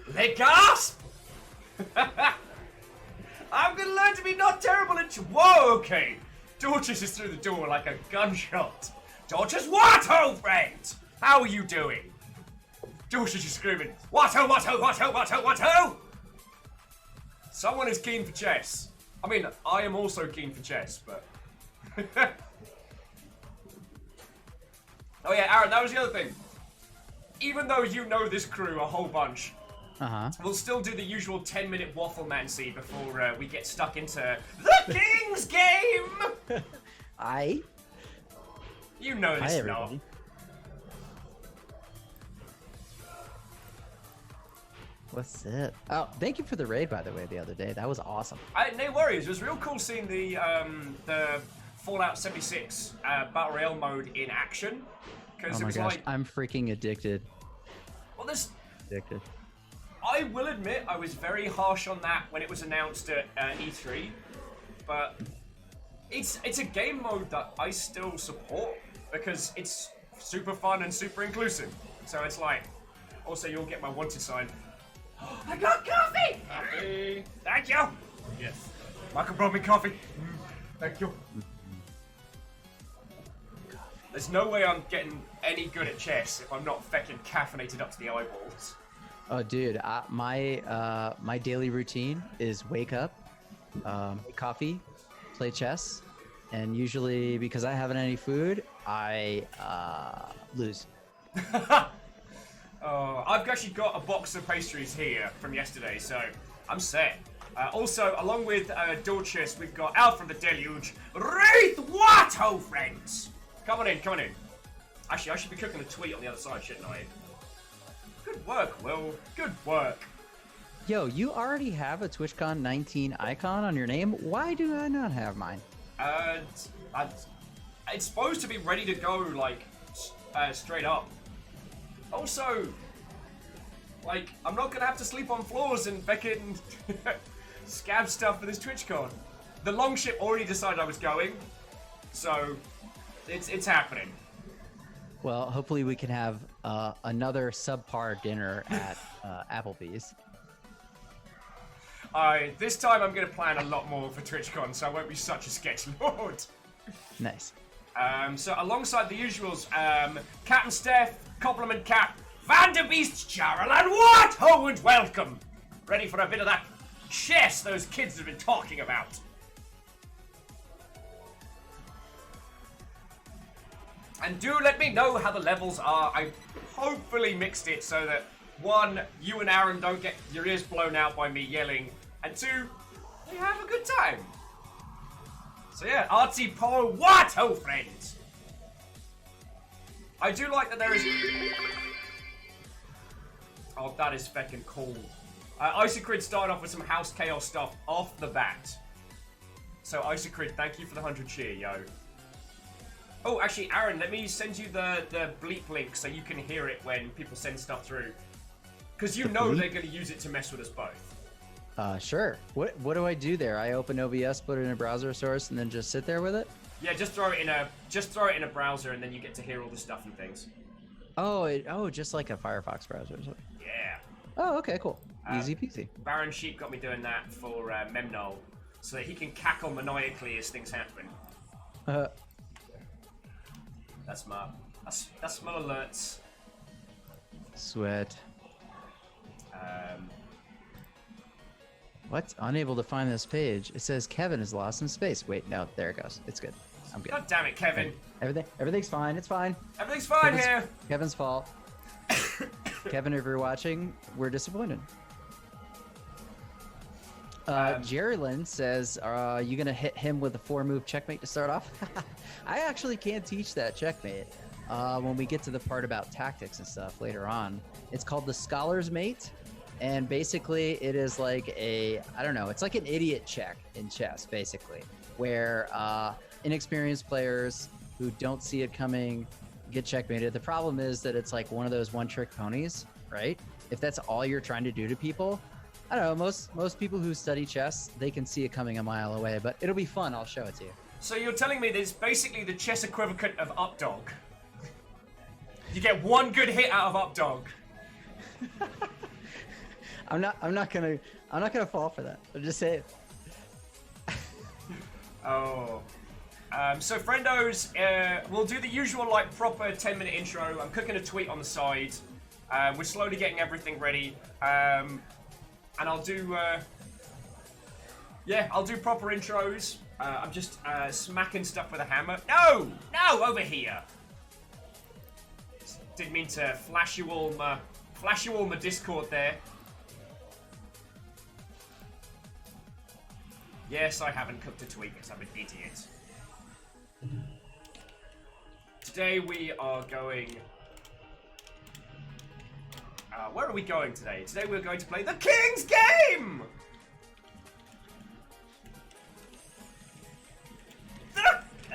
They gasp! I'm gonna learn to be not terrible at... Whoa, okay. Dorcas is through the door like a gunshot. Dorcas, what, old friend? How are you doing? Dorcas is screaming, what? Someone is keen for chess. I mean, I am also keen for chess, but... Oh yeah, Aaron, that was the other thing. Even though you know this crew a whole bunch, we'll still do the usual 10-minute wafflemancy before we get stuck into the King's game! You know this, everybody. What's it? Oh, thank you for the raid, by the way, the other day. That was awesome. No worries. It was real cool seeing the Fallout 76 Battle Royale mode in action. Oh my gosh, I'm freaking addicted. Well, Addicted. I will admit I was very harsh on that when it was announced at E3, but it's a game mode that I still support because it's super fun and super inclusive. So it's like, also you'll get my wanted sign. I got coffee! Coffee! Thank you! Yes. Michael brought me coffee. Thank you. There's no way I'm getting any good at chess if I'm not fucking caffeinated up to the eyeballs. Oh, dude, my daily routine is wake up, make coffee, play chess, and usually because I haven't any food, I lose. Oh, I've actually got a box of pastries here from yesterday, so I'm set. Also, along with Dorcas, we've got Al from the Deluge. Wraith Watto, friends! Come on in. Actually, I should be cooking a tweet on the other side, shouldn't I? Good work, Will. Good work. Yo, you already have a TwitchCon 19 icon on your name. Why do I not have mine? It's supposed to be ready to go, like, straight up. Also, like, I'm not gonna have to sleep on floors and fucking scab stuff for this TwitchCon. The Longship already decided I was going, so it's happening. Well, hopefully we can have another subpar dinner at Applebee's. This time I'm gonna plan a lot more for TwitchCon, so I won't be such a sketch lord. Nice. So alongside the usuals, Captain Steph, Compliment Cap, Vanderbeest, Jarl, and what? Oh, and welcome! Ready for a bit of that chess those kids have been talking about. And do let me know how the levels are. I hopefully mixed it so that, one, you and Aaron don't get your ears blown out by me yelling, and two, you have a good time. So yeah, Artsy Paul, what? Oh, friends. I do like that there is... Oh, that is feckin' cool. Isocrid started off with some House Chaos stuff off the bat. So Isocrid, thank you for the 100 cheer, yo. Oh, actually, Aaron, let me send you the bleep link so you can hear it when people send stuff through. Because you know they're going to use it to mess with us both. Sure. What do I do there? I open OBS, put it in a browser source, and then just sit there with it? Yeah, just throw it in a browser, and then you get to hear all the stuff and things. Oh, just like a Firefox browser or something. Yeah. Oh, okay, cool. Easy peasy. Baron Sheep got me doing that for Memnol, so that he can cackle maniacally as things happen. That's my alerts. Sweat. What? Unable to find this page. It says Kevin is lost in space. Wait, no, there it goes. It's good. I'm good. God damn it, Kevin. Everything's fine. It's fine. Everything's fine here. Kevin's fault. Kevin, if you're watching, we're disappointed. Jerry Lynn says, are you going to hit him with a 4-move checkmate to start off? I actually can't teach that checkmate when we get to the part about tactics and stuff later on. It's called the Scholar's Mate. And basically, it is like it's like an idiot check in chess, basically, where inexperienced players who don't see it coming get checkmated. The problem is that it's like one of those one-trick ponies, right? If that's all you're trying to do to people, I don't know, most people who study chess, they can see it coming a mile away, but it'll be fun. I'll show it to you. So you're telling me there's basically the chess equivalent of Updog. You get one good hit out of Updog. I'm not gonna fall for that. I'm just saying. Oh. So friendos, we'll do the usual like proper 10-minute intro. I'm cooking a tweet on the side. We're slowly getting everything ready. And I'll do I'll do proper intros. I'm just smacking stuff with a hammer. No, over here. Didn't mean to flash you all my Discord there. Yes, I haven't cooked a tweet because I'm an idiot. Today we are going... where are we going today? Today we're going to play the King's Game!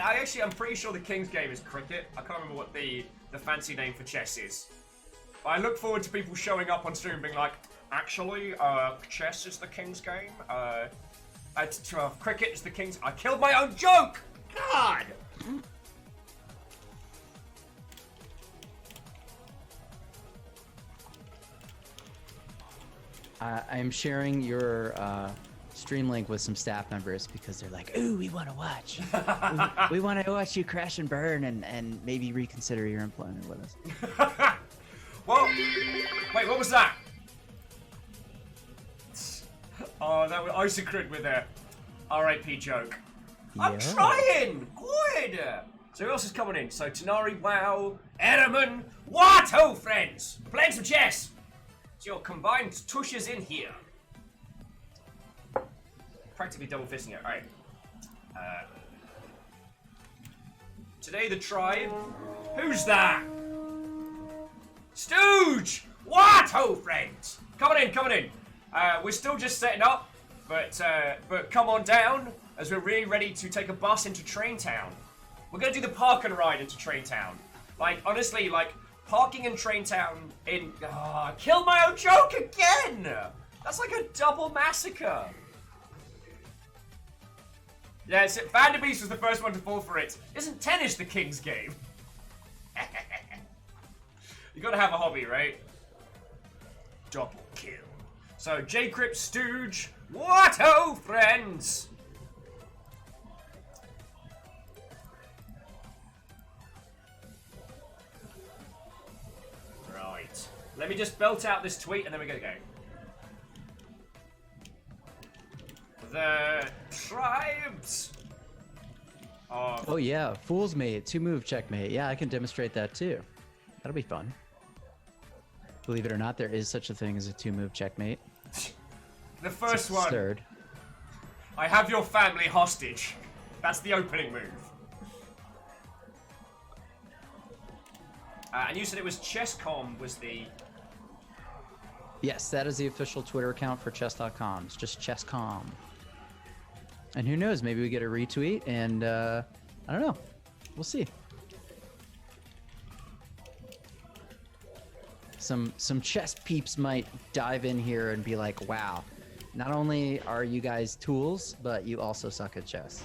I'm pretty sure the King's Game is cricket. I can't remember what the fancy name for chess is. But I look forward to people showing up on stream and being like, actually, chess is the King's Game. Cricket is the King's... I killed my own joke! God! I'm sharing your stream link with some staff members because they're like, ooh, we want to watch. we want to watch you crash and burn and maybe reconsider your employment with us. Well, wait, what was that? Oh, that was Isocrit with a R.I.P. joke. Yeah. I'm trying! Good! So who else is coming in? So Tanari, Wow, Eraman, Watto, friends! Playing some chess! It's your combined tushes in here. Practically double fisting it. Alright. Today the tribe. Who's that? Stooge! Watto, friends! Coming in. We're still just setting up, but come on down as we're really ready to take a bus into Train Town. We're gonna do the park and ride into Train Town. Like, honestly, like, parking in Train Town in... kill my own joke again! That's like a double massacre. Yes, Vanderbeest was the first one to fall for it. Isn't tennis the King's Game? You gotta have a hobby, right? Double kill. So, J-Crypt, Stooge, Watto, friends! Right. Let me just belt out this tweet and then we're gonna go. The tribes! Oh yeah, Fool's Mate, 2-move checkmate. Yeah, I can demonstrate that too. That'll be fun. Believe it or not, there is such a thing as a 2-move checkmate. The first one. Absurd. I have your family hostage. That's the opening move. And you said it was Chesscom was the... Yes, that is the official Twitter account for chess.com. It's just Chesscom. And who knows, maybe we get a retweet and, I don't know. We'll see. Some chess peeps might dive in here and be like, wow, not only are you guys tools, but you also suck at chess.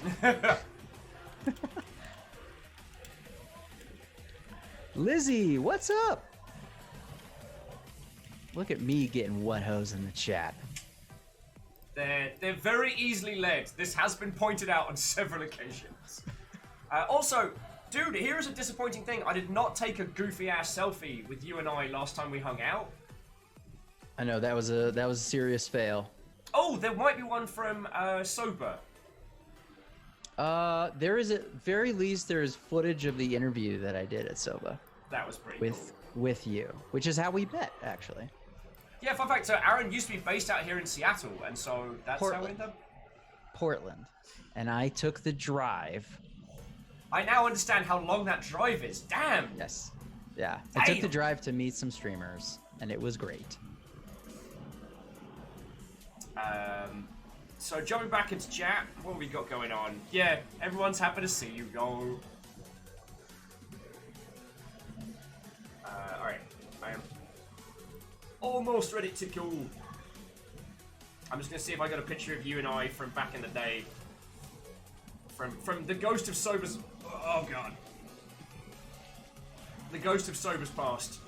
Lizzie, what's up? Look at me getting wet hose in the chat. They're very easily led. This has been pointed out on several occasions. Also, dude, here is a disappointing thing. I did not take a goofy ass selfie with you and I last time we hung out. I know that was a serious fail. Oh, there might be one from Sober. There is at very least there is footage of the interview that I did at Soba. That was pretty cool. With you, which is how we met actually. Yeah, fun fact, so Aran used to be based out here in Seattle, and so that's how we ended up. Portland. And I took the drive. I now understand how long that drive is. Damn! Yes. Yeah. I took the drive to meet some streamers, and it was great. So jumping back into chat, what have we got going on? Yeah, everyone's happy to see you, yo. Alright, I am almost ready to go. I'm just gonna see if I got a picture of you and I from back in the day. From the Ghost of Sober's... Oh god. The Ghost of Sober's past.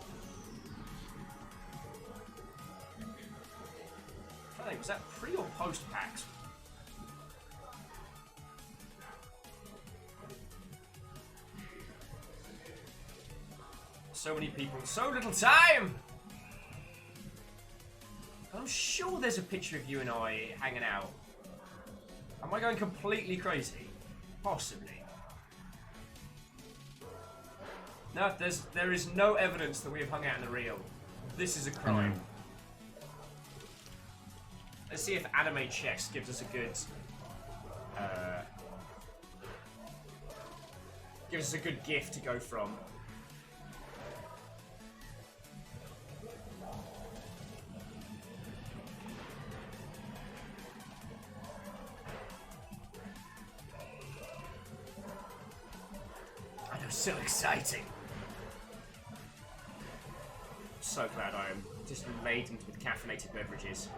Wait, was that pre or post PAX? So many people, so little time! I'm sure there's a picture of you and I hanging out. Am I going completely crazy? Possibly. No, there is no evidence that we have hung out in the real. This is a crime. Let's see if Anime Chess gives us a good gift to go from. I know, so exciting. So glad I am just laden with caffeinated beverages.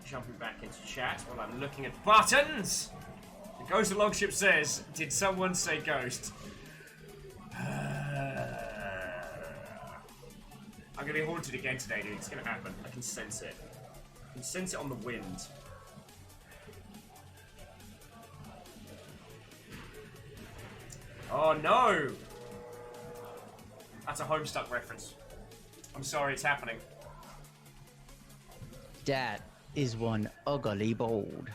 Jumping back into chat while I'm looking at buttons. The Ghost of Longship says, "Did someone say ghost?" I'm gonna be haunted again today, dude. It's gonna happen. I can sense it. I can sense it on the wind. Oh no! That's a Homestuck reference. I'm sorry, it's happening. That is one ugly bold.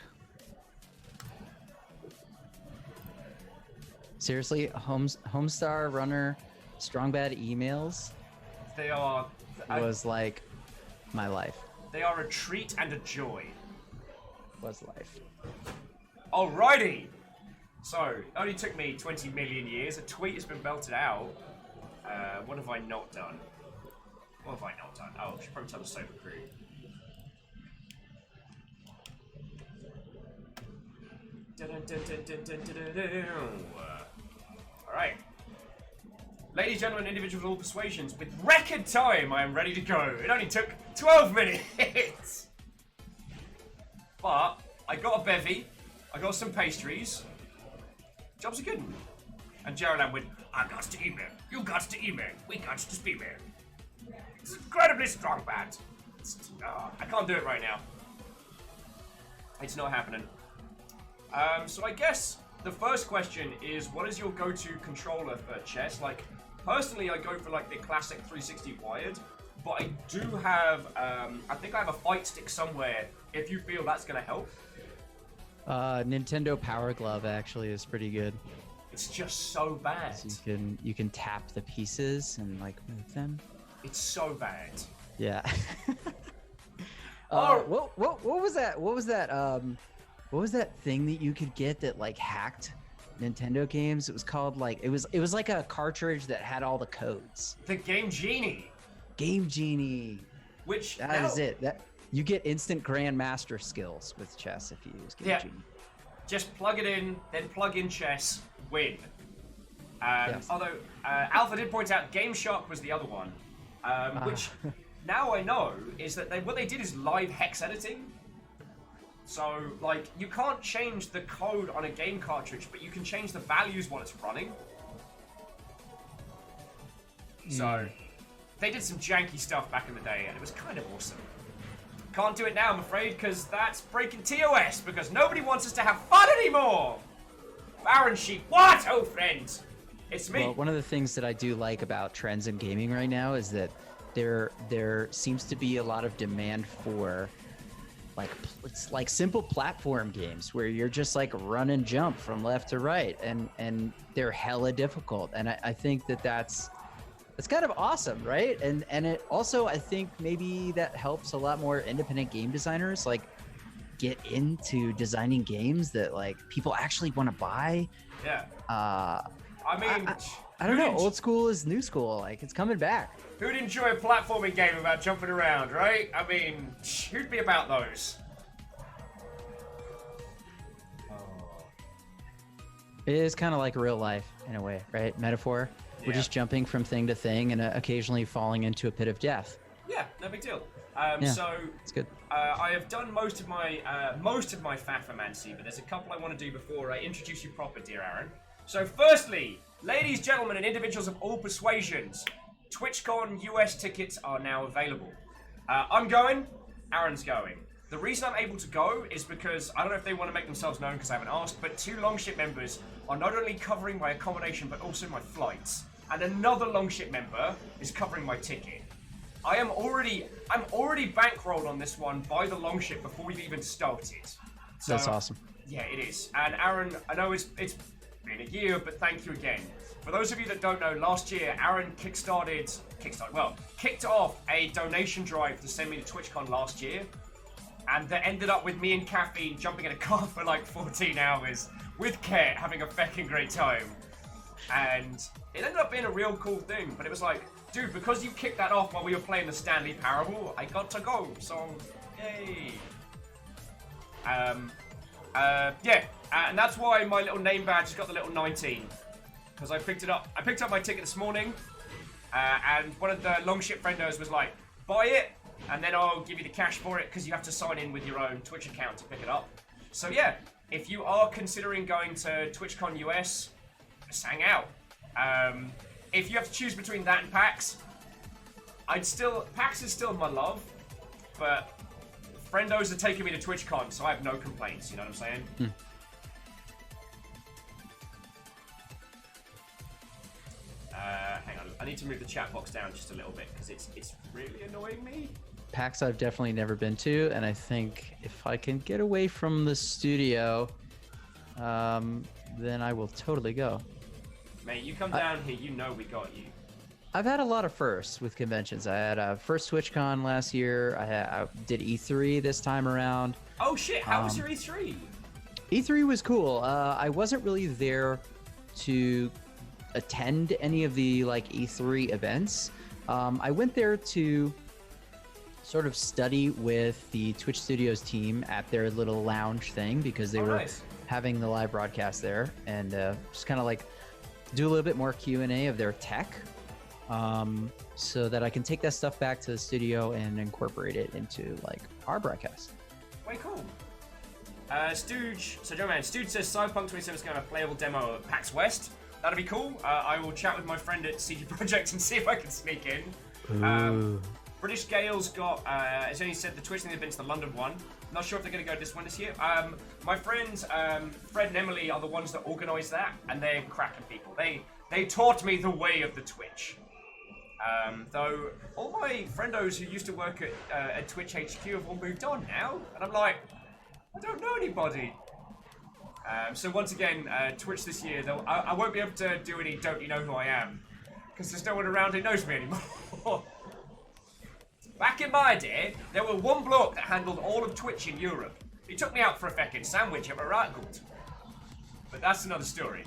Seriously, Homestar Runner Strong Bad emails They are... was like my life. They are a treat and a joy. Was life. Alrighty! So, it only took me 20 million years. A tweet has been belted out. What have I not done? What have I not done? Oh, I should probably tell the Sober Crew. Alright. Ladies and gentlemen, individuals of all persuasions, with record time, I am ready to go. It only took 12 minutes! But, I got a bevy, I got some pastries. Jobs are good. And Geraldine went, I got to email, you got to email, we got to speak email. It's incredibly strong, bad. I can't do it right now. It's not happening. So I guess the first question is, what is your go-to controller for chess? Like, personally, I go for like the classic 360 wired, but I do have, I think I have a fight stick somewhere. If you feel that's gonna help. Nintendo Power Glove actually is pretty good. It's just so bad. So you can tap the pieces and like move them. It's so bad. Yeah. Oh. What was that? What was that thing that you could get that like hacked Nintendo games? It was called like it was like a cartridge that had all the codes. The Game Genie. Game Genie. Which that is it. That you get instant grandmaster skills with chess if you use Game Genie. Just plug it in, then plug in chess, win. Yes. Although Alpha did point out Game Shark was the other one, which now I know is that what they did is live hex editing. So like you can't change the code on a game cartridge, but you can change the values while it's running. So they did some janky stuff back in the day, and it was kind of awesome. Can't do it now, I'm afraid, because that's breaking TOS, because nobody wants us to have fun anymore! Aran Sheep, what, oh friend? It's me. Well, one of the things that I do like about trends in gaming right now is that there seems to be a lot of demand for it's like simple platform games where you're just like run and jump from left to right, and they're hella difficult, and I think that's kind of awesome, right? And it also, I think maybe that helps a lot more independent game designers like get into designing games that like people actually want to buy. Yeah. I mean, I don't know. Old school is new school. Like, it's coming back. Who'd enjoy a platforming game about jumping around, right? I mean, who'd be about those? It is kind of like real life in a way, right? Metaphor. We're just jumping from thing to thing and occasionally falling into a pit of death. Yeah, no big deal. So it's good. I have done most of my Fafamancy, but there's a couple I want to do before I introduce you proper, dear Aran. So firstly, ladies, gentlemen, and individuals of all persuasions, TwitchCon US tickets are now available. I'm going, Aran's going. The reason I'm able to go is because, I don't know if they want to make themselves known because I haven't asked, but 2 Longship members are not only covering my accommodation but also my flights. And another Longship member is covering my ticket. I'm already bankrolled on this one by the Longship before we've even started. So, That's awesome. Yeah, it is. And Aran, I know it's been a year, but thank you again. For those of you that don't know, last year Aran kicked off a donation drive to send me to TwitchCon last year. And that ended up with me and Caffeine jumping in a car for like 14 hours with Ket having a feckin' great time. And it ended up being a real cool thing, but it was like, dude, because you kicked that off while we were playing the Stanley Parable, I got to go, so yay. And that's why my little name badge has got the little 19. Because I picked up my ticket this morning, and one of the Longship friendos was like, buy it, and then I'll give you the cash for it, because you have to sign in with your own Twitch account to pick it up. So yeah, if you are considering going to TwitchCon US, just hang out. If you have to choose between that and PAX, PAX is still my love, but friendos are taking me to TwitchCon, so I have no complaints, you know what I'm saying? Hang on, I need to move the chat box down just a little bit, because it's really annoying me. PAX I've definitely never been to, and I think if I can get away from the studio, then I will totally go. Mate, you come down here, you know we got you. I've had a lot of firsts with conventions. I had a first TwitchCon last year. I did E3 this time around. Oh shit, how was your E3? E3 was cool. I wasn't really there to attend any of the like E3 events. I went there to sort of study with the Twitch Studios team at their little lounge thing because they were having the live broadcast there, and just kind of like do a little bit more Q&A of their tech, so that I can take that stuff back to the studio and incorporate it into like our broadcast. Way cool. Stooge, so Joe Man, Stooge says Cyberpunk 27 is going to have a playable demo at PAX West. That'd be cool. I will chat with my friend at CD Projekt and see if I can sneak in. British Gale's got, as only said, the Twitch thing they've been to the London one. Not sure if they're going to go to this one this year. My friends, Fred and Emily, are the ones that organise that, and they're cracking people. They taught me the way of the Twitch. Though all my friendos who used to work at Twitch HQ have all moved on now, and I'm like, I don't know anybody. So once again, Twitch this year, I won't be able to do any "Don't you know who I am?" because there's no one around who knows me anymore. Back in my day, there was one bloke that handled all of Twitch in Europe. He took me out for a feckin' sandwich at my right good. But that's another story.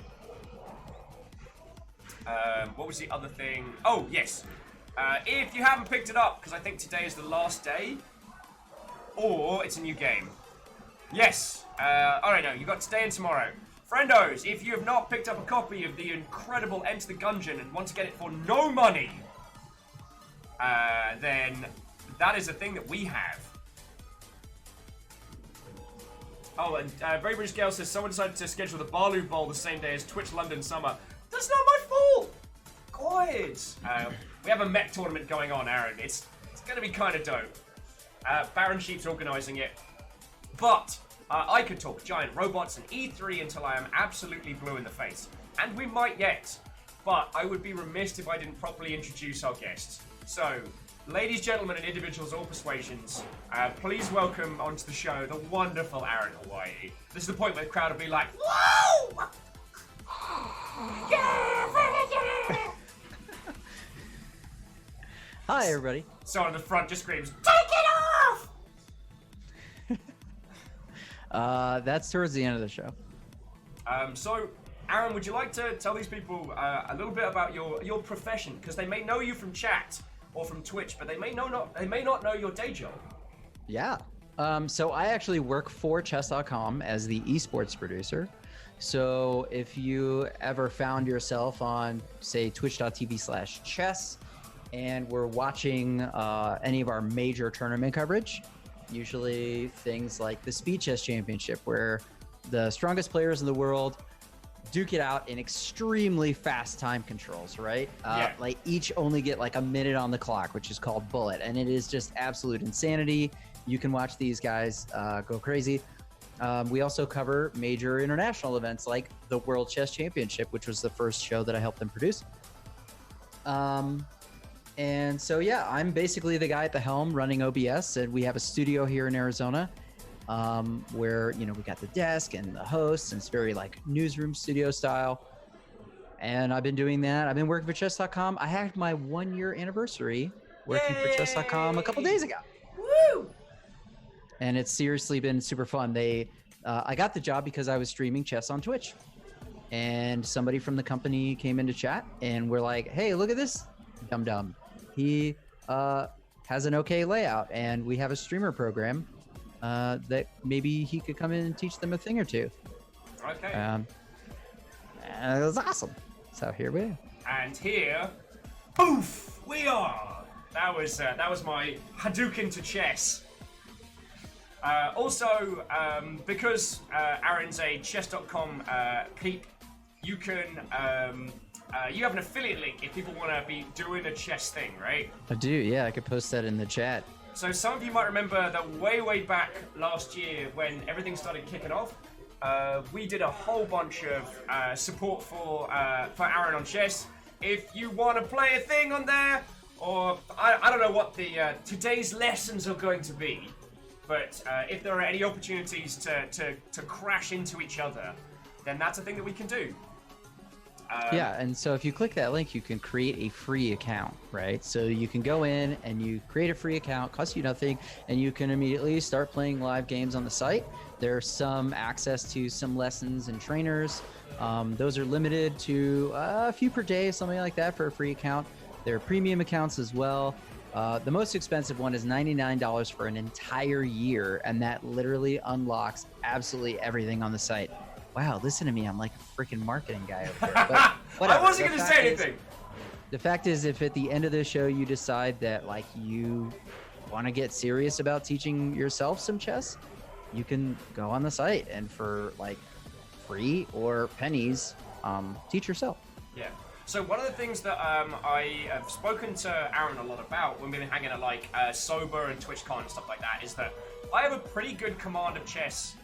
What was the other thing? Oh, yes. If you haven't picked it up, because I think today is the last day, or it's a new game. Yes. Alright, no, you got today and tomorrow. Friendos, if you have not picked up a copy of the incredible Enter the Gungeon and want to get it for no money, then that is a thing that we have. Oh, and Very British Gale says someone decided to schedule the Barloo Bowl the same day as Twitch London Summer. That's not my fault! Quiet! We have a mech tournament going on, Aran. It's going to be kind of dope. Baron Sheep's organising it. But I could talk giant robots and E3 until I am absolutely blue in the face. And we might yet. But I would be remiss if I didn't properly introduce our guests. So, ladies, gentlemen, and individuals of all persuasions, please welcome onto the show the wonderful Aran Hawaii. This is the point where the crowd will be like, whoa! Hi, everybody. Someone in the front just screams, take it off! That's towards the end of the show. So, Aran, would you like to tell these people a little bit about your profession? Because they may know you from chat or from Twitch, but they may not know your day job. Yeah. So I actually work for chess.com as the esports producer. So if you ever found yourself on, say, twitch.tv/chess and we're watching any of our major tournament coverage, usually things like the Speed Chess Championship, where the strongest players in the world duke it out in extremely fast time controls, right? Yeah. Like each only get like a minute on the clock, which is called bullet, and it is just absolute insanity. You can watch these guys go crazy. We also cover major international events like the World Chess Championship, which was the first show that I helped them produce. And so, yeah, I'm basically the guy at the helm running OBS, and we have a studio here in Arizona where, you know, we got the desk and the hosts, and it's very like newsroom studio style. And I've been doing that. I've been working for chess.com. I had my 1-year anniversary working for chess.com a couple days ago. Woo! And it's seriously been super fun. I got the job because I was streaming chess on Twitch, and somebody from the company came into chat, and we're like, "Hey, look at this dum-dum. He has an okay layout, and we have a streamer program that maybe he could come in and teach them a thing or two." Okay. And it was awesome. So here we are. And here, poof, we are. That was my Hadouken to chess. Also, because Aran's a chess.com peep, you can you have an affiliate link if people want to be doing a chess thing, right? I do, yeah. I could post that in the chat. So some of you might remember that way back last year when everything started kicking off, we did a whole bunch of support for Aran on chess. If you want to play a thing on there, or I don't know what the today's lessons are going to be, but if there are any opportunities to crash into each other, then that's a thing that we can do. Yeah, and so if you click that link, you can create a free account, right? So you can go in and you create a free account, costs you nothing, and you can immediately start playing live games on the site. There's some access to some lessons and trainers. Those are limited to a few per day, something like that for a free account. There are premium accounts as well. The most expensive one is $99 for an entire year, and that literally unlocks absolutely everything on the site. Wow, listen to me. I'm like a freaking marketing guy over there. But whatever. I wasn't going to say anything. The fact is, if at the end of the show you decide that like you want to get serious about teaching yourself some chess, you can go on the site and for like free or pennies, teach yourself. Yeah. So one of the things that I have spoken to Aran a lot about when we've been hanging at like Sober and TwitchCon and stuff like that is that I have a pretty good command of chess.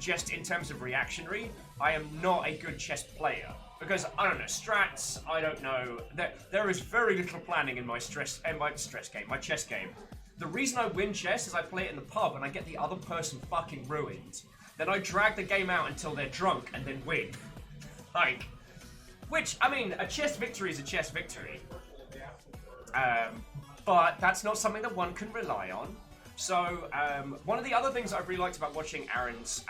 Just in terms of reactionary, I am not a good chess player because I don't know strats. I don't know that there is very little planning in my chess game. The reason I win chess is I play it in the pub and I get the other person fucking ruined. Then I drag the game out until they're drunk and then win. Like, which I mean, a chess victory is a chess victory. But that's not something that one can rely on. So, one of the other things I really liked about watching Aran's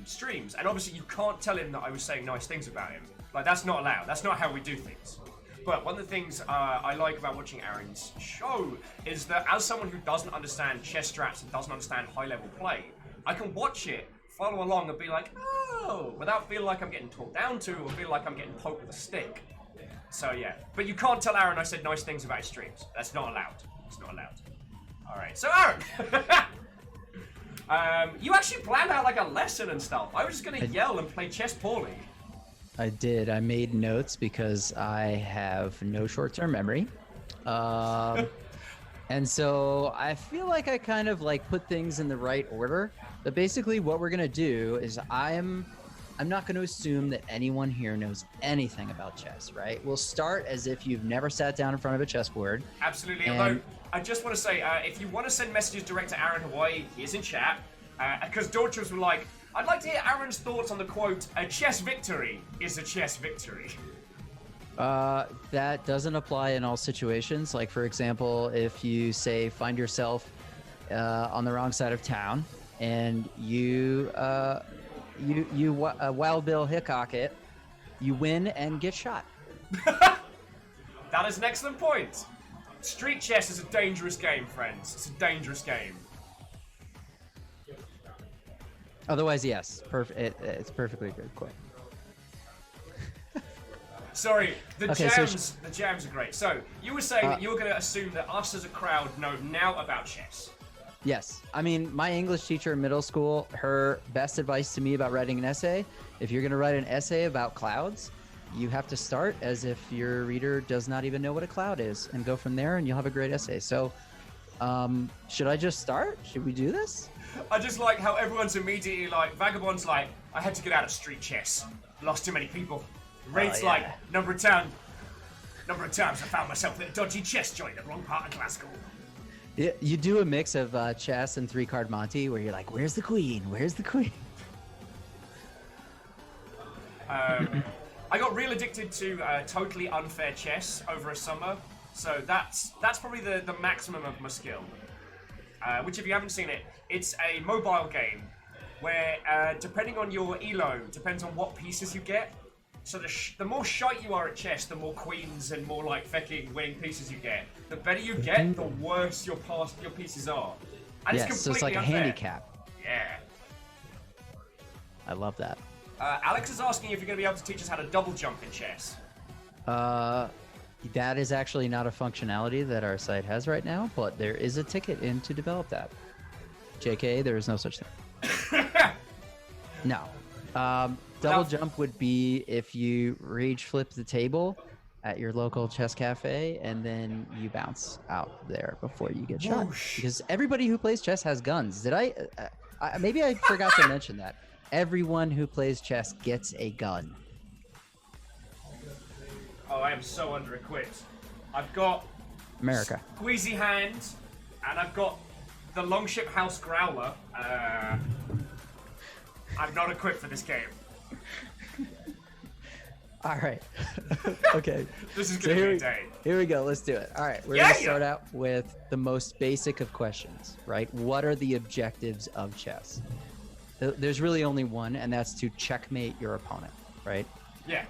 streams, and obviously you can't tell him that I was saying nice things about him. Like, that's not allowed. That's not how we do things. But one of the things I like about watching Aran's show is that as someone who doesn't understand chess strats and doesn't understand high-level play, I can watch it, follow along, and be like, oh, without feeling like I'm getting talked down to or feel like I'm getting poked with a stick. So, yeah. But you can't tell Aran I said nice things about his streams. That's not allowed. It's not allowed. Alright, so Aran! You actually planned out like a lesson and stuff. I was just gonna yell and play chess poorly. I did. I made notes because I have no short-term memory. And so I feel like I kind of like put things in the right order. But basically what we're gonna do is I'm not going to assume that anyone here knows anything about chess, right? We'll start as if you've never sat down in front of a chessboard. Absolutely. Although, I just want to say, if you want to send messages direct to Aran Hawaii, he is in chat. Because Dorchers were like, I'd like to hear Aran's thoughts on the quote, a chess victory is a chess victory. That doesn't apply in all situations. Like, for example, if you say, find yourself on the wrong side of town, and you Wild Bill Hickok it, you win and get shot. That is an excellent point. Street chess is a dangerous game, friends. It's a dangerous game. Otherwise, yes. It's perfectly good quote. Sorry, the Okay, jams are great. So, you were saying that you were going to assume that us as a crowd know now about chess. Yes. I mean, my English teacher in middle school, her best advice to me about writing an essay, if you're going to write an essay about clouds, you have to start as if your reader does not even know what a cloud is and go from there and you'll have a great essay. So, should I just start? Should we do this? I just like how everyone's immediately like, Vagabond's like, I had to get out of street chess. Lost too many people. Raid's yeah. like, number of times I found myself in a dodgy chess joint at the wrong part of Glasgow. Yeah, you do a mix of chess and 3-card Monty where you're like, where's the queen? Where's the queen? I got real addicted to totally unfair chess over a summer, so that's probably the maximum of my skill. Which, if you haven't seen it, it's a mobile game where, depending on your elo, depends on what pieces you get. So the more shite you are at chess, the more queens and more like fucking winning pieces you get. The better you get, the worse your pieces are. And yes, so it's like unfair. a handicap. Yeah. I love that. Alex is asking if you're going to be able to teach us how to double jump in chess. That is actually not a functionality that our site has right now, but there is a ticket in to develop that. JK, there is no such thing. No. Double jump would be if you rage flip the table at your local chess cafe and then you bounce out there before you get shot. Because everybody who plays chess has guns. Did I maybe I forgot to mention that. Everyone who plays chess gets a gun. Oh, I am so under-equipped. I've got America. Squeezy hand, and I've got the Longship House Growler. I'm not equipped for this game. All right. Okay. This is gonna be a day. Here we go. Let's do it. All right. We're gonna start out with the most basic of questions, right? What are the objectives of chess? There's really only one, and that's to checkmate your opponent, right? Yeah.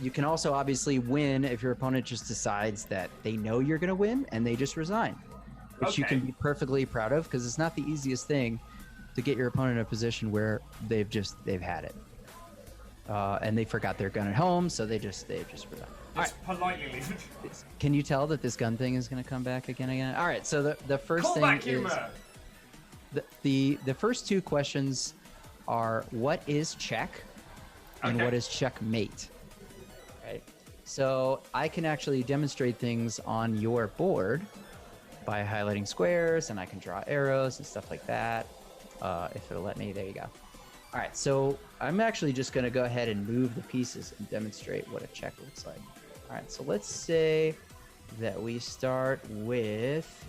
You can also obviously win if your opponent just decides that they know you're going to win and they just resign, which you can be perfectly proud of because it's not the easiest thing to get your opponent in a position where they've had it and they forgot their gun at home, so they've just resigned. Just politely leave it. Can you tell that this gun thing is going to come back again? All right, so the first thing is the first two questions are what is check and what is checkmate. Right. So I can actually demonstrate things on your board by highlighting squares, and I can draw arrows and stuff like that. If it'll let me, there you go. All right, so I'm actually just going to go ahead and move the pieces and demonstrate what a check looks like. All right, so let's say that we start with,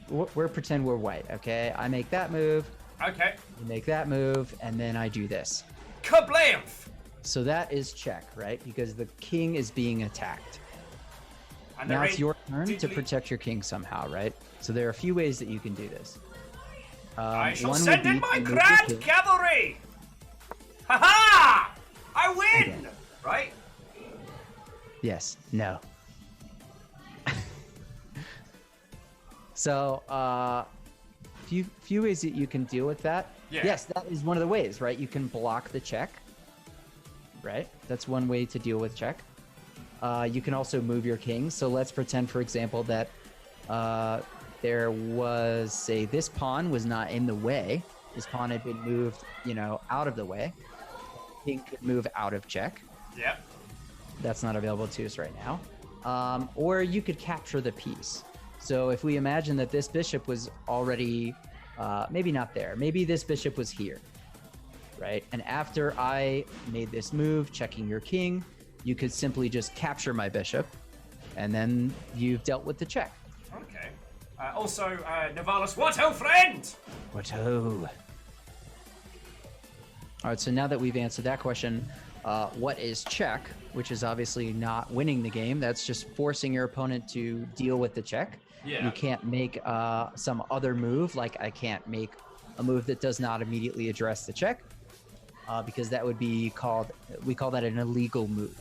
we're pretend we're white, okay? I make that move. Okay. You make that move, and then I do this. Kablamf! So that is check, right? Because the king is being attacked. And now it's your turn to protect your king somehow, right? So there are a few ways that you can do this. I shall send in my grand cavalry! Ha-ha! I win! Okay. Right? Yes. No. So, few ways that you can deal with that. Yeah. Yes, that is one of the ways, right? You can block the check, right? That's one way to deal with check. You can also move your king. So let's pretend, for example, that there was, say, this pawn was not in the way. This pawn had been moved, out of the way. King could move out of check. Yep. That's not available to us right now. Or you could capture the piece. So if we imagine that this bishop was already, maybe not there, maybe this bishop was here, right? And after I made this move, checking your king, you could simply just capture my bishop, and then you've dealt with the check. Okay. Also, Nivalis, what ho, friend? What ho? All right, so now that we've answered that question, what is check, which is obviously not winning the game. That's just forcing your opponent to deal with the check. Yeah. You can't make some other move, like I can't make a move that does not immediately address the check, because that would be we call that an illegal move.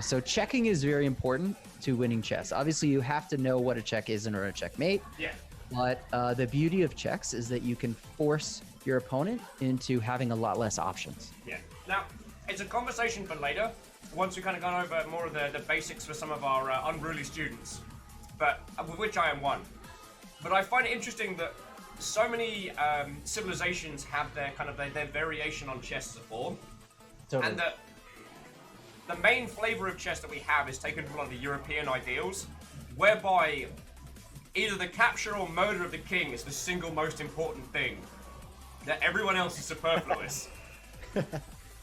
So checking is very important to winning chess. Obviously, you have to know what a check is in order to checkmate. Yeah. But the beauty of checks is that you can force your opponent into having a lot less options. Yeah. Now, it's a conversation for later, once we've kind of gone over more of the basics for some of our unruly students. but with which I am one. But I find it interesting that so many civilizations have their kind of their variation on chess as a form, Totally. and that the main flavor of chess that we have is taken from a lot of the European ideals, whereby either the capture or murder of the king is the single most important thing, that everyone else is superfluous.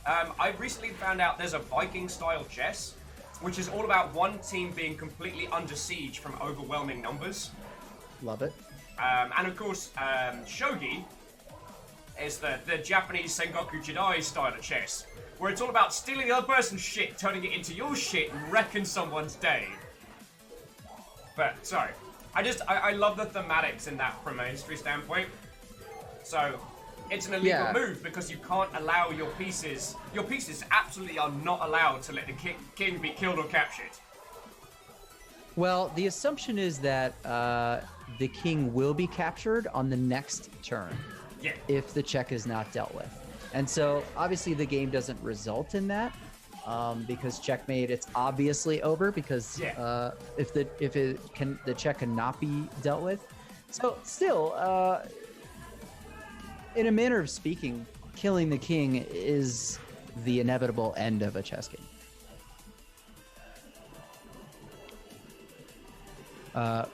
I recently found out there's a Viking style chess, which is all about one team being completely under siege from overwhelming numbers. Love it. And of course, shogi is the Japanese Sengoku Jidai style of chess, where it's all about stealing the other person's shit, turning it into your shit, and wrecking someone's day. But, sorry. I love the thematics in that from a history standpoint. So, it's an illegal move because you can't allow your pieces absolutely are not allowed to let the king be killed or captured. Well, the assumption is that the king will be captured on the next turn. Yeah. If the check is not dealt with. And so obviously the game doesn't result in that because checkmate, it's obviously over because if the check cannot be dealt with. So still, in a manner of speaking, killing the king is the inevitable end of a chess game.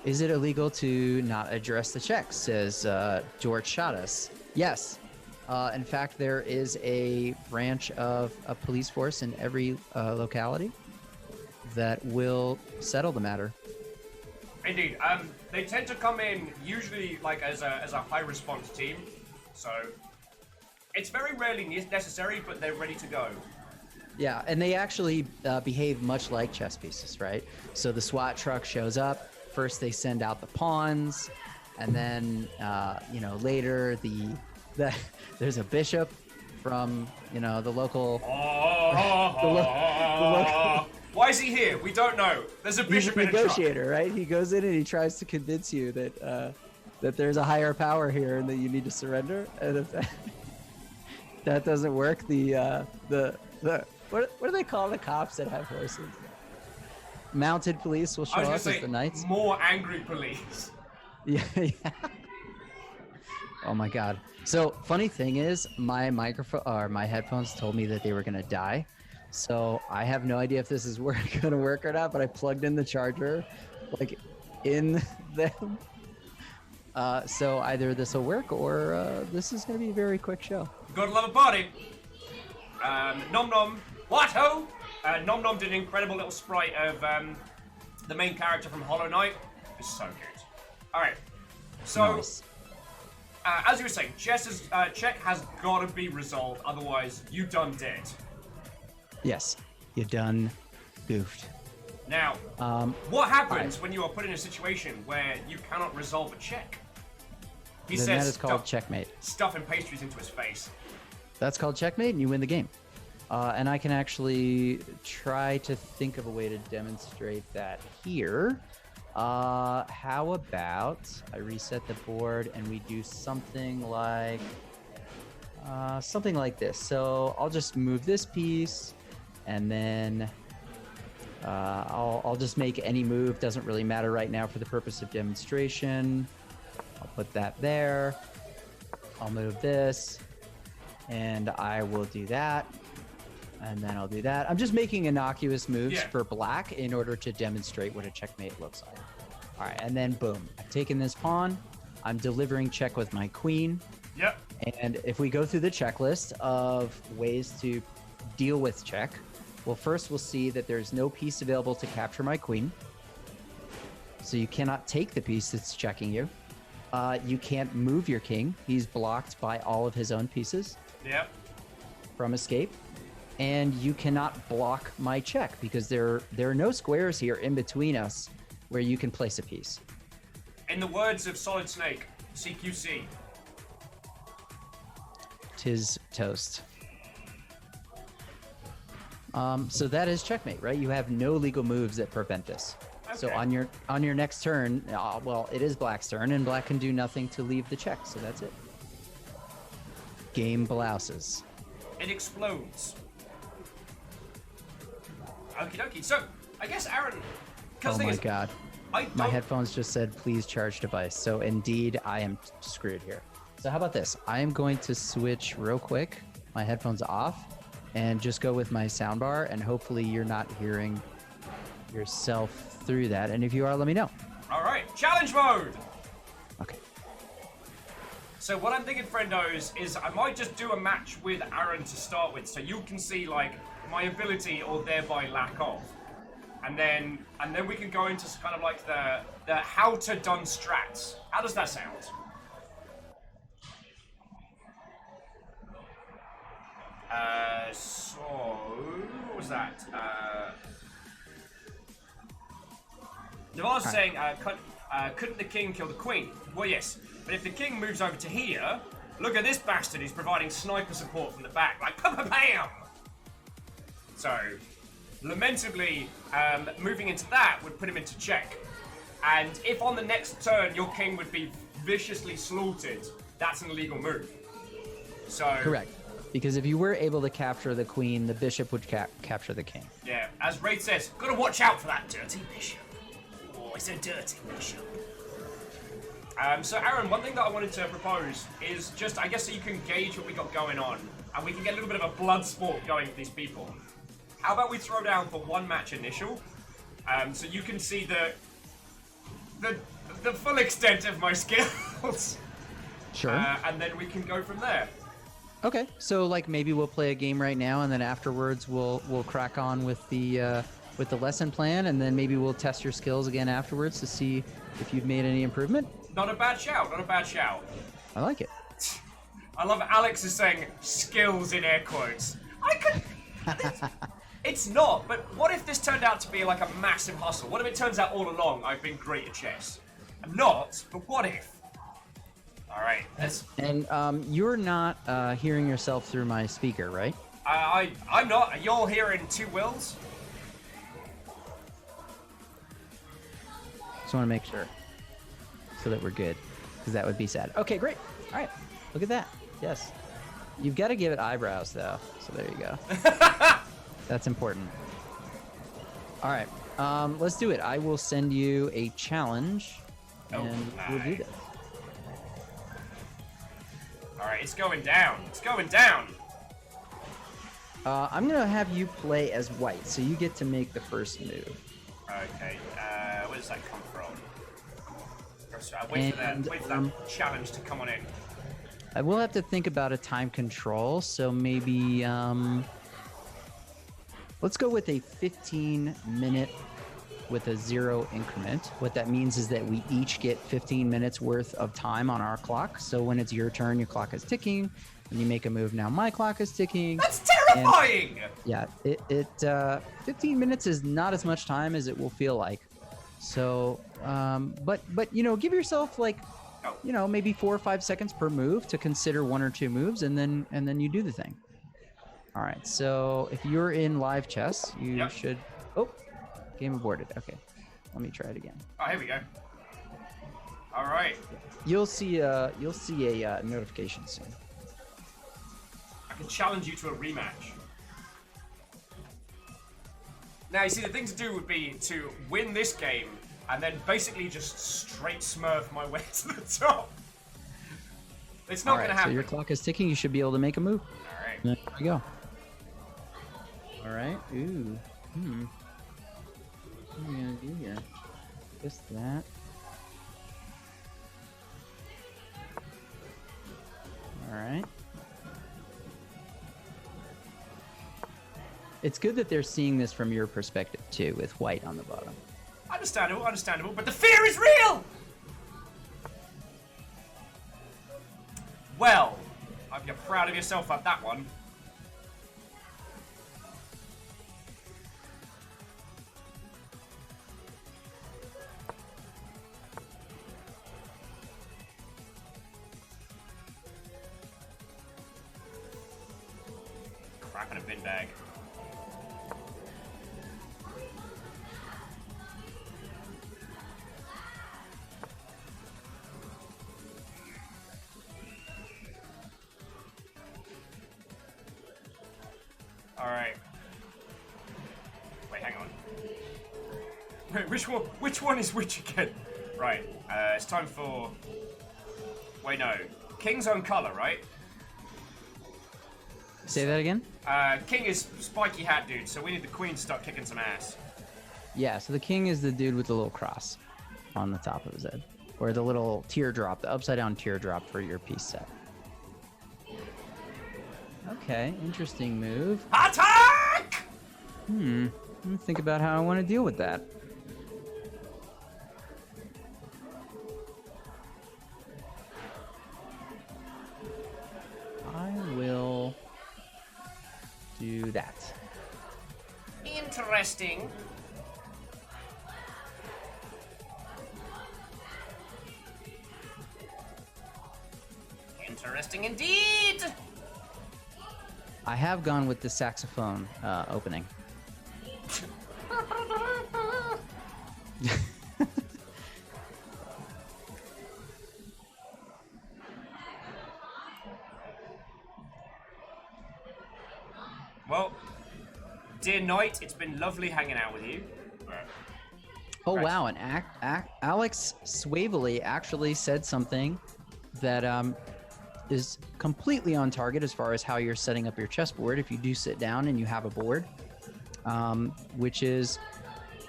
Is it illegal to not address the check? Says George Shadas. Yes. In fact, there is a branch of a police force in every locality that will settle the matter. Indeed. They tend to come in usually like as a high response team, so it's very rarely necessary, but they're ready to go. Yeah, and they actually behave much like chess pieces, right? So the SWAT truck shows up. First, they send out the pawns, and then later there's a bishop from the local. Why is he here? We don't know. There's a bishop He's a in a truck. negotiator, right? He goes in and he tries to convince you that there's a higher power here and that you need to surrender. And if that doesn't work, what do they call the cops that have horses? Mounted police will show up as the knights. More angry police. Yeah. Oh my god. So funny thing is, my microphone or my headphones told me that they were gonna die. So I have no idea if this is gonna work or not. But I plugged in the charger, like in them. So either this will work or this is gonna be a very quick show. Gotta love a party. Nom Nom. What ho? Nom Nom did an incredible little sprite of the main character from Hollow Knight. It's so good. Alright. So, Nice. As you were saying, check has got to be resolved, otherwise you done dead. Yes, you done goofed. Now, what happens when you are put in a situation where you cannot resolve a check? He Then says that is called checkmate. stuffing pastries into his face. That's called checkmate, and you win the game. And I can actually try to think of a way to demonstrate that here. How about I reset the board and we do something like this. So I'll just move this piece, and then I'll just make any move. Doesn't really matter right now for the purpose of demonstration. I'll put that there. I'll move this, and I will do that. And then I'll do that. I'm just making innocuous moves for black in order to demonstrate what a checkmate looks like. All right, and then boom. I've taken this pawn. I'm delivering check with my queen. Yep. And if we go through the checklist of ways to deal with check, well, first we'll see that there's no piece available to capture my queen. So you cannot take the piece that's checking you. You can't move your king. He's blocked by all of his own pieces. Yep. From escape. And you cannot block my check because there are no squares here in between us where you can place a piece. In the words of Solid Snake, CQC. Tis toast. So that is checkmate, right? You have no legal moves that prevent this. Okay. So on your next turn, well, it is black's turn, and black can do nothing to leave the check. So that's it. Game blouses. It explodes. Okie dokie. So, I guess Aran... Oh my god. My headphones just said, please charge device. So indeed, I am screwed here. So how about this? I am going to switch real quick, my headphones off, and just go with my soundbar, and hopefully you're not hearing yourself through that. And if you are, let me know. All right, challenge mode. Okay. So what I'm thinking, friendos, is I might just do a match with Aran to start with, so you can see like my ability or thereby lack of, and then we can go into kind of like the how to done strats. How does that sound? So what was that? Devar's saying, couldn't the king kill the queen? Well, yes, but if the king moves over to here, look at this bastard who's providing sniper support from the back, like bam. So, lamentably, moving into that would put him into check. And if on the next turn your king would be viciously slaughtered, that's an illegal move. So correct. Because if you were able to capture the queen, the bishop would capture the king. Yeah, as Raid says, gotta watch out for that dirty bishop. Oh, it's a dirty bishop. So Aran, one thing that I wanted to propose is just, I guess, so you can gauge what we got going on, and we can get a little bit of a blood sport going with these people. How about we throw down for one match initial, so you can see the full extent of my skills. Sure. And then we can go from there. Okay, so like maybe we'll play a game right now, and then afterwards we'll crack on with the lesson plan, and then maybe we'll test your skills again afterwards to see if you've made any improvement. Not a bad shout. Not a bad shout. I like it. I love Alex is saying skills in air quotes. I could. It's not. But what if this turned out to be like a massive hustle? What if it turns out all along I've been great at chess? I'm not. But what if? All right. And you're not hearing yourself through my speaker, right? I'm not. You're hearing two wills. Just want to make sure so that we're good, because that would be sad. Okay, great. All right, look at that. Yes, you've got to give it eyebrows though. So there you go. That's important. All right, let's do it. I will send you a challenge, and we'll do this. All right, it's going down. It's going down. I'm gonna have you play as white, so you get to make the first move. Okay. Where does that come from? Wait for that challenge to come on in. I will have to think about a time control, so maybe let's go with a 15-minute with a 0 increment. What that means is that we each get 15 minutes worth of time on our clock. So when it's your turn, your clock is ticking. When you make a move, now my clock is ticking. That's terrifying! And, yeah, 15 minutes is not as much time as it will feel like. So, but you know, give yourself like, you know, maybe 4 or 5 seconds per move to consider 1 or 2 moves, and then you do the thing. All right. So if you're in live chess, you should. Oh, game aborted. Okay, let me try it again. Oh, here we go. All right. You'll see a notification soon. I can challenge you to a rematch. Now, you see, the thing to do would be to win this game and then basically just straight smurf my way to the top. It's not going to happen. So your clock is ticking. You should be able to make a move. All right. There we go. All right. Ooh. What are we going to do here? Just that. All right. It's good that they're seeing this from your perspective too, with white on the bottom. Understandable, but the fear is real! Well, I hope you're proud of yourself at that one. Crap in a bin bag. Alright. Wait, hang on. Wait, which one is which again? Right, it's time for... Wait, no. King's own colour, right? Say that again? King is spiky hat dude, so we need the queen to start kicking some ass. Yeah, so the king is the dude with the little cross on the top of his head. Or the little teardrop, the upside down teardrop for your piece set. Okay, interesting move. Attack! Let me think about how I want to deal with that. I will do that. Interesting. Interesting indeed. I have gone with the saxophone opening. Well, dear Knight, it's been lovely hanging out with you. Oh wow, and Alex Swavely actually said something that is completely on target as far as how you're setting up your chessboard if you do sit down and you have a board, which is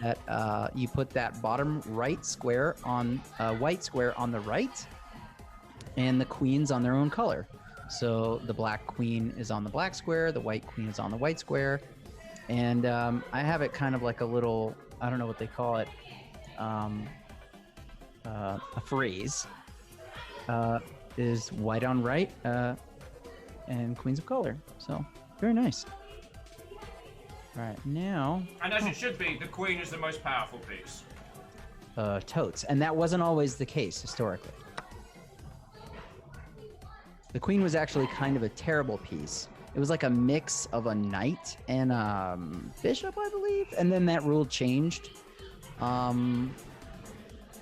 that you put that bottom right square on white square on the right, and the queens on their own color. So the black queen is on the black square, the white queen is on the white square, and I have it kind of like a little, I don't know what they call it, a phrase. Is white on right and queens of color. So very nice. All right, now. And as it should be, the queen is the most powerful piece. Totes, and that wasn't always the case historically. The queen was actually kind of a terrible piece. It was like a mix of a knight and a bishop, I believe, and then that rule changed.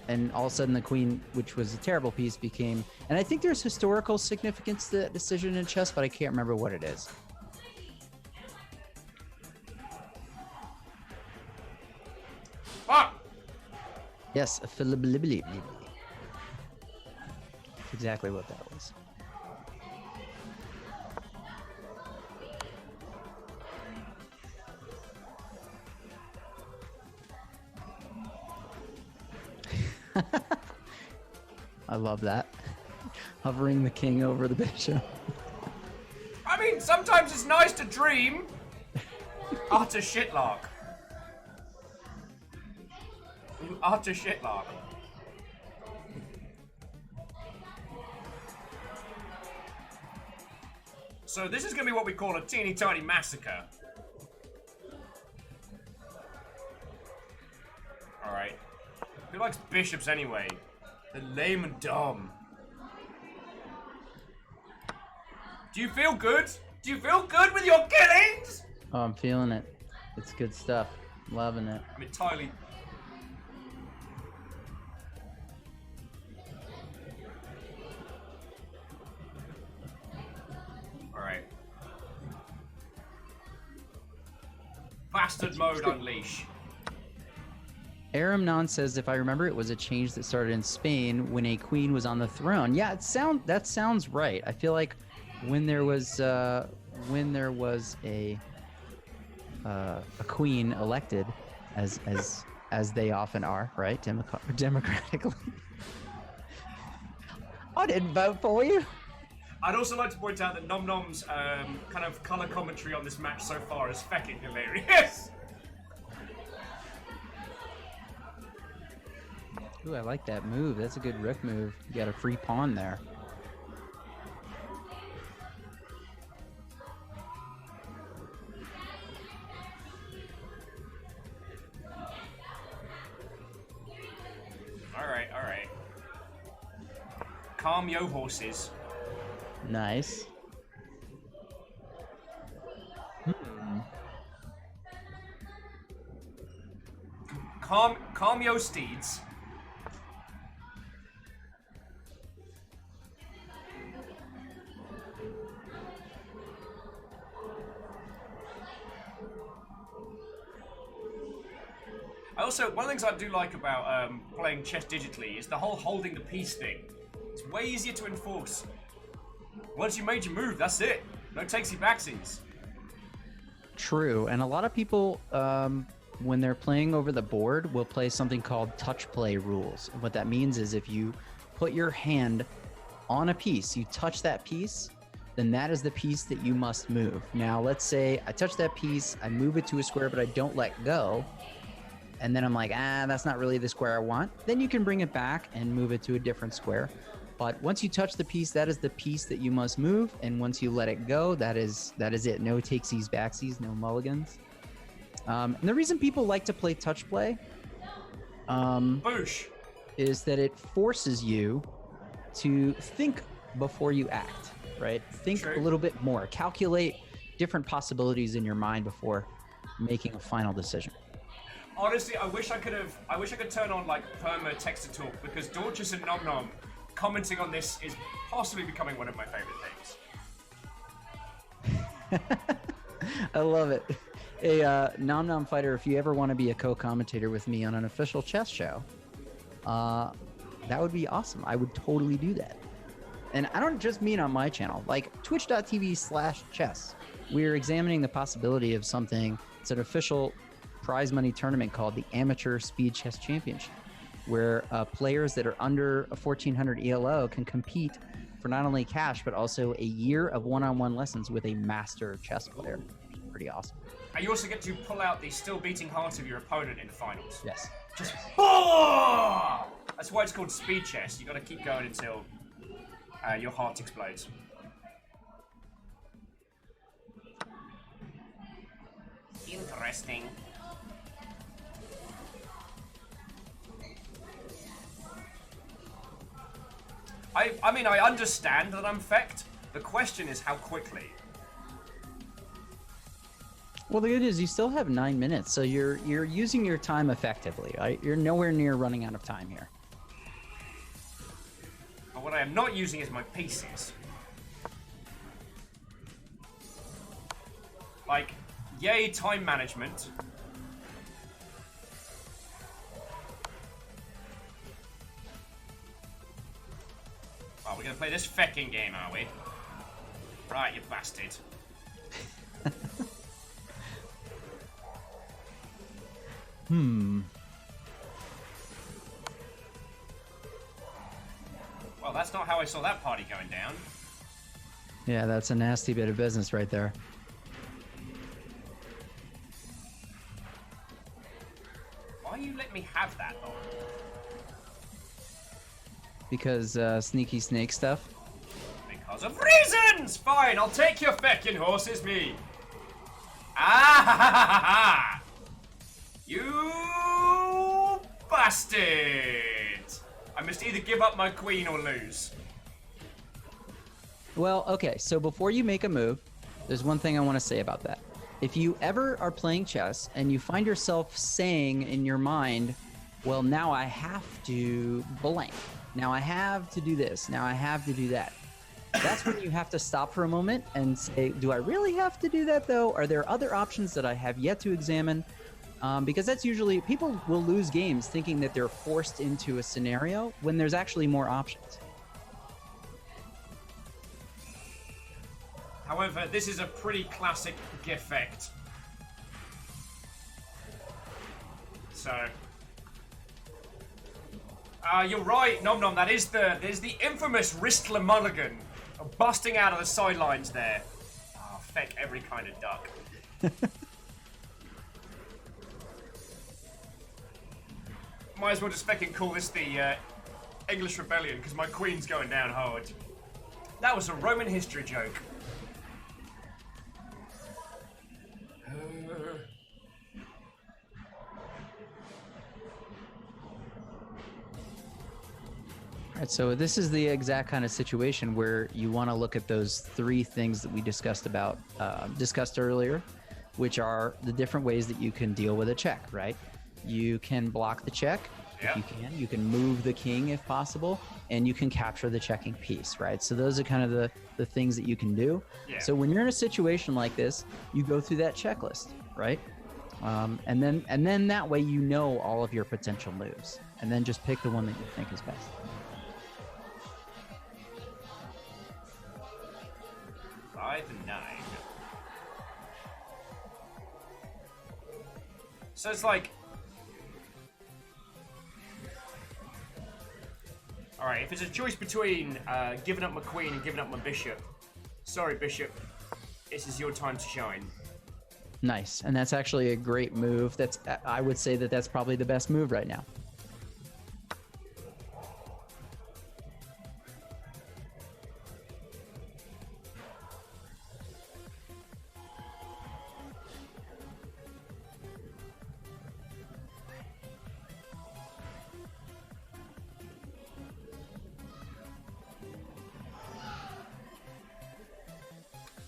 And all of a sudden the queen, which was a terrible piece, became... And I think there's historical significance to that decision in chess, but I can't remember what it is. Ah! Yes, a filiblibli. That's exactly what that was. I love that. Hovering the king over the bishop. I mean, sometimes it's nice to dream. Utter shitlark. You utter shitlark. So this is going to be what we call a teeny tiny massacre. Alright. Who likes bishops anyway? They're lame and dumb. Do you feel good? Do you feel good with your killings? Oh, I'm feeling it. It's good stuff. Loving it. I'm entirely... Alright. Bastard mode unleash. Aramnon says, if I remember, it was a change that started in Spain when a queen was on the throne. Yeah, that sounds right. I feel like when there was a queen elected, as they often are, right, democratically. I didn't vote for you. I'd also like to point out that Nom Nom's kind of color commentary on this match so far is fucking hilarious. Ooh, I like that move. That's a good rook move. You got a free pawn there. Alright, alright. Calm yo horses. Nice. Calm yo steeds. One of the things I do like about playing chess digitally is the whole holding the piece thing. It's way easier to enforce. Once you made your move, that's it. No takesy backsies. True, and a lot of people, when they're playing over the board, will play something called touch play rules. And what that means is if you put your hand on a piece, you touch that piece, then that is the piece that you must move. Now, let's say I touch that piece, I move it to a square, but I don't let go. And then I'm like, that's not really the square I want. Then you can bring it back and move it to a different square. But once you touch the piece, that is the piece that you must move. And once you let it go, that is it. No takesies, backsies, no mulligans. And the reason people like to play touch play Boosh. is that it forces you to think before you act, right? Think True. a little bit more. Calculate different possibilities in your mind before making a final decision. Honestly, I wish I could turn on like perma text to talk because Dorcas and Nom Nom commenting on this is possibly becoming one of my favorite things. I love it. A Nom Nom Fighter, if you ever want to be a co-commentator with me on an official chess show, that would be awesome. I would totally do that. And I don't just mean on my channel, like twitch.tv/chess. We're examining the possibility of something. It's an official prize money tournament called the Amateur Speed Chess Championship, where players that are under a 1400 ELO can compete for not only cash, but also a year of one-on-one lessons with a master chess player. Pretty awesome. And you also get to pull out the still beating heart of your opponent in the finals. Yes. Just oh! That's why it's called speed chess. You got to keep going until your heart explodes. Interesting. I mean, I understand that I'm fecked. The question is how quickly. Well, the good news is you still have 9 minutes, so you're using your time effectively. Right? You're nowhere near running out of time here. But what I am not using is my pieces. Like, yay time management. Oh, we're gonna play this fecking game, are we? Right, you bastard. Well, that's not how I saw that party going down. Yeah, that's a nasty bit of business right there. Why you let me have that, though? Because sneaky snake stuff. Because of reasons! Fine, I'll take your feckin' horses, me. Ah ha ha ha ha! You bastard! I must either give up my queen or lose. Well, okay, so before you make a move, there's one thing I want to say about that. If you ever are playing chess and you find yourself saying in your mind, well, now I have to blank. Now I have to do this. Now I have to do that. That's when you have to stop for a moment and say, do I really have to do that, though? Are there other options that I have yet to examine? Because that's usually, people will lose games thinking that they're forced into a scenario when there's actually more options. However, this is a pretty classic effect. So, you're right, Nom Nom. There's the infamous wristler mulligan, busting out of the sidelines there. Oh, feck every kind of duck. Might as well just fecking call this the English Rebellion because my queen's going down hard. That was a Roman history joke. Right, so this is the exact kind of situation where you want to look at those three things that we discussed earlier, which are the different ways that you can deal with a check, right? You can block the check, Yeah. if you can move the king if possible, and you can capture the checking piece, right? So those are kind of the things that you can do. Yeah. So when you're in a situation like this, you go through that checklist, right? And then that way you know all of your potential moves, and then just pick the one that you think is best. And 9. So it's like, all right, if it's a choice between giving up my queen and giving up my bishop, sorry, bishop, this is your time to shine. Nice, and that's actually a great move. I would say that's probably the best move right now.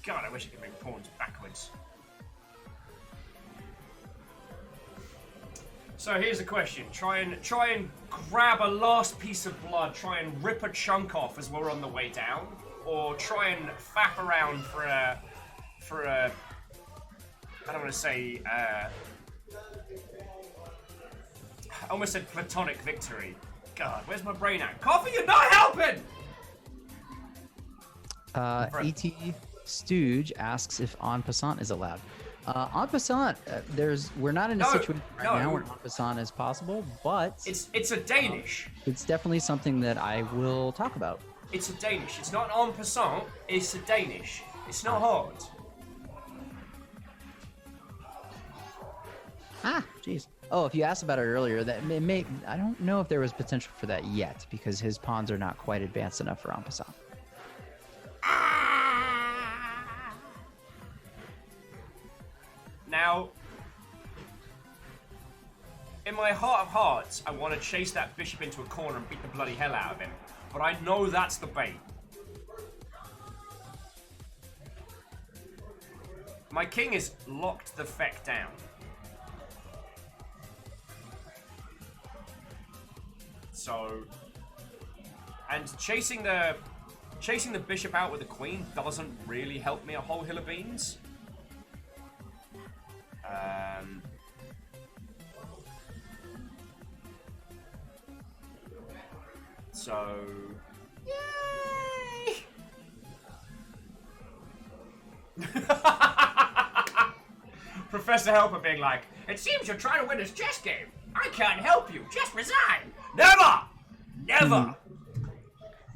God, I wish I could move pawns backwards. So here's the question: try and grab a last piece of blood, try and rip a chunk off as we're on the way down, or try and faff around for a I don't want to say I almost said platonic victory. God, where's my brain at? Coffee, you're not helping. E.T. Stooge asks if en passant is allowed. En passant, we're not in a situation right now where en passant is possible, but it's a Danish. It's definitely something that I will talk about. It's a Danish. It's not en passant. It's a Danish. It's not hard. Jeez. Oh, if you asked about it earlier, I don't know if there was potential for that yet because his pawns are not quite advanced enough for en passant. Now, in my heart of hearts, I want to chase that bishop into a corner and beat the bloody hell out of him. But I know that's the bait. My king is locked the feck down. So, and chasing the bishop out with the queen doesn't really help me a whole hill of beans. So, yay! Professor Helper being like, it seems you're trying to win this chess game. I can't help you. Just resign. Never! Never!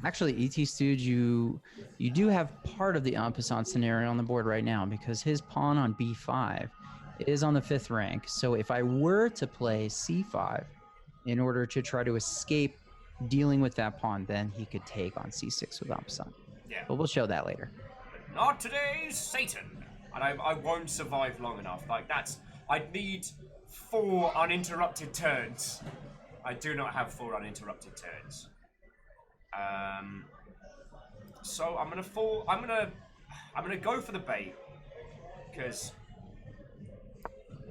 Actually, E.T. Stooge, you do have part of the en passant scenario on the board right now because his pawn on b5 is on the 5th rank. So if I were to play c5 in order to try to escape dealing with that pawn, then he could take on c6 with en passant. Yeah. But we'll show that later. Not today, Satan. And I won't survive long enough. Like, I need 4 uninterrupted turns. I do not have 4 uninterrupted turns. So I'm gonna go for the bait because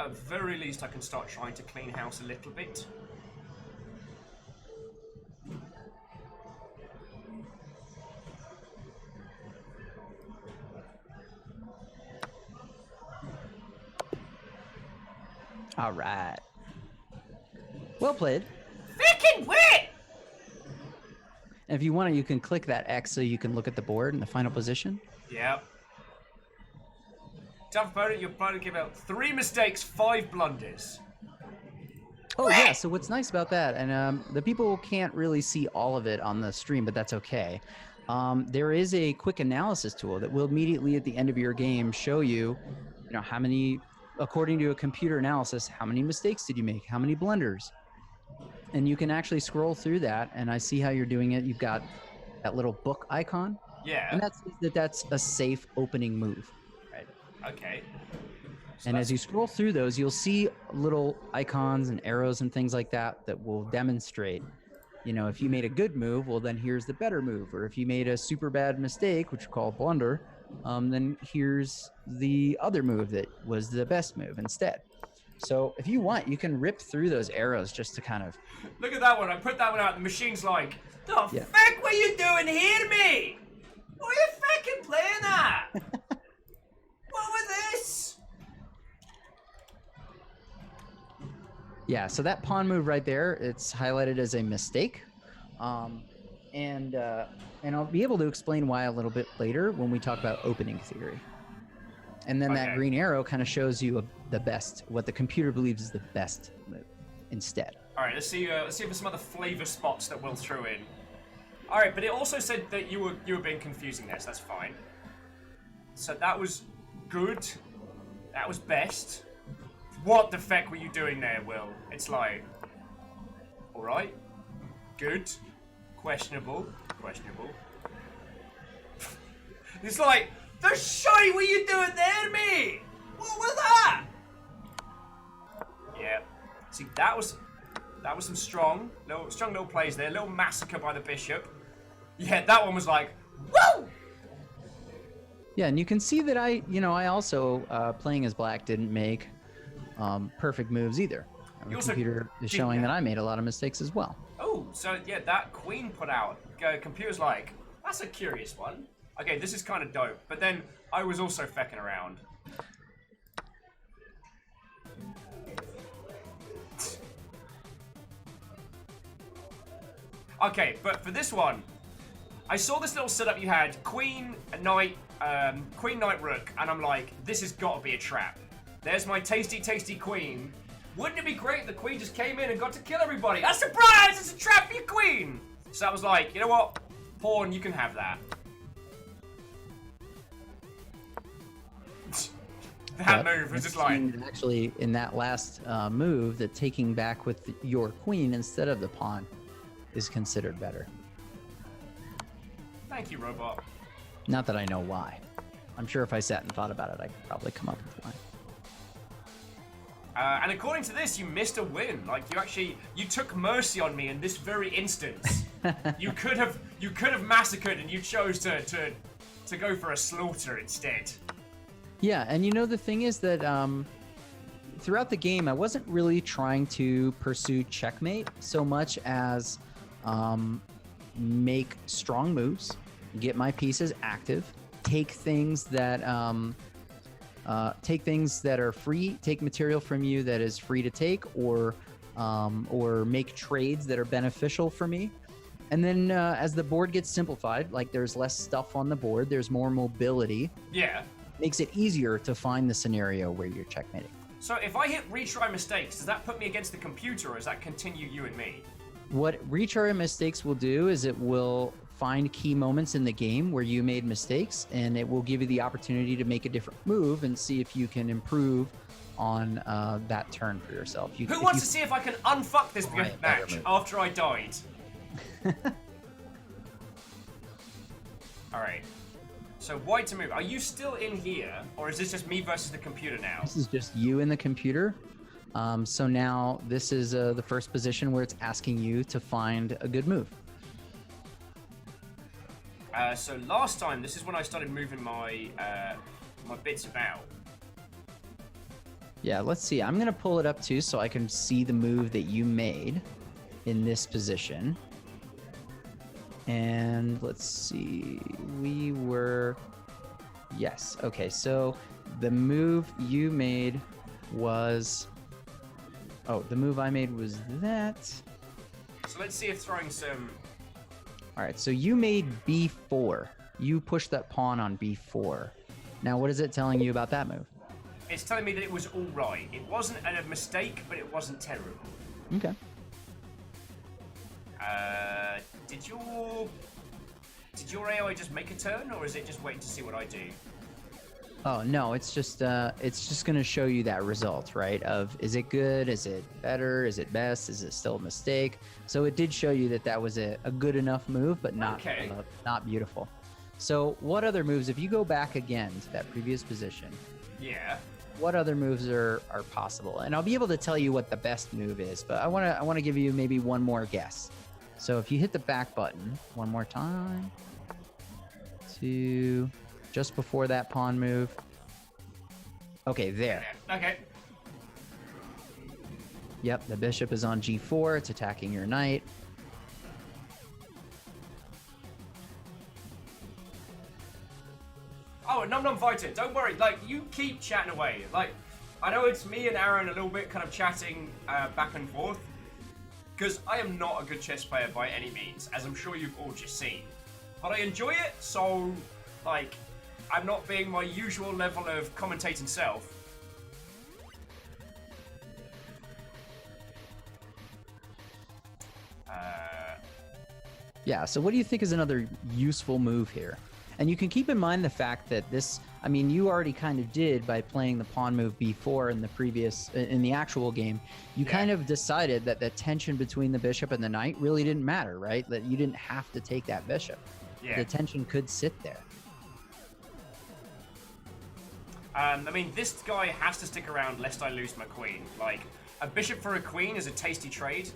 at very least I can start trying to clean house a little bit. All right. Well played. Freaking win! And if you want to, you can click that X so you can look at the board in the final position. Yep. Tough opponent, your opponent gave out 3 mistakes, 5 blunders. Oh yeah, so what's nice about that, and the people can't really see all of it on the stream, but that's okay. There is a quick analysis tool that will immediately at the end of your game show you, how many, according to a computer analysis, how many mistakes did you make, how many blunders. And you can actually scroll through that, and I see how you're doing it. You've got that little book icon. Yeah. And that's a safe opening move. Right. Okay. So and as you scroll through those, you'll see little icons and arrows and things like that that will demonstrate, if you made a good move, well, then here's the better move. Or if you made a super bad mistake, which we call blunder, then here's the other move that was the best move instead. So if you want, you can rip through those arrows just to kind of... Look at that one. I put that one out. The machine's like, the fuck were you doing here to me? Why are you fucking playing that? What was this? Yeah, so that pawn move right there, it's highlighted as a mistake. Um, and I'll be able to explain why a little bit later when we talk about opening theory. And then that Okay. green arrow kind of shows you the best, what the computer believes is the best move instead. All right, let's see if there's some other flavor spots that we'll throw in. All right, but it also said that you were being confusing there, so that's fine. So that was good. That was best. What the feck were you doing there, Will? It's like, all right, good, questionable. It's like, the shite were you doing there to me? What was that? Yeah. See, that was some strong little plays there. Little massacre by the bishop. Yeah, that one was like, woo! Yeah, and you can see that I also playing as black didn't make perfect moves either. The computer is showing that I made a lot of mistakes as well. Oh, so yeah, that queen put out. Computer's like, that's a curious one. Okay, this is kind of dope. But then I was also fecking around. Okay, but for this one, I saw this little setup you had, queen, knight, rook, and I'm like, this has got to be a trap. There's my tasty, tasty queen. Wouldn't it be great if the queen just came in and got to kill everybody? A surprise! It's a trap for your queen! So I was like, you know what? Pawn, you can have that. That move was just like... Actually, in that last move, the taking back with your queen instead of the pawn is considered better. Thank you, robot. Not that I know why. I'm sure if I sat and thought about it, I could probably come up with one. And according to this, you missed a win. Like you took mercy on me in this very instance. you could have massacred, and you chose to go for a slaughter instead. Yeah, and the thing is that throughout the game, I wasn't really trying to pursue checkmate so much as make strong moves, get my pieces active, take things that are free, take material from you that is free to take, or make trades that are beneficial for me. And then as the board gets simplified, like there's less stuff on the board, there's more mobility. Yeah. Makes it easier to find the scenario where you're checkmating. So if I hit retry mistakes, does that put me against the computer, or does that continue you and me? What retry mistakes will do is it will find key moments in the game where you made mistakes, and it will give you the opportunity to make a different move and see if you can improve on that turn for yourself. Who wants to see if I can unfuck this match after I died? Alright. So white to move. Are you still in here, or is this just me versus the computer now? This is just you and the computer. So now this is the first position where it's asking you to find a good move. So last time, this is when I started moving my my bits about. Yeah, let's see. I'm gonna pull it up too so I can see the move that you made in this position. And let's see, yes, okay, so the move you made was, the move I made was that. So let's see if throwing some... All right, so you made b4. You pushed that pawn on b4. Now, what is it telling you about that move? It's telling me that it was all right. It wasn't a mistake, but it wasn't terrible. Okay. Did your AI just make a turn, or is it just waiting to see what I do? Oh no, it's just gonna show you that result, right? Of is it good? Is it better? Is it best? Is it still a mistake? So it did show you that was a good enough move, but not not beautiful. So what other moves? If you go back again to that previous position, yeah. What other moves are possible? And I'll be able to tell you what the best move is, but I wanna give you maybe one more guess. So if you hit the back button one more time to just before that pawn move. Okay, there. Okay. Yep, the bishop is on g4. It's attacking your knight. Oh, num fighter. Don't worry. Like, you keep chatting away. Like, I know it's me and Aran a little bit kind of chatting back and forth, because I am not a good chess player by any means, as I'm sure you've all just seen. But I enjoy it, so, like, I'm not being my usual level of commentating self. Yeah, so what do you think is another useful move here? And you can keep in mind the fact that this, I mean, you already kind of did by playing the pawn move before in the previous, in the actual game. You kind of decided that the tension between the bishop and the knight really didn't matter, right? That you didn't have to take that bishop. Yeah. The tension could sit there. I mean, this guy has to stick around lest I lose my queen. Like, a bishop for a queen is a tasty trade.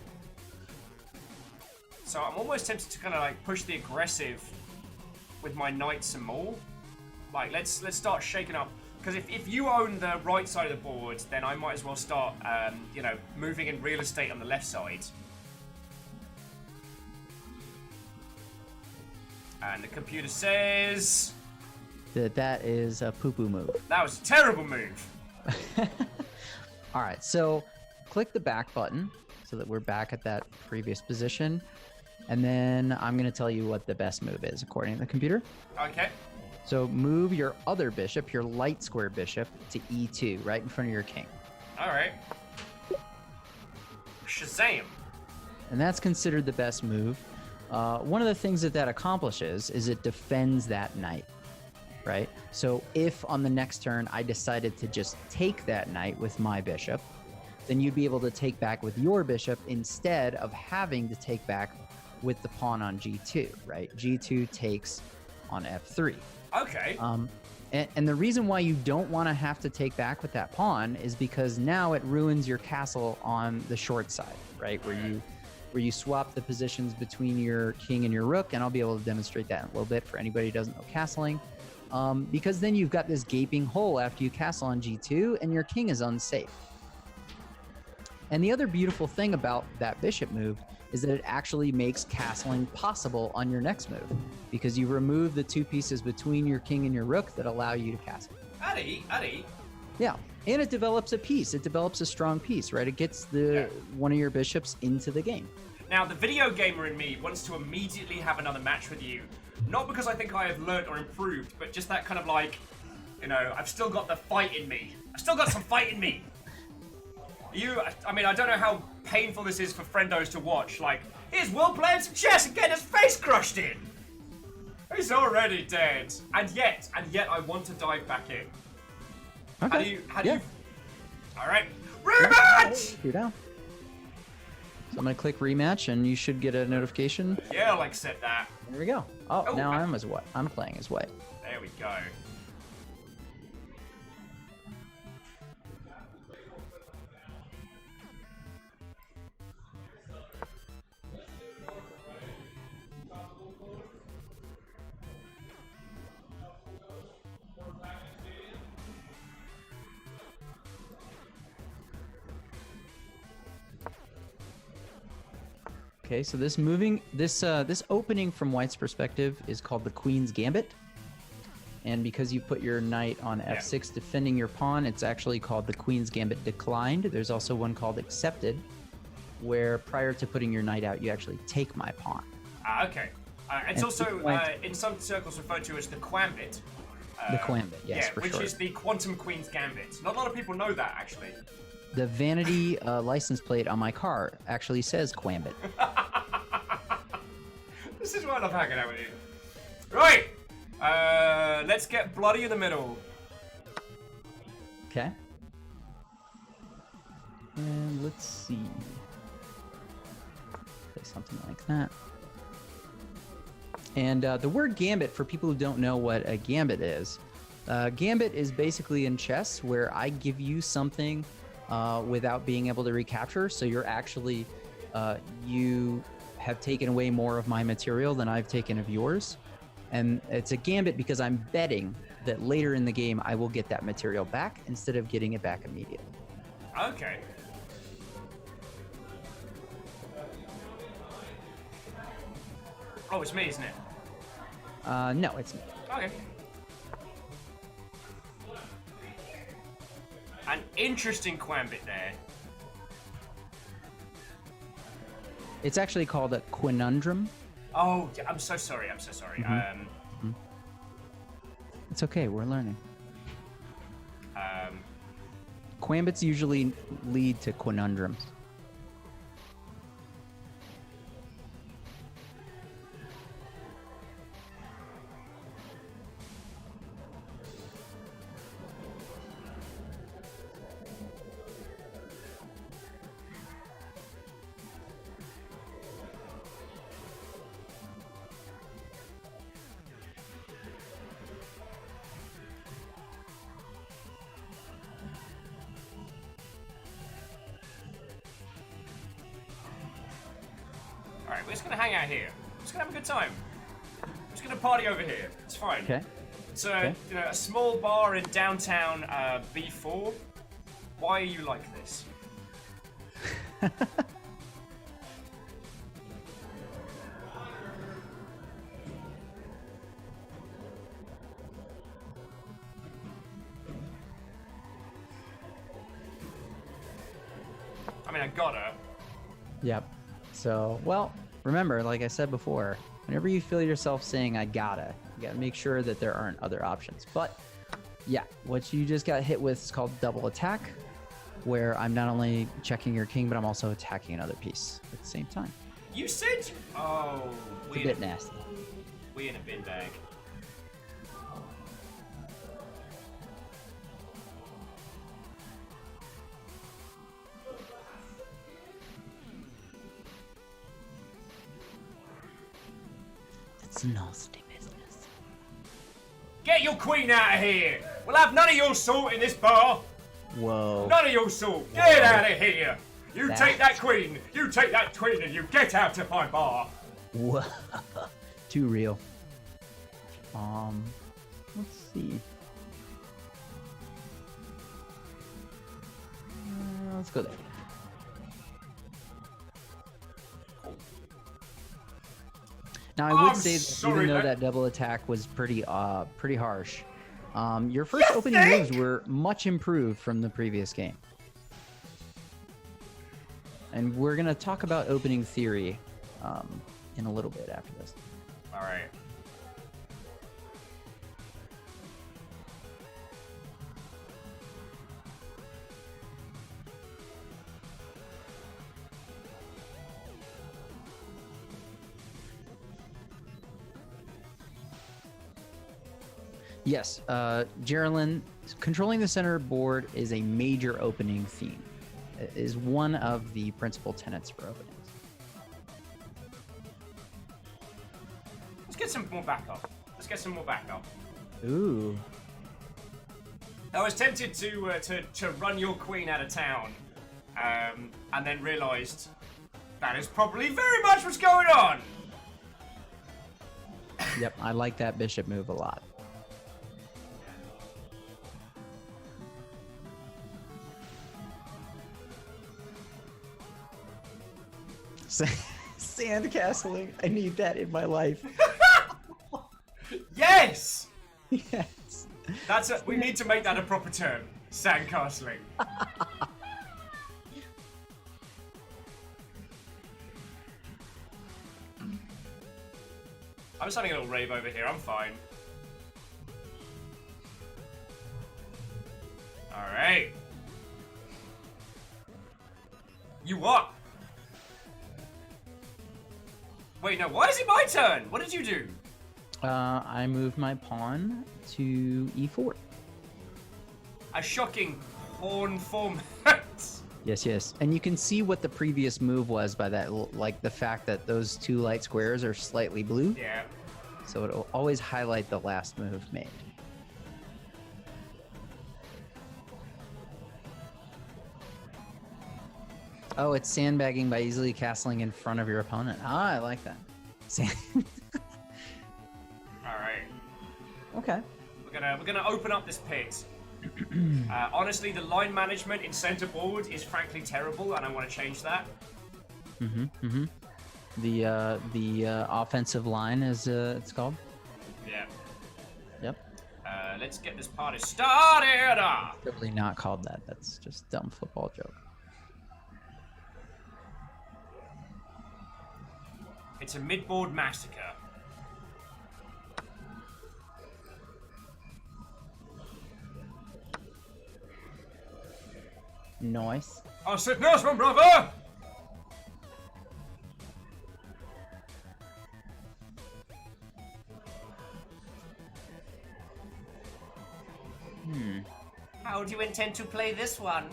So I'm almost tempted to kind of like push the aggressive with my knight some more. Like, let's start shaking up. Because if you own the right side of the board, then I might as well start, you know, moving in real estate on the left side. And the computer says... That is a poo-poo move. That was a terrible move. All right, so click the back button so that we're back at that previous position. And then I'm going to tell you what the best move is according to the computer. Okay. So move your other bishop, your light square bishop, to E2, right in front of your king. All right. Shazam. And that's considered the best move. One of the things that accomplishes is it defends that knight, right? So if on the next turn I decided to just take that knight with my bishop, then you'd be able to take back with your bishop instead of having to take back with the pawn on G2, right? G2 takes on F3. Okay. And the reason why you don't want to have to take back with that pawn is because now it ruins your castle on the short side, right? Where you swap the positions between your king and your rook, and I'll be able to demonstrate that in a little bit for anybody who doesn't know castling. Because then you've got this gaping hole after you castle on G2, and your king is unsafe. And the other beautiful thing about that bishop move is that it actually makes castling possible on your next move, because you remove the two pieces between your king and your rook that allow you to castle. Addy. Yeah, and it develops a piece. It develops a strong piece, right? It gets one of your bishops into the game. Now, the video gamer in me wants to immediately have another match with you. Not because I think I have learnt or improved, but just that kind of like, you know, I've still got the fight in me. I've still got some fight in me. I mean, I don't know how painful this is for friendos to watch. Like, here's Will playing some chess and getting his face crushed in. He's already dead. And yet, I want to dive back in. Okay. How do you... All right. Rematch! You're down. So I'm going to click rematch, and you should get a notification. Yeah, I'll accept that. There we go. Oh, now I'm playing as white. There we go. Okay, so this opening from White's perspective is called the Queen's Gambit. And because you put your knight on F6 defending your pawn, it's actually called the Queen's Gambit Declined. There's also one called Accepted, where prior to putting your knight out, you actually take my pawn. Okay. It's also, in some circles, referred to as the Quambit. The Quambit, yes, for which sure. is the Quantum Queen's Gambit. Not a lot of people know that, actually. The vanity license plate on my car actually says Quambit. This is why I love hanging out with you. Right! Let's get bloody in the middle. Okay. And let's see. Say something like that. And the word gambit, for people who don't know what a gambit is basically in chess where I give you something without being able to recapture. So you're actually, you have taken away more of my material than I've taken of yours. And it's a gambit because I'm betting that later in the game I will get that material back instead of getting it back immediately. Okay. Oh, it's me, isn't it? No, it's me. Okay. An interesting Quambit there. It's actually called a quinundrum. Oh, I'm so sorry. I'm so sorry. It's okay. We're learning. Um, Quambits usually lead to quinundrums. Alright, we're just gonna hang out here. We're just gonna have a good time. We're just gonna party over here. It's fine. Okay. It's a small bar in downtown B4. Why are you like this? I mean, I gotta. Yep. So, well, remember, like I said before, whenever you feel yourself saying, I gotta, you gotta make sure that there aren't other options. But, yeah, what you just got hit with is called double attack, where I'm not only checking your king, but I'm also attacking another piece at the same time. You said... Oh, It's a bit nasty. We in a bin bag. It's nasty business. Get your queen out of here! We'll have none of your sort in this bar! Whoa. None of your sort! Get out of here! You That- take that queen! You take that queen and you get out of my bar! Whoa. Too real. Let's see. Let's go there. Now I would I'm say that sorry, even though man. that double attack was pretty harsh, your first opening moves were much improved from the previous game. And we're gonna talk about opening theory in a little bit after this. Alright. Yes, Geraldine, controlling the center board is a major opening theme. It is one of the principal tenets for openings. Let's get some more backup. Let's get some more backup. Ooh. I was tempted to run your queen out of town, and then realised that is probably very much what's going on! Yep, I like that bishop move a lot. Sandcastling. I need that in my life. Yes! Yes. We need to make that a proper term. Sandcastling. I'm just having a little rave over here. I'm fine. Alright. You what? Wait, no, why is it my turn? What did you do? I moved my pawn to e4. A shocking pawn format. Yes, yes. And you can see what the previous move was by that, like the fact that those two light squares are slightly blue. Yeah. So it'll always highlight the last move made. Oh, it's sandbagging by easily castling in front of your opponent. Ah, I like that. Alright. Okay. We're gonna open up this pit. Honestly, the line management in center board is frankly terrible, and I want to change that. The offensive line is it's called. Yeah. Yep. Let's get this party started. Totally not called that. That's just dumb football joke. It's a mid-board massacre. Nice. I said nice one, brother! How do you intend to play this one?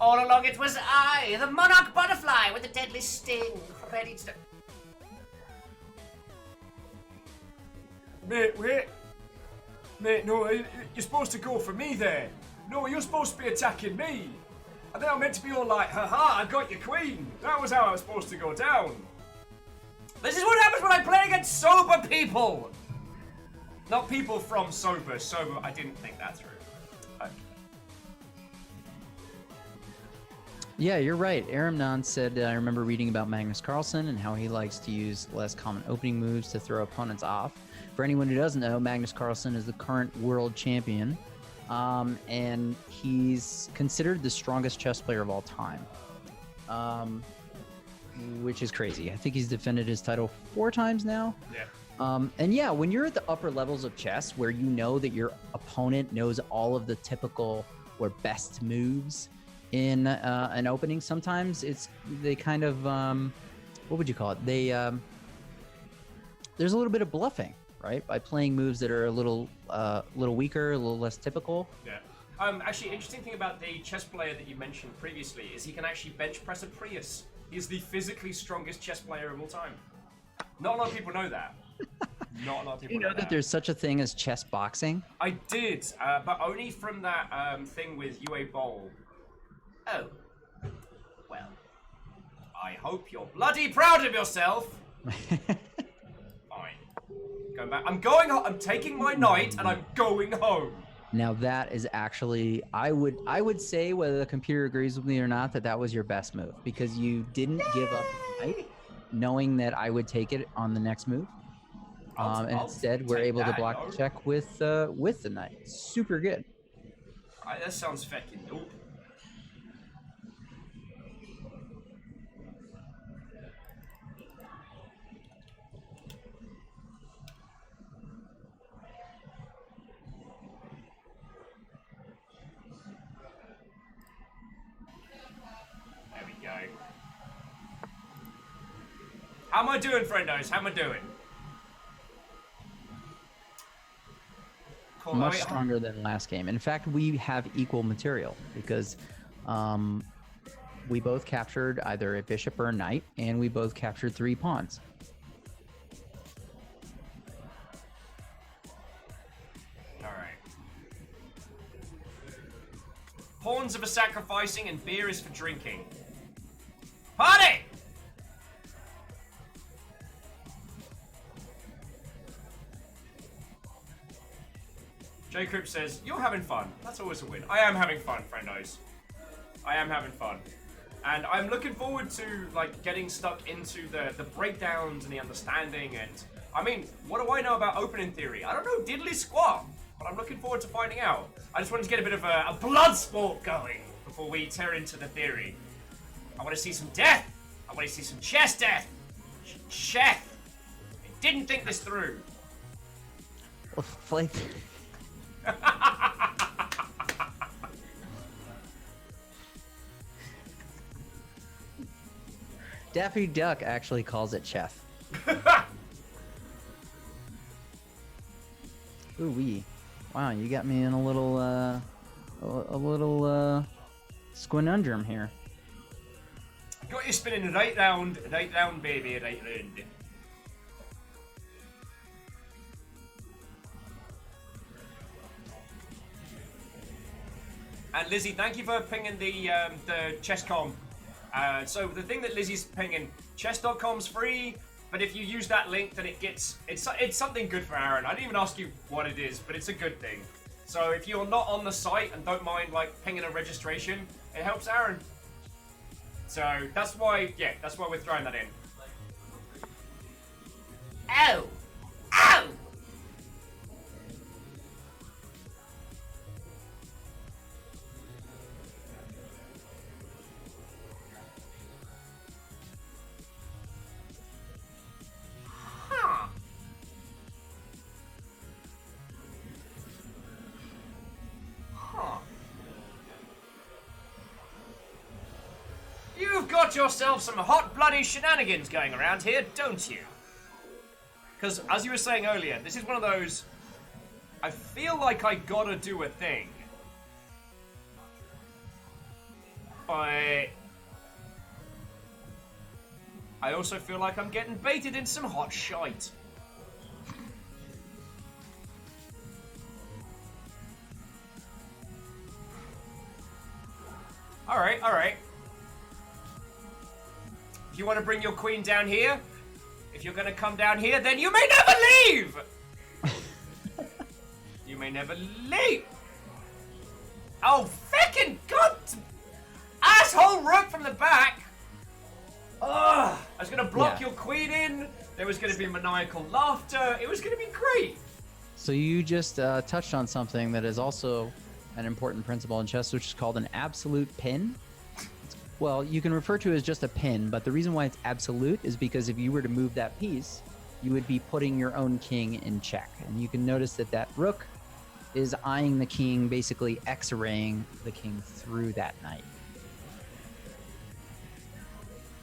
All along it was I, the monarch butterfly with the deadly sting, ready to... Mate, wait. Mate, no, you're supposed to go for me there. No, you're supposed to be attacking me. And then I'm meant to be all like, haha, I got your queen. That was how I was supposed to go down. This is what happens when I play against sober people. Not people from sober. I didn't think that through. Okay. Yeah, you're right. Aramnon said, I remember reading about Magnus Carlsen and how he likes to use less common opening moves to throw opponents off. For anyone who doesn't know, Magnus Carlsen is the current world champion, and he's considered the strongest chess player of all time, which is crazy. I think he's defended his title 4 times now. Yeah. And yeah, when you're at the upper levels of chess, where you know that your opponent knows all of the typical or best moves in an opening, sometimes they kind of what would you call it? There's a little bit of bluffing, right? By playing moves that are a little weaker, a little less typical. Yeah. Actually, interesting thing about the chess player that you mentioned previously is he can actually bench press a Prius. He's the physically strongest chess player of all time. Not a lot of people know that. Not a lot of people You know that there's such a thing as chess boxing? I did, but only from that thing with UA Bowl. Oh. Well. I hope you're bloody proud of yourself. Fine. Going back. I'm going home. I'm taking my knight and I'm going home. Now that is actually, I would say, whether the computer agrees with me or not, that was your best move, because you didn't give up the knight, knowing that I would take it on the next move. And instead, we're able to block the check with the knight. Super good. That sounds fucking dope. There we go. How am I doing, friendos? How am I doing? Cool. Much stronger than last game. In fact, we have equal material because we both captured either a bishop or a knight, and we both captured 3 pawns. All right. Pawns are for sacrificing, and beer is for drinking. Party! Jacob says, you're having fun. That's always a win. I am having fun, friendos. I am having fun. And I'm looking forward to, like, getting stuck into the breakdowns and the understanding. And, I mean, what do I know about opening theory? I don't know diddly squat, but I'm looking forward to finding out. I just wanted to get a bit of a blood sport going before we tear into the theory. I want to see some death. I want to see some chess death. Chef. I didn't think this through. Well, like... Daffy Duck actually calls it chef. Ooh wee! Wow, you got me in a little squinundrum here. Got you spinning right round, baby, right round. And Lizzie, thank you for pinging the chess.com. So the thing that Lizzie's pinging, chess.com's free, but if you use that link, then it's something good for Aran. I didn't even ask you what it is, but it's a good thing. So if you're not on the site and don't mind like pinging a registration, it helps Aran. So that's why we're throwing that in. Oh! Ow! got yourself some hot bloody shenanigans going around here, don't you? Because, as you were saying earlier, this is one of those... I feel like I gotta do a thing. But... I also feel like I'm getting baited in some hot shite. Alright, alright. If you want to bring your queen down here, if you're gonna come down here, then you may never leave! You may never leave! Oh, feckin' god! Asshole rook from the back! Ugh! I was gonna block your queen in, there was gonna be maniacal laughter, it was gonna be great! So you just touched on something that is also an important principle in chess, which is called an absolute pin. Well, you can refer to it as just a pin, but the reason why it's absolute is because if you were to move that piece, you would be putting your own king in check. And you can notice that that rook is eyeing the king, basically X-raying the king through that knight.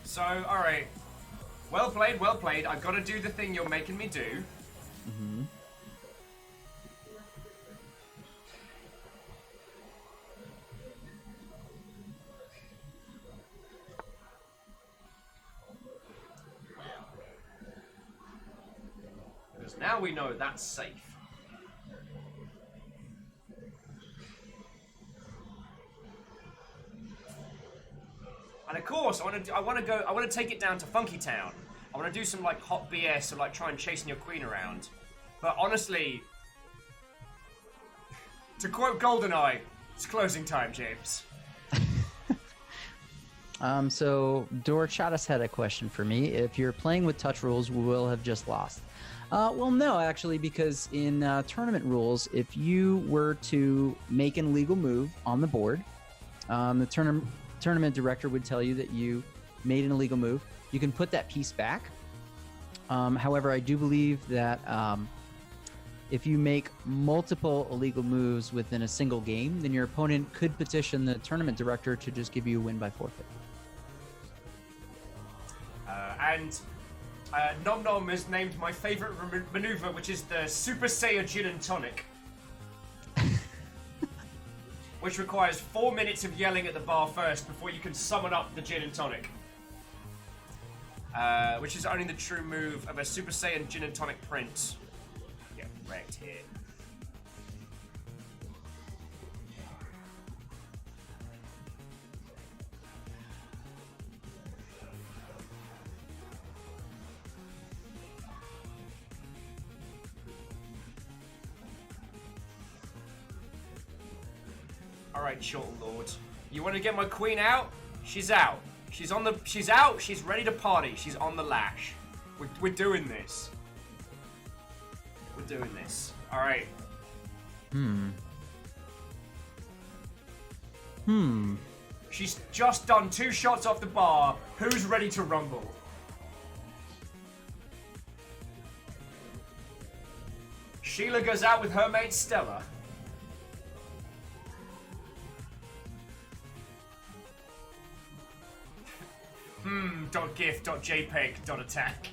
So, alright. Well played, well played. I've got to do the thing you're making me do. Mm-hmm. Because now we know that's safe. And of course, I want to take it down to Funky Town. I want to do some like hot BS or like try and chasing your queen around. But honestly, to quote GoldenEye, it's closing time, James. So Dorchatus had a question for me. If you're playing with touch rules, we will have just lost. Well, no, actually, because in tournament rules, if you were to make an illegal move on the board, the tournament director would tell you that you made an illegal move. You can put that piece back. However, I do believe that if you make multiple illegal moves within a single game, then your opponent could petition the tournament director to just give you a win by forfeit. Nom Nom has named my favorite maneuver, which is the Super Saiyan Gin and Tonic. Which requires 4 minutes of yelling at the bar first before you can summon up the Gin and Tonic. Which is only the true move of a Super Saiyan Gin and Tonic Prince. Get wrecked here. Alright, Short Lord. You want to get my queen out? She's out. She's out, she's ready to party. She's on the lash. We're doing this. We're doing this. Alright. She's just done 2 shots off the bar. Who's ready to rumble? Sheila goes out with her mate Stella. .gif.jpeg.attack.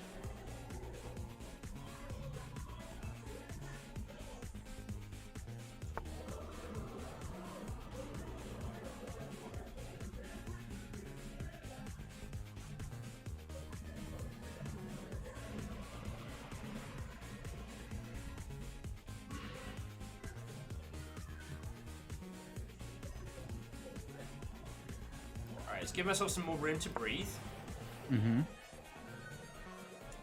Alright, let's give ourselves some more room to breathe.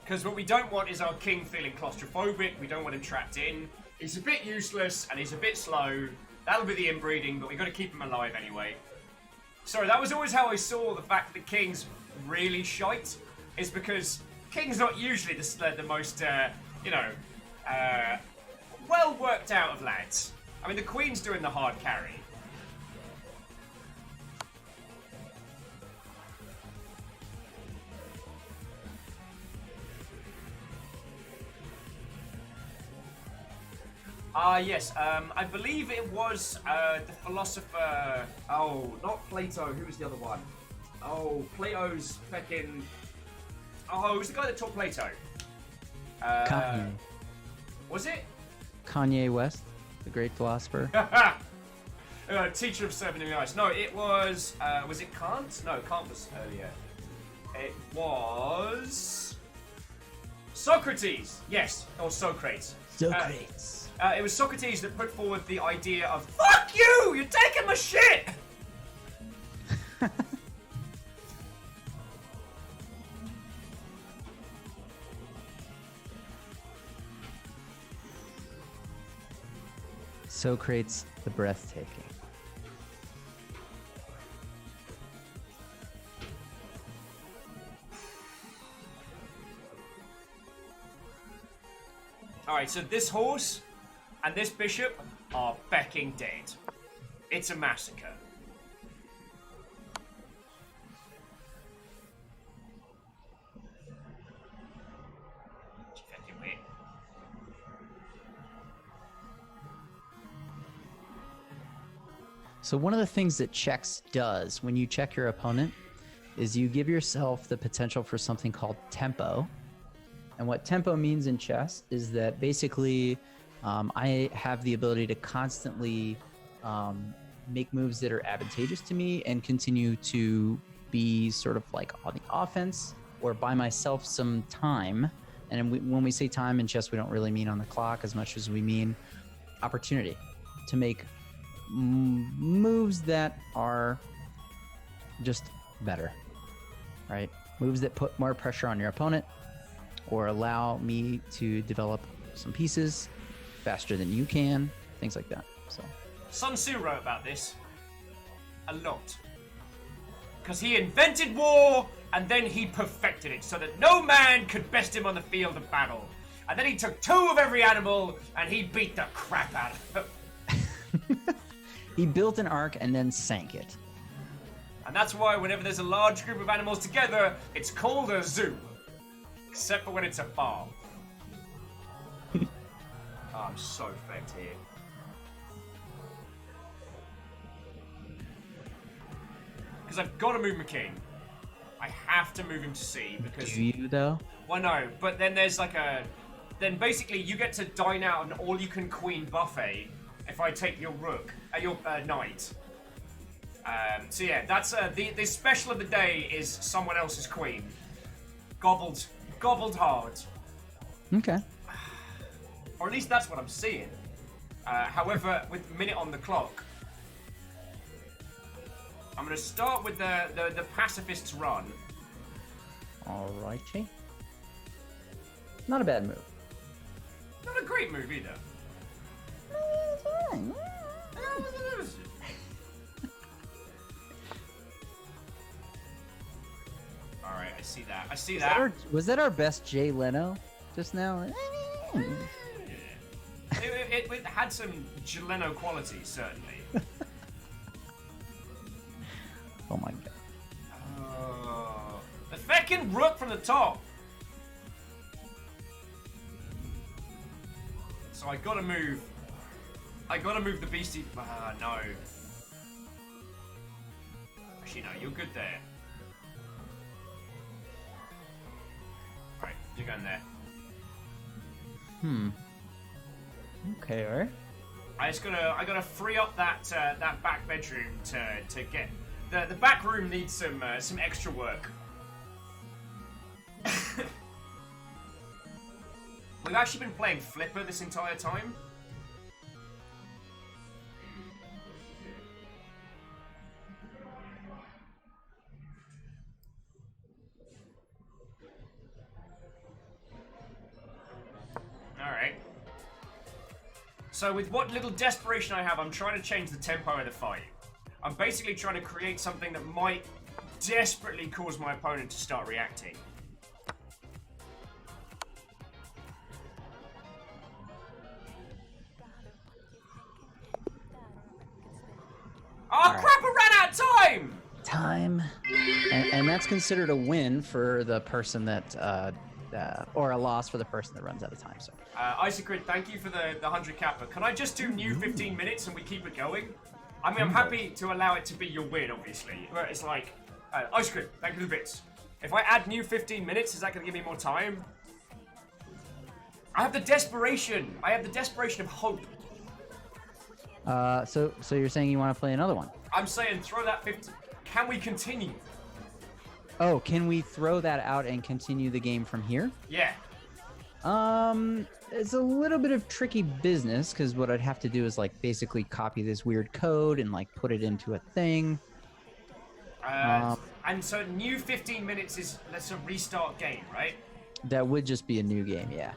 Because what we don't want is our king feeling claustrophobic. We don't want him trapped in. He's a bit useless and he's a bit slow. That'll be the inbreeding, but we've got to keep him alive anyway. Sorry, that was always how I saw the fact that the king's really shite. Is because king's not usually the most, well worked out of lads. I mean, the queen's doing the hard carry. Yes, I believe it was the philosopher... Oh, not Plato, who was the other one? Oh, Plato's fucking. Oh, it was the guy that taught Plato. Kanye. Was it? Kanye West, the great philosopher. Teacher of Seven in the Ice. No, it was. Was it Kant? No, Kant was earlier. It was. Socrates! Yes, or Socrates. Socrates. It was Socrates that put forward the idea of "Fuck you! You're taking my shit!" Socrates the breathtaking. Alright, so this horse and this bishop are becking dead. It's a massacre. Fucking weird. So one of the things that chess does when you check your opponent is you give yourself the potential for something called tempo. And what tempo means in chess is that basically I have the ability to constantly make moves that are advantageous to me and continue to be sort of like on the offense or buy myself some time. And when we say time in chess, we don't really mean on the clock as much as we mean opportunity to make moves that are just better, right? Moves that put more pressure on your opponent or allow me to develop some pieces faster than you can, things like that. So Sun Tzu wrote about this a lot. Because he invented war, and then he perfected it so that no man could best him on the field of battle. And then he took 2 of every animal, and he beat the crap out of them. He built an ark and then sank it. And that's why whenever there's a large group of animals together, it's called a zoo. Except for when it's a farm. Oh, I'm so fucked here. Because I've got to move my king. I have to move him to C because... Do you, though? Well, no, but then there's like a... Then basically you get to dine out an all-you-can-queen buffet if I take your rook, your knight. So yeah, that's the special of the day is someone else's queen. Gobbled hard. Okay. Or at least that's what I'm seeing. However, with the minute on the clock, I'm going to start with the pacifist's run. Alrighty. Not a bad move. Not a great move either. Alright, I see that. I see that. Was that our best Jay Leno just now? It had some Leno qualities, certainly. Oh my god. The feckin' rook from the top. So I gotta move the beastie. No. Actually, no, you're good there. Right, you're going there. Okay, alright. I gotta free up that that back bedroom to get the back room needs some extra work. We've actually been playing Flipper this entire time. Alright. So with what little desperation I have, I'm trying to change the tempo of the fight. I'm basically trying to create something that might desperately cause my opponent to start reacting. Oh crap, I ran out of time! Time. And that's considered a win for the person that, or a loss for the person that runs out of time, so. Isaac, thank you for the 100 kappa. Can I just do new 15 minutes and we keep it going? I mean, I'm happy to allow it to be your win, obviously. Where it's like, Ice cream. Thank you for the bits. If I add new 15 minutes, is that going to give me more time? I have the desperation. I have the desperation of hope. So you're saying you want to play another one? I'm saying throw that 15. Can we continue? Oh, can we throw that out and continue the game from here? Yeah. It's a little bit of tricky business because what I'd have to do is like basically copy this weird code and like put it into a thing. And so new 15 minutes is let's a restart game, right? That would just be a new game, yeah.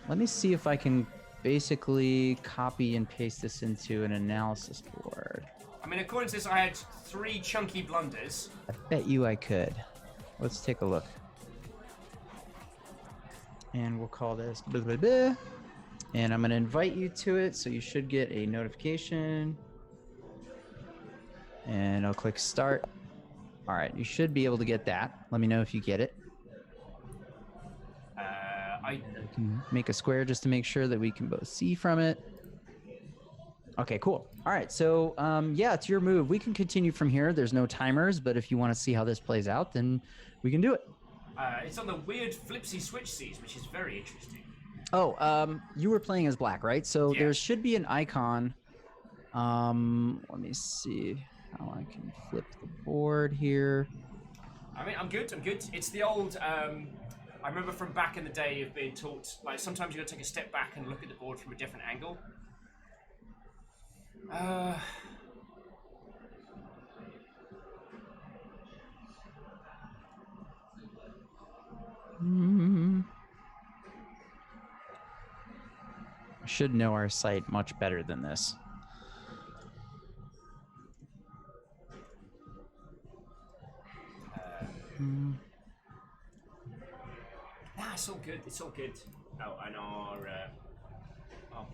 Let me see if I can basically copy and paste this into an analysis board. I mean, according to this, I had 3 chunky blunders. I bet you I could. Let's take a look. And we'll call this blah, blah, blah. And I'm going to invite you to it, so you should get a notification. And I'll click start. All right, you should be able to get that. Let me know if you get it. I can make a square just to make sure that we can both see from it. Okay, cool. All right, so yeah, it's your move. We can continue from here. There's no timers, but if you want to see how this plays out, then we can do it. It's on the weird flipsy switchsies, which is very interesting. Oh, you were playing as black, right? So Yeah. there should be an icon. Let me see how I can flip the board here. I mean, I'm good. It's the old. I remember from back in the day of being taught, like sometimes you got to take a step back and look at the board from a different angle. I should know our site much better than this. It's all good. It's all good. Oh, and our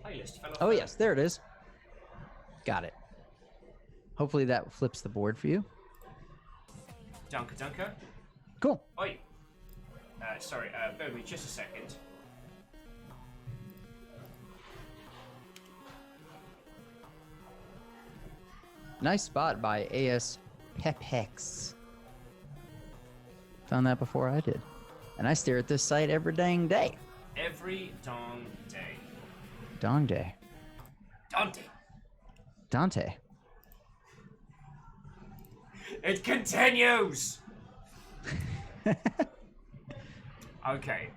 playlist fell off. Oh yes, there it is. Got it. Hopefully that flips the board for you. Dunker. Cool. Oi. Sorry, bear with me just a second. Nice spot by AS Pepex. Found that before I did. And I stare at this site every dang day. Every dong day. Dong day. Dante. Dante. It continues! Okay.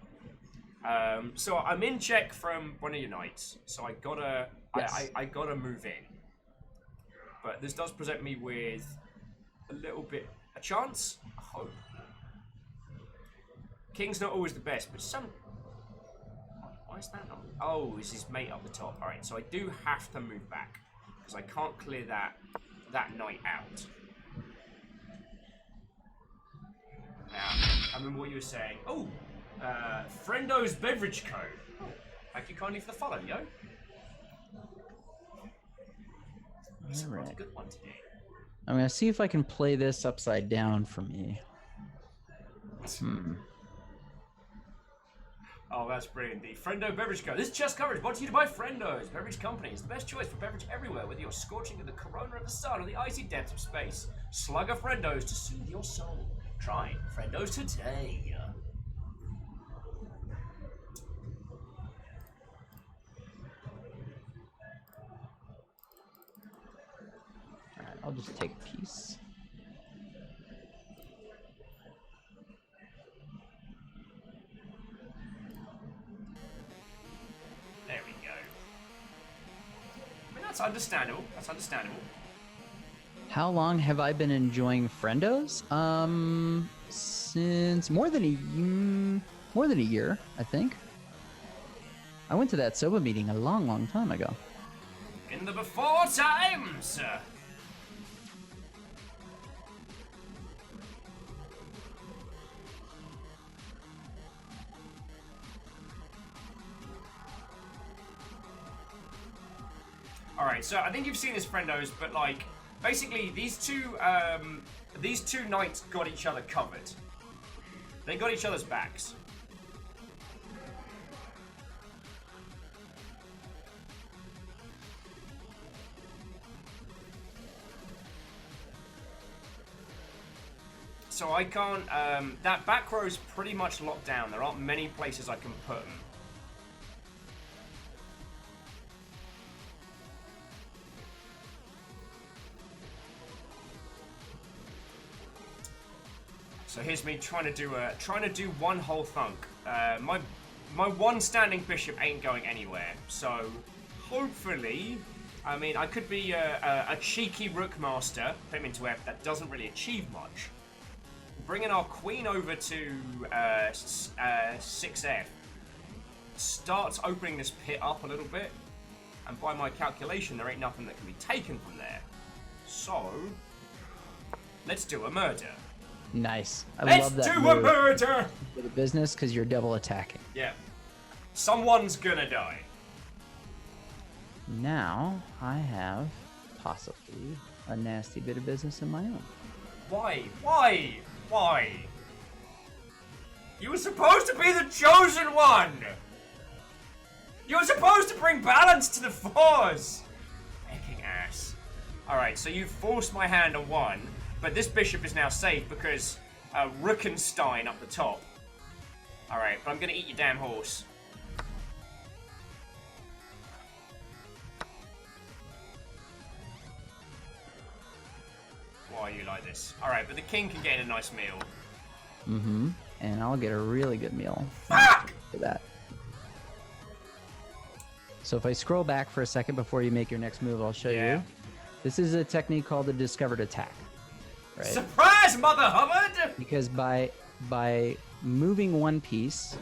So I'm in check from one of your nights, so I gotta Yes. I gotta move in. But this does present me with a little bit a chance, a hope. King's not always the best, but some. Why is that not? Oh, is his mate up the top? All right, so I do have to move back because I can't clear that night out. Now, I remember what you were saying. Oh, Friendo's Beverage Co. Oh, thank you kindly for the follow, yo. This All was a right. good one today. I'm gonna see if I can play this upside down for me. Oh, that's brilliant. The Friendo Beverage Co. This chess coverage brought to you by Friendo's Beverage Company. It's the best choice for beverage everywhere, whether you're scorching in the corona of the sun or the icy depths of space. Slug a Friendo's to soothe your soul. Try Friendo's today. Alright, I'll just take a piece. There we go. I mean, that's understandable. That's understandable. How long have I been enjoying Friendos? Since more than a year, I think. I went to that SOBA meeting a long time ago. In the before times! Alright, so I think you've seen this, Friendos, but like, basically these two knights got each other covered. They got each other's backs. So I can't, that back row is pretty much locked down. There aren't many places I can put them. So here's me trying to do one whole thunk. My one standing bishop ain't going anywhere. So hopefully, I mean, I could be a cheeky rook master, put him into F. That doesn't really achieve much. Bringing our queen over to 6F starts opening this pit up a little bit, and by my calculation, there ain't nothing that can be taken from there. So let's do a murder. Nice. Let's do a murder! For the business, because you're double attacking. Yeah. Someone's gonna die. Now, I have possibly a nasty bit of business of my own. Why? Why? Why? You were supposed to be the chosen one! You were supposed to bring balance to the force! Fucking ass. Alright, so you forced my hand on one, but this bishop is now safe because Rookenstein up the top. Alright, but I'm gonna eat your damn horse. Why are you like this? Alright, but the king can get in a nice meal. Mm-hmm. And I'll get a really good meal. Fuck! For that. So if I scroll back for a second before you make your next move, I'll show you. This is a technique called the discovered attack. Right? Surprise, Mother Hubbard! Because by moving one piece,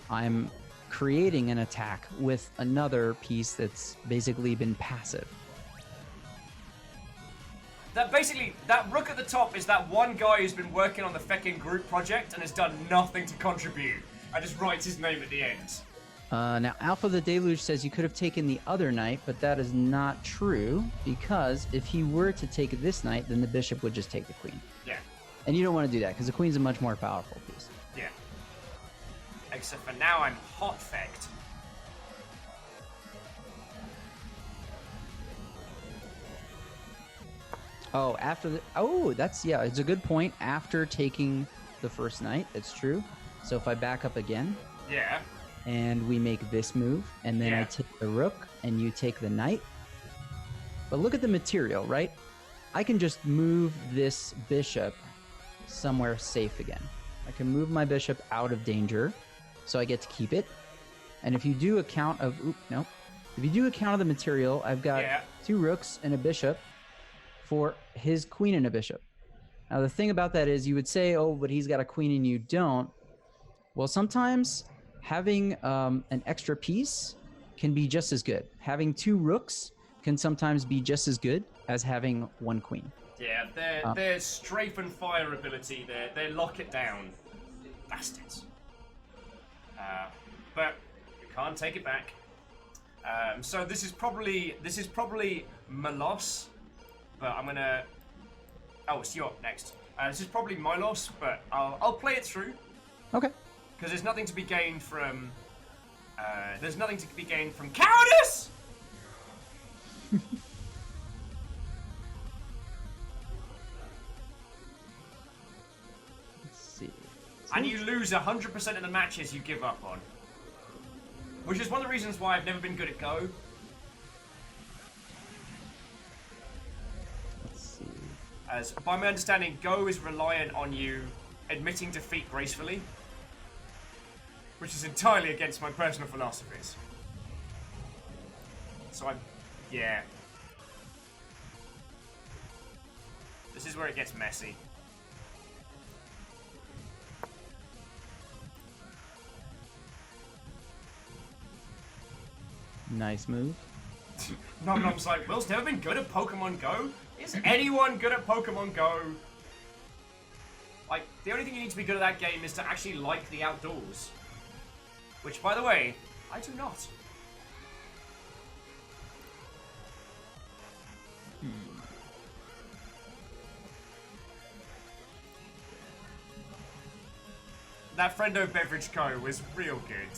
I'm creating an attack with another piece that's basically been passive. That rook at the top is that one guy who's been working on the feckin' group project and has done nothing to contribute. I just writes his name at the end. Now, Alpha the Deluge says you could have taken the other knight, but that is not true, because if he were to take this knight, then the bishop would just take the queen. Yeah. And you don't want to do that, because the queen's a much more powerful piece. Yeah. Except for now I'm hot fecked. Oh, after the... Oh, that's... Yeah, it's a good point. After taking the first knight, that's true. So if I back up again... Yeah. And we make this move, and then I take the rook, and you take the knight. But look at the material, right? I can just move this bishop somewhere safe again. I can move my bishop out of danger, so I get to keep it. And if you do a count of... Oop, no. If you do a count of the material, I've got 2 rooks and a bishop for his queen and a bishop. Now, the thing about that is you would say, oh, but he's got a queen and you don't. Well, sometimes... having an extra piece can be just as good. Having 2 rooks can sometimes be just as good as having 1 queen. Yeah, their strafe and fire ability, they lock it down. Bastards. But we can't take it back. So this is probably my loss, but I'm gonna. Oh, it's you up next. This is probably my loss, but I'll play it through. Okay. Because there's nothing to be gained from. There's nothing to be gained from cowardice. Let's see. And you lose 100% of the matches you give up on. Which is one of the reasons why I've never been good at Go. Let's see. As by my understanding, Go is reliant on you admitting defeat gracefully. Which is entirely against my personal philosophies. So yeah. This is where it gets messy. Nice move. Nom Nom's like, Will's never been good at Pokemon Go? Is anyone good at Pokemon Go? Like, the only thing you need to be good at that game is to actually like the outdoors. Which, by the way, I do not. That Friendo Beverage Co. was real good.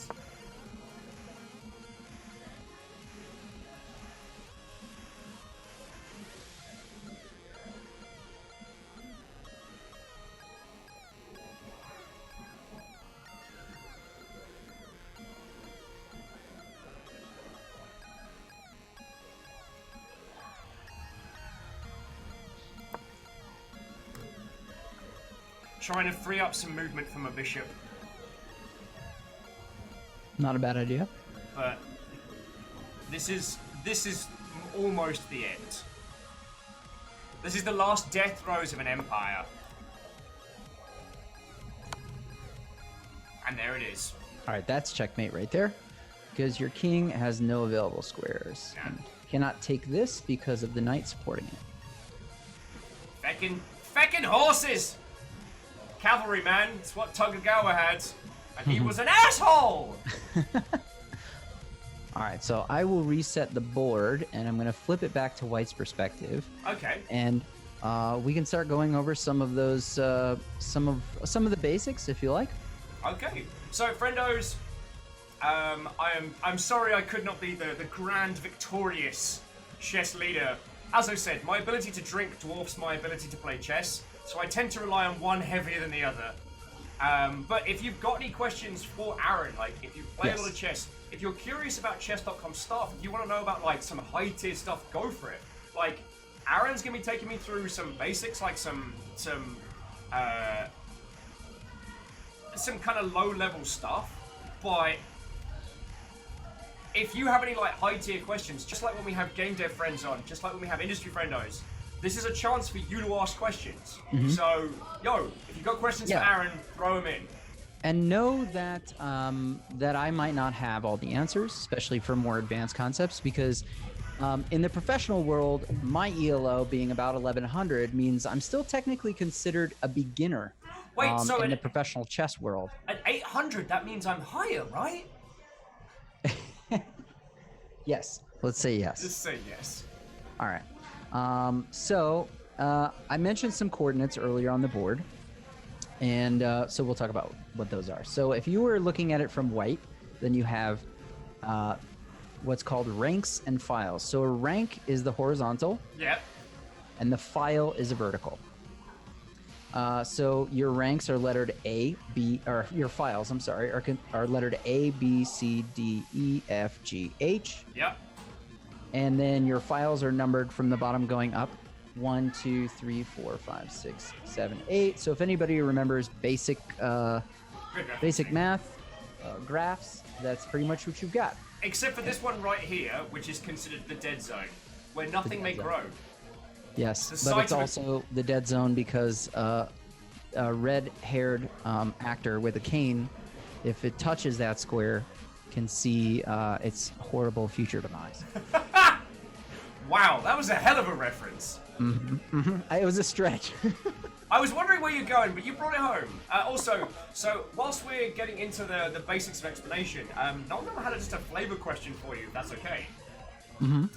trying to free up some movement from a bishop. Not a bad idea. But this is almost the end. This is the last death throes of an empire. And there it is. All right, that's checkmate right there, because your king has no available squares. Yeah. And cannot take this because of the knight supporting it. Feckin' horses! Cavalry, man. It's what Tokugawa had. And he was an asshole! All right, so I will reset the board, and I'm going to flip it back to White's perspective. Okay. And we can start going over some of those, some of the basics, if you like. Okay. So, friendos, I'm sorry I could not be the grand victorious chess leader. As I said, my ability to drink dwarfs my ability to play chess, so I tend to rely on one heavier than the other. But if you've got any questions for Aran, like if you play a lot of chess, if you're curious about chess.com stuff, if you want to know about like some high tier stuff, go for it. Like Aran's gonna be taking me through some basics, like some kind of low level stuff. But if you have any like high tier questions, just like when we have game dev friends on, just like when we have industry friendos, this is a chance for you to ask questions. So, yo, if you've got questions for Aran, throw them in. And know that that I might not have all the answers, especially for more advanced concepts, because in the professional world, my ELO being about 1100 means I'm still technically considered a beginner. Wait, so in the professional chess world. At 800, that means I'm higher, right? Yes. Let's say yes. Just say yes. All right. So I mentioned some coordinates earlier on the board, and so we'll talk about what those are. So if you were looking at it from White, then you have what's called ranks and files. So a rank is the horizontal. Yep. And the file is a vertical. So your ranks are lettered A, B, or your files, I'm sorry, are lettered A, B, C, D, E, F, G, H. Yep. And then your files are numbered from the bottom going up. 1, 2, 3, 4, 5, 6, 7, 8. So if anybody remembers basic math, graphs, that's pretty much what you've got. Except for this one right here, which is considered the dead zone, where nothing may grow. Yes, but it's also the dead zone because a red-haired actor with a cane, if it touches that square, can see its horrible future demise. Wow, that was a hell of a reference. It was a stretch. I was wondering where you're going, but you brought it home. Also, so whilst we're getting into the basics of explanation, Nomnom had just a flavor question for you, if that's okay.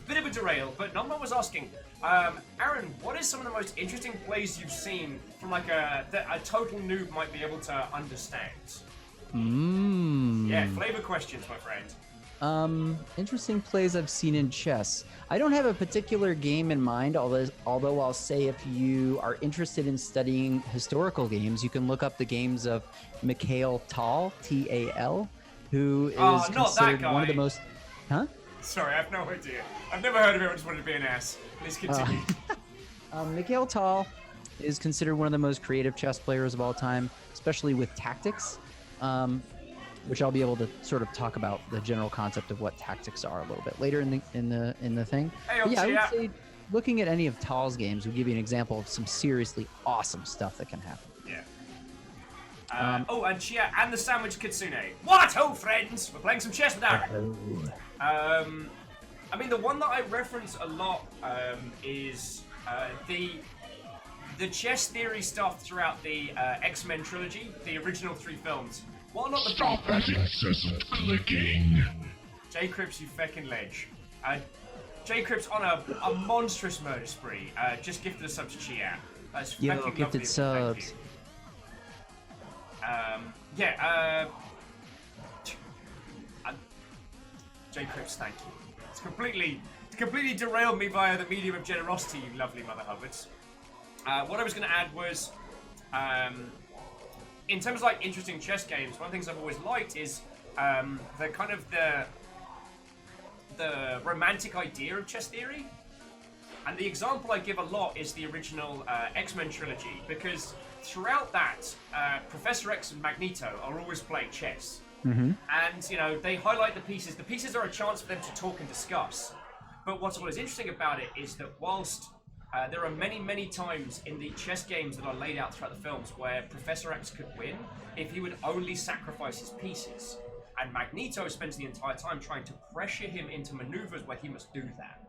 Bit of a derail, but Nomnom was asking, Aran, what is some of the most interesting plays you've seen from like a total noob might be able to understand? Yeah, flavor questions, my friend. Interesting plays I've seen in chess. I don't have a particular game in mind, although I'll say if you are interested in studying historical games, you can look up the games of Mikhail Tal, T-A-L, who is considered one of the most... Huh? Sorry, I have no idea. I've never heard of it, I just wanted to be an ass. Please continue. Mikhail Tal is considered one of the most creative chess players of all time, especially with tactics. Which I'll be able to sort of talk about the general concept of what tactics are a little bit later in the thing. Hey, yeah, I would say looking at any of Tal's games would give you an example of some seriously awesome stuff that can happen. Yeah. And Chia and the Sandwich Kitsune. What ho, friends! We're playing some chess with Aran. I mean, the one that I reference a lot is the chess theory stuff throughout the X-Men trilogy, the original 3 films. While not the Stop that incessant clicking. J. Cripps, you feckin' ledge. J. Cripps on a monstrous murder spree. Just gifted a sub to Chia. That's fucking gifted subs. J. Cripps, thank you. It's completely derailed me via the medium of generosity, you lovely mother hubbards. What I was going to add was, in terms of like interesting chess games, one of the things I've always liked is the kind of the romantic idea of chess theory. And the example I give a lot is the original X-Men trilogy, because throughout that, Professor X and Magneto are always playing chess. Mm-hmm. And, you know, they highlight the pieces. The pieces are a chance for them to talk and discuss. But what's always interesting about it is that whilst there are many, many times in the chess games that are laid out throughout the films where Professor X could win if he would only sacrifice his pieces. And Magneto spends the entire time trying to pressure him into maneuvers where he must do that.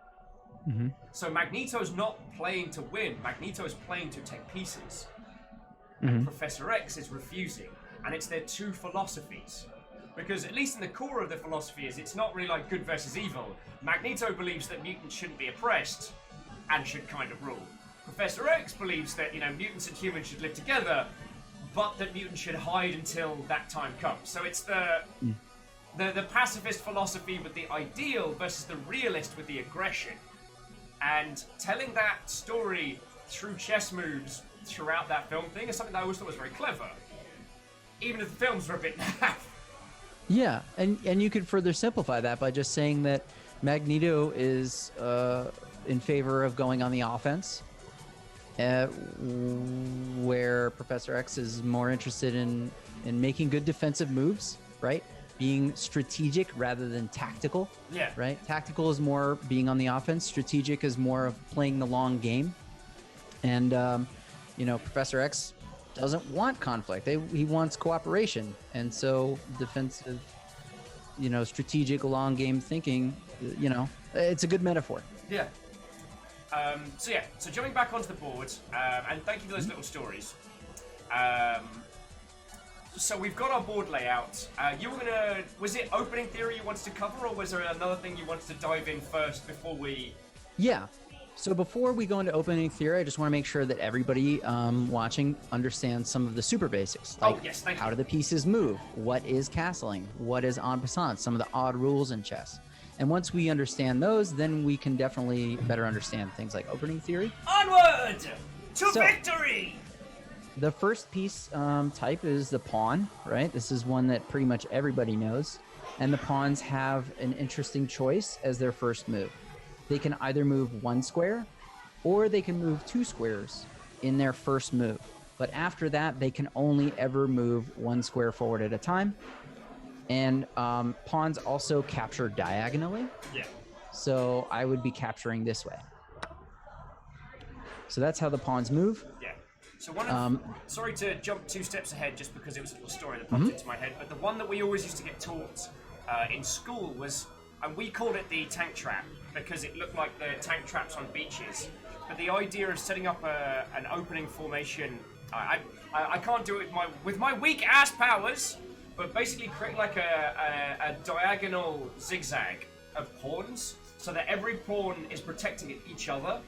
Mm-hmm. So Magneto's not playing to win, Magneto is playing to take pieces. Mm-hmm. And Professor X is refusing. And it's their two philosophies. Because at least in the core of the philosophy is it's not really like good versus evil. Magneto believes that mutants shouldn't be oppressed and should kind of rule. Professor X believes that, you know, mutants and humans should live together, but that mutants should hide until that time comes. So it's the pacifist philosophy with the ideal versus the realist with the aggression. And telling that story through chess moves throughout that film thing is something that I always thought was very clever. Even if the films were a bit naff. Yeah, and you could further simplify that by just saying that Magneto is in favor of going on the offense, where Professor X is more interested in making good defensive moves, right? Being strategic rather than tactical. Yeah. Right? Tactical is more being on the offense. Strategic is more of playing the long game. And, you know, Professor X doesn't want conflict. He wants cooperation. And so defensive, you know, strategic long game thinking, you know, it's a good metaphor. Yeah. So jumping back onto the board, and thank you for those little stories. So we've got our board layout. You were gonna, was it opening theory you wanted to cover, or was there another thing you wanted to dive in first before we? Yeah. So before we go into opening theory, I just want to make sure that everybody watching understands some of the super basics. Like, oh yes, thank you. How do the pieces move? What is castling? What is en passant? Some of the odd rules in chess. And once we understand those, then we can definitely better understand things like opening theory. Onward to victory! The first piece type is the pawn, right? This is one that pretty much everybody knows. And the pawns have an interesting choice as their first move. They can either move one square, or they can move two squares in their first move. But after that, they can only ever move one square forward at a time. And pawns also capture diagonally. Yeah. So I would be capturing this way. So that's how the pawns move. Yeah. So one of, sorry to jump 2 steps ahead just because it was a little story that popped into my head, but the one that we always used to get taught in school was, and we called it the tank trap because it looked like the tank traps on beaches. But the idea of setting up an opening formation, I can't do it with my weak ass powers, but basically create like a diagonal zigzag of pawns so that every pawn is protecting each other,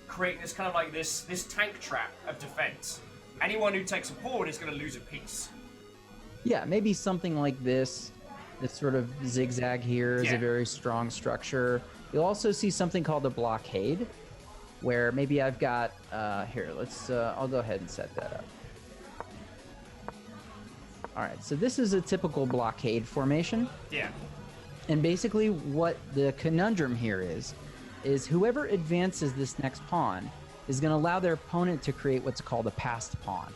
creating this kind of like this tank trap of defense. Anyone who takes a pawn is going to lose a piece. Yeah, maybe something like this. This sort of zigzag here is Yeah. a very strong structure. You'll also see something called a blockade, where maybe I've got, here, let's, I'll go ahead and set that up. All right, so this is a typical blockade formation. Yeah. And basically what the conundrum here is whoever advances this next pawn is going to allow their opponent to create what's called a passed pawn,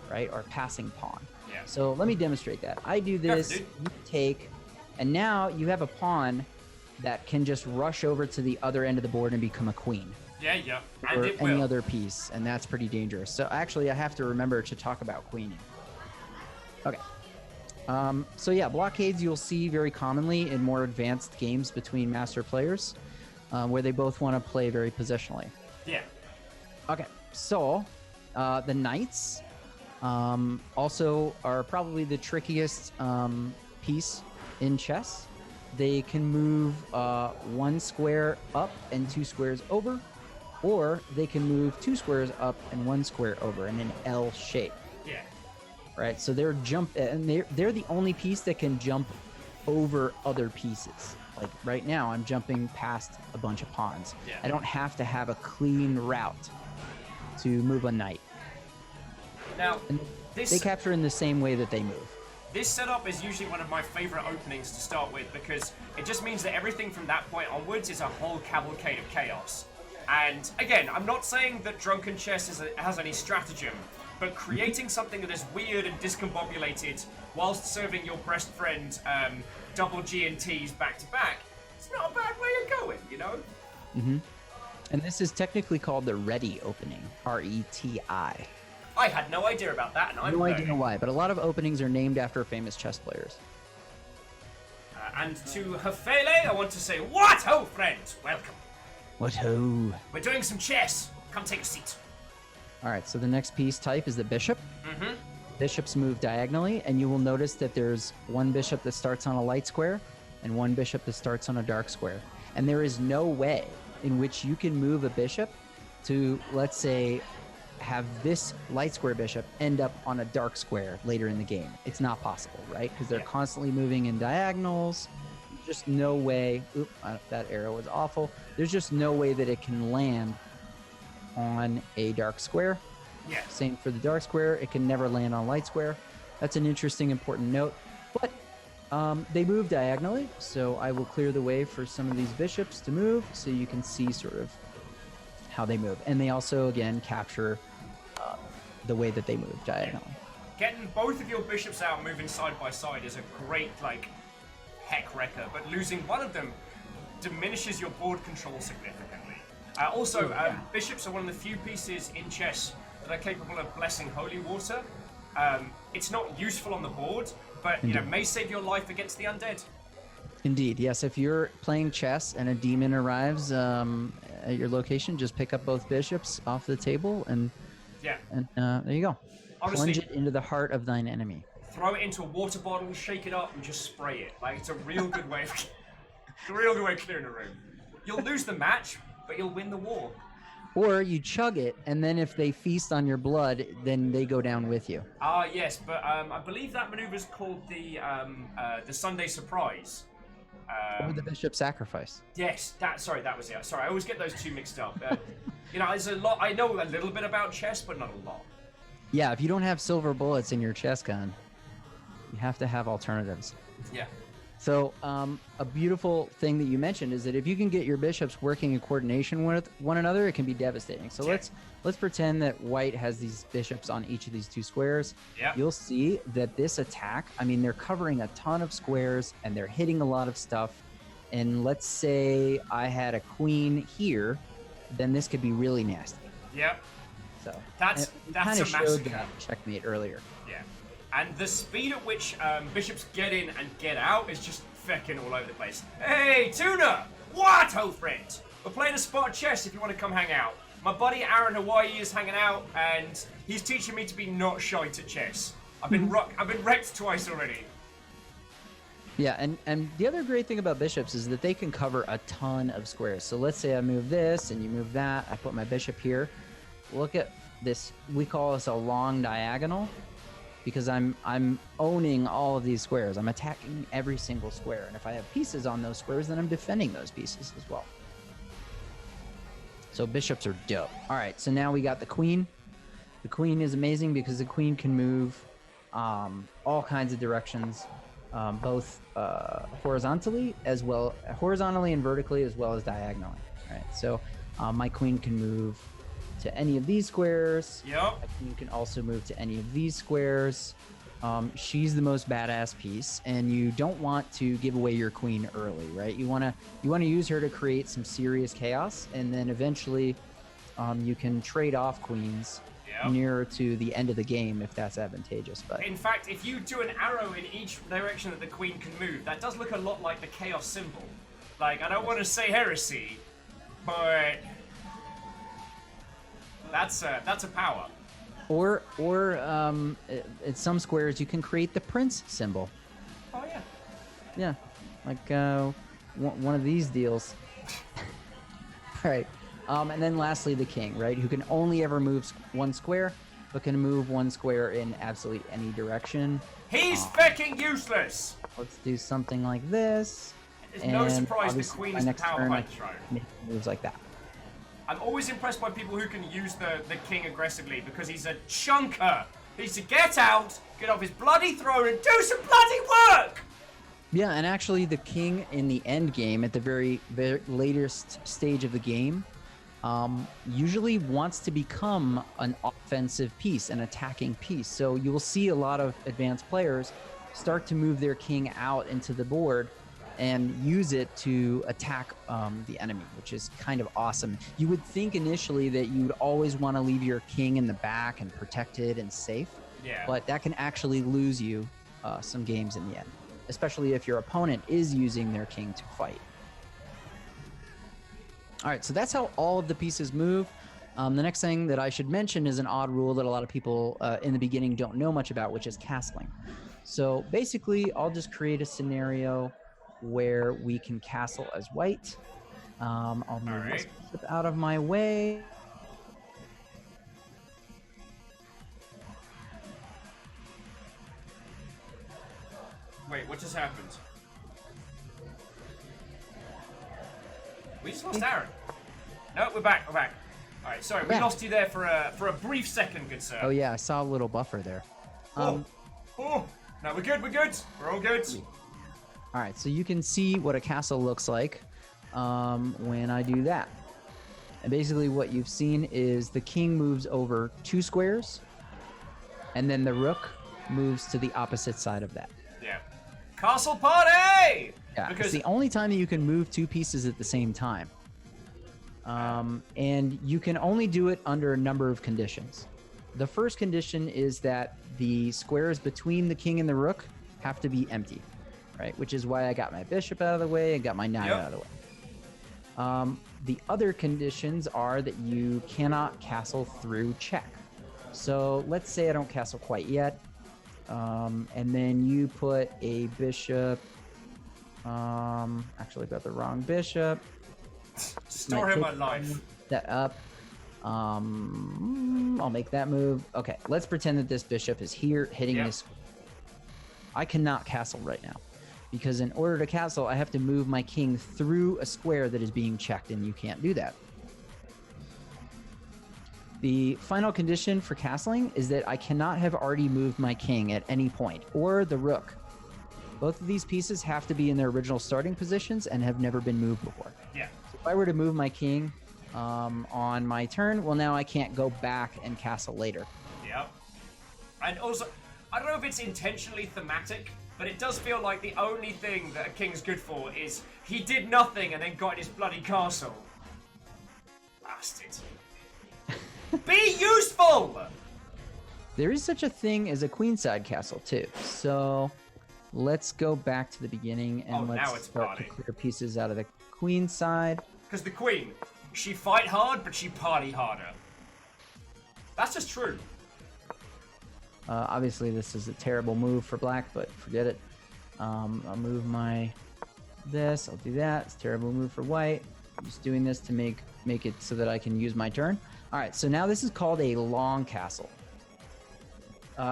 right? Or passing pawn. Yeah. So let me demonstrate that. I do this, Dude. you take, and now you have a pawn that can just rush over to the other end of the board and become a queen. Yeah, yeah. And Or it any will. other piece, and that's pretty dangerous. So actually, I have to remember to talk about queening. Okay. So yeah, blockades you'll see very commonly in more advanced games between master players, where they both want to play very positionally. Yeah. Okay, so the knights also are probably the trickiest piece in chess. They can move one square up and two squares over, or they can move two squares up and one square over in an L shape. Yeah. Right, so they're they're the only piece that can jump over other pieces. Like right now, I'm jumping past a bunch of pawns. Yeah. I don't have to have a clean route to move a knight. Now, And this they capture in the same way that they move. this setup is usually one of my favorite openings to start with because it just means that everything from that point onwards is a whole cavalcade of chaos. And again, I'm not saying that drunken chess has any stratagem, but creating something that is weird and discombobulated whilst serving your best friend double G&Ts back to back, it's not a bad way of going, you know? Mm-hmm. And this is technically called the ready opening, R-E-T-I. I had no idea about that, and I'm No idea why, but a lot of openings are named after famous chess players. And to Hefele, I want to say, what ho, friend? Welcome. What ho? We're doing some chess. Come take a seat. All right, so the next piece type is the bishop. Mm-hmm. Bishops move diagonally, and you will notice that there's one bishop that starts on a light square and one bishop that starts on a dark square. And there is no way in which you can move a bishop to, let's say, have this light square bishop end up on a dark square later in the game. It's not possible, right? Because they're constantly moving in diagonals. Just no way. Oop, that arrow was awful. There's just no way that it can land on a dark square. Yeah. Same for the dark square. It can never land on light square. That's an interesting, important note. But they move diagonally, so I will clear the way for some of these bishops to move so you can see sort of how they move. And they also, again, capture the way that they move diagonally. Getting both of your bishops out moving side by side is a great, heck wrecker, but losing one of them diminishes your board control significantly. Bishops are one of the few pieces in chess that are capable of blessing holy water. It's not useful on the board, but may save your life against the undead. Indeed, yes. If you're playing chess and a demon arrives at your location, just pick up both bishops off the table and there you go. Honestly, plunge it into the heart of thine enemy. Throw it into a water bottle, shake it up, and just spray it. It's a real good way of clearing a room. You'll lose the match, but you'll win the war. Or you chug it, and then if they feast on your blood, then they go down with you. Yes, but I believe that maneuver is called the Sunday Surprise. Or the Bishop Sacrifice. Yes, that was it. Sorry, I always get those two mixed up. There's a lot. I know a little bit about chess, but not a lot. Yeah, if you don't have silver bullets in your chess gun, you have to have alternatives. Yeah. So a beautiful thing that you mentioned is that if you can get your bishops working in coordination with one another, it can be devastating. So let's pretend that white has these bishops on each of these two squares. Yeah. You'll see that this attack, they're covering a ton of squares and they're hitting a lot of stuff. And let's say I had a queen here, then this could be really nasty. Yeah. So that's kind a of showed massacre. that checkmate earlier. Yeah. And the speed at which bishops get in and get out is just feckin' all over the place. Hey, Tuna! What, ho friend? We're playing a spot of chess if you want to come hang out. My buddy Aran Hawaii is hanging out, and he's teaching me to be not shite at chess. I've been wrecked twice already. Yeah, and the other great thing about bishops is that they can cover a ton of squares. So let's say I move this, and you move that. I put my bishop here. Look at this. We call this a long diagonal, because I'm owning all of these squares. I'm attacking every single square. And if I have pieces on those squares, then I'm defending those pieces as well. So bishops are dope. All right, so now we got the queen. The queen is amazing because the queen can move all kinds of directions, both horizontally and vertically, as well as diagonally. All right, so my queen can move to any of these squares. Yep. You can also move to any of these squares. She's the most badass piece, and you don't want to give away your queen early, right? You want to use her to create some serious chaos, and then eventually you can trade off queens nearer to the end of the game if that's advantageous. But in fact, if you do an arrow in each direction that the queen can move, that does look a lot like the chaos symbol. I don't want to say heresy, but that's a power. Or at some squares you can create the prince symbol. Oh yeah. Yeah, like one of these deals. All right, and then lastly the king, right? Who can only ever move one square, but can move one square in absolutely any direction. He's fucking useless. Let's do something like this. It's no surprise the queen is the power behind the throne. Make moves like that. I'm always impressed by people who can use the king aggressively because he's a chunker. He needs to get out, get off his bloody throne, and do some bloody work! Yeah, and actually the king in the end game, at the very latest stage of the game, usually wants to become an offensive piece, an attacking piece. So you will see a lot of advanced players start to move their king out into the board and use it to attack the enemy, which is kind of awesome. You would think initially that you would always want to leave your king in the back and protected and safe, but that can actually lose you some games in the end, especially if your opponent is using their king to fight. All right, so that's how all of the pieces move. The next thing that I should mention is an odd rule that a lot of people in the beginning don't know much about, which is castling. So basically, I'll just create a scenario where we can castle as white. I'll move this bishop out of my way. Wait, what just happened? We just lost Aran. No, we're back. We're back. All right, sorry, we lost you there for a brief second, good sir. Oh yeah, I saw a little buffer there. Oh, no, we're good. We're good. We're all good. All right, so you can see what a castle looks like when I do that. And basically what you've seen is the king moves over 2 squares, and then the rook moves to the opposite side of that. Yeah. Castle party! Yeah, because it's the only time that you can move 2 pieces at the same time. And you can only do it under a number of conditions. The first condition is that the squares between the king and the rook have to be empty, right? Which is why I got my bishop out of the way and got my knight out of the way. The other conditions are that you cannot castle through check. So let's say I don't castle quite yet, and then you put a bishop. Actually got the wrong bishop. Store him alive. That up. I'll make that move. Okay, let's pretend that this bishop is here hitting this. I cannot castle right now because in order to castle, I have to move my king through a square that is being checked, and you can't do that. The final condition for castling is that I cannot have already moved my king at any point, or the rook. Both of these pieces have to be in their original starting positions and have never been moved before. Yeah. So if I were to move my king on my turn, well, now I can't go back and castle later. Yep. And also, I don't know if it's intentionally thematic, but it does feel like the only thing that a king's good for is he did nothing and then got in his bloody castle. Bastard. Be useful! There is such a thing as a queenside castle, too. So let's go back to the beginning and let's start to clear pieces out of the queen side. Because the queen, she fight hard, but she party harder. That's just true. Obviously, this is a terrible move for black, but forget it. I'll move this. I'll do that. It's a terrible move for white. I'm just doing this to make it so that I can use my turn. All right, so now this is called a long castle.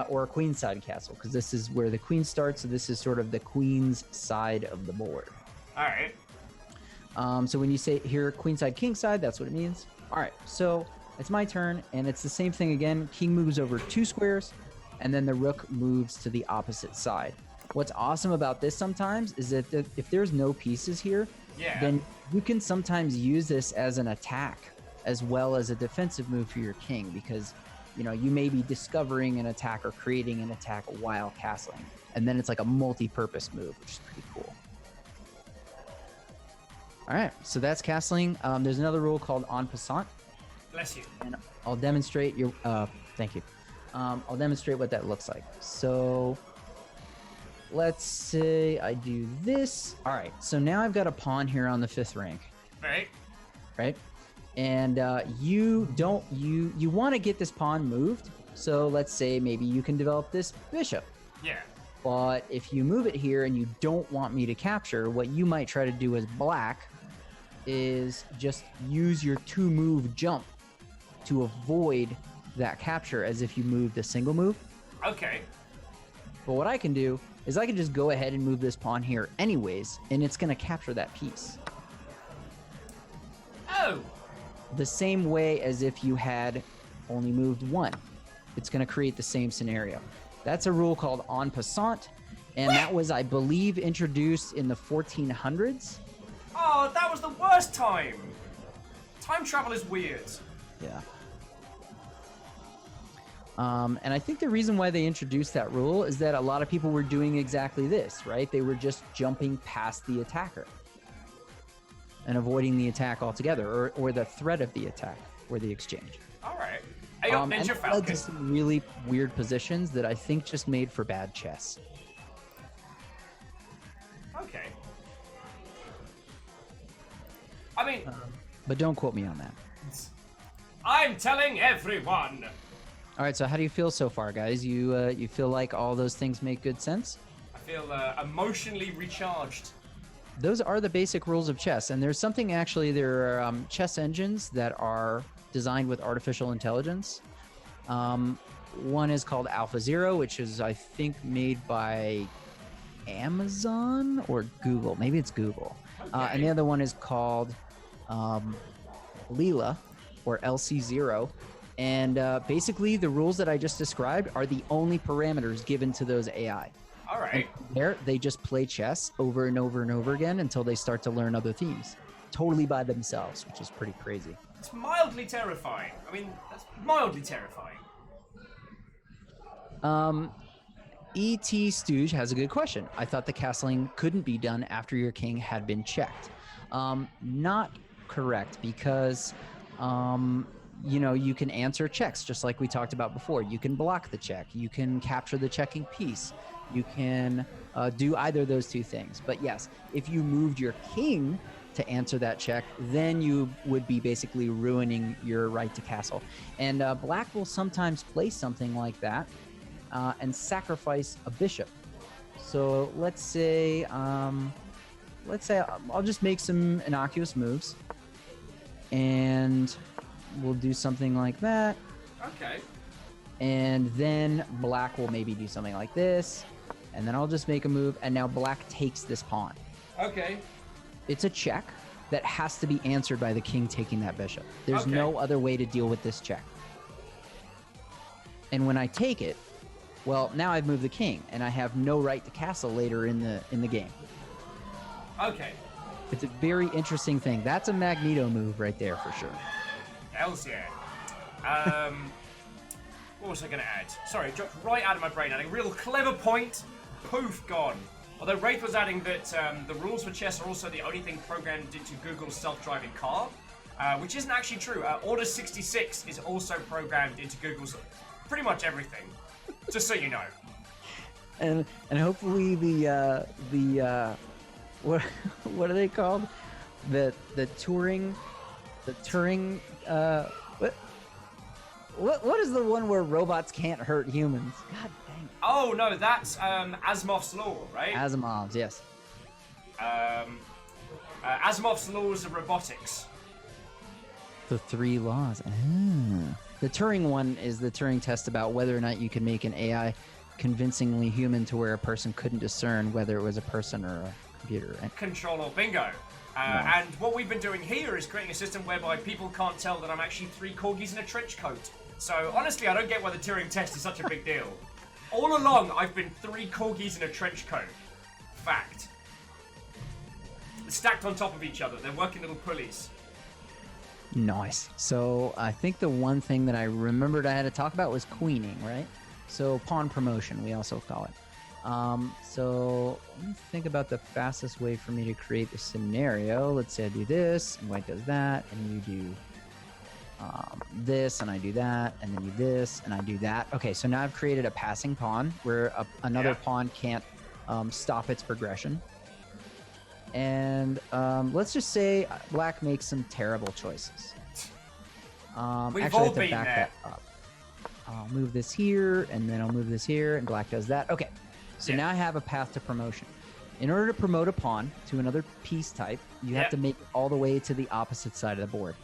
Or a queenside castle, because this is where the queen starts, so this is sort of the queen's side of the board. All right. So when you say here queenside, kingside, that's what it means. All right, so it's my turn, and it's the same thing again. King moves over 2 squares, and then the rook moves to the opposite side. What's awesome about this sometimes is that if there's no pieces here, then you can sometimes use this as an attack as well as a defensive move for your king, because you know, you may be discovering an attack or creating an attack while castling. And then it's like a multi-purpose move, which is pretty cool. All right, so that's castling. There's another rule called en passant. Bless you. And I'll demonstrate your, thank you. I'll demonstrate what that looks like. So let's say I do this. All right, so now I've got a pawn here on the 5th rank. Right? And you want to get this pawn moved, so let's say maybe you can develop this bishop. Yeah. But if you move it here and you don't want me to capture, what you might try to do as black is just use your 2-move jump to avoid that capture as if you moved a single move. Okay. But what I can do is I can just go ahead and move this pawn here anyways, and it's going to capture that piece. Oh! The same way as if you had only moved 1. It's going to create the same scenario. That's a rule called en passant, and that was, I believe, introduced in the 1400s. Oh, that was the worst time! Time travel is weird. Yeah. And I think the reason why they introduced that rule is that a lot of people were doing exactly this, right? They were just jumping past the attacker and avoiding the attack altogether, or the threat of the attack or the exchange. All right. I got And Ninja that led Falcon. to some really weird positions that I think just made for bad chess. Okay. I mean, But don't quote me on that. I'm telling everyone. All right, so how do you feel so far, guys? You feel like all those things make good sense? I feel emotionally recharged. Those are the basic rules of chess, and there's something actually. There are chess engines that are designed with artificial intelligence. One is called AlphaZero, which is, I think, made by Amazon or Google. Maybe it's Google. Okay. And the other one is called Leela or LC0. And basically, the rules that I just described are the only parameters given to those AI. All right. There, they just play chess over and over and over again until they start to learn other themes, totally by themselves, which is pretty crazy. It's mildly terrifying. I mean, that's mildly terrifying. E.T. Stooge has a good question. I thought the castling couldn't be done after your king had been checked. Not correct, because you can answer checks just like we talked about before. You can block the check. You can capture the checking piece. You can do either of those two things. But yes, if you moved your king to answer that check, then you would be basically ruining your right to castle. And black will sometimes play something like that and sacrifice a bishop. So let's say I'll just make some innocuous moves, and we'll do something like that. Okay. And then black will maybe do something like this, and then I'll just make a move, and now black takes this pawn. Okay. It's a check that has to be answered by the king taking that bishop. There's Okay. no other way to deal with this check. And when I take it, well, now I've moved the king, and I have no right to castle later in the game. Okay. It's a very interesting thing. That's a Magneto move right there for sure. Hells yeah. What was I going to add? Sorry, it dropped right out of my brain. Adding a real clever point. Poof, gone. Although Wraith was adding that the rules for chess are also the only thing programmed into Google's self-driving car, which isn't actually true. Order 66 is also programmed into Google's pretty much everything. Just so you know. And hopefully the what are they called? The Turing what is the one where robots can't hurt humans? God dang. Oh no, that's Asimov's law, right? Asimov's, yes. Asimov's laws of robotics. The three laws. Ah. The Turing one is the Turing test about whether or not you can make an AI convincingly human to where a person couldn't discern whether it was a person or a computer. Control or bingo. And what we've been doing here is creating a system whereby people can't tell that I'm actually 3 corgis in a trench coat. So honestly, I don't get why the Turing test is such a big deal. All along, I've been 3 corgis in a trench coat. Fact. Stacked on top of each other. They're working little pulleys. Nice. So I think the one thing that I remembered I had to talk about was queening, right? So pawn promotion, we also call it. So let me think about the fastest way for me to create the scenario. Let's say I do this, and white does that, and you do this, and I do that, and then you do this, and I do that. Okay, so now I've created a passing pawn where another pawn can't stop its progression. And let's just say black makes some terrible choices. We've actually, I all have to been back there. that up. I'll move this here, and then I'll move this here, and black does that. Okay, so now I have a path to promotion. In order to promote a pawn to another piece type, you have to make it all the way to the opposite side of the board.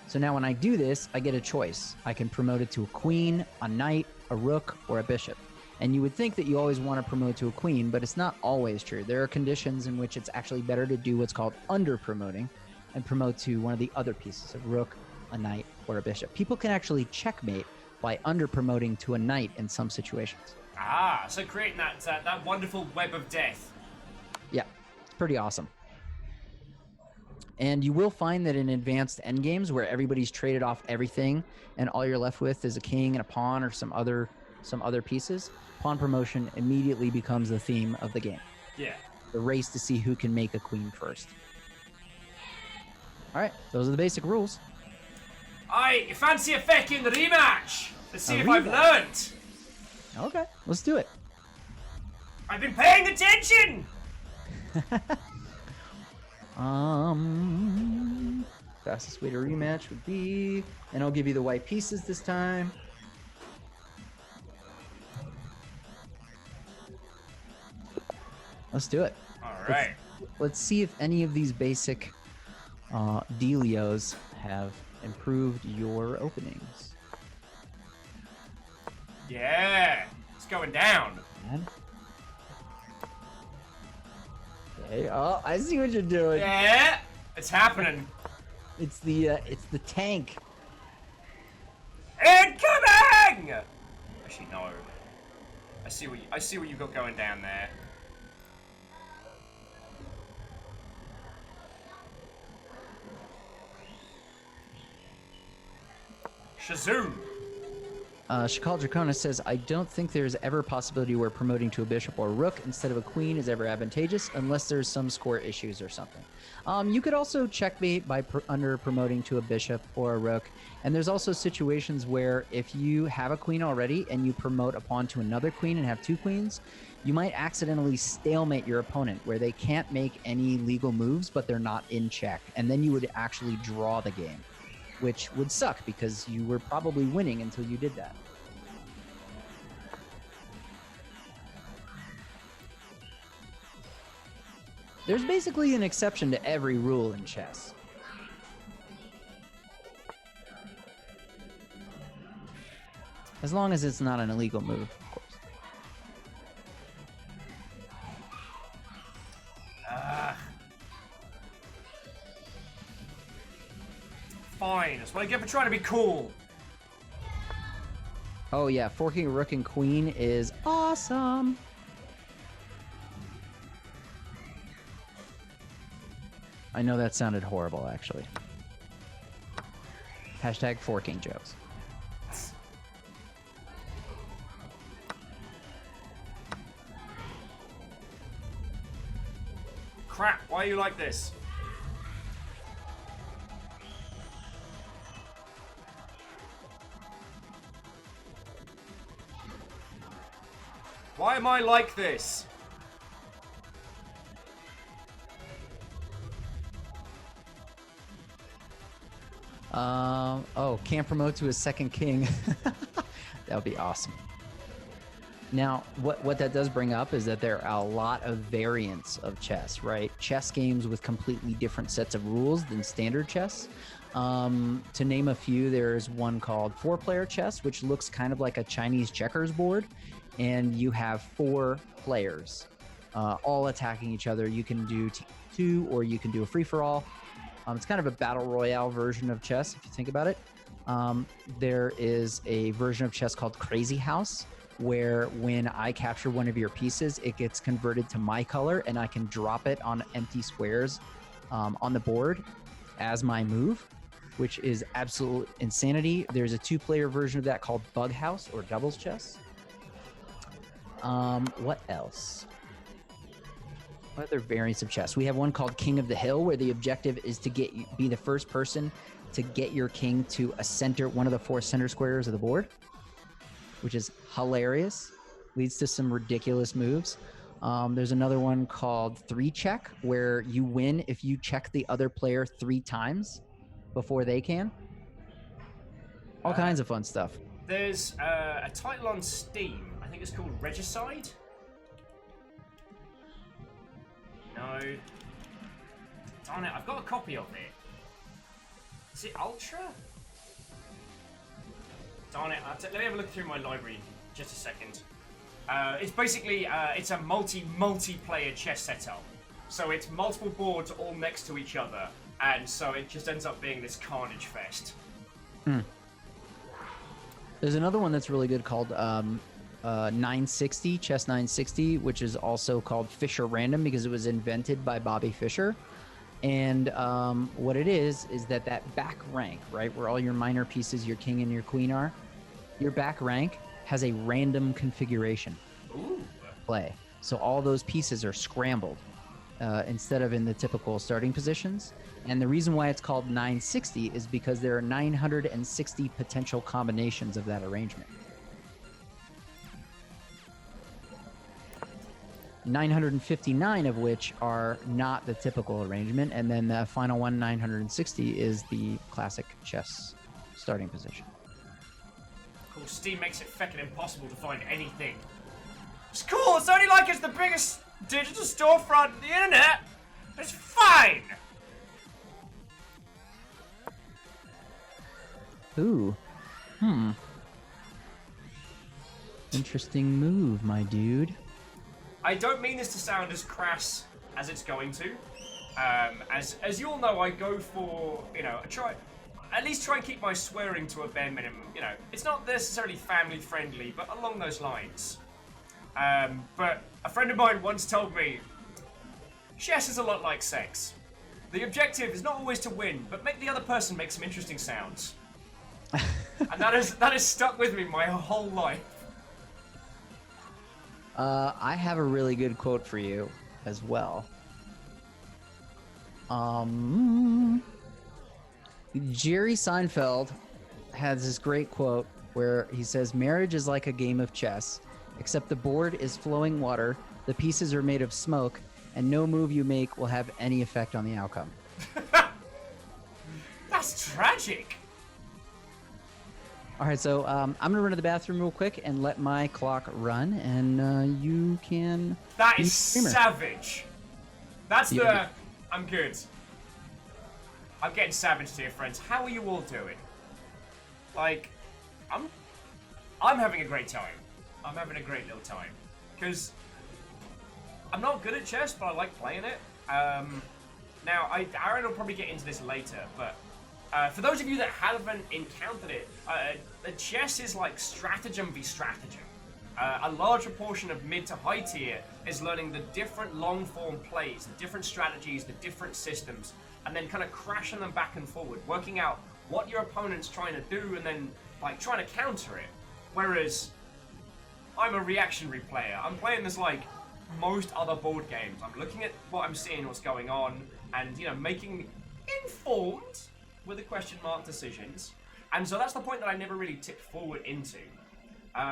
So now when I do this, I get a choice. I can promote it to a queen, a knight, a rook, or a bishop. And you would think that you always want to promote to a queen, but it's not always true. There are conditions in which it's actually better to do what's called under-promoting and promote to one of the other pieces, a rook, a knight, or a bishop. People can actually checkmate by under-promoting to a knight in some situations. Ah, so creating that wonderful web of death. Yeah, it's pretty awesome. And you will find that in advanced endgames where everybody's traded off everything and all you're left with is a king and a pawn or some other pieces, pawn promotion immediately becomes the theme of the game. Yeah. The race to see who can make a queen first. All right, those are the basic rules. You fancy a feckin' rematch? Let's see A if I've rematch? learnt. Okay, let's do it. I've been paying attention. Fastest way to rematch would be, and I'll give you the white pieces this time. Let's do it. All right. Let's see if any of these basic dealios have improved your openings. Yeah. It's going down. And... okay. Oh, I see what you're doing. Yeah. It's happening. It's the tank. Incoming! Actually, no. I see what you got going down there. Shazoom! Shakal Dracona says, I don't think there's ever a possibility where promoting to a bishop or a rook instead of a queen is ever advantageous unless there's some score issues or something. You could also checkmate by under promoting to a bishop or a rook. And there's also situations where if you have a queen already and you promote a pawn to another queen and have two queens, you might accidentally stalemate your opponent where they can't make any legal moves, but they're not in check. And then you would actually draw the game, which would suck because you were probably winning until you did that. There's basically an exception to every rule in chess. As long as it's not an illegal move, of course. Fine, that's what I get for trying to be cool. Oh yeah, forking a rook and queen is awesome. I know that sounded horrible, actually. Hashtag forking jokes. Crap, why are you like this? Why am I like this? Oh, can't promote to a second king. That would be awesome. Now, what that does bring up is that there are a lot of variants of chess, right? Chess games with completely different sets of rules than standard chess. To name a few, there's one called 4-player chess, which looks kind of like a Chinese checkers board. And you have 4 players, all attacking each other. You can do T2 or you can do a free-for-all. It's kind of a battle royale version of chess, if you think about it. There is a version of chess called Crazy House, where when I capture one of your pieces, it gets converted to my color, and I can drop it on empty squares on the board as my move, which is absolute insanity. There's a 2-player version of that called Bug House or Doubles Chess. What else? What other variants of chess? We have one called King of the Hill, where the objective is to be the first person to get your king to a center, one of the 4 center squares of the board, which is hilarious. Leads to some ridiculous moves. There's another one called 3-check, where you win if you check the other player 3 times before they can. All kinds of fun stuff. There's a title on Steam. I think it's called Regicide. No. Darn it, I've got a copy of it. Is it Ultra? Darn it, let me have a look through my library just a second. It's basically, it's a multiplayer chess setup. So it's multiple boards all next to each other. And so it just ends up being this carnage fest. There's another one that's really good called 960, Chess 960, which is also called Fisher Random because it was invented by Bobby Fischer. And what it is that back rank, right, where all your minor pieces, your king and your queen are, your back rank has a random configuration play. So all those pieces are scrambled instead of in the typical starting positions. And the reason why it's called 960 is because there are 960 potential combinations of that arrangement. 959 of which are not the typical arrangement, and then the final one, 960, is the classic chess starting position. Cool. Steam makes it feckin' impossible to find anything. It's cool. It's only like it's the biggest digital storefront on the internet. It's fine. Ooh. Interesting move, my dude. I don't mean this to sound as crass as it's going to. As you all know, I go for, at least try and keep my swearing to a bare minimum. It's not necessarily family friendly, but along those lines. But a friend of mine once told me, chess is a lot like sex. The objective is not always to win, but make the other person make some interesting sounds. And that has stuck with me my whole life. I have a really good quote for you as well. Jerry Seinfeld has this great quote where he says, "Marriage is like a game of chess, except the board is flowing water, the pieces are made of smoke, and no move you make will have any effect on the outcome." That's tragic. All right, so I'm going to run to the bathroom real quick and let my clock run, and you can... That is savage. I'm good. I'm getting savage here, friends. How are you all doing? Like, I'm having a great time. I'm having a great little time. Because I'm not good at chess, but I like playing it. Now, Aran will probably get into this later, but... for those of you that haven't encountered it, the chess is like stratagem v stratagem. A large proportion of mid to high tier is learning the different long form plays, the different strategies, the different systems, and then kind of crashing them back and forward, working out what your opponent's trying to do and then like trying to counter it. Whereas I'm a reactionary player. I'm playing this like most other board games. I'm looking at what I'm seeing, what's going on, and making informed with a question mark decisions. And so that's the point that I never really tipped forward into.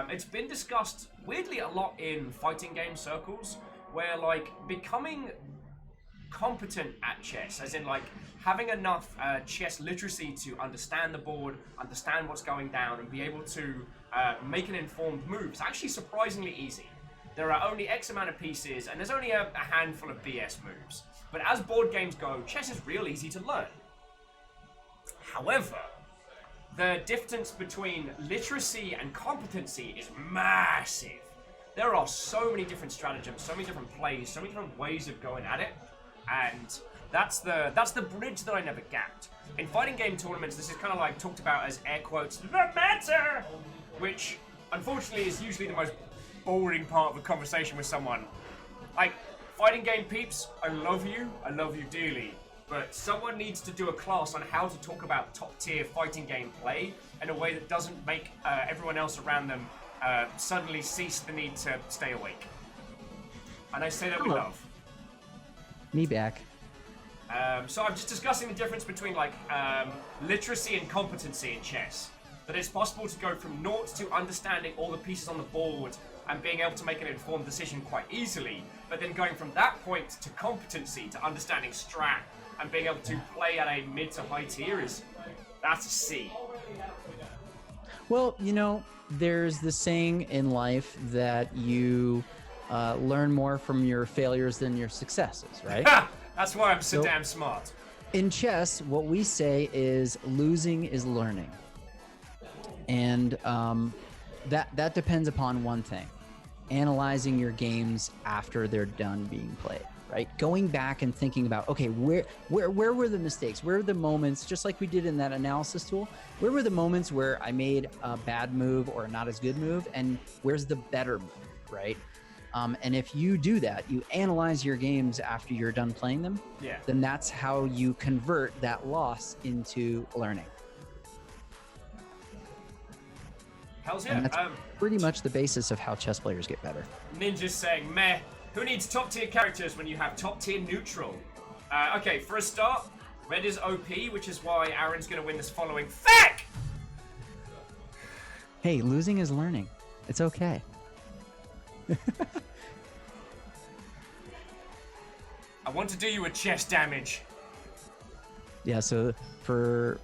It's been discussed weirdly a lot in fighting game circles, where like becoming competent at chess, as in like having enough chess literacy to understand the board, understand what's going down, and be able to make an informed move is actually surprisingly easy. There are only X amount of pieces, and there's only a handful of BS moves. But as board games go, chess is real easy to learn. However, the difference between literacy and competency is massive. There are so many different stratagems, so many different plays, so many different ways of going at it, and that's the bridge that I never gapped. In fighting game tournaments, this is kind of like talked about as air quotes, the meta, which unfortunately is usually the most boring part of a conversation with someone. Like, fighting game peeps, I love you dearly. But someone needs to do a class on how to talk about top-tier fighting game play in a way that doesn't make everyone else around them suddenly cease the need to stay awake. And I say that with love. Me back. So I'm just discussing the difference between like literacy and competency in chess. That it's possible to go from naught to understanding all the pieces on the board and being able to make an informed decision quite easily, but then going from that point to competency, to understanding strat, and being able to play at a mid to high tier that's a C. Well, there's the saying in life that you learn more from your failures than your successes, right? That's why I'm so damn smart. In chess, what we say is losing is learning. And that depends upon one thing: analyzing your games after they're done being played. Right? Going back and thinking about, okay, where were the mistakes? Where were the moments, just like we did in that analysis tool, where were the moments where I made a bad move or a not as good move, and where's the better move, right? And if you do that, you analyze your games after you're done playing them, Yeah. then that's how you convert that loss into learning. Hells And yeah. that's pretty much the basis of how chess players get better. Ninja's saying, meh, who needs top tier characters when you have top tier neutral? Okay, for a start, red is OP, which is why Aran's gonna win this following. Fuck! Hey, losing is learning. It's okay. I want to do you a chest damage. Yeah, so for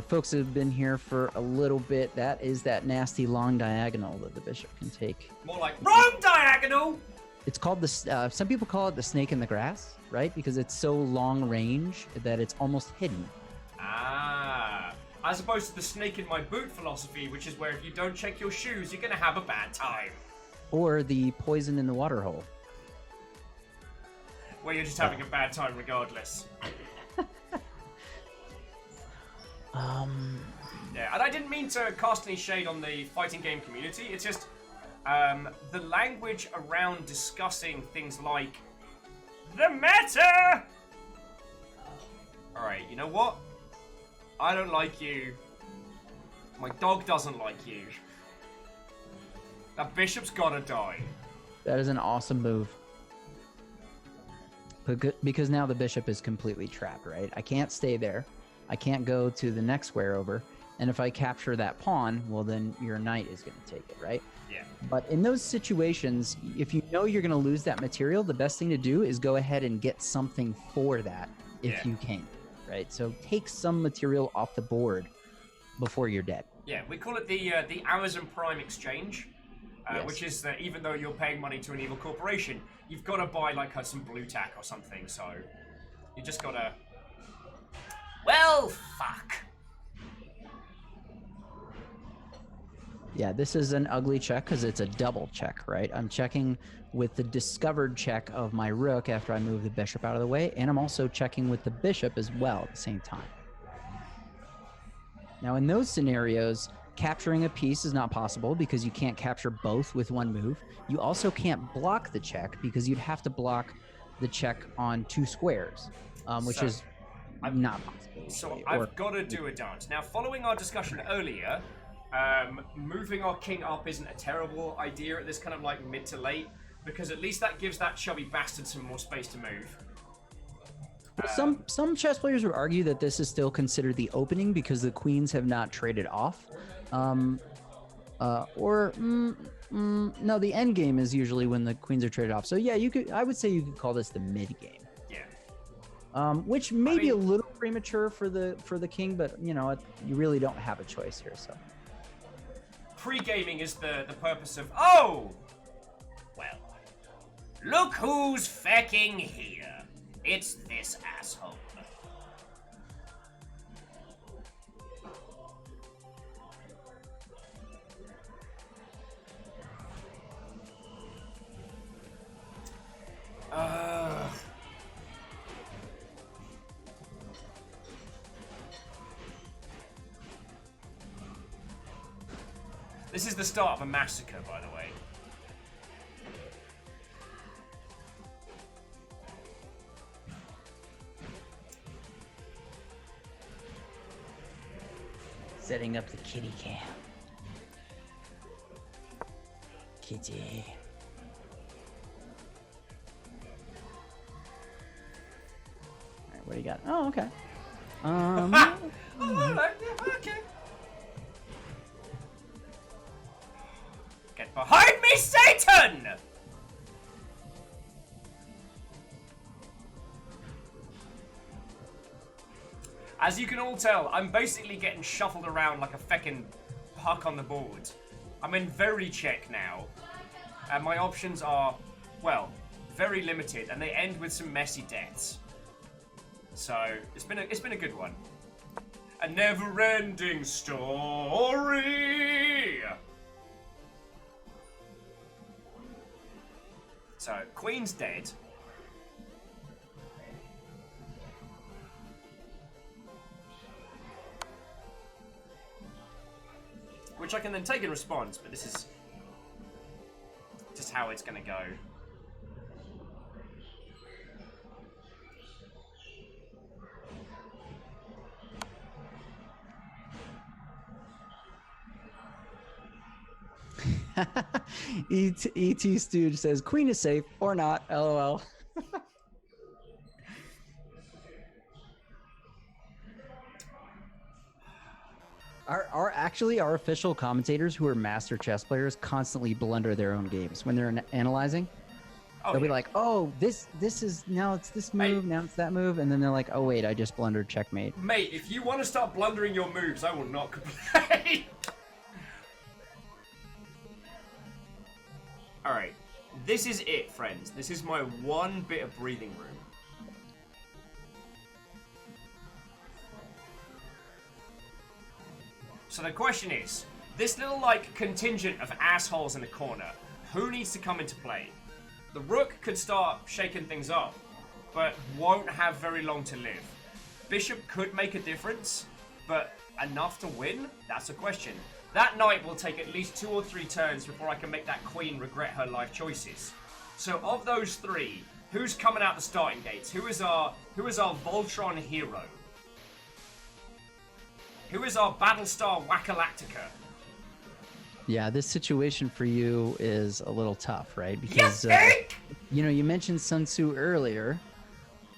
folks that have been here for a little bit, that is that nasty long diagonal that the bishop can take. More like wrong diagonal! It's called the, some people call it the snake in the grass, right? Because it's so long range that it's almost hidden. Ah. As opposed to the snake in my boot philosophy, which is where if you don't check your shoes, you're gonna have a bad time. Or the poison in the water hole. Where you're just having a bad time regardless. Yeah, and I didn't mean to cast any shade on the fighting game community. It's just the language around discussing things like the meta. All right, you know what? I don't like you. My dog doesn't like you. That bishop's gotta die. That is an awesome move. Because now the bishop is completely trapped, right? I can't stay there. I can't go to the next square over. And if I capture that pawn, well, then your knight is going to take it, right? Yeah. But in those situations, if you know you're going to lose that material, the best thing to do is go ahead and get something for that if you can, right? So take some material off the board before you're dead. Yeah, we call it the Amazon Prime exchange, which is that even though you're paying money to an evil corporation, you've got to buy like some blue tack or something. So you just gotta. Well, fuck. Yeah, this is an ugly check because it's a double check, right? I'm checking with the discovered check of my rook after I move the bishop out of the way, and I'm also checking with the bishop as well at the same time. Now, in those scenarios, capturing a piece is not possible because you can't capture both with one move. You also can't block the check because you'd have to block the check on two squares, which is not possible. So I've got to do a dance. Now, following our discussion earlier, moving our king up isn't a terrible idea at this kind of like mid to late, because at least that gives that chubby bastard some more space to move. Some chess players would argue that this is still considered the opening because the queens have not traded off. No, the end game is usually when the queens are traded off. So yeah, I would say you could call this the mid game. Yeah. Which may be a little premature for the king, but you know, you really don't have a choice here. So pre-gaming is the purpose of. Oh, well, look who's fecking here. It's this asshole. This is the start of a massacre, by the way. setting up the kitty cam. Kitty. Alright, what do you got? Oh, okay. Okay. Get behind me, Satan! As you can all tell, I'm basically getting shuffled around like a feckin' puck on the board. I'm in very check now, and my options are, well, very limited, and they end with some messy deaths. So it's been a good one. A never-ending story. So Queen's dead. Which I can then take in response, but this is just how it's gonna go. ET Stooge says Queen is safe or not. LOL. Our official commentators who are master chess players constantly blunder their own games when they're analyzing. Oh, They'll be yeah. like, "Oh, this is now it's this move, now it's that move," and then they're like, "Oh wait, I just blundered checkmate." Mate, if you want to start blundering your moves, I will not complain. Alright, this is it, friends. This is my one bit of breathing room. So the question is, this little, like, contingent of assholes in the corner, who needs to come into play? The rook could start shaking things up, but won't have very long to live. Bishop could make a difference, but enough to win? That's a question. That knight will take at least 2 or 3 turns before I can make that queen regret her life choices. So of those 3, who's coming out the starting gates? Who is our Voltron hero? Who is our Battlestar Wackalactica? Yeah, this situation for you is a little tough, right? You Because think? you mentioned Sun Tzu earlier.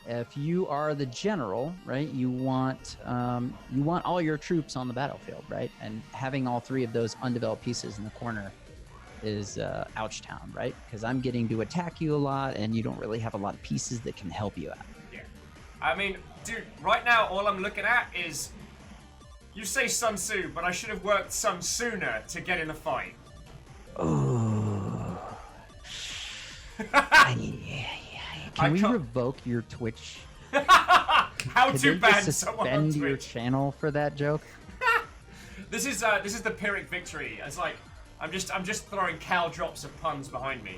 If you are the general, right, you want all your troops on the battlefield, right? And having all 3 of those undeveloped pieces in the corner is ouch town, right? Because I'm getting to attack you a lot, and you don't really have a lot of pieces that can help you out. Yeah. I mean, dude, right now all I'm looking at is, you say Sun Tzu, but I should have worked Sun sooner to get in the fight. Oh. Can we revoke your Twitch? How Could to they ban just someone on suspend your Twitch? channel for that joke? This is the Pyrrhic victory. It's like I'm just throwing cow drops of puns behind me.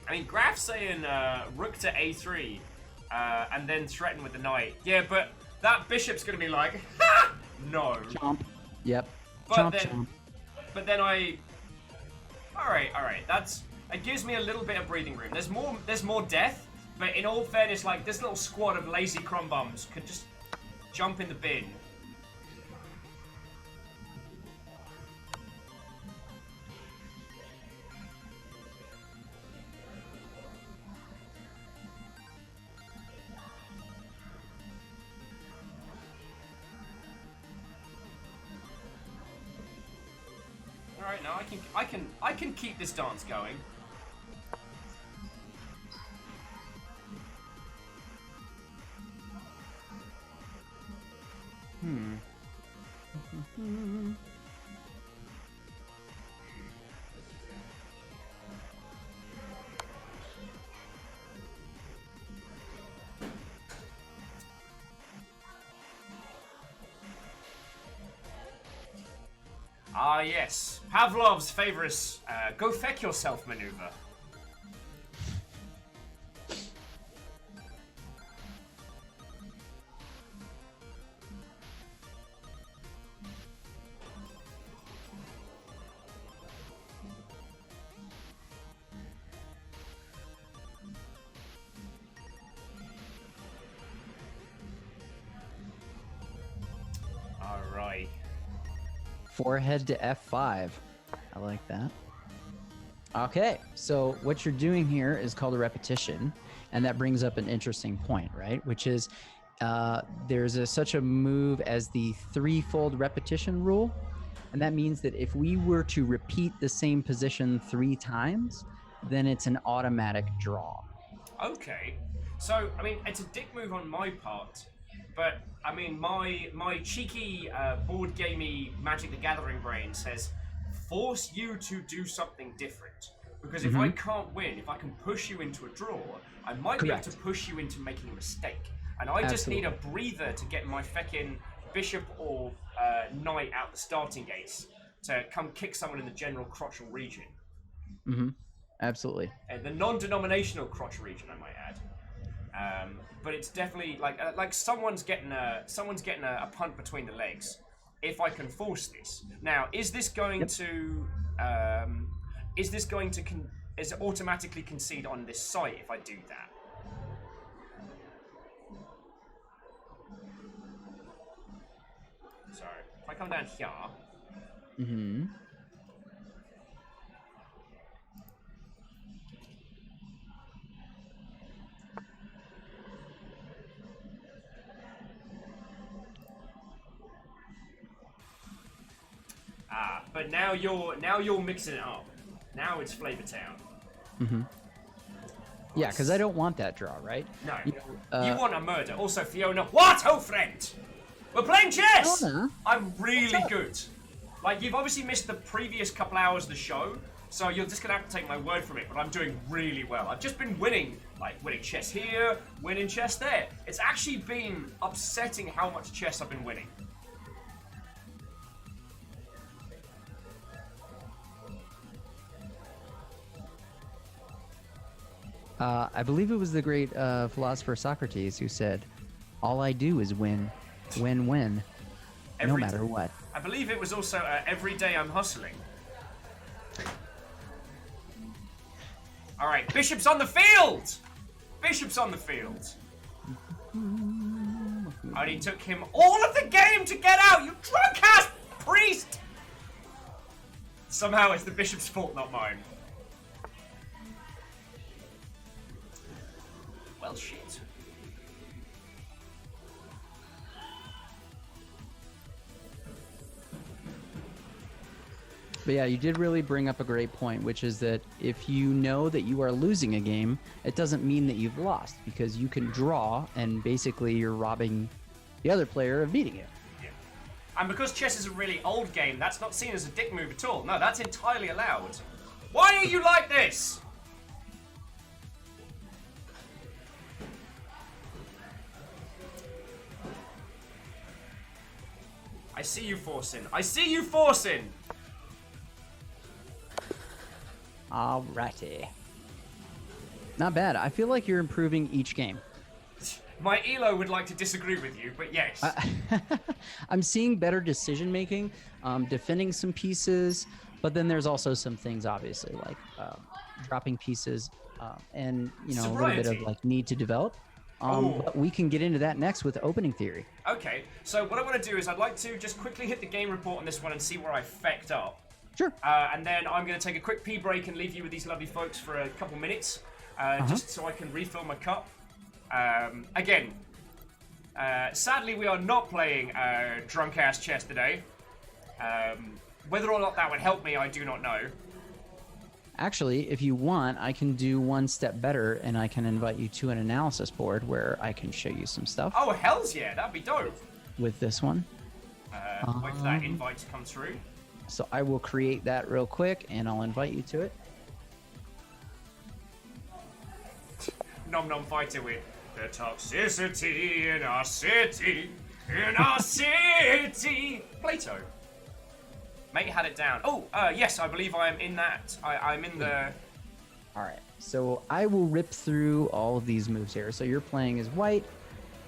I mean, Graf's saying rook to a3, and then threaten with the knight. Yeah, but that bishop's gonna be like, ha! No. Chomp. Yep. But Chomp, then, chomp. but then all right. It gives me a little bit of breathing room. There's more death, but in all fairness, like this little squad of lazy crumb bums could just jump in the bin. All right, now I can keep this dance going. Ah, yes. Pavlov's favorite go feck yourself maneuver. All right. Forehead to F5. I like that. Okay, so what you're doing here is called a repetition, and that brings up an interesting point, right? Which is there's such a move as the threefold repetition rule, and that means that if we were to repeat the same position 3 times, then it's an automatic draw. Okay. So, I mean, it's a dick move on my part, but, I mean, my cheeky, board gamey Magic the Gathering brain says, force you to do something different. Because if I can't win, if I can push you into a draw, I might be able to push you into making a mistake. And I just need a breather to get my feckin' bishop or knight out the starting gates to come kick someone in the general crotchal region. Absolutely. And the non-denominational crotch region, I might add. But it's definitely like someone's getting a punt between the legs. If I can force this now, is this going to is it automatically concede on this site if I do that? So if I come down here, Mm-hmm. But now you're mixing it up. Now it's Flavor Town. Mm-hmm. Yeah, because I don't want that draw, right? No. You You want a murder. Also, Fiona. What, old friend? We're playing chess! Fiona? I'm really good. Like, you've obviously missed the previous couple hours of the show, so you're just gonna have to take my word for it, but I'm doing really well. I've just been winning. Like, winning chess here, winning chess there. It's actually been upsetting how much chess I've been winning. I believe it was the great philosopher Socrates who said, "All I do is win, win, win, no matter what." I believe it was also every day I'm hustling. All right, Bishop's on the field. Bishop's on the field. Only took him all of the game to get out. You drunk-ass priest. Somehow it's the Bishop's fault, not mine. Well, shit. But yeah, you did really bring up a great point, which is that if you know that you are losing a game, it doesn't mean that you've lost, because you can draw and basically you're robbing the other player of beating you. Yeah. And because chess is a really old game, that's not seen as a dick move at all. No, that's entirely allowed. Why are you like this? I see you forcing. I see you forcing. Alrighty. Not bad. I feel like you're improving each game. My Elo would like to disagree with you, but yes. I'm seeing better decision making, defending some pieces, but then there's also some things, obviously, like dropping pieces, and a little bit of like need to develop. But we can get into that next with opening theory. Okay, so what I want to do is I'd like to just quickly hit the game report on this one and see where I fecked up. Sure. And then I'm going to take a quick pee break and leave you with these lovely folks for a couple minutes, just so I can refill my cup. Again, sadly we are not playing drunk-ass chess today. Whether or not that would help me, I do not know. Actually, if you want, I can do one step better, and I can invite you to an analysis board where I can show you some stuff. Oh, hells yeah, that'd be dope. With this one. Wait for that invite to come through. So I will create that real quick, and I'll invite you to it. Nom Nom Fighter with the toxicity in our city, in our city. Plato. Mate had it down. Oh, yes, I believe I am in that. I'm in the... All right, so I will rip through all of these moves here. So you're playing as white,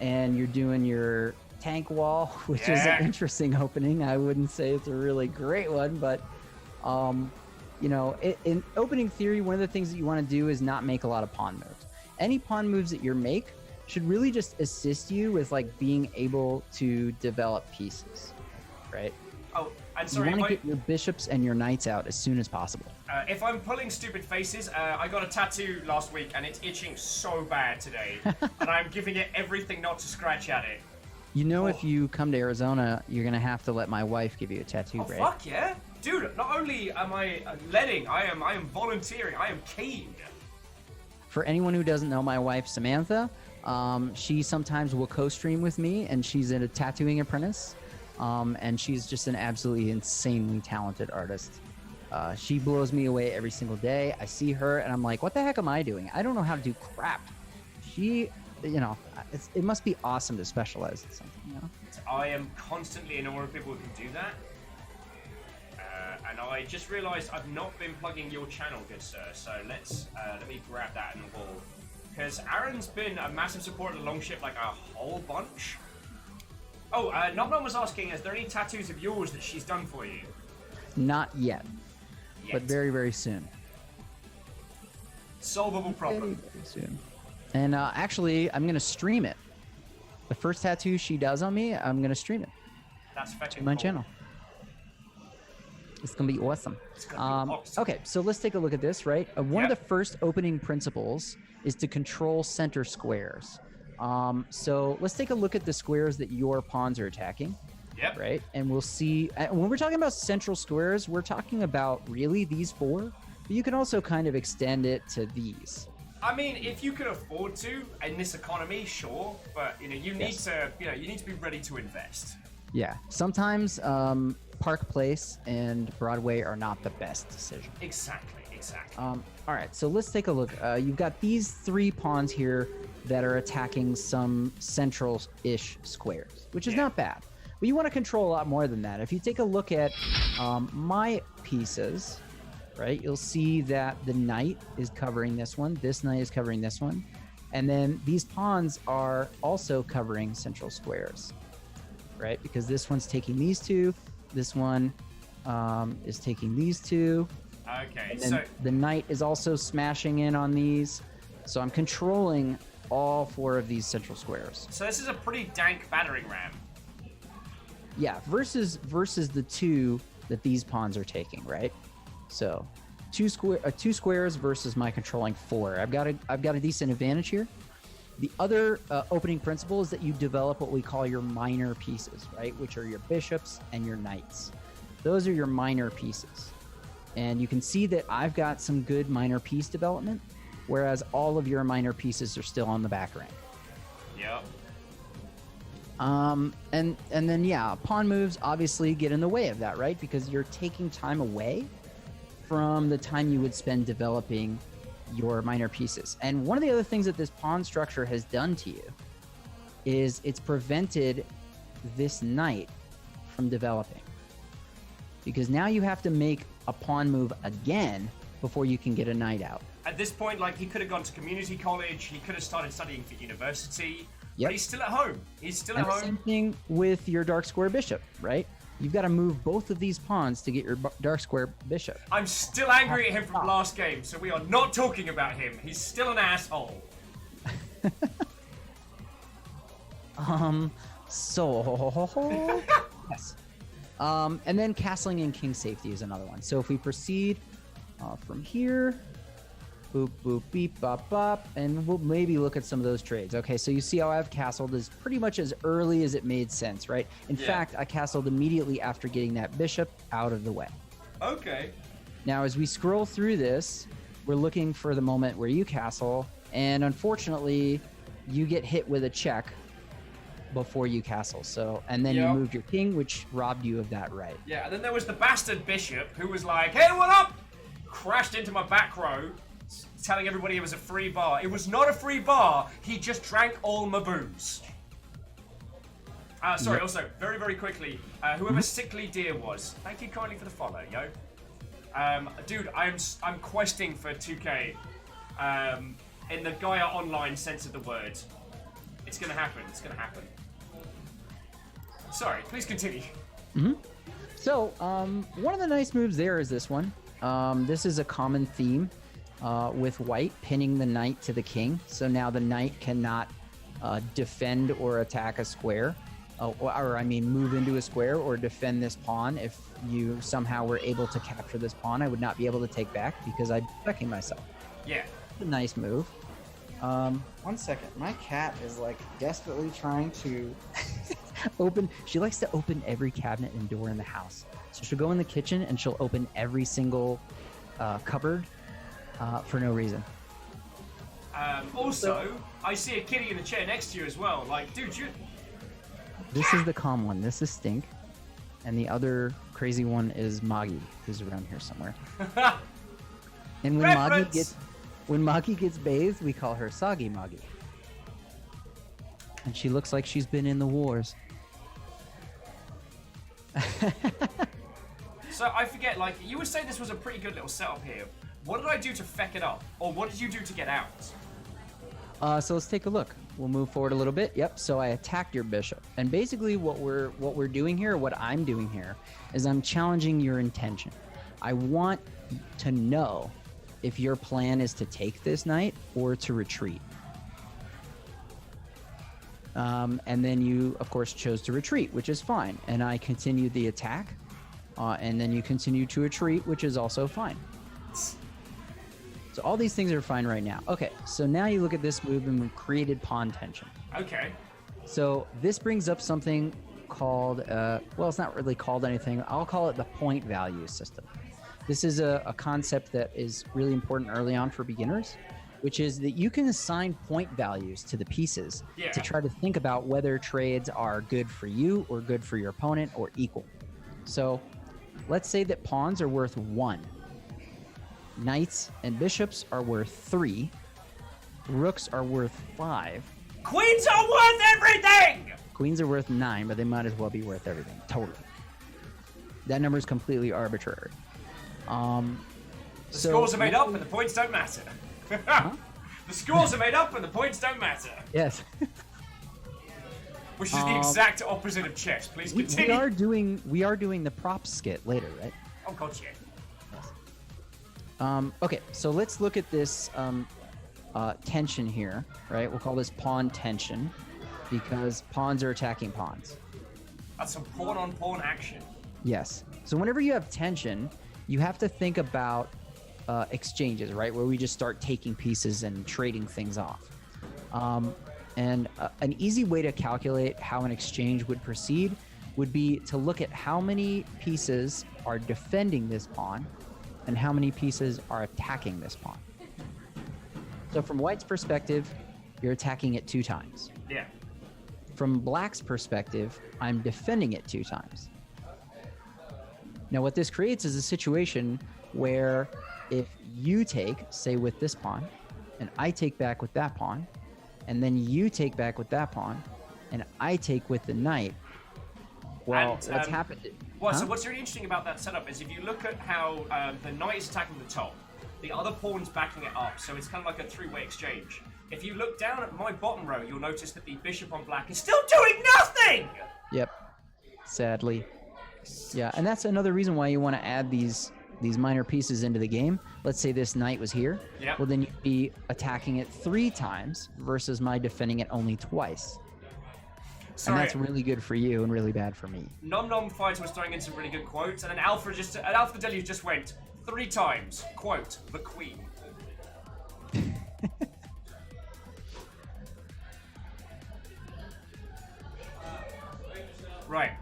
and you're doing your tank wall, which is an interesting opening. I wouldn't say it's a really great one, but, in opening theory, one of the things that you want to do is not make a lot of pawn moves. Any pawn moves that you make should really just assist you with, like, being able to develop pieces, right? Oh, and sorry, you want to get your bishops and your knights out as soon as possible. If I'm pulling stupid faces, I got a tattoo last week and it's itching so bad today, and I'm giving it everything not to scratch at it. You know, if you come to Arizona, you're gonna have to let my wife give you a tattoo, right? Fuck yeah, dude! Not only am I letting, I am volunteering. I am keen. For anyone who doesn't know my wife, Samantha, she sometimes will co-stream with me, and she's a tattooing apprentice. And she's just an absolutely insanely talented artist. She blows me away every single day. I see her and I'm like, what the heck am I doing? I don't know how to do crap. She, it must be awesome to specialize in something, I am constantly in awe of people who can do that. And I just realized I've not been plugging your channel, good sir. So let me grab that in the wall. Because Aran's been a massive supporter of the Longship, like a whole bunch. Oh, Nom Nom was asking, is there any tattoos of yours that she's done for you? Not yet. But very, very soon. Solvable problem. Very, very soon. And actually, I'm going to stream it. The first tattoo she does on me, I'm going to stream it. That's fucking to my cool. channel. It's gonna be awesome. It's gonna be awesome. Okay, so let's take a look at this, right? One of Yep. the first opening principles is to control center squares. So let's take a look at the squares that your pawns are attacking, Yep. right? And we'll see, when we're talking about central squares, we're talking about really these four, but you can also kind of extend it to these. I mean, if you could afford to in this economy, sure, but you need Yes. to, you need to be ready to invest. Yeah, sometimes Park Place and Broadway are not the best decision. Exactly. All right, so let's take a look. You've got these 3 pawns here that are attacking some central-ish squares, which is not bad. But you want to control a lot more than that. If you take a look at my pieces, right, you'll see that the knight is covering this one. This knight is covering this one. And then these pawns are also covering central squares, right? Because this one's taking these 2. This one is taking these 2. Okay, And then so the knight is also smashing in on these. So I'm controlling all 4 of these central squares. so this is a pretty dank battering ram. Yeah, versus the 2 that these pawns are taking, right? So 2 squares versus my controlling 4. I've got a decent advantage here. The other opening principle is that you develop what we call your minor pieces, right? Which are your bishops and your knights. Those are your minor pieces. And you can see that I've got some good minor piece development, whereas all of your minor pieces are still on the back rank. Yep. And then yeah, pawn moves obviously get in the way of that, right? Because you're taking time away from the time you would spend developing your minor pieces. And one of the other things that this pawn structure has done to you is it's prevented this knight from developing. Because now you have to make a pawn move again before you can get a knight out. At this point, like, he could have gone to community college, he could have started studying for university, Yep. but he's still at home. He's still And at the home. same thing with your dark square bishop, right? You've got to move both of these pawns to get your dark square bishop. I'm still angry at him from last game, so we are not talking about him. He's still an asshole. So yes. And then castling and king safety is another one. So if we proceed from here, boop, boop, beep, bop, bop, and we'll maybe look at some of those trades. Okay, so you see how I've castled is pretty much as early as it made sense, right? In fact, I castled immediately after getting that bishop out of the way. Okay. Now, as we scroll through this, we're looking for the moment where you castle, and unfortunately, you get hit with a check before you castle. So, and then you Yep. moved your king, which robbed you of that right. Yeah, and then there was the bastard bishop who was like, "Hey, what up?" Crashed into my back row, telling everybody it was a free bar. It was not a free bar. He just drank all my booze. Sorry, Yep. also, very, very quickly, whoever Sickly Deer was, thank you kindly for the follow, yo. Dude, I'm questing for 2K in the Gaia Online sense of the word. It's gonna happen. It's gonna happen. Sorry, please continue. So, one of the nice moves there is this one. This is a common theme with white, pinning the knight to the king. So now the knight cannot defend or attack a square. Or I mean, move into a square or defend this pawn. If you somehow were able to capture this pawn, I would not be able to take back because I'd be protecting myself. Yeah. A nice move. 1 second. My cat is like desperately trying to open. She likes to open every cabinet and door in the house. So she'll go in the kitchen and she'll open every single cupboard for no reason. Also, I see a kitty in the chair next to you as well. Like, dude, you. This is the calm one. This is Stink. And the other crazy one is Moggy, who's around here somewhere. And when Reference! Moggy gets bathed, we call her Soggy Moggy. And she looks like she's been in the wars. So I forget, like, you would say this was a pretty good little setup here. What did I do to feck it up? Or what did you do to get out? So let's take a look. We'll move forward a little bit. Yep. So I attacked your bishop, and basically what we're doing here, what I'm doing here, is I'm challenging your intention. I want to know if your plan is to take this knight or to retreat. And then you, of course, chose to retreat, which is fine. And I continued the attack. and then you continue to retreat, which is also fine. So all these things are fine right now. Okay, so now you look at this move and we've created pawn tension. Okay. So this brings up something called, well, it's not really called anything. I'll call it the point value system. This is a concept that is really important early on for beginners, which is that you can assign point values to the pieces to try to think about whether trades are good for you or good for your opponent or equal. So let's say that pawns are worth 1. Knights and bishops are worth 3. Rooks are worth 5. Queens are worth everything! Queens are worth 9, but they might as well be worth everything. Totally. That number is completely arbitrary. The scores are made up and the points don't matter. Huh? The scores are made up and the points don't matter. Yes. Which is the exact opposite of chess. Please continue. We are doing the prop skit later, right? Oh god, yeah. Okay, so let's look at this tension here, right? We'll call this pawn tension because pawns are attacking pawns. That's some pawn on pawn action. Yes. So whenever you have tension, you have to think about exchanges, right? Where we just start taking pieces and trading things off. And an easy way to calculate how an exchange would proceed would be to look at how many pieces are defending this pawn and how many pieces are attacking this pawn. So from white's perspective, you're attacking it 2 times. Yeah. From black's perspective, I'm defending it 2 times. Now what this creates is a situation where if you take, say with this pawn, and I take back with that pawn, and then you take back with that pawn, and I take with the knight, well, what's happened? Well, so what's really interesting about that setup is if you look at how the knight is attacking the top, the other pawn's backing it up, so it's kind of like a 3-way exchange. If you look down at my bottom row, you'll notice that the bishop on black is still doing nothing! Yep. Sadly. Yeah, and that's another reason why you want to add these minor pieces into the game. Let's say this knight was here. Yep. Well, then you'd be attacking it 3 times versus my defending it only twice. Sorry. And that's really good for you and really bad for me. Nom Nom Fighter was throwing in some really good quotes, and then Alpha the Deluge just went 3 times, quote, the queen. Right.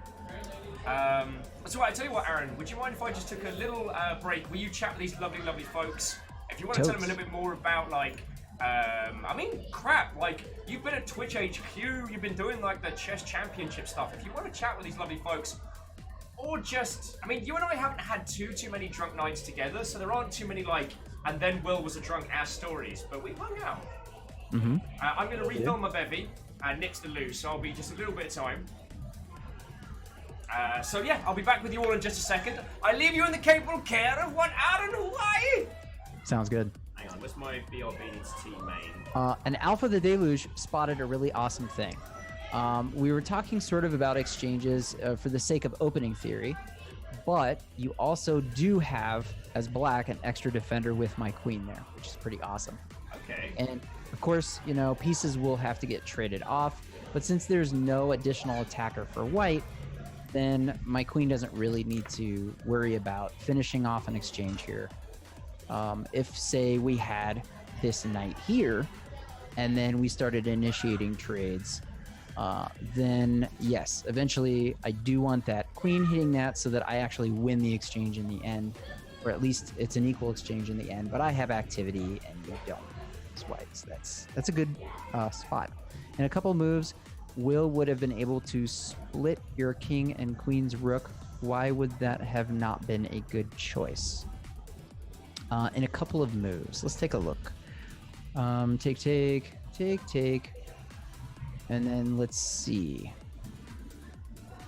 So I tell you what, Aaron, would you mind if I just took a little break? Will you chat with these lovely, lovely folks? If you want to tell them a little bit more about, like, I mean, crap, like, you've been at Twitch HQ, you've been doing, like, the chess championship stuff. If you want to chat with these lovely folks, or just, I mean, you and I haven't had too many drunk nights together, so there aren't too many, like, and then Will was a drunk ass stories, but we hung out. Mm-hmm. I'm going to refill my bevy, and Nick's to lose, so I'll be just a little bit of time. So yeah, I'll be back with you all in just a second. I leave you in the capable care of one Aran Hawaii. Sounds good. Hang on, where's my BRB needs T main? And Alpha the Deluge spotted a really awesome thing. We were talking sort of about exchanges for the sake of opening theory, but you also do have, as black, an extra defender with my queen there, which is pretty awesome. Okay. And of course, you know, pieces will have to get traded off, but since there's no additional attacker for white, then my queen doesn't really need to worry about finishing off an exchange here. If, say, we had this knight here, and then we started initiating trades, then yes, eventually I do want that queen hitting that so that I actually win the exchange in the end, or at least it's an equal exchange in the end, but I have activity and you don't. That's why that's a good spot. In a couple moves, Will would have been able to split your king and queen's rook. Why would that have not been a good choice? In a couple of moves, let's take a look. Take, and then let's see.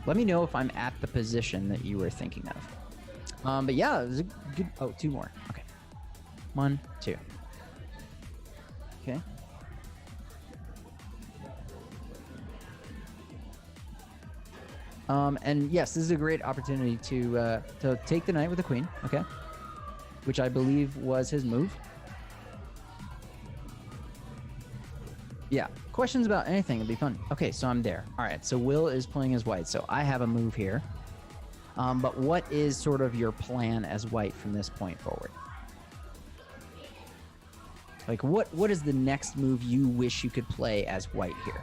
Let me know if I'm at the position that you were thinking of. But yeah, it was a good. Oh, 2 more. Okay, 1, 2. Okay. And yes, this is a great opportunity to take the knight with the queen, okay? Which I believe was his move. Yeah, questions about anything would be fun. Okay, so I'm there. All right, so Will is playing as white, so I have a move here. But what is sort of your plan as white from this point forward? Like, what is the next move you wish you could play as white here?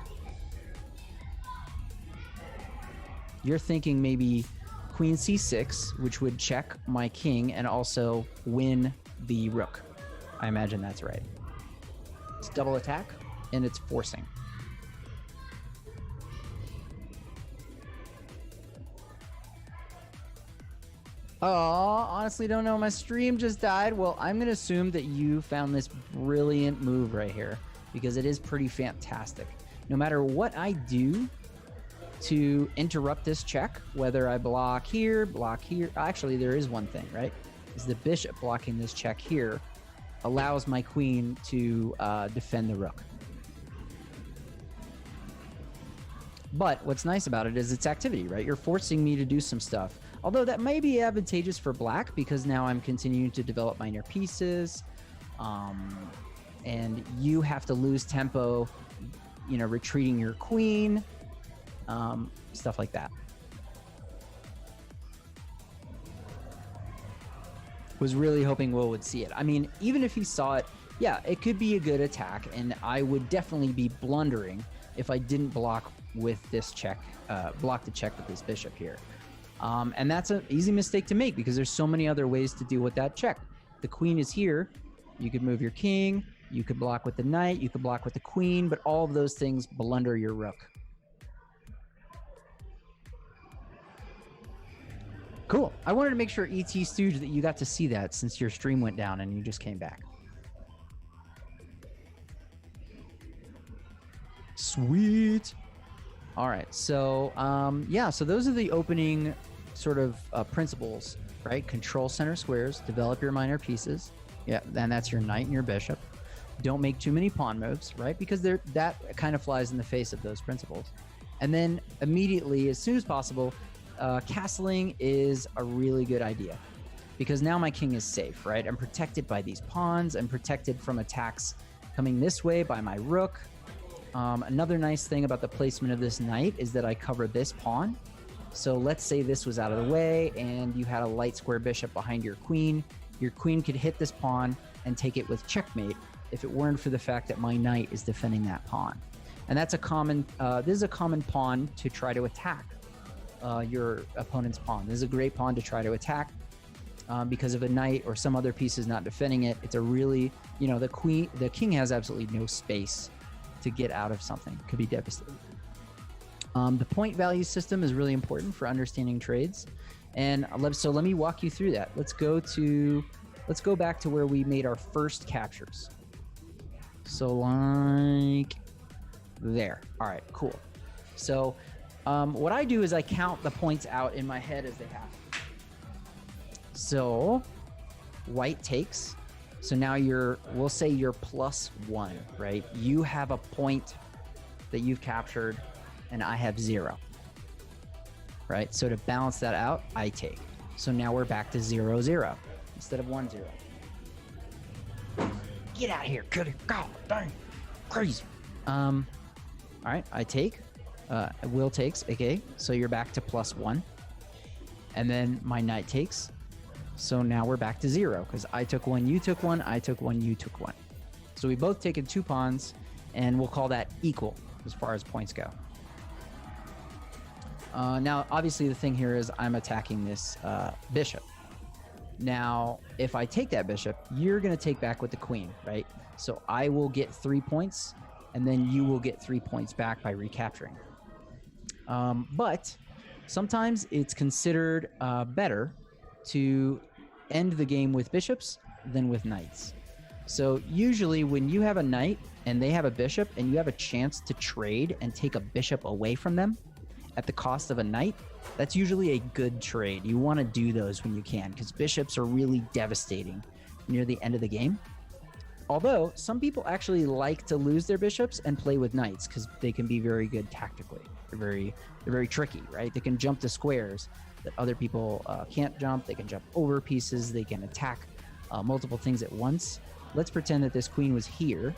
You're thinking maybe queen c6, which would check my king and also win the rook. I imagine that's right. It's double attack, and it's forcing. Oh, honestly don't know. My stream just died. Well, I'm going to assume that you found this brilliant move right here because it is pretty fantastic. No matter what I do to interrupt this check, whether I block here, actually there is one thing, right? Is the bishop blocking this check here allows my queen to defend the rook. But what's nice about it is its activity, right? You're forcing me to do some stuff. Although that may be advantageous for black because now I'm continuing to develop minor pieces. And you have to lose tempo, you know, retreating your queen, stuff like that. Was really hoping Will would see it. I mean, even if he saw it, yeah, it could be a good attack, and I would definitely be blundering if I didn't block with this check, block the check with this bishop here. And that's an easy mistake to make because there's so many other ways to deal with that check. The queen is here. You could move your king. You could block with the knight. You could block with the queen, but all of those things blunder your rook. Cool. I wanted to make sure, ET Stooge, that you got to see that since your stream went down and you just came back. Sweet. All right. So, yeah, so those are the opening sort of principles, right? Control center squares, develop your minor pieces. Yeah, and that's your knight and your bishop. Don't make too many pawn moves, right? Because that kind of flies in the face of those principles. And then immediately, as soon as possible, castling is a really good idea because now my king is safe, right? I'm protected by these pawns. I'm protected from attacks coming this way by my rook. Another nice thing about the placement of this knight is that I cover this pawn. So let's say this was out of the way and you had a light square bishop behind your queen. Your queen could hit this pawn and take it with checkmate if it weren't for the fact that my knight is defending that pawn. And that's a common, this is a common pawn to try to attack your opponent's pawn. This is a great pawn to try to attack because if a knight or some other piece is not defending it, it's a really, you know, the king has absolutely no space to get out of something. It could be devastating. The point value system is really important for understanding trades. And so let me walk you through that. Let's go back to where we made our first captures. So like there. All right, cool. So what I do is I count the points out in my head as they happen. So white takes. So now we'll say you're +1, right? You have a point that you've captured and I have 0, right? So to balance that out, I take. So now we're back to 0-0 instead of 1-0. Get out of here, kiddy. God dang, crazy. All right, I take. Will takes, okay? So you're back to +1. And then my knight takes. So now we're back to 0 because I took 1, you took 1, I took 1, you took 1. So we both taken 2 pawns, and we'll call that equal as far as points go. Now, obviously, the thing here is I'm attacking this bishop. Now, if I take that bishop, you're going to take back with the queen, right? So I will get 3 points, and then you will get 3 points back by recapturing. But sometimes it's considered better to end the game with bishops than with knights. So usually when you have a knight and they have a bishop and you have a chance to trade and take a bishop away from them at the cost of a knight, that's usually a good trade. You want to do those when you can because bishops are really devastating near the end of the game. Although some people actually like to lose their bishops and play with knights because they can be very good tactically. They're very tricky, right? They can jump to squares that other people can't jump. They can jump over pieces. They can attack multiple things at once. Let's pretend that this queen was here.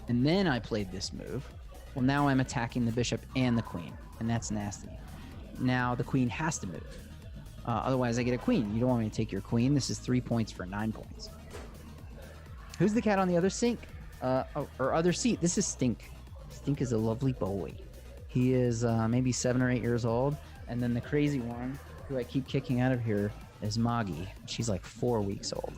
And then I played this move. Well, now I'm attacking the bishop and the queen, and that's nasty. now the queen has to move. Otherwise, I get a queen. You don't want me to take your queen. This is 3 points for 9 points. Who's the cat on the other sink? Or other seat? This is Stink. Stink is a lovely boy. He is maybe 7 or 8 years old. And then the crazy one, who I keep kicking out of here, is Moggy. She's like 4 weeks old.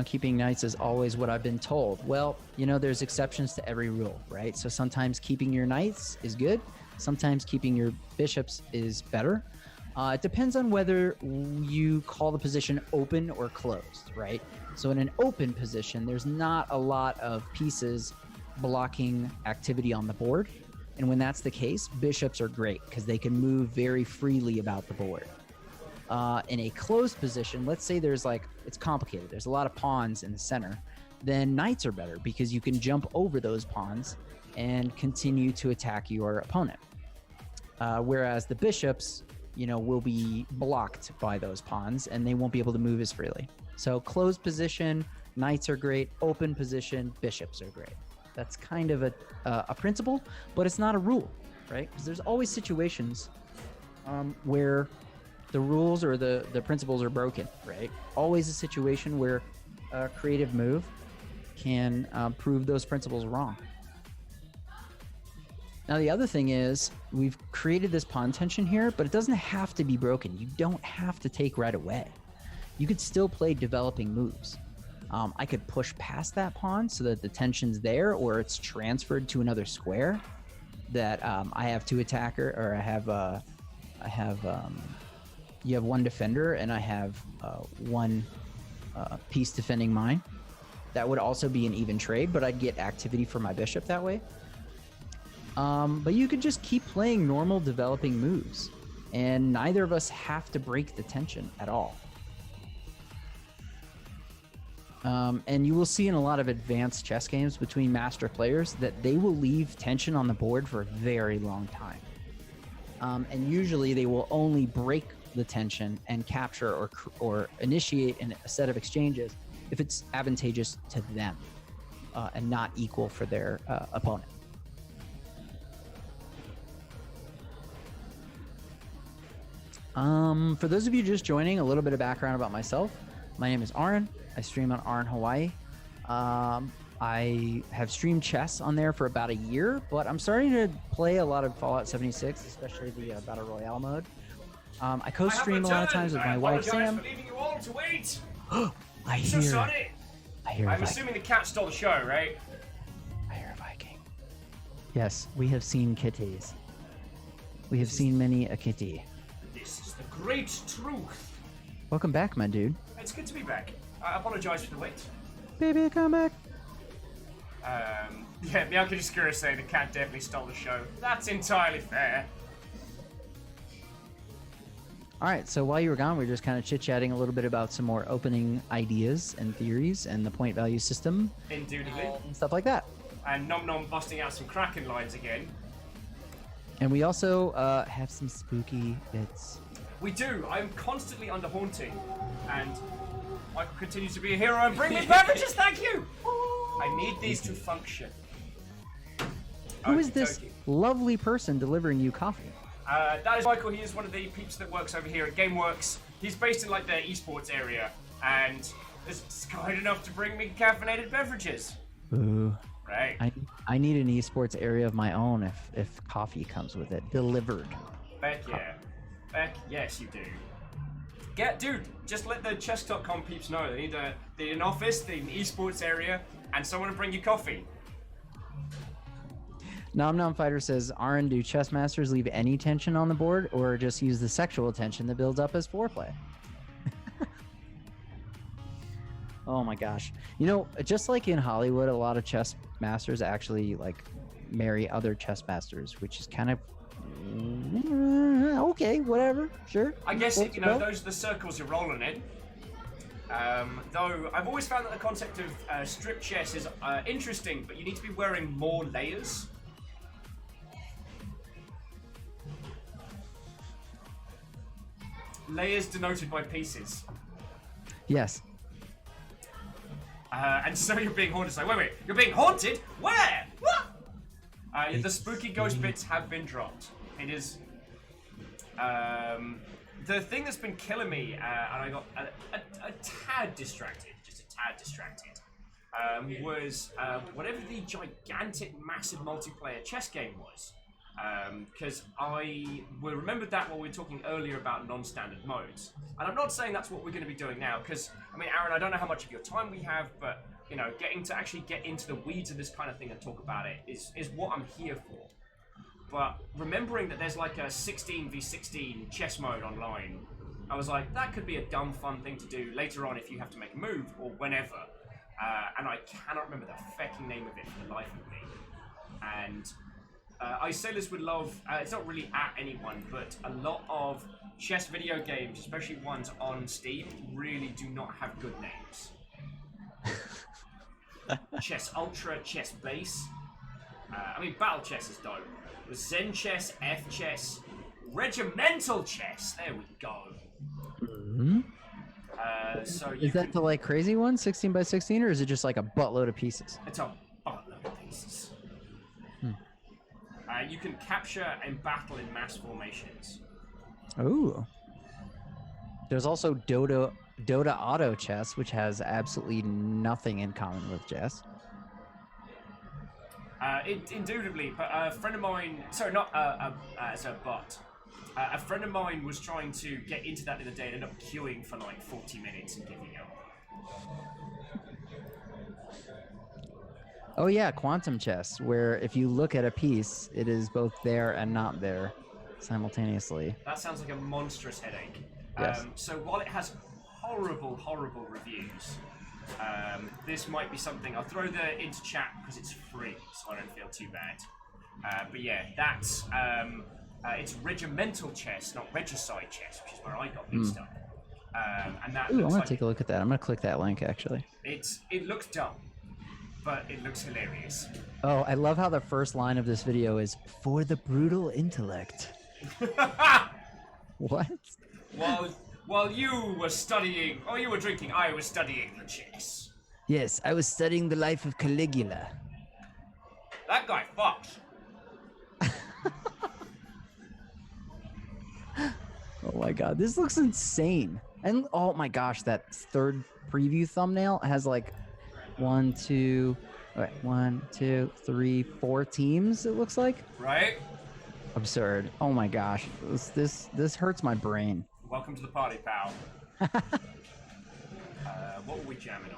Keeping knights is always what I've been told. Well, you know, there's exceptions to every rule, right? So sometimes keeping your knights is good. Sometimes keeping your bishops is better. It depends on whether you call the position open or closed, right? So in an open position, there's not a lot of pieces blocking activity on the board. And when that's the case, bishops are great because they can move very freely about the board. In a closed position, let's say there's like, it's complicated. There's a lot of pawns in the center. Then knights are better because you can jump over those pawns and continue to attack your opponent. Whereas the bishops, you know, will be blocked by those pawns and they won't be able to move as freely. So closed position, knights are great. Open position, bishops are great. That's kind of a principle, but it's not a rule, right? Because there's always situations where the rules or the principles are broken, right? Always a situation where a creative move can prove those principles wrong. Now, the other thing is we've created this pawn tension here, but it doesn't have to be broken. You don't have to take right away. You could still play developing moves. I could push past that pawn so that the tension's there, or it's transferred to another square that I have two attacker, or you have one defender and I have one piece defending mine. That would also be an even trade, but I'd get activity for my bishop that way. But you could just keep playing normal developing moves, and neither of us have to break the tension at all. And you will see in a lot of advanced chess games between master players that they will leave tension on the board for a very long time. And usually they will only break the tension and capture or initiate a set of exchanges if it's advantageous to them and not equal for their opponent. For those of you just joining, a little bit of background about myself. My name is Aran. I stream on Aran Hawaii. I have streamed chess on there for about a year, but I'm starting to play a lot of Fallout 76, especially the Battle Royale mode. I co-stream a lot of times with my wife, Sam. For leaving you all to wait. I So hear sorry. I'm assuming the cat stole the show, right? I hear a Viking. Yes, we have seen kitties. We have seen many a kitty. This is the great truth. Welcome back, my dude. It's good to be back. I apologize for the wait. Baby, come back. Yeah, Bianca Discura say the cat definitely stole the show. That's entirely fair. All right, so while you were gone, we were just kind of chit-chatting a little bit about some more opening ideas and theories and the point value system. Indubitably. And stuff like that. And Nom Nom busting out some Kraken lines again. And we also have some spooky bits. We do. I'm constantly under haunting. And Michael continues to be a hero and bring me beverages, thank you! I need these to function. Who is this lovely person delivering you coffee? That is Michael. He is one of the peeps that works over here at GameWorks. He's based in like the esports area, and is kind enough to bring me caffeinated beverages. Ooh. Right. I need an esports area of my own if coffee comes with it. Delivered. Beck, yeah. Beck, yes, you do. Dude, just let the chess.com peeps know. They need an office, they need an esports area, and someone to bring you coffee. Nom Nom Fighter says, Aran, do chess masters leave any tension on the board or just use the sexual tension that builds up as foreplay? Oh my gosh. You know, just like in Hollywood, a lot of chess masters actually like marry other chess masters, which is kind of okay, whatever, sure. I guess, you know, those are the circles you're rolling in. Though I've always found that the concept of strip chess is interesting, but you need to be wearing more layers. Layers denoted by pieces. Yes. And so you're being haunted. It's like, wait, you're being haunted? Where? What? The spooky ghost bits have been dropped. It is... the thing that's been killing me, and I got a tad distracted, just a tad distracted, was whatever the gigantic, massive multiplayer chess game was. Because I remembered that while we were talking earlier about non-standard modes. And I'm not saying that's what we're going to be doing now, because, I mean, Aaron, I don't know how much of your time we have, but, you know, getting to actually get into the weeds of this kind of thing and talk about it is what I'm here for. But remembering that there's like a 16v16 chess mode online, I was like, that could be a dumb fun thing to do later on if you have to make a move, or whenever. And I cannot remember the fecking name of it for the life of me. And I say this with love, it's not really at anyone, but a lot of chess video games, especially ones on Steam, really do not have good names. Chess Ultra, Chess Base. I mean, Battle Chess is dope. Zen Chess, F Chess, Regimental Chess. There we go. Mm-hmm. So is that the like crazy one, 16 by 16, or is it just like a buttload of pieces? It's a buttload of pieces. You can capture and battle in mass formations. Ooh. There's also Dota Auto Chess, which has absolutely nothing in common with chess. Indubitably, but a friend of mine, sorry, not as a bot, a friend of mine was trying to get into that the other day and ended up queuing for like 40 minutes and giving up. Oh yeah, quantum chess, where if you look at a piece, it is both there and not there simultaneously. That sounds like a monstrous headache. Yes. So while it has horrible, horrible reviews, this might be something. I'll throw the into chat because it's free, so I don't feel too bad. But yeah, that's it's regimental chess, not regicide chess, which is where I got mixed up. And that. Ooh, I looks want to like take a look at that. I'm gonna click that link actually. it looks dumb, but it looks hilarious. Oh, I love how the first line of this video is "for the brutal intellect." What? While you were studying, or you were drinking, I was studying the chess. Yes, I was studying the life of Caligula. That guy fucked. Oh my god, this looks insane. And oh my gosh, that third preview thumbnail has like 1, 2, 3, 4 teams, it looks like. Right? Absurd. Oh my gosh. This hurts my brain. Welcome to the party, pal. What were we jamming on?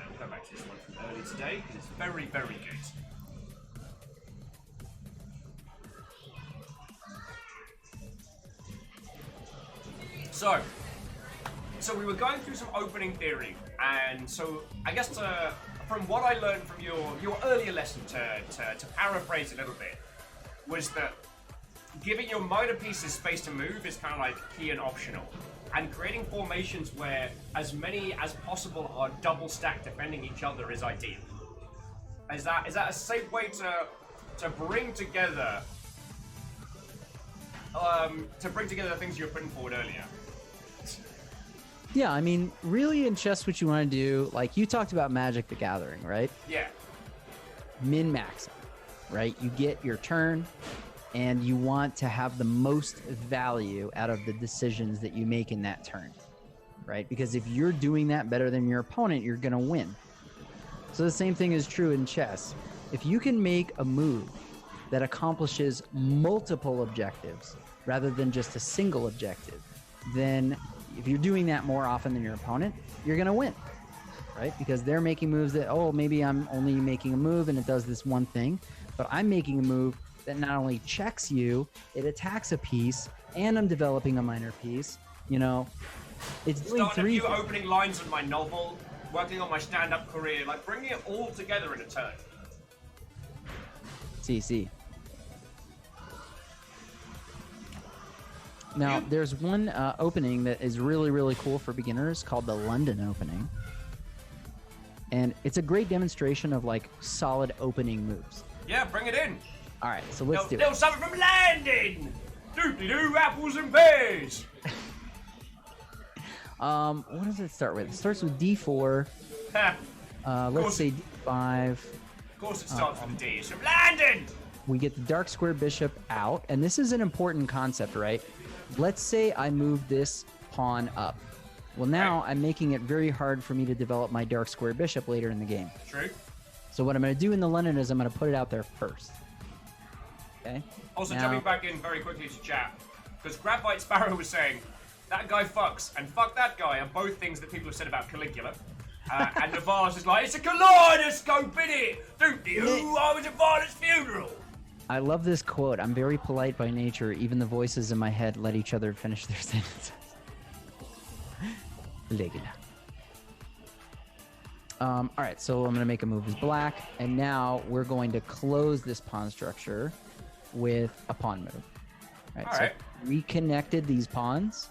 We'll go back to this one from earlier today, because it's very, very good. So we were going through some opening theory, and so I guess from what I learned from your earlier lesson, to paraphrase a little bit, was that giving your minor pieces space to move is kind of like key and optional, and creating formations where as many as possible are double stacked defending each other is ideal. Is that a safe way to bring together the things you were putting forward earlier? Yeah, I mean, really in chess what you want to do, like you talked about Magic the Gathering, right? Yeah. Min-max, right? You get your turn, and you want to have the most value out of the decisions that you make in that turn, right? Because if you're doing that better than your opponent, you're going to win. So the same thing is true in chess. If you can make a move that accomplishes multiple objectives rather than just a single objective, then if you're doing that more often than your opponent, you're going to win, right? Because they're making moves that, oh, maybe I'm only making a move and it does this one thing, but I'm making a move that not only checks you, it attacks a piece, and I'm developing a minor piece. You know, it's doing Starting three a few opening lines in my novel, working on my stand-up career, like bringing it all together in a turn. CC. Now, there's one opening that is really, really cool for beginners called the London opening. And it's a great demonstration of like solid opening moves. Yeah, bring it in. All right, so let's do it. Little something from London. Doopy-doo, apples and pears. What does it start with? It starts with D4. Let's say, 5. Of course it starts with a D. It's from Landon! We get the dark square bishop out, and this is an important concept, right? Let's say I move this pawn up. Well, now I'm making it very hard for me to develop my dark square bishop later in the game. True. So what I'm going to do in the London is I'm going to put it out there first. Okay? Also, Now- jumping back in very quickly to chat, because Graphite Sparrow was saying, that guy fucks, and fuck that guy are both things that people have said about Caligula. And Navarre's is like, it's a kaleidoscope, innit? Don't you? I was at Varda's funeral. I love this quote. I'm very polite by nature. Even the voices in my head let each other finish their sentences. Caligula. All right, so I'm going to make a move as black, and now we're going to close this pawn structure with a pawn move. All right, Alright. so reconnected these pawns,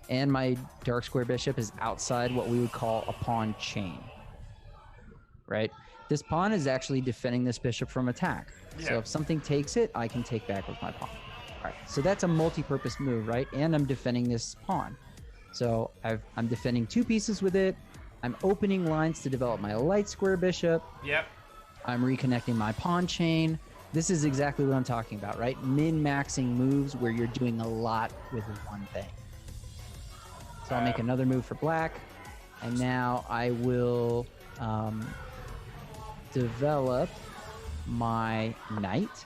and my dark square bishop is outside what we would call a pawn chain. Right? This pawn is actually defending this bishop from attack. So Yeah. if something takes it, I can take back with my pawn. All right, so that's a multi-purpose move, right? And I'm defending this pawn. So I'm defending 2 pieces with it. I'm opening lines to develop my light square bishop. Yep. I'm reconnecting my pawn chain. This is exactly what I'm talking about, right? Min-maxing moves where you're doing a lot with one thing. So I'll make another move for black. And now I will develop my knight,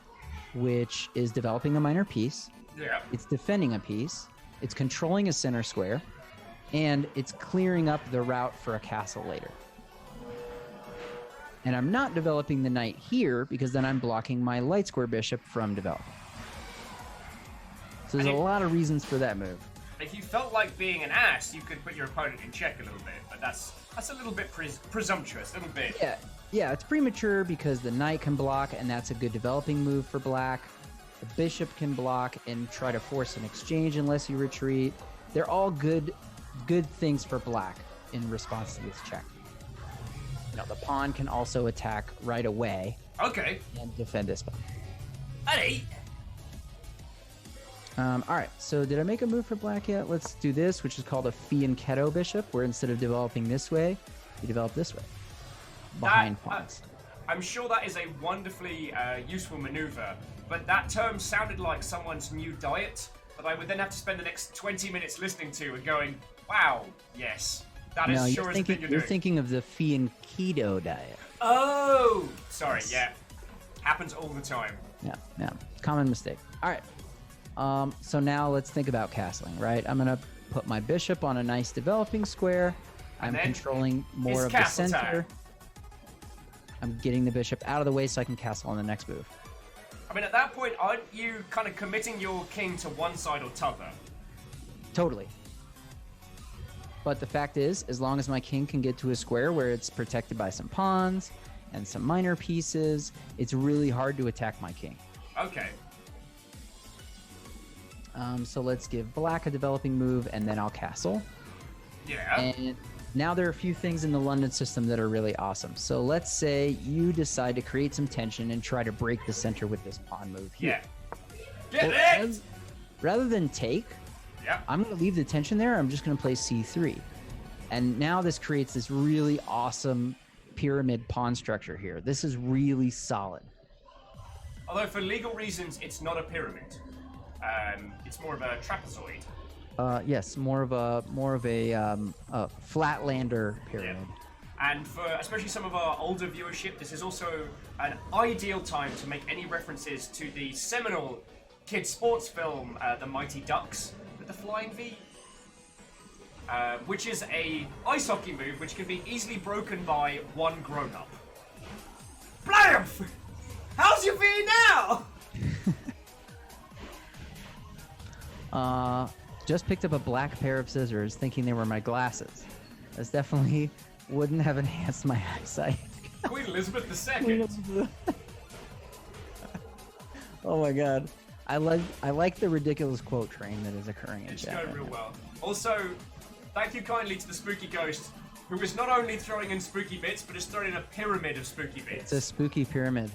which is developing a minor piece. Yeah. It's defending a piece. It's controlling a center square. And it's clearing up the route for a castle later. And I'm not developing the knight here because then I'm blocking my light square bishop from developing. So there's a lot of reasons for that move. If you felt like being an ass, you could put your opponent in check a little bit, but that's a little bit presumptuous, a little bit. Yeah, it's premature because the knight can block, and that's a good developing move for black. The bishop can block and try to force an exchange unless you retreat. They're all good things for black in response to this check. Now, the pawn can also attack right away Okay. and defend this pawn. Hey. All right, so did I make a move for black yet? Let's do this, which is called a fianchetto bishop, where instead of developing this way, you develop this way, behind pawns. I'm sure that is a wonderfully useful maneuver, but that term sounded like someone's new diet that I would then have to spend the next 20 minutes listening to and going, wow, yes, that is No, sure is the thing you're doing. thinking of the fianchetto diet. Oh, sorry, yeah. Happens all the time. Yeah, common mistake. All right, so now let's think about castling, right? I'm gonna put my bishop on a nice developing square. I'm And then controlling more his of the castle center. time. I'm getting the bishop out of the way so I can castle on the next move. I mean, at that point, aren't you kind of committing your king to one side or t'other? Totally. But the fact is, as long as my king can get to a square where it's protected by some pawns and some minor pieces, it's really hard to attack my king. Okay. So let's give black a developing move, and then I'll castle. Yeah. And now there are a few things in the London system that are really awesome. So let's say you decide to create some tension and try to break the center with this pawn move here. Yeah. Get Well, it! rather than take, Yeah. I'm going to leave the tension there. I'm just going to play c3. And now this creates this really awesome pyramid pawn structure here. This is really solid. Although for legal reasons, it's not a pyramid. It's more of a trapezoid. Yes, more of a flatlander pyramid. Yeah. And for especially some of our older viewership, this is also an ideal time to make any references to the seminal kids sports film, The Mighty Ducks, with the flying V. Which is a ice hockey move which can be easily broken by one grown-up. Blam! How's your V now? Just picked up a black pair of scissors thinking they were my glasses. This definitely wouldn't have enhanced my eyesight. Queen Elizabeth II. Oh my god. I like the ridiculous quote train that is occurring in It's chat. going right real now. well. Also, thank you kindly to the Spooky Ghost, who is not only throwing in spooky bits, but is throwing in a pyramid of spooky bits. It's a spooky pyramid.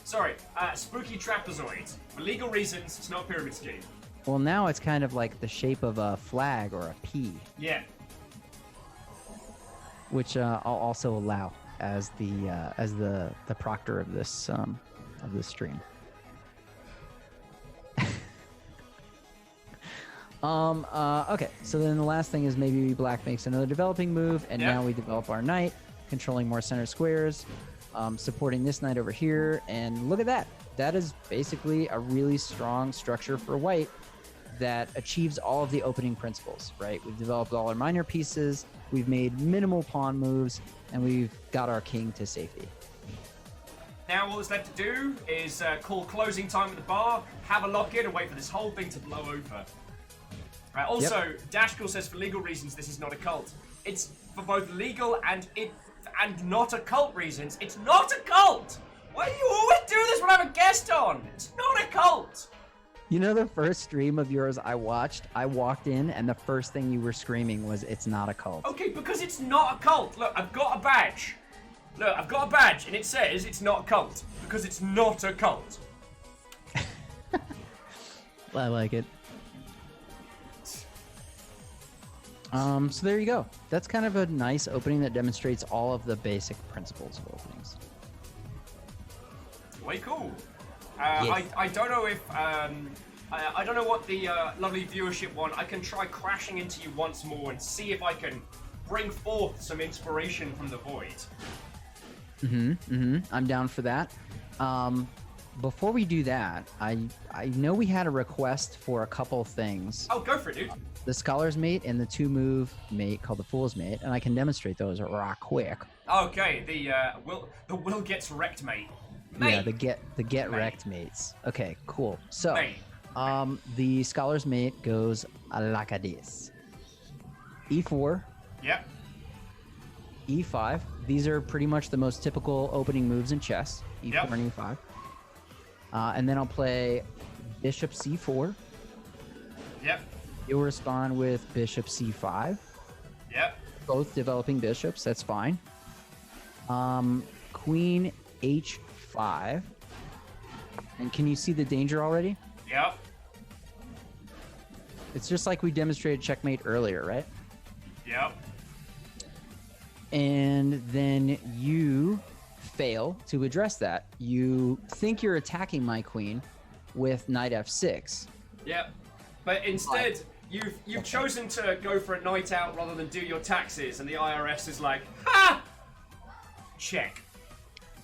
Sorry, spooky trapezoid. For legal reasons, it's not a pyramid scheme. Well, now it's kind of like the shape of a flag or a P, Yeah. which I'll also allow. as the proctor of this stream. Okay, so then the last thing is maybe black makes another developing move, and now we develop our knight, controlling more center squares, supporting this knight over here, and look at that. That is basically a really strong structure for white that achieves all of the opening principles, right? We've developed all our minor pieces, we've made minimal pawn moves, and we've got our king to safety. Now all that's left to do is call closing time at the bar, have a lock-in, and wait for this whole thing to blow over. Also, Dashkill says for legal reasons this is not a cult. It's for both legal and not a cult reasons. It's not a cult! Why do you always do this when I have a guest on? It's not a cult! You know the first stream of yours I watched, I walked in and the first thing you were screaming was, "It's not a cult." Okay, because it's not a cult. Look, I've got a badge. Look, I've got a badge and it says it's not a cult. Because it's not a cult. I like it. So there you go. That's kind of a nice opening that demonstrates all of the basic principles of openings. Way cool. Yes. I don't know if I don't know what the lovely viewership want. I can try crashing into you once more and see if I can bring forth some inspiration from the void. I'm down for that. Before we do that, I know we had a request for a couple things. Oh, go for it, dude. The Scholar's Mate and the 2-move mate called the Fool's Mate, and I can demonstrate those right quick. Okay, the will gets wrecked, mate. Yeah, the get wrecked mates. Okay, cool. So, the Scholar's Mate goes like this. E4. Yep. E5. These are pretty much the most typical opening moves in chess. E4 and E5. And then I'll play Bishop C4. Yep. You'll respond with Bishop C5. Yep. Both developing bishops, that's fine. Queen H5. And can you see the danger already? Yep. It's just like we demonstrated checkmate earlier, right? Yep. And then you fail to address that. You think you're attacking my queen with knight f6. Yep. But instead, you've chosen to go for a night out rather than do your taxes, and the IRS is like, ha! Check.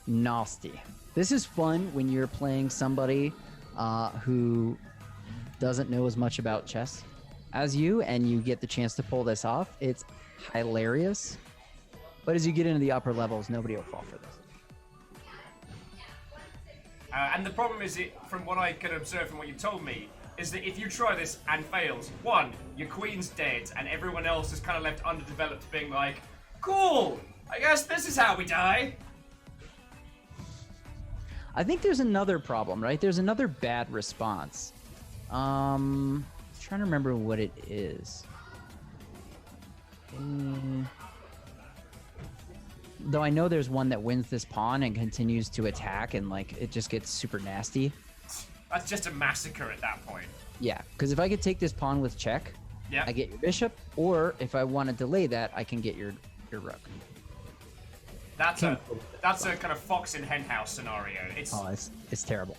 Nasty. This is fun when you're playing somebody who doesn't know as much about chess as you, and you get the chance to pull this off. It's hilarious. But as you get into the upper levels, nobody will fall for this. And the problem is, from what I can observe from what you told me, is that if you try this and fails, one, your queen's dead, and everyone else is kind of left underdeveloped, being like, cool, I guess this is how we die. I think there's another problem, right? There's another bad response. Trying to remember what it is. Though I know there's one that wins this pawn and continues to attack, and like it just gets super nasty. That's just a massacre at that point. Yeah, because if I could take this pawn with check, I get your bishop, or if I want to delay that, I can get your rook. That's a kind of fox in henhouse scenario. It's terrible.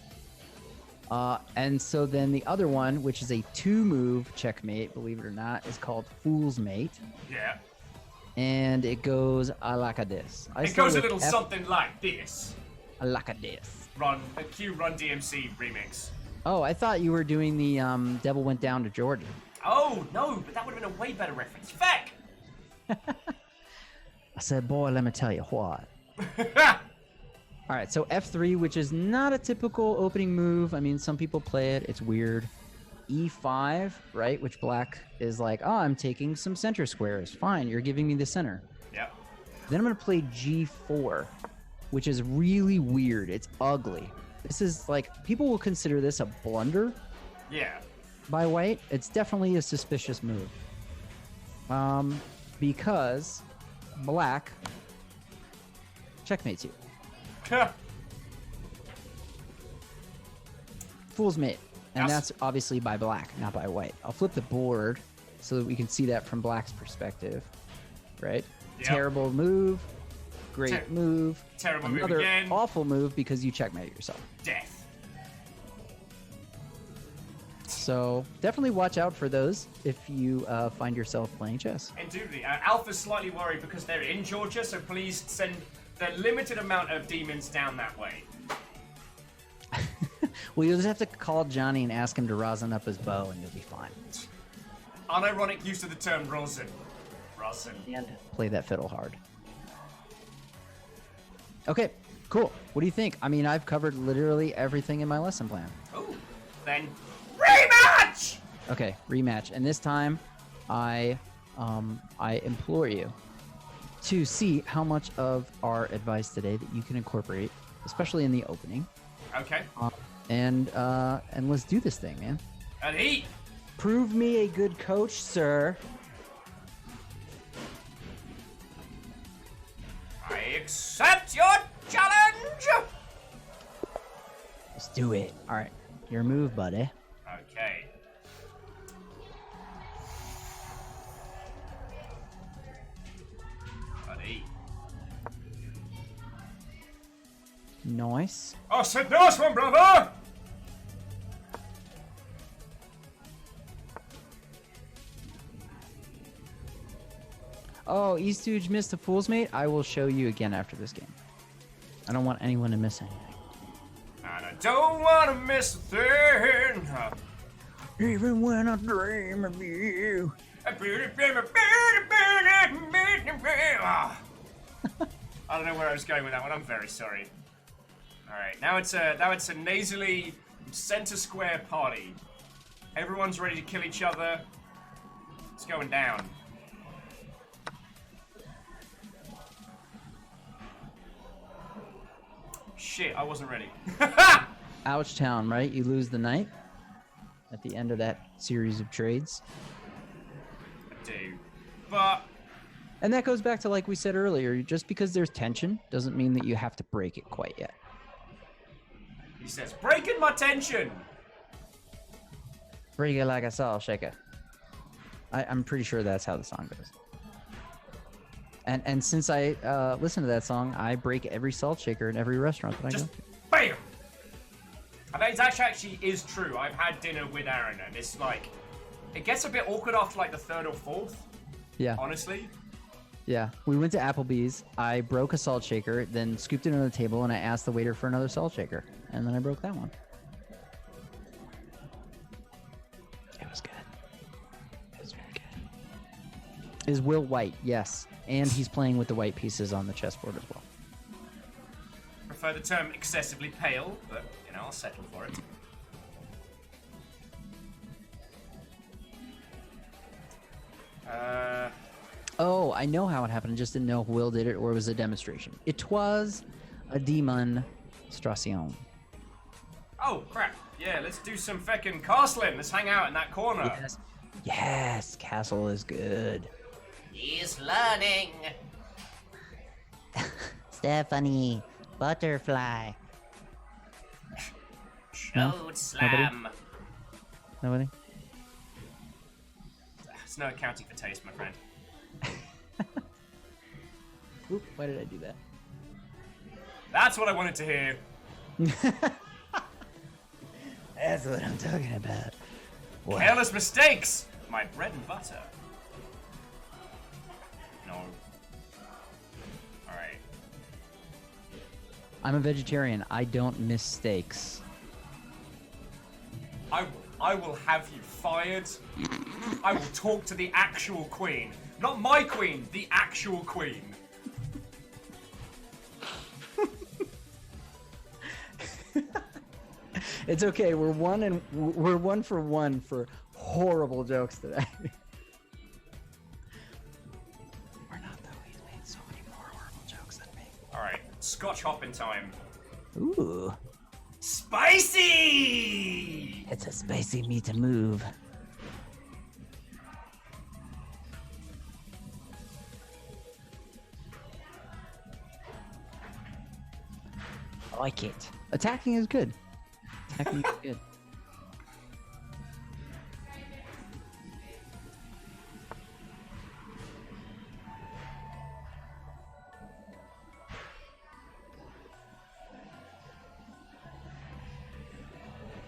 And so then the other one, which is a 2-move checkmate, believe it or not, is called Fool's Mate. Yeah. And it goes like this. It goes a little something like this. Like this. Run DMC remix. Oh, I thought you were doing the Devil Went Down to Georgia. Oh, no, but that would have been a way better reference. Feck! I said, boy, let me tell you what. All right, so F3, which is not a typical opening move. I mean, some people play it. It's weird. E5, right, which black is like, oh, I'm taking some center squares. Fine, you're giving me the center. Yep. Then I'm going to play G4, which is really weird. It's ugly. This is like, people will consider this a blunder. Yeah. By white. It's definitely a suspicious move. Because black checkmates you. Fool's Mate. And that's obviously by black, not by white. I'll flip the board so that we can see that from black's perspective. Right? Yep. Terrible move. Great move. Terrible move Another again. awful move because you checkmate yourself. Death. So definitely watch out for those if you find yourself playing chess. Indubitably. Alpha's slightly worried because they're in Georgia, so please send the limited amount of demons down that way. Well, you'll just have to call Johnny and ask him to rosin up his bow, and you'll be fine. Unironic use of the term rosin. Rosin. And play that fiddle hard. Okay, cool. What do you think? I mean, I've covered literally everything in my lesson plan. Ooh. Then rematch! Okay, rematch. And this time, I implore you to see how much of our advice today that you can incorporate, especially in the opening. Okay. And let's do this thing, man. And eat! Prove me a good coach, sir. I accept your challenge! Let's do it. All right, your move, buddy. Okay. Buddy. Nice. I said nice one, brother! Oh, Eastooge missed a fool's mate. I will show you again after this game. I don't want anyone to miss anything. And I don't want to miss a thing. Even when I dream of you. I don't know where I was going with that one. I'm very sorry. All right, now it's a nasally center square party. Everyone's ready to kill each other. It's going down. Shit, I wasn't ready. Ouch town, right? You lose the knight at the end of that series of trades. I do. But And that goes back to like we said earlier, just because there's tension doesn't mean that you have to break it quite yet. he says, breaking my tension. Break it like a salt shaker. I'm pretty sure that's how the song goes. And since I listen to that song, I break every salt shaker in every restaurant that I Just go to. bam! I mean, that actually is true. I've had dinner with Aran, and it's like, it gets a bit awkward after like the third or fourth, Yeah. honestly. Yeah. We went to Applebee's. I broke a salt shaker, then scooped it on the table, and I asked the waiter for another salt shaker. And then I broke that one. It was good. It was very good. Is Will white? Yes. And he's playing with the white pieces on the chessboard as well. Prefer the term excessively pale, but, you know, I'll settle for it. Oh, I know how it happened. I just didn't know if Will did it or it was a demonstration. It was a demonstration. Oh, crap. Yeah, let's do some feckin' castling. Let's hang out in that corner. Yes. Yes, castle is good. He's learning. Stephanie, butterfly. Showed slam. Nobody? There's no accounting for taste, my friend. Oop, why did I do that? That's what I wanted to hear. That's what I'm talking about. Wow. Careless mistakes. My bread and butter. No. Alright. I'm a vegetarian. I don't miss steaks. I will have you fired. I will talk to the actual queen. Not my queen, the actual queen. It's okay. We're one for one for horrible jokes today. We're not though. He's made so many more horrible jokes than me. Alright, Scotch hopping time. Ooh, Spicy! it's a spicy meat to move. I like it. Attacking is good. Attacking is good.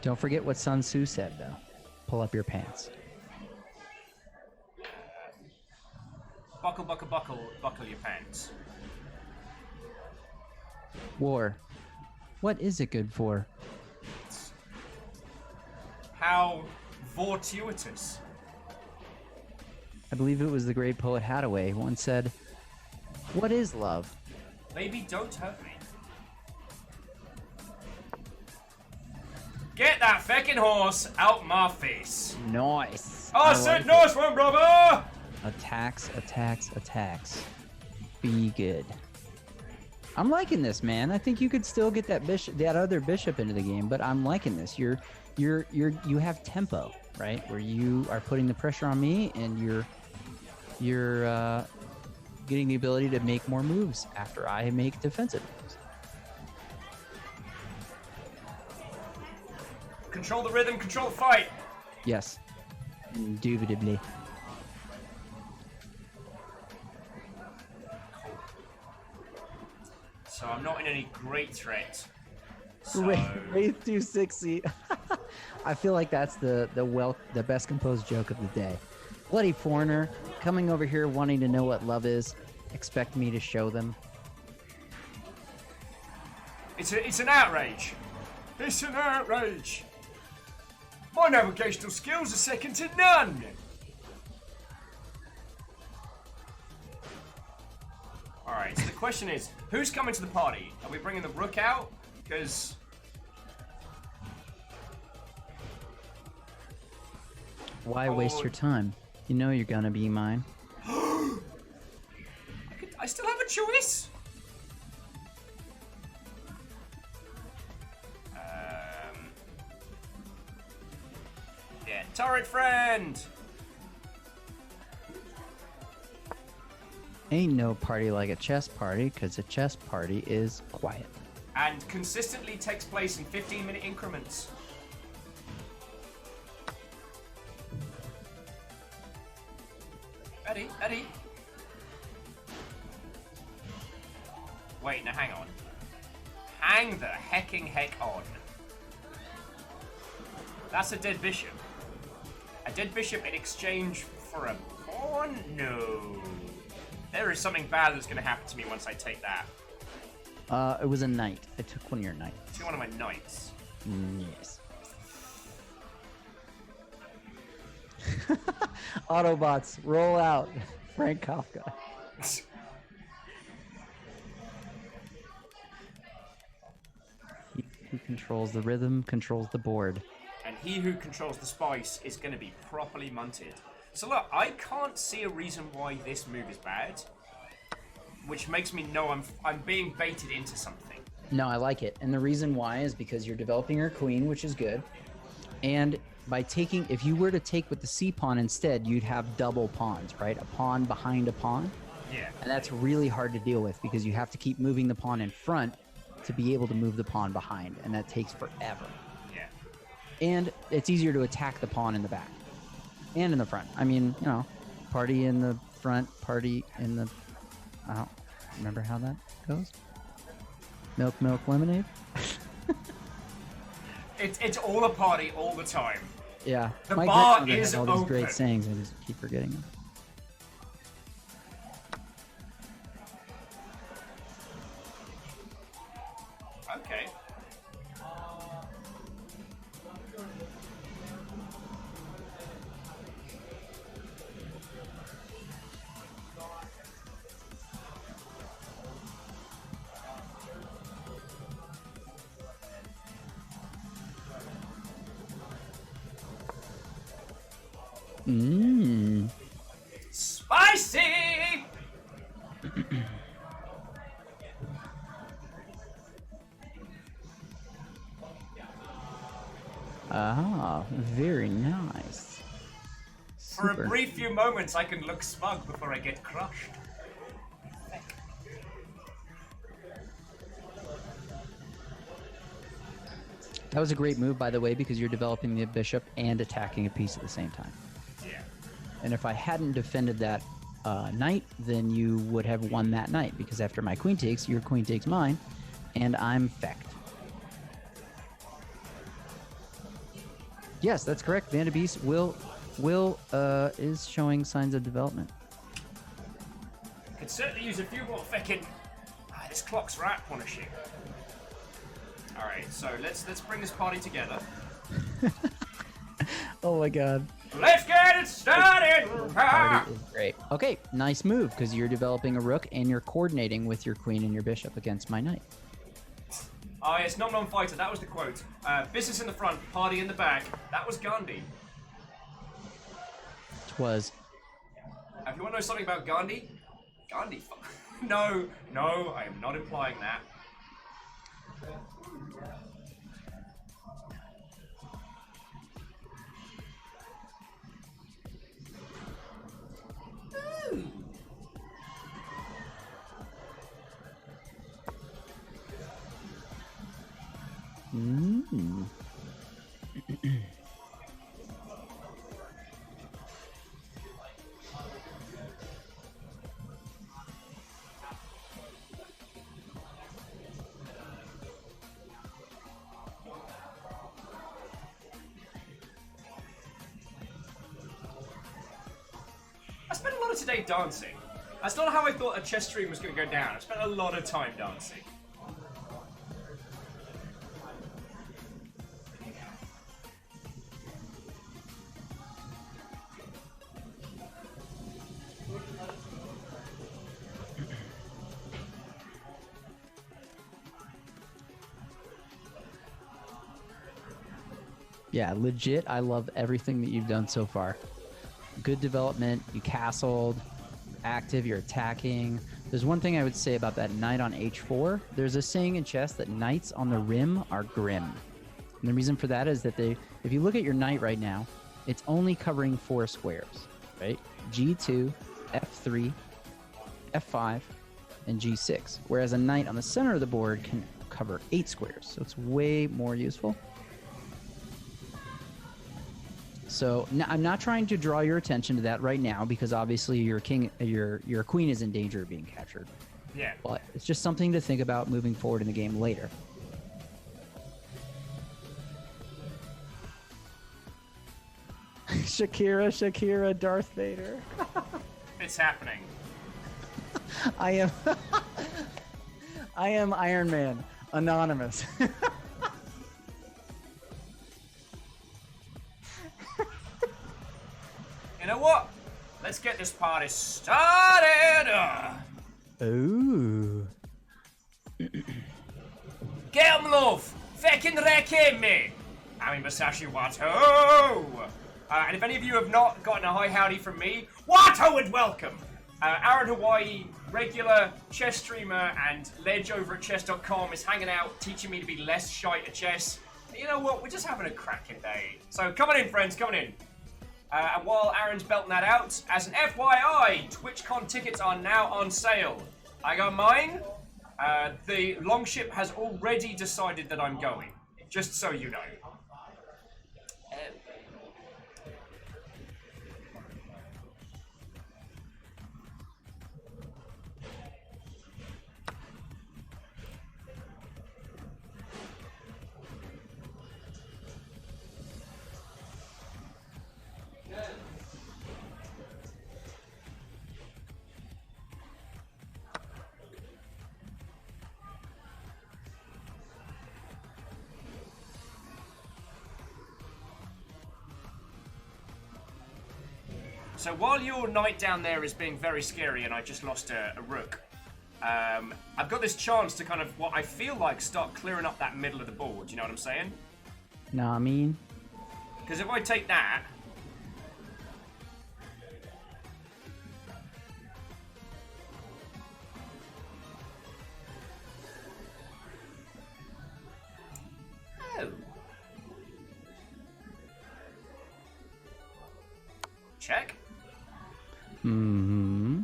Don't forget what Sun Tzu said, though. Pull up your pants. Buckle, buckle, buckle, buckle your pants. War. What is it good for? How fortuitous. I believe it was the great poet Hathaway who once said, "What is love?" Maybe don't hurt me. Get that feckin' horse out my face. Nice. I said nice one, brother! Attacks, attacks, attacks. Be good. I'm liking this, man. I think you could still get that bishop, that other bishop into the game, but I'm liking this. You have tempo, right? Where you are putting the pressure on me, and you're getting the ability to make more moves after I make defensive moves. Control the rhythm, control the fight. Yes. Indubitably. So I'm not in any great threat. So... Wraith 260. I feel like that's the best composed joke of the day. Bloody foreigner coming over here wanting to know what love is. Expect me to show them. It's an outrage. It's an outrage. My navigational skills are second to none. Alright, so the question is, who's coming to the party? Are we bringing the rook out? Because... Why waste your time? You know you're gonna be mine. I still have a choice? Yeah, turret friend! Ain't no party like a chess party, because a chess party is quiet. And consistently takes place in 15-minute increments. Eddie. Wait, now hang on. Hang the hecking heck on. That's a dead bishop. A dead bishop in exchange for a pawn? No. There is something bad that's going to happen to me once I take that. It was a knight. I took one of your knights. Took one of my knights. Yes. Autobots, roll out. Frank Kafka. He who controls the rhythm controls the board. And he who controls the spice is going to be properly munted. So look, I can't see a reason why this move is bad, which makes me know I'm being baited into something. No, I like it. And the reason why is because you're developing your queen, which is good. And by taking, if you were to take with the C pawn instead, you'd have double pawns, right? A pawn behind a pawn. Yeah. And that's really hard to deal with because you have to keep moving the pawn in front to be able to move the pawn behind. And that takes forever. Yeah. And it's easier to attack the pawn in the back and in the front. I mean, you know, party in the front, party in the... I don't remember how that goes. Milk, milk, lemonade? It's all a party all the time. Yeah. The My bar grandmother is had all these open. great sayings. I just keep forgetting them. Okay. Mmm. Spicy! Ah, very nice. For Super. a brief few moments, I can look smug before I get crushed. That was a great move, by the way, because you're developing the bishop and attacking a piece at the same time. Yeah. And if I hadn't defended that knight, then you would have won that knight, because after my queen takes, your queen takes mine, and I'm fecked. Yes, that's correct. Vanderbeest will is showing signs of development. Could certainly use a few more fucking. This clock's rat punishing. All right, so let's bring this party together. Oh my god. Let's get it started. Party is great. Okay, nice move because you're developing a rook and you're coordinating with your queen and your bishop against my knight. Oh, yes, non fighter. That was the quote. Business in the front, party in the back. That was Gandhi. Twas. If you want to know something about Gandhi, Gandhi. No, I am not implying that. Mm. I spent a lot of today dancing. That's not how I thought a chess stream was going to go down. I spent a lot of time dancing. Yeah, legit. I love everything that you've done so far. Good development. You castled, active, you're attacking. There's one thing I would say about that knight on h4. There's a saying in chess that knights on the rim are grim. And the reason for that is that if you look at your knight right now, it's only covering 4 squares, right? G2, F3, F5, and G6. Whereas a knight on the center of the board can cover 8 squares. So it's way more useful. So I'm not trying to draw your attention to that right now because obviously your queen is in danger of being captured. Yeah. But it's just something to think about moving forward in the game later. Shakira, Darth Vader. It's happening. I am Iron Man, anonymous. You know what? Let's get this party started. Ooh. Get 'em, love. Fucking wrecking me. I'm Masashi Watto. And if any of you have not gotten a hi howdy from me, Watto and welcome. Aran Hawaii, regular chess streamer and ledge over at chess.com is hanging out, teaching me to be less shite at chess. You know what? We're just having a cracking day. So come on in, friends. Come on in. And while Aaron's belting that out, as an FYI, TwitchCon tickets are now on sale. I got mine. The Longship has already decided that I'm going, just so you know. So while your knight down there is being very scary and I just lost a rook, I've got this chance to kind of, what I feel like, start clearing up that middle of the board. You know what I'm saying? No, I mean... Because if I take that... Oh. Check. Mm-hmm.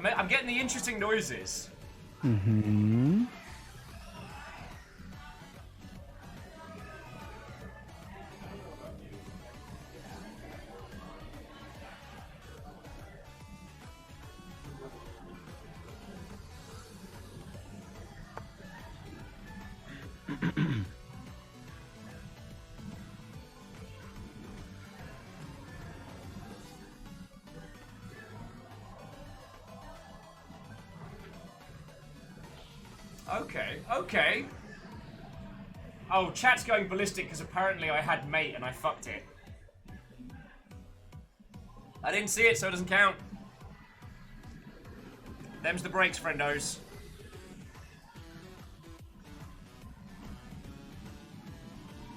I'm getting the interesting noises. Mm-hmm. Okay. Oh, chat's going ballistic because apparently I had mate and I fucked it. I didn't see it, so it doesn't count. Them's the breaks, friendos.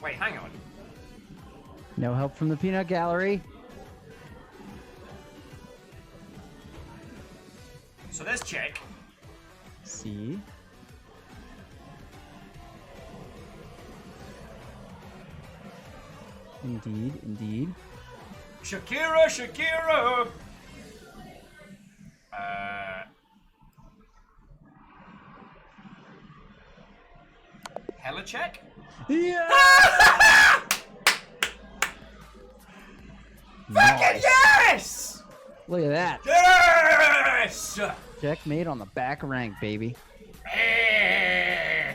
Wait, hang on. No help from the peanut gallery. So there's check. See. Indeed. Shakira! Hella check? Yeah! Fucking yes! Look at that. Yes! Checkmate on the back rank, baby. Eh.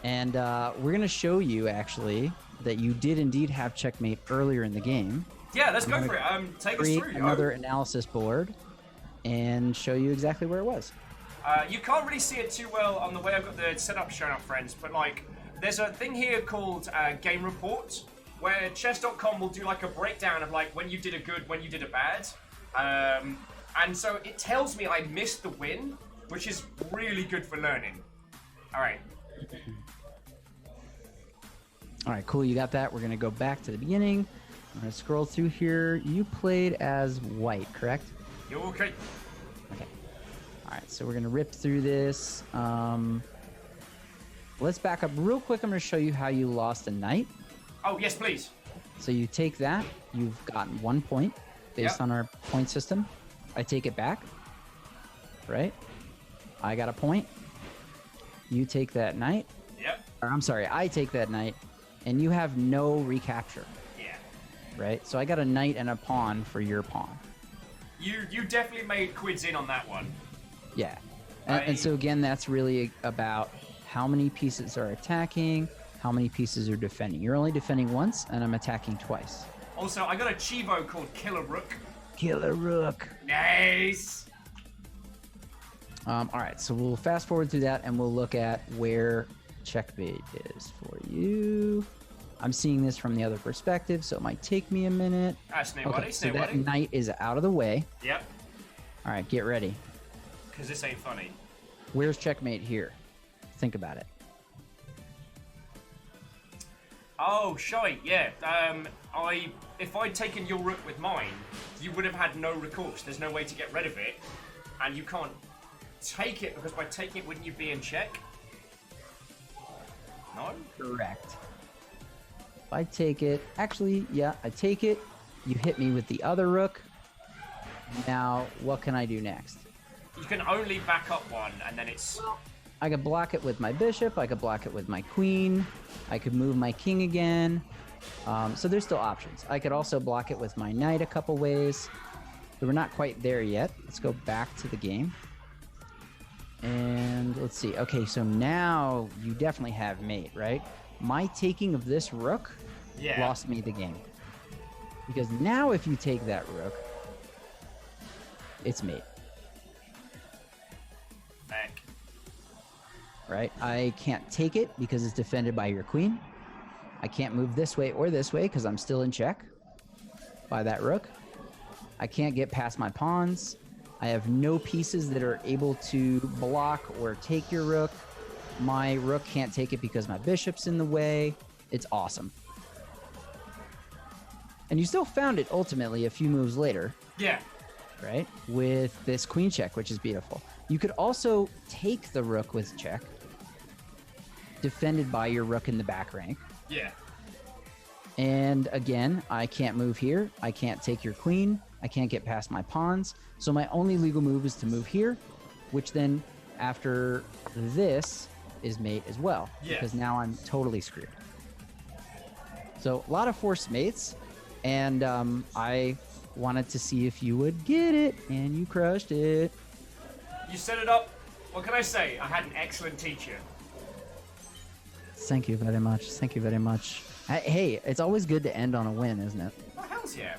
And we're going to show you, actually, that you did indeed have checkmate earlier in the game. Yeah, let's go for it. Take us Create through. another analysis board and show you exactly where it was. You can't really see it too well on the way I've got the setup shown up, friends, but like, there's a thing here called Game Report, where chess.com will do like a breakdown of like when you did a good, when you did a bad. And so it tells me I missed the win, which is really good for learning. Alright. Alright, cool, you got that. We're going to go back to the beginning. I'm going to scroll through here. You played as white, correct? You're okay. Okay. Alright, so we're going to rip through this. Let's back up real quick. I'm going to show you how you lost a knight. Oh, yes, please. So you take that. You've gotten 1 point based on our point system. I take it back. Right? I got a point. You take that knight. Yep. Or I'm sorry, I take that knight. And you have no recapture. Yeah. Right? So I got a knight and a pawn for your pawn. You definitely made quids in on that one. Yeah. And so again, that's really about how many pieces are attacking, how many pieces are defending. You're only defending once, and I'm attacking twice. Also, I got a Chivo called Killer Rook. Killer Rook. Nice. All right, so we'll fast forward through that, and we'll look at where checkmate is for you. I'm seeing this from the other perspective, so it might take me a minute. Okay, so that knight is out of the way. Yep. All right, get ready. Because this ain't funny. Where's checkmate here? Think about it. Oh, shite, yeah. If I'd taken your rook with mine, you would have had no recourse. There's no way to get rid of it. And you can't take it, because by taking it, wouldn't you be in check? No? Correct. If I take it, actually, yeah, I take it. You hit me with the other rook. Now, what can I do next? You can only back up one, and then it's... I could block it with my bishop. I could block it with my queen. I could move my king again. So there's still options. I could also block it with my knight a couple ways. But we're not quite there yet. Let's go back to the game. And let's see. Okay, so now you definitely have mate, right? My taking of this rook lost me the game. Because now if you take that rook, it's mate. Back. Right? I can't take it because it's defended by your queen. I can't move this way or this way because I'm still in check by that rook. I can't get past my pawns. I have no pieces that are able to block or take your rook. My rook can't take it because my bishop's in the way. It's awesome. And you still found it ultimately a few moves later. Yeah. Right? With this queen check, which is beautiful. You could also take the rook with check, defended by your rook in the back rank. Yeah. And again, I can't move here. I can't take your queen. I can't get past my pawns. So my only legal move is to move here, which then after this is mate as well, because now I'm totally screwed. So a lot of forced mates, and I wanted to see if you would get it, and you crushed it. You set it up. What can I say? I had an excellent teacher. Thank you very much. Thank you very much. Hey, it's always good to end on a win, isn't it? Oh, hell's yeah.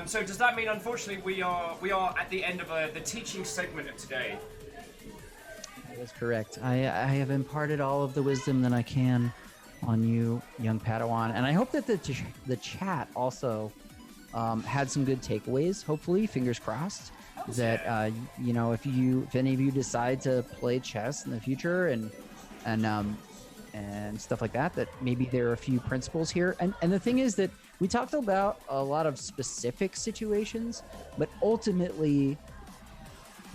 So does that mean, unfortunately, we are at the end of the teaching segment of today? That is correct. I have imparted all of the wisdom that I can on you, young Padawan, and I hope that the chat also had some good takeaways. Hopefully, fingers crossed, that you know, if any of you decide to play chess in the future and stuff like that, that maybe there are a few principles here. And the thing is that we talked about a lot of specific situations, but ultimately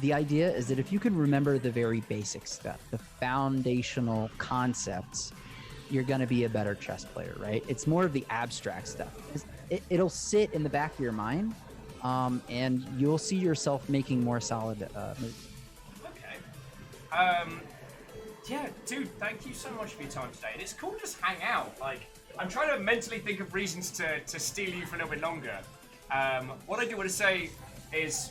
the idea is that if you can remember the very basic stuff, the foundational concepts, you're going to be a better chess player, right? It's more of the abstract stuff. It'll sit in the back of your mind, and you'll see yourself making more solid moves. Okay. Yeah, dude, thank you so much for your time today. And it's cool to just hang out. Like, I'm trying to mentally think of reasons to steal you for a little bit longer. What I do want to say is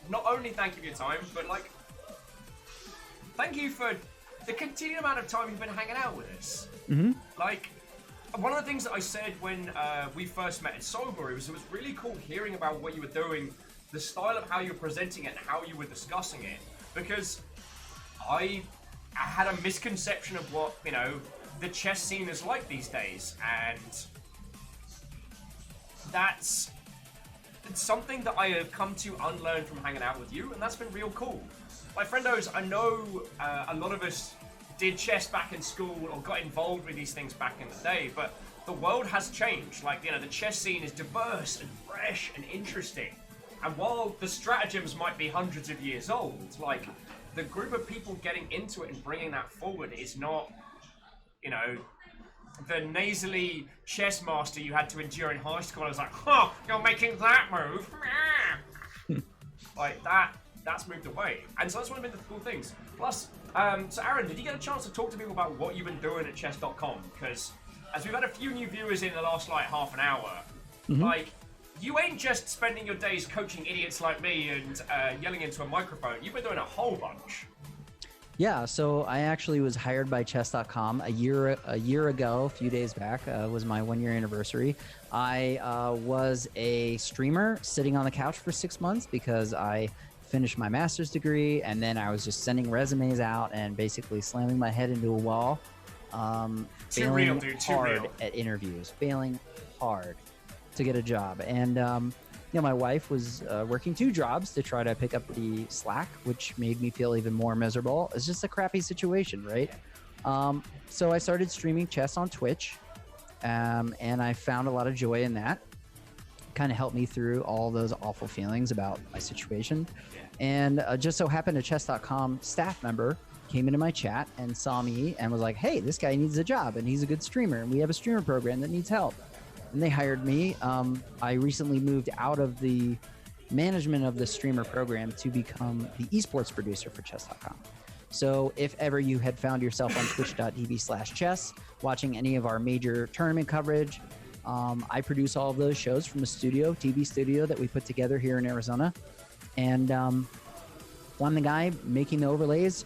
not only thank you for your time, but, like, thank you for the continued amount of time you've been hanging out with us. Mm-hmm. Like, one of the things that I said when we first met at Sober was it was really cool hearing about what you were doing, the style of how you were presenting it, and how you were discussing it. Because I had a misconception of what, you know, the chess scene is like these days, and it's something that I have come to unlearn from hanging out with you, and that's been real cool. My friendos, I know a lot of us did chess back in school or got involved with these things back in the day, but the world has changed. Like, you know, the chess scene is diverse and fresh and interesting. And while the stratagems might be hundreds of years old, like, the group of people getting into it and bringing that forward is not, you know, the nasally chess master you had to endure in high school. I was like, huh, you're making that move? Like, that's moved away. And so that's one of the cool things. Plus, so Aran, did you get a chance to talk to people about what you've been doing at chess.com? Because as we've had a few new viewers in the last, like, half an hour, like, you ain't just spending your days coaching idiots like me and yelling into a microphone. You've been doing a whole bunch. Yeah, so I actually was hired by chess.com a year ago, a few days back, was my 1-year anniversary. I was a streamer sitting on the couch for 6 months because I finished my master's degree, and then I was just sending resumes out and basically slamming my head into a wall. Failing hard at interviews, failing hard to get a job. And you know, my wife was working 2 jobs to try to pick up the slack, which made me feel even more miserable. It's just a crappy situation, right? So I started streaming chess on Twitch, and I found a lot of joy in that. Kind of helped me through all those awful feelings about my situation. And just so happened a chess.com staff member came into my chat and saw me and was like, hey, this guy needs a job and he's a good streamer and we have a streamer program that needs help. And they hired me. I recently moved out of the management of the streamer program to become the esports producer for chess.com. So if ever you had found yourself on twitch.tv/chess watching any of our major tournament coverage, I produce all of those shows from a TV studio that we put together here in Arizona. And I'm the guy making the overlays,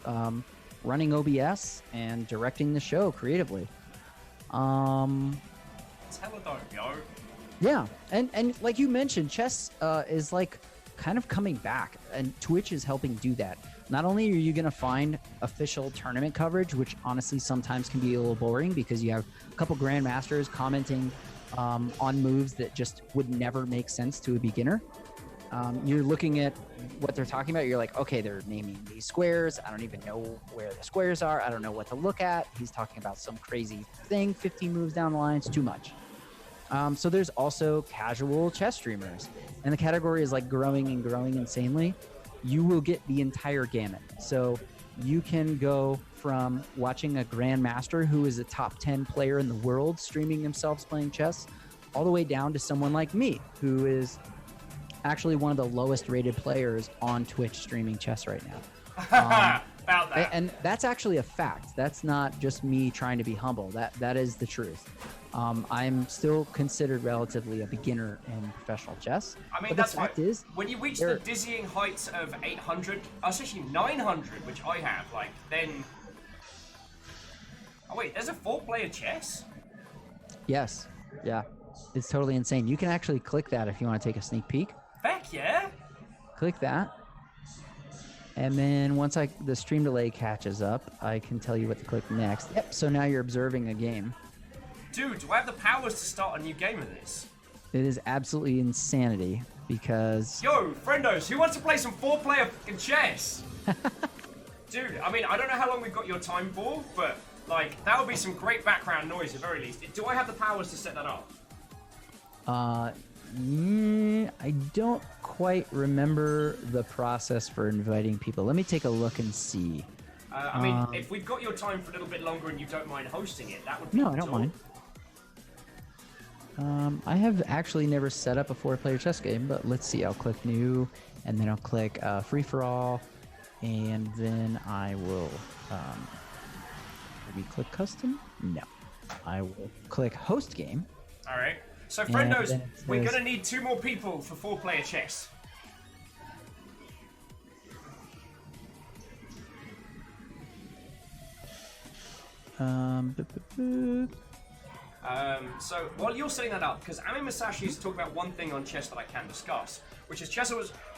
running OBS, and directing the show creatively. Yeah, and like you mentioned, chess is like kind of coming back, and Twitch is helping do that. Not only are you going to find official tournament coverage, which honestly sometimes can be a little boring because you have a couple grandmasters commenting on moves that just would never make sense to a beginner. You're looking at what they're talking about. You're like, okay, they're naming these squares. I don't even know where the squares are. I don't know what to look at. He's talking about some crazy thing 15 moves down the line. It's too much. So there's also casual chess streamers, and the category is like growing and growing insanely. You will get the entire gamut. So you can go from watching a grandmaster who is a top 10 player in the world streaming themselves playing chess, all the way down to someone like me, who is actually one of the lowest rated players on Twitch streaming chess right now. About that. And that's actually a fact. That's not just me trying to be humble. That is the truth. I'm still considered relatively a beginner in professional chess. I mean, but that's the fact right. is, When you reach the dizzying heights of 800, especially 900, which I have, like, then... Oh wait, there's a 4-player chess? yes, yeah, it's totally insane. You can actually click that if you want to take a sneak peek. Heck yeah! Click that. And then once the stream delay catches up, I can tell you what to click next. Yep, so now you're observing a game. Dude, do I have the powers to start a new game of this? It is absolutely insanity because... Yo, friendos, who wants to play some 4-player fucking chess? Dude, I mean, I don't know how long we've got your time for, but, like, that would be some great background noise at very least. Do I have the powers to set that up? I don't quite remember the process for inviting people. Let me take a look and see. I mean, if we've got your time for a little bit longer and you don't mind hosting it, that would be No, I don't mind. I have actually never set up a 4-player chess game, but let's see. I'll click new, and then I'll click free for all, and then I will maybe click custom. No, I will click host game. All right. So, friendos, we're gonna need 2 more people for 4-player chess. So while you're setting that up, because Ami Masashi is talking about one thing on chess that I can discuss, which is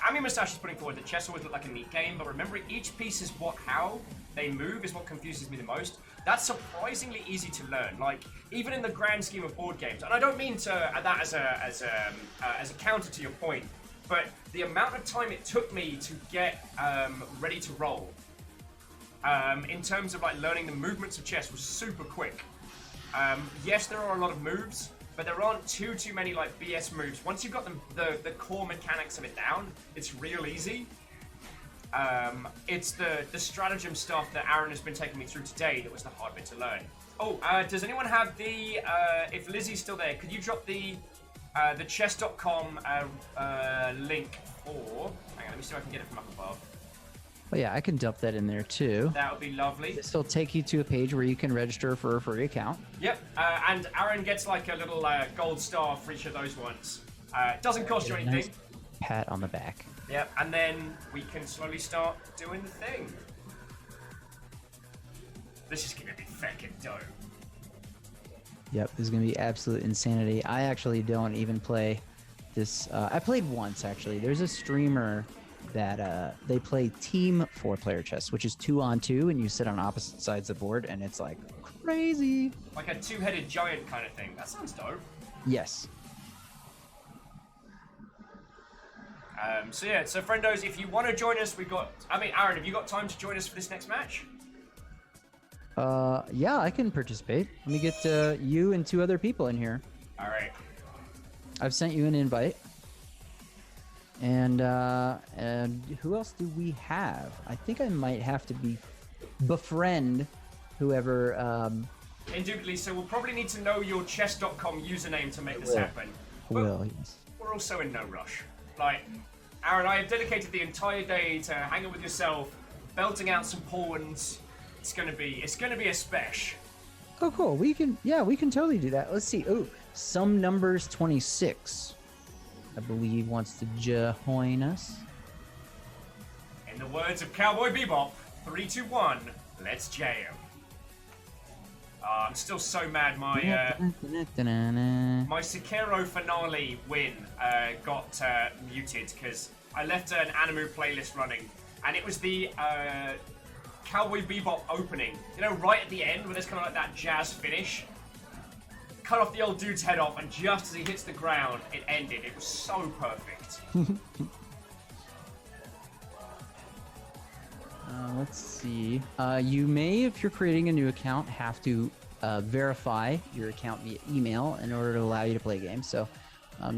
Ami Masashi's putting forward that chess always looked like a neat game, but remembering each piece is how they move is what confuses me the most. That's surprisingly easy to learn. Like, even in the grand scheme of board games, and I don't mean to add that as a counter to your point, but the amount of time it took me to get ready to roll, in terms of like learning the movements of chess, was super quick. Yes, there are a lot of moves, but there aren't too many like BS moves. Once you've got the core mechanics of it down, it's real easy. It's the stratagem stuff that Aran has been taking me through today that was the hard bit to learn. Oh, does anyone have the, if Lizzie's still there, could you drop the chess.com link for, hang on, let me see if I can get it from up above. Oh yeah, I can dump that in there too. That would be lovely. This will take you to a page where you can register for a free account. Yep, and Aran gets like a little gold star for each of those ones. It doesn't cost you anything. Nice pat on the back. Yep, and then we can slowly start doing the thing. This is gonna be fucking dope. Yep, this is gonna be absolute insanity. I actually don't even play this. I played once actually. There's a streamer that they play team 4-player chess, which is 2-on-2, and you sit on opposite sides of the board, and it's like crazy. Like a 2-headed giant kind of thing. That sounds dope. Yes. So yeah, so friendos, if you want to join us, Aran, have you got time to join us for this next match? Yeah, I can participate. Let me get you and 2 other people in here. All right. I've sent you an invite. And who else do we have? I think I might have to befriend whoever. Indubitably, so we'll probably need to know your chess.com username to make this happen. Will, yes. We're also in no rush. Like, Aran, I have dedicated the entire day to hanging with yourself, belting out some pawns. It's gonna be a special. Oh, cool. We can totally do that. Let's see. Oh, some numbers 26. I believe wants to join us. In the words of Cowboy Bebop, 3, 2, 1, let's jam. I'm still so mad. My Sekiro finale win got muted because I left an Animu playlist running, and it was the Cowboy Bebop opening. You know, right at the end where there's kind of like that jazz finish. Cut off the old dude's head off, and just as he hits the ground, it ended. It was so perfect. Let's see. You may, if you're creating a new account, have to verify your account via email in order to allow you to play games. So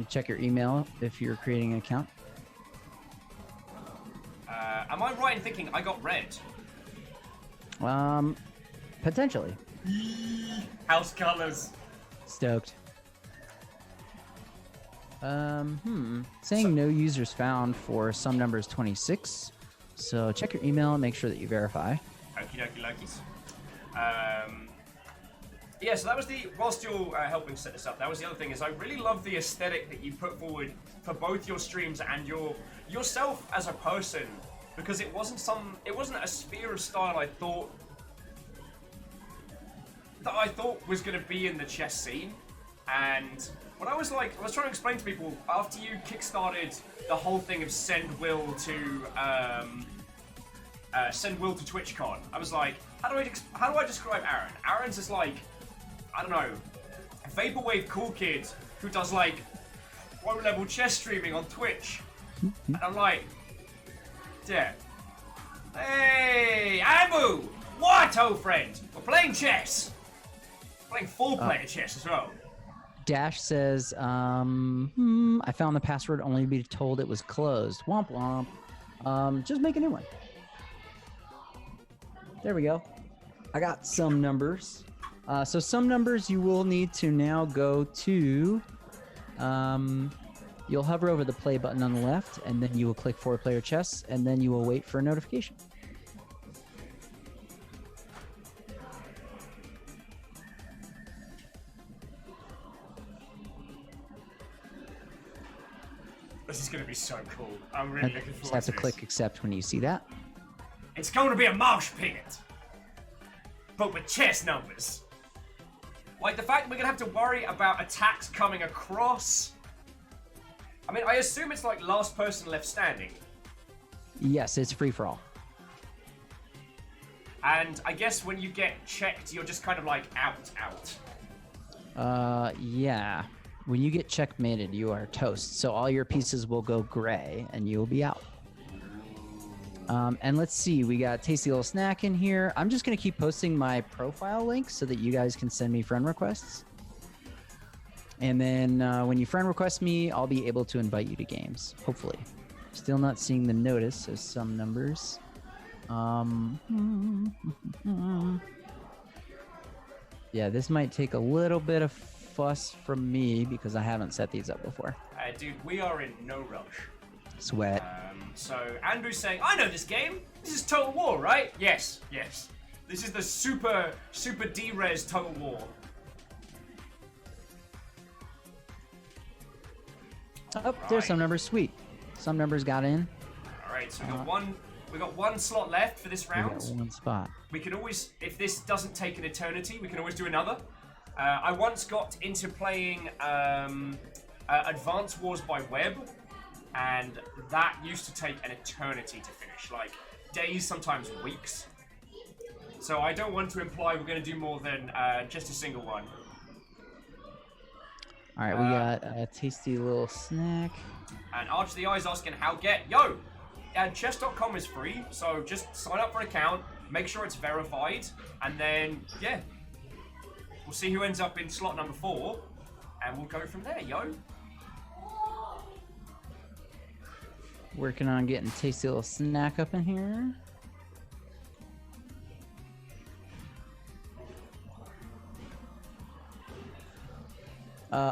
check your email if you're creating an account. Am I right in thinking I got red? Potentially. House colors. Stoked. Saying no users found for some numbers 26. So check your email and make sure that you verify. Okie dokie lokies. Yeah, so that was whilst you're helping set this up, that was the other thing, is I really love the aesthetic that you put forward for both your streams and yourself as a person, because it wasn't a sphere of style I thought was going to be in the chess scene. And when I was trying to explain to people, after you kickstarted the whole thing of send Will to TwitchCon, I was like, how do I describe Aran? Aran's just like, I don't know, a vaporwave cool kid who does like pro level chess streaming on Twitch. And I'm like, yeah. Hey, Abu! What, old friend? We're playing chess. Playing 4-player chess as well. Dash says, I found the password only to be told it was closed. Womp womp. Just make a new one. There we go. I got some numbers. So some numbers you will need to now go to, you'll hover over the play button on the left, and then you will click 4-player chess, and then you will wait for a notification. This is going to be so cool. I'm really looking forward to this. Just have to click accept when you see that. It's going to be a mosh pit, but with chess numbers. Like the fact that we're going to have to worry about attacks coming across. I mean, I assume it's like last person left standing. Yes, it's free for all. And I guess when you get checked, you're just kind of like out. Yeah. When you get checkmated, you are toast. So all your pieces will go gray, and you will be out. And let's see, we got Tasty Little Snack in here. I'm just going to keep posting my profile link so that you guys can send me friend requests. And then when you friend request me, I'll be able to invite you to games, hopefully. Still not seeing the notice of some numbers. Yeah, this might take a little bit of fuss from me because I haven't set these up before. Dude, we are in no rush. Sweat. So Andrew's saying, I know this game. This is Total War, right? Yes. This is the super D-res Total War. Oh, there's some numbers. Sweet. Some numbers got in. All right, so we got one slot left for this round. We got one spot. We can always, if this doesn't take an eternity, we can always do another. I once got into playing Advanced Wars by Web, and that used to take an eternity to finish, like days, sometimes weeks. So I don't want to imply we're going to do more than just a single one. All right, we got a Tasty Little Snack. And Arch the Eye's asking how Yo! Chess.com is free, so just sign up for an account, make sure it's verified, and then, yeah. We'll see who ends up in slot number 4, and we'll go from there, yo. Working on getting Tasty Little Snack up in here.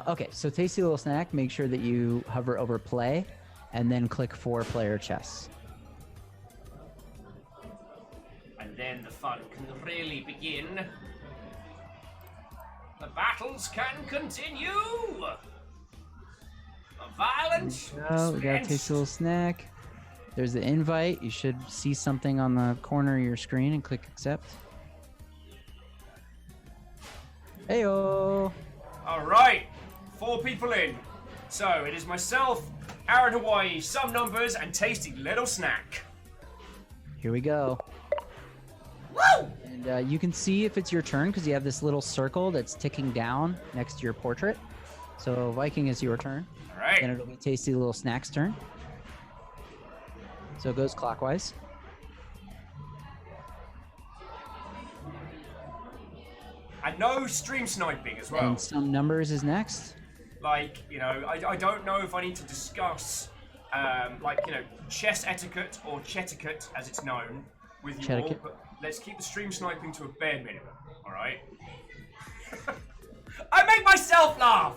Okay, so Tasty Little Snack, make sure that you hover over play and then click 4-player chess. And then the fun can really begin. The battles can continue. The violence. Oh, we got Tasty Little Snack. There's the invite. You should see something on the corner of your screen and click accept. Heyo. All right, 4 people in. So it is myself, Aran Hawaii, some numbers, and Tasty Little Snack. Here we go. Woo! And you can see if it's your turn because you have this little circle that's ticking down next to your portrait. So Viking is your turn. All right. Then it'll be Tasty Little Snack's turn. So it goes clockwise. And no stream sniping as well. And some numbers is next. Like, you know, I don't know if I need to discuss, like, you know, chess etiquette or chetiquette as it's known with you all, but let's keep the stream sniping to a bare minimum, all right? I make myself laugh!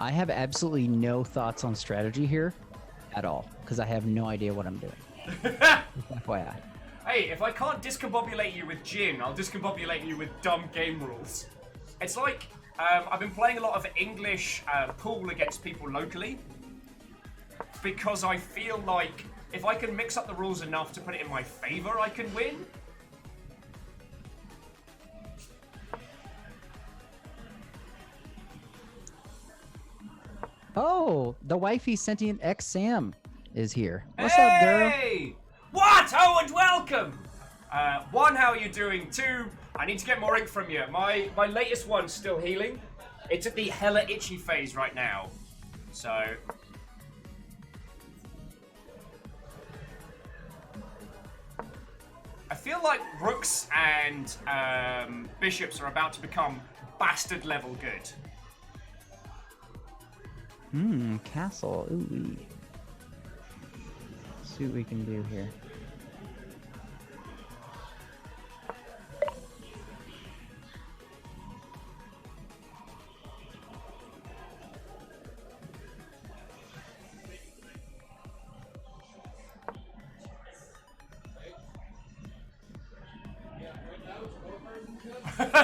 I have absolutely no thoughts on strategy here at all because I have no idea what I'm doing. FYI. Hey, if I can't discombobulate you with gin, I'll discombobulate you with dumb game rules. It's like, I've been playing a lot of English pool against people locally because I feel like if I can mix up the rules enough to put it in my favor, I can win. Oh, the wifey sentient X Sam is here. What's up, girl? Hey! What? Oh, and welcome! One, how are you doing? Two, I need to get more ink from you. My latest one's still healing. It's at the hella itchy phase right now. So... I feel like rooks and bishops are about to become bastard level good. Castle. Ooh. See what we can do here.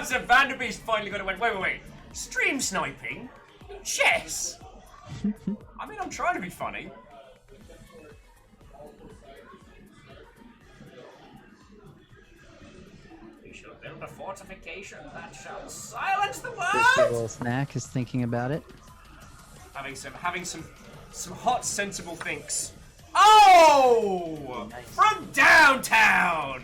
So Vanderbeest finally got it. Wait. Stream sniping? Chess? I mean, I'm trying to be funny. We shall build a fortification that shall silence the This world. little snack is thinking about it. Having some hot, sensible thinks. Oh! Nice. From downtown.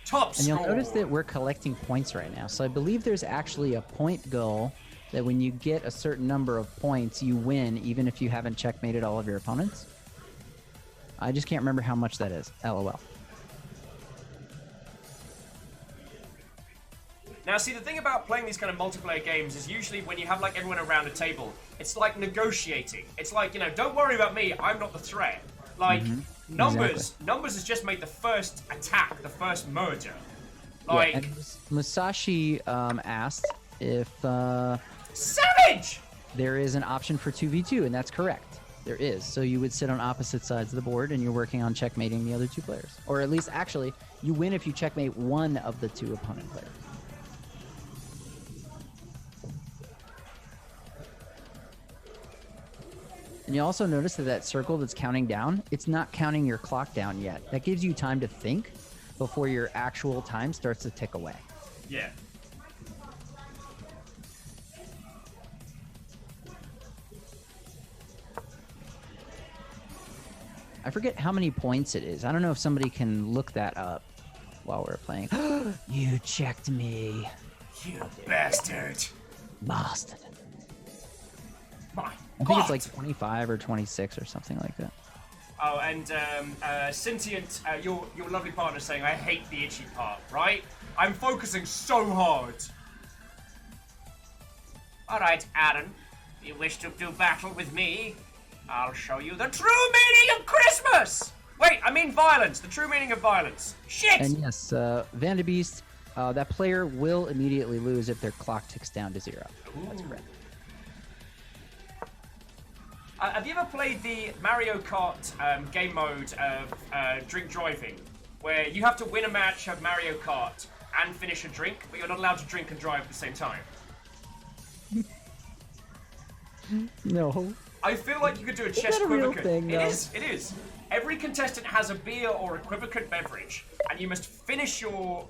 Top And you'll score. notice that we're collecting points right now. So I believe there's actually a point goal that when you get a certain number of points, you win, even if you haven't checkmated all of your opponents. I just can't remember how much that is. LOL. Now, see, the thing about playing these kind of multiplayer games is usually when you have, like, everyone around a table, it's like negotiating. It's like, you know, don't worry about me, I'm not the threat. Like, Numbers has just made the first attack, the first murder. Like... Yeah, and Musashi asked if Savage! there is an option for 2v2, and that's correct. There is. So you would sit on opposite sides of the board, and you're working on checkmating the other two players. Or at least, actually, you win if you checkmate one of the two opponent players. And you also notice that circle that's counting down, it's not counting your clock down yet. That gives you time to think before your actual time starts to tick away. Yeah. I forget how many points it is. I don't know if somebody can look that up while we're playing. You checked me. You bastard. Bastard. My I think it's like 25 or 26 or something like that. Oh, and Sentient, your lovely partner saying, I hate the itchy part, right? I'm focusing so hard. Alright, Aran, you wish to do battle with me? I'll show you the true meaning of Christmas! Wait, I mean violence, the true meaning of violence. Shit! And yes, Vanderbeest, that player will immediately lose if their clock ticks down to 0. Ooh. That's correct. Have you ever played the Mario Kart game mode of drink driving, where you have to win a match of Mario Kart and finish a drink, but you're not allowed to drink and drive at the same time? No. I feel like you could do a chess that a real equivocant. thing, though? It is. Every contestant has a beer or equivocant beverage, and you must finish your...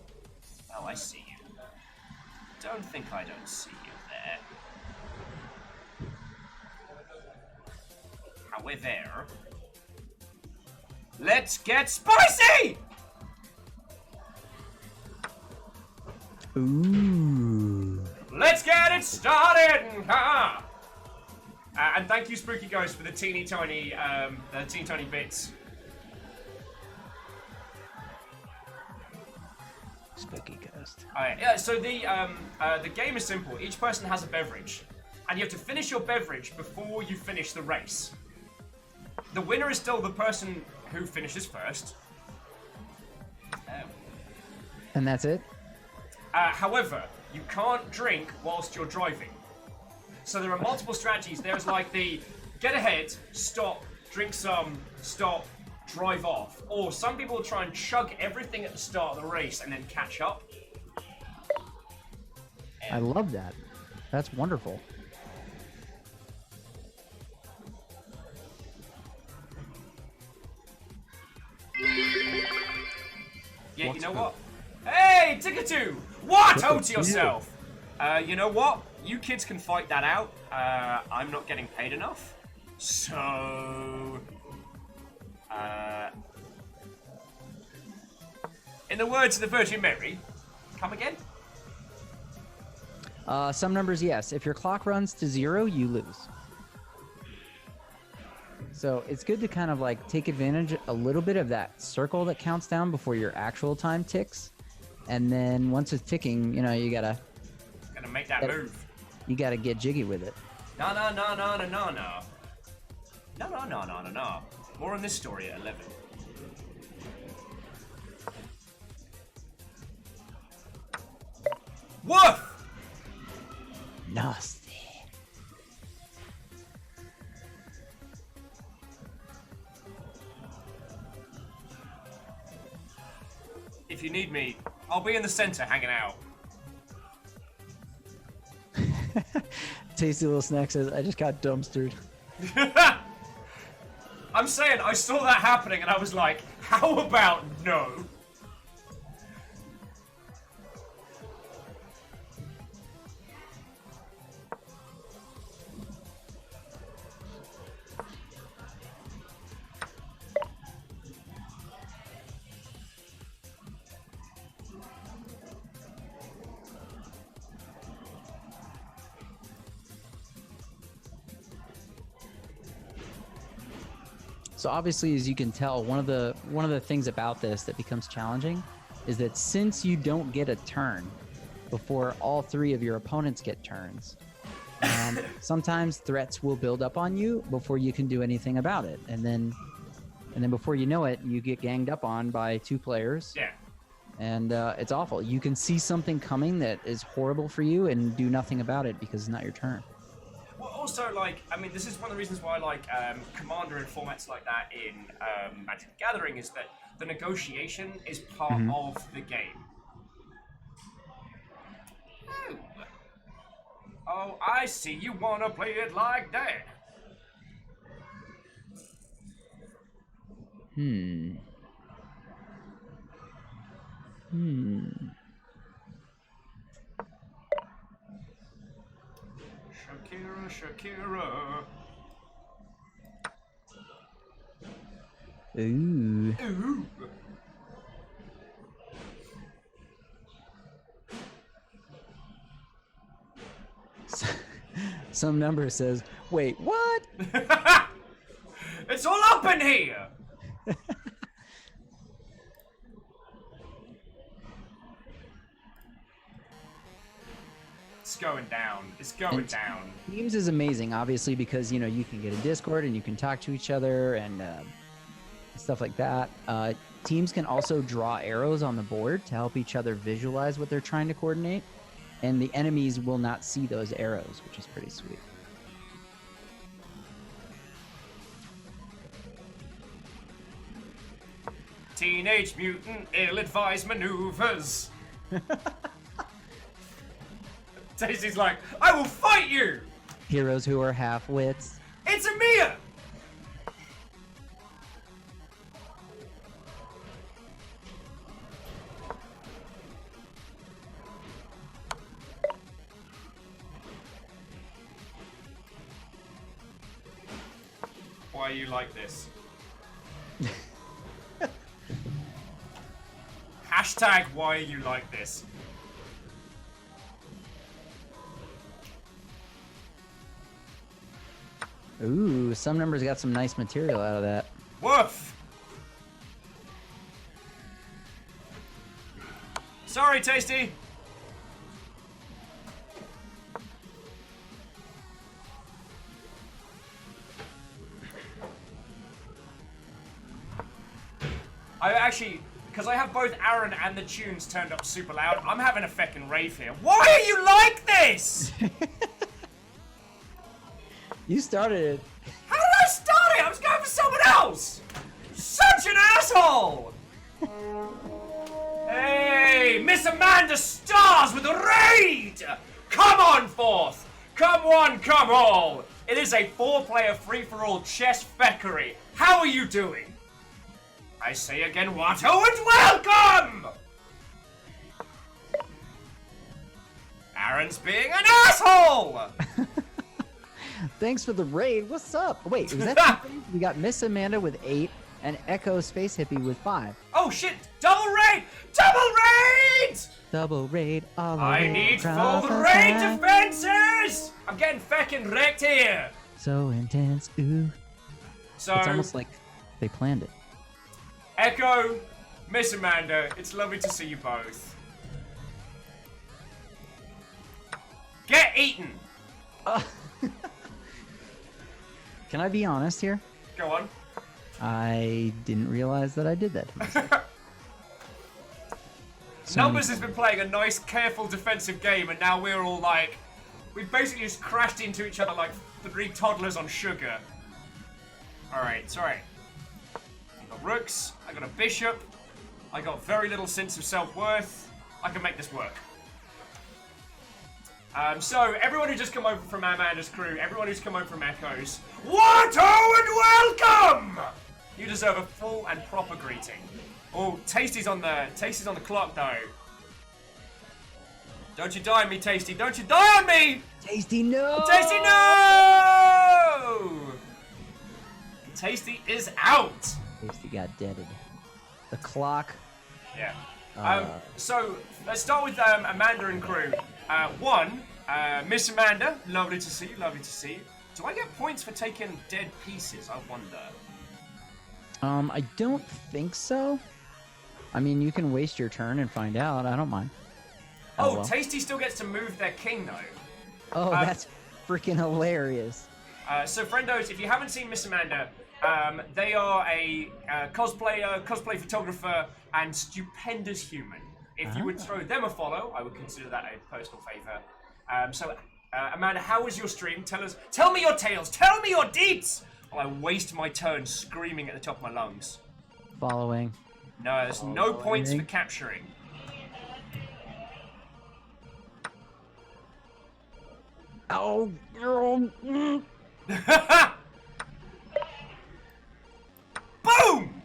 Oh, I see you. Don't think I don't see you there. However, let's get spicy! Ooh. Let's get it started! Ha! And thank you, Spooky Ghost, for the teeny tiny bits. Spooky Ghost. Yeah, so the game is simple. Each person has a beverage, and you have to finish your beverage before you finish the race. The winner is still the person who finishes first. And that's it? However, you can't drink whilst you're driving. So there are multiple strategies. There's like the get ahead, stop, drink some, stop, drive off. Or some people try and chug everything at the start of the race and then catch up. I love that. That's wonderful. Yeah, What's you know good? what? Hey, Tickatoo! What? Look Oh, at to you. yourself. You know what? You kids can fight that out. I'm not getting paid enough. So... in the words of the Virgin Mary, come again? Some numbers, yes. If your clock runs to 0, you lose. So it's good to kind of like take advantage a little bit of that circle that counts down before your actual time ticks. And then once it's ticking, you know, you gotta Make that move. you gotta get jiggy with it. No. No. More on this story at 11. Woof! Nasty. If you need me, I'll be in the center hanging out. Tasty Little Snack says, I just got dumpstered. I'm saying, I saw that happening and I was like, how about no? So obviously, as you can tell, one of the things about this that becomes challenging is that since you don't get a turn before all 3 of your opponents get turns, sometimes threats will build up on you before you can do anything about it, and then before you know it, you get ganged up on by 2 players. Yeah. And it's awful. You can see something coming that is horrible for you and do nothing about it because it's not your turn. Well, also, like, I mean, this is one of the reasons why I like Commander and formats like that in Magic the Gathering is that the negotiation is part of the game. Oh, I see. You want to play it like that. Shakira. Ooh. Ooh. Some number says, wait, what? It's all up in here. It's going down. It's going down. Teams is amazing, obviously, because, you know, you can get a Discord and you can talk to each other and stuff like that. Teams can also draw arrows on the board to help each other visualize what they're trying to coordinate. And the enemies will not see those arrows, which is pretty sweet. Teenage Mutant ill-advised maneuvers. Daisy's like, I will fight you! Heroes who are half-wits. It's a Mia! Why are you like this? Hashtag why are you like this? Ooh, some numbers got some nice material out of that. Woof! Sorry, Tasty! I actually, because I have both Aran and the tunes turned up super loud, I'm having a feckin' rave here. Why are you like this? You started it. How did I start it? I was going for someone else! Such an asshole! Hey, Miss Amanda stars with a raid! Come on forth! Come one, come all! It is a 4-player free-for-all chess feckery. How are you doing? I say again, Watto, and welcome! Aran's being an asshole! Thanks for the raid. What's up? Wait, was that we got Miss Amanda with 8 and Echo Space Hippie with 5. Oh shit! Double raid! Double raid! Double raid. All the I way need across full the raid sky. defenses! I'm getting feckin' wrecked here! So intense. Ooh. So, It's almost like they planned it. Echo, Miss Amanda, it's lovely to see you both. Get eaten! Can I be honest here? Go on. I didn't realize that I did that to myself. Numbers has been playing a nice, careful defensive game, and now we're all like... We basically just crashed into each other like 3 toddlers on sugar. Alright, it's alright. I got rooks, I got a bishop, I got very little sense of self-worth. I can make this work. So, everyone who just come over from Amanda's crew, everyone who's come over from Echoes, Watto and welcome! You deserve a full and proper greeting. Oh, Tasty's on the clock though. Don't you die on me, Tasty! Don't you die on me! Tasty, no! Tasty, no! Tasty is out. Tasty got deaded. The clock. Yeah. So let's start with Amanda and crew. Miss Amanda, lovely to see you. Lovely to see you. Do I get points for taking dead pieces? I wonder. I don't think so. I mean, you can waste your turn and find out. I don't mind. Oh, well. Tasty still gets to move their king though. Oh, that's freaking hilarious. So, friendos, if you haven't seen Miss Amanda, they are a cosplay photographer, and stupendous human. If you would throw them a follow, I would consider that a personal favor. Amanda, how was your stream? Tell me your tales, tell me your deeds! While I waste my turn screaming at the top of my lungs. Following. No, there's no points for capturing. Oh, Boom!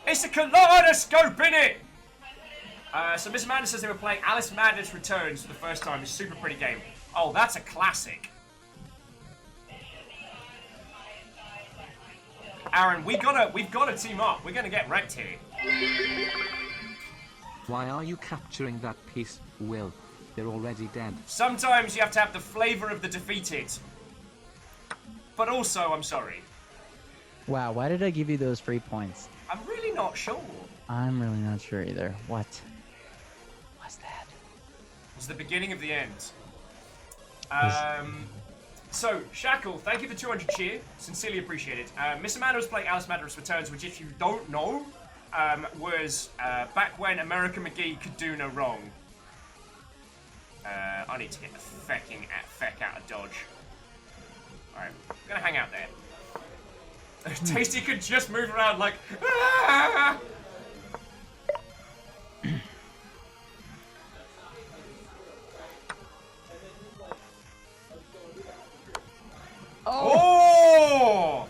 It's a kaleidoscope in it! So Miss Amanda says they were playing Alice Madness Returns for the first time. It's a super pretty game. Oh, that's a classic. Aran, we've got to team up. We're gonna get wrecked here. Why are you capturing that piece, Will? They're already dead. Sometimes you have to have the flavor of the defeated. But also, I'm sorry. wow, why did I give you those free points? I'm really not sure. I'm really not sure either. What was that? It's the beginning of the end. So, Shackle, thank you for 200 cheer. Sincerely appreciated. Miss Amanda was playing Alice Madness Returns, which, if you don't know, was back when America McGee could do no wrong. I need to get the feck out of Dodge. Alright, I'm gonna hang out there. Tasty could just move around like... Ah! Oh!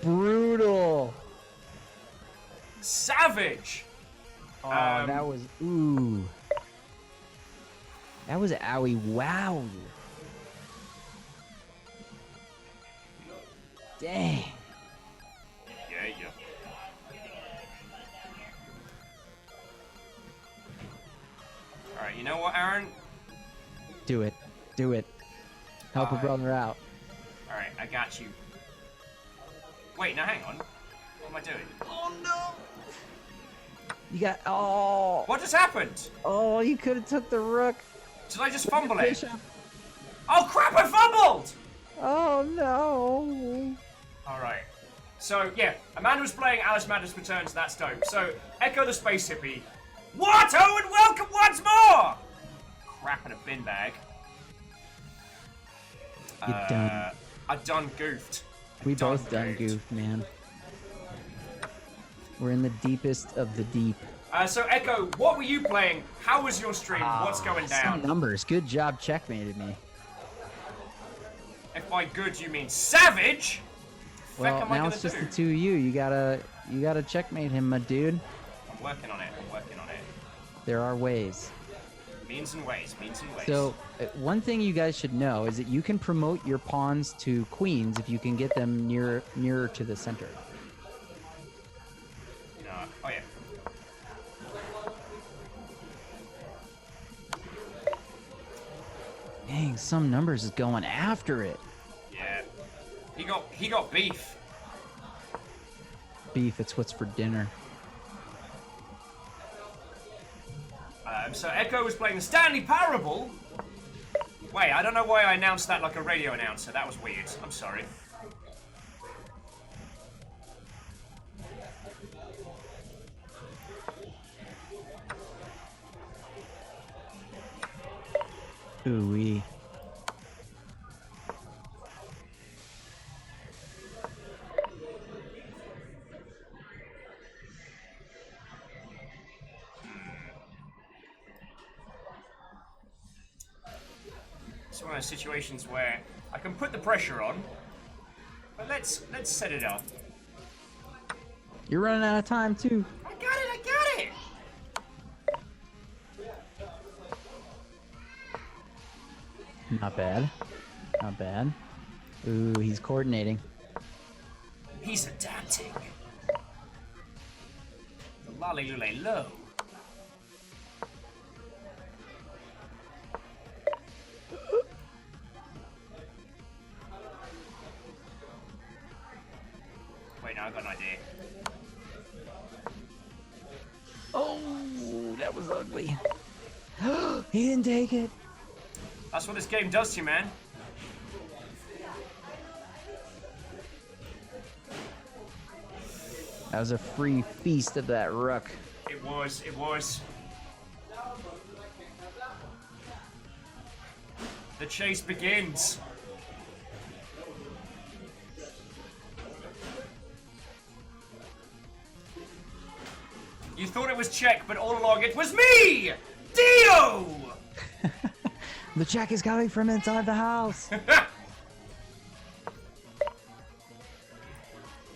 Brutal. Savage! Oh, that was ooh. That was owie wow. Dang. Yeah. Alright, you know what, Aran? Do it. Do it. Help a brother out. Alright, I got you. Wait, now hang on. What am I doing? Oh no. You got oh. What just happened? Oh, you could have took the rook. Did I just fumble it? Bishop. Oh crap, I fumbled! Oh no. Alright. So, yeah, Amanda was playing Alice Madness Returns, that's dope. So, Echo the Space Hippie. Watto and welcome once more! Crap in a bin bag. You done. I done goofed. We both done goofed, man. We're in the deepest of the deep. So Echo, what were you playing? How was your stream? What's going down? Some numbers. Good job checkmated me. If by good you mean savage, Well, am I now gonna it's just do? the two of you. You gotta checkmate him, my dude. I'm working on it. There are ways. Means and ways. So, one thing you guys should know is that you can promote your pawns to queens if you can get them nearer to the center. No. Oh yeah. Dang, some numbers is going after it. Yeah. He got beef. Beef, it's what's for dinner. So Echo was playing the Stanley Parable. Wait, I don't know why I announced that like a radio announcer. That was weird. I'm sorry. Ooh-wee. It's one of those situations where I can put the pressure on, but let's set it up. You're running out of time, too. I got it! Not bad. Not bad. Ooh, he's coordinating. He's adapting. The lolly lule low. Wait, no, I got an idea. Oh, that was ugly. He didn't take it. That's what this game does to you, man. That was a free feast of that ruck. It was. The chase begins. You thought it was Czech, but all along it was me! Dio! The check is coming from inside the house.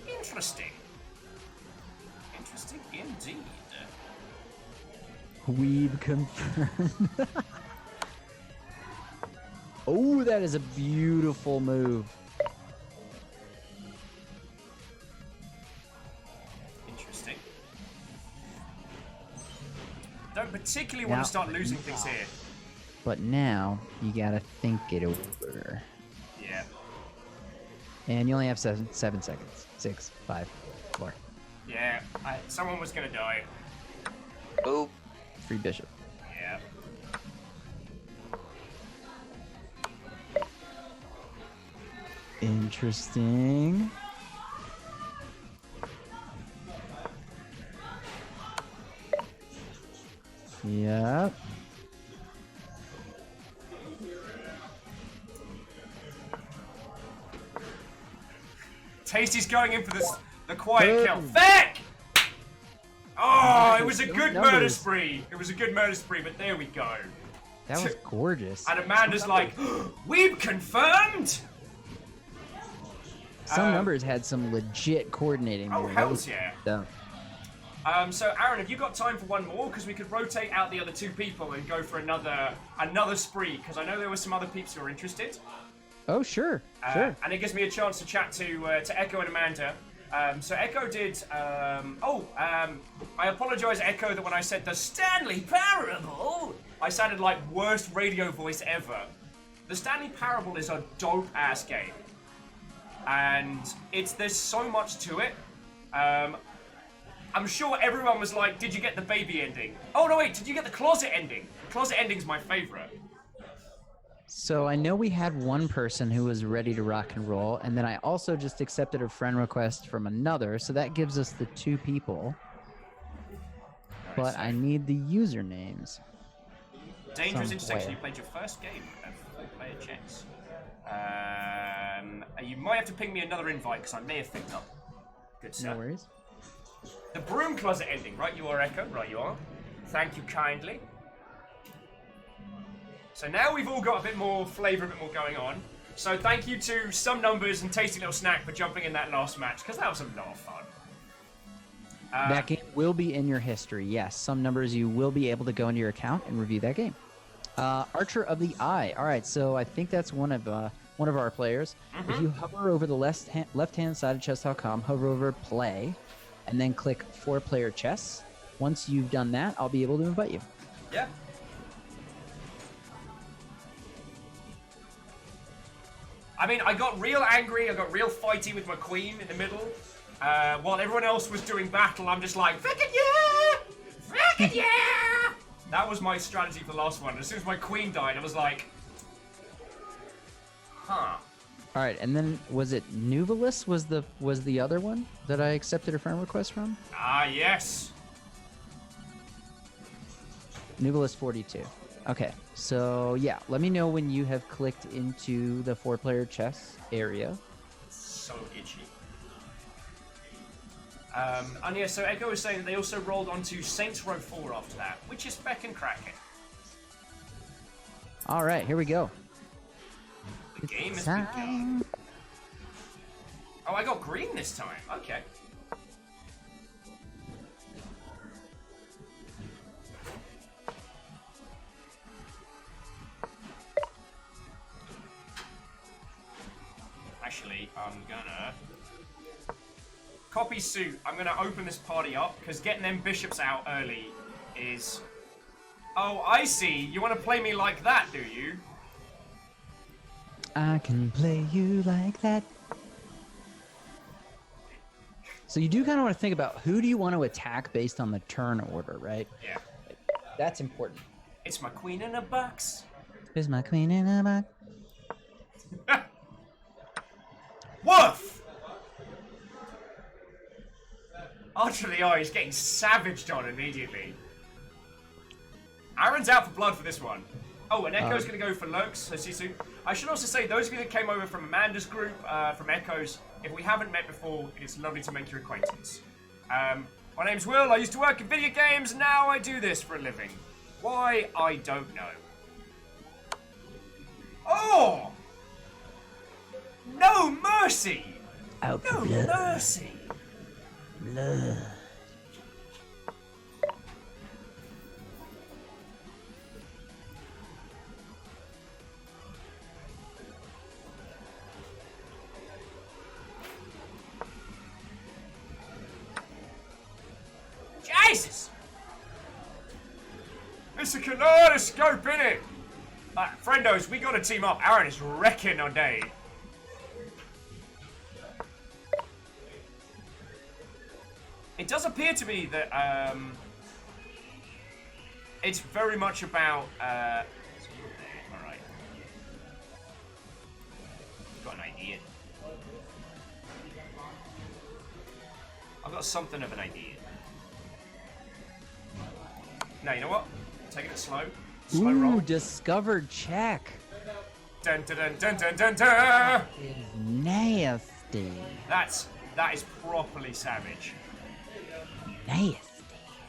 Interesting. Interesting indeed. Weeb confirmed. Oh, that is a beautiful move. Interesting. Don't particularly want Now- to start losing things here. But now, you gotta think it over. Yeah. And you only have seven seconds. 6, 5, 4. Yeah. Someone was gonna die. Oh. Free bishop. Yeah. Interesting. Yep. Tasty's going in for the quiet kill. Feck! Oh, it was a good murder numbers. spree. It was a good murder spree, but there we go. That was gorgeous. And Amanda's like, we've confirmed! Some numbers had some legit coordinating. Oh, there. That hells was yeah. dumb. So Aaron, have you got time for one more? Because we could rotate out the other two people and go for another spree. Because I know there were some other peeps who were interested. Oh, sure. Sure. And it gives me a chance to chat to Echo and Amanda. So Echo did. I apologize, Echo, that when I said the Stanley Parable, I sounded like worst radio voice ever. The Stanley Parable is a dope ass game, and there's so much to it. I'm sure everyone was like, "Did you get the baby ending?" Oh no, wait, did you get the closet ending? The closet ending's my favorite. So I know we had one person who was ready to rock and roll, and then I also just accepted a friend request from another, so that gives us the 2 people. But I need the usernames. Dangerous Some intersection. way. You played your first game. Player checks. You might have to ping me another invite because I may have picked up. Good sir. No worries. The broom closet ending, right? You are Echo, right? You are. Thank you kindly. So now we've all got a bit more flavour, a bit more going on. So thank you to Some Numbers and Tasty Little Snack for jumping in that last match because that was a lot of fun. That game will be in your history. Yes, Some Numbers, you will be able to go into your account and review that game. Archer of the Eye. All right, so I think that's one of our players. If you hover over the left-hand side of chess.com, hover over Play, and then click 4-player chess. Once you've done that, I'll be able to invite you. Yeah. I mean, I got real angry, I got real fighty with my queen in the middle. While everyone else was doing battle, I'm just like, frickin' yeah! Frickin' yeah! That was my strategy for the last one. As soon as my queen died, I was like, huh. All right, and then was it Nuvalis was the other one that I accepted a friend request from? Ah, yes. Nuvalis 42. Okay, so yeah, let me know when you have clicked into the 4-player chess area. So itchy. And yeah, so Echo was saying that they also rolled onto Saints Row 4 after that, which is feckin' cracking. All right, here we go. The game has begun. Oh, I got green this time. Okay. Actually, I'm gonna copy suit. I'm gonna open this party up because getting them bishops out early is. Oh, I see. You want to play me like that, do you? I can play you like that. So you do kind of want to think about who do you want to attack based on the turn order, right? Yeah. That's important. It's my queen in a box. Is my queen in a box? Woof! Archer of the Eye is getting savaged on immediately. Aran's out for blood for this one. Oh, and Echo's going to go for Lurks, so Sisu. I should also say, those of you that came over from Amanda's group, from Echo's, if we haven't met before, it's lovely to make your acquaintance. My name's Will, I used to work in video games, and now I do this for a living. Why, I don't know. Oh! No mercy! Out No blood. mercy! Blood. Jesus! It's a kaleidoscope, innit? Friendos, we gotta team up. Aran is wrecking our day. It does appear to me that it's very much about alright. Got an idea. I've got something of an idea. No, you know what? Taking it slow. Slow Ooh, roll. discovered check. Dun dun dun dun dun dun dun! Nasty. That is properly savage. Nasty.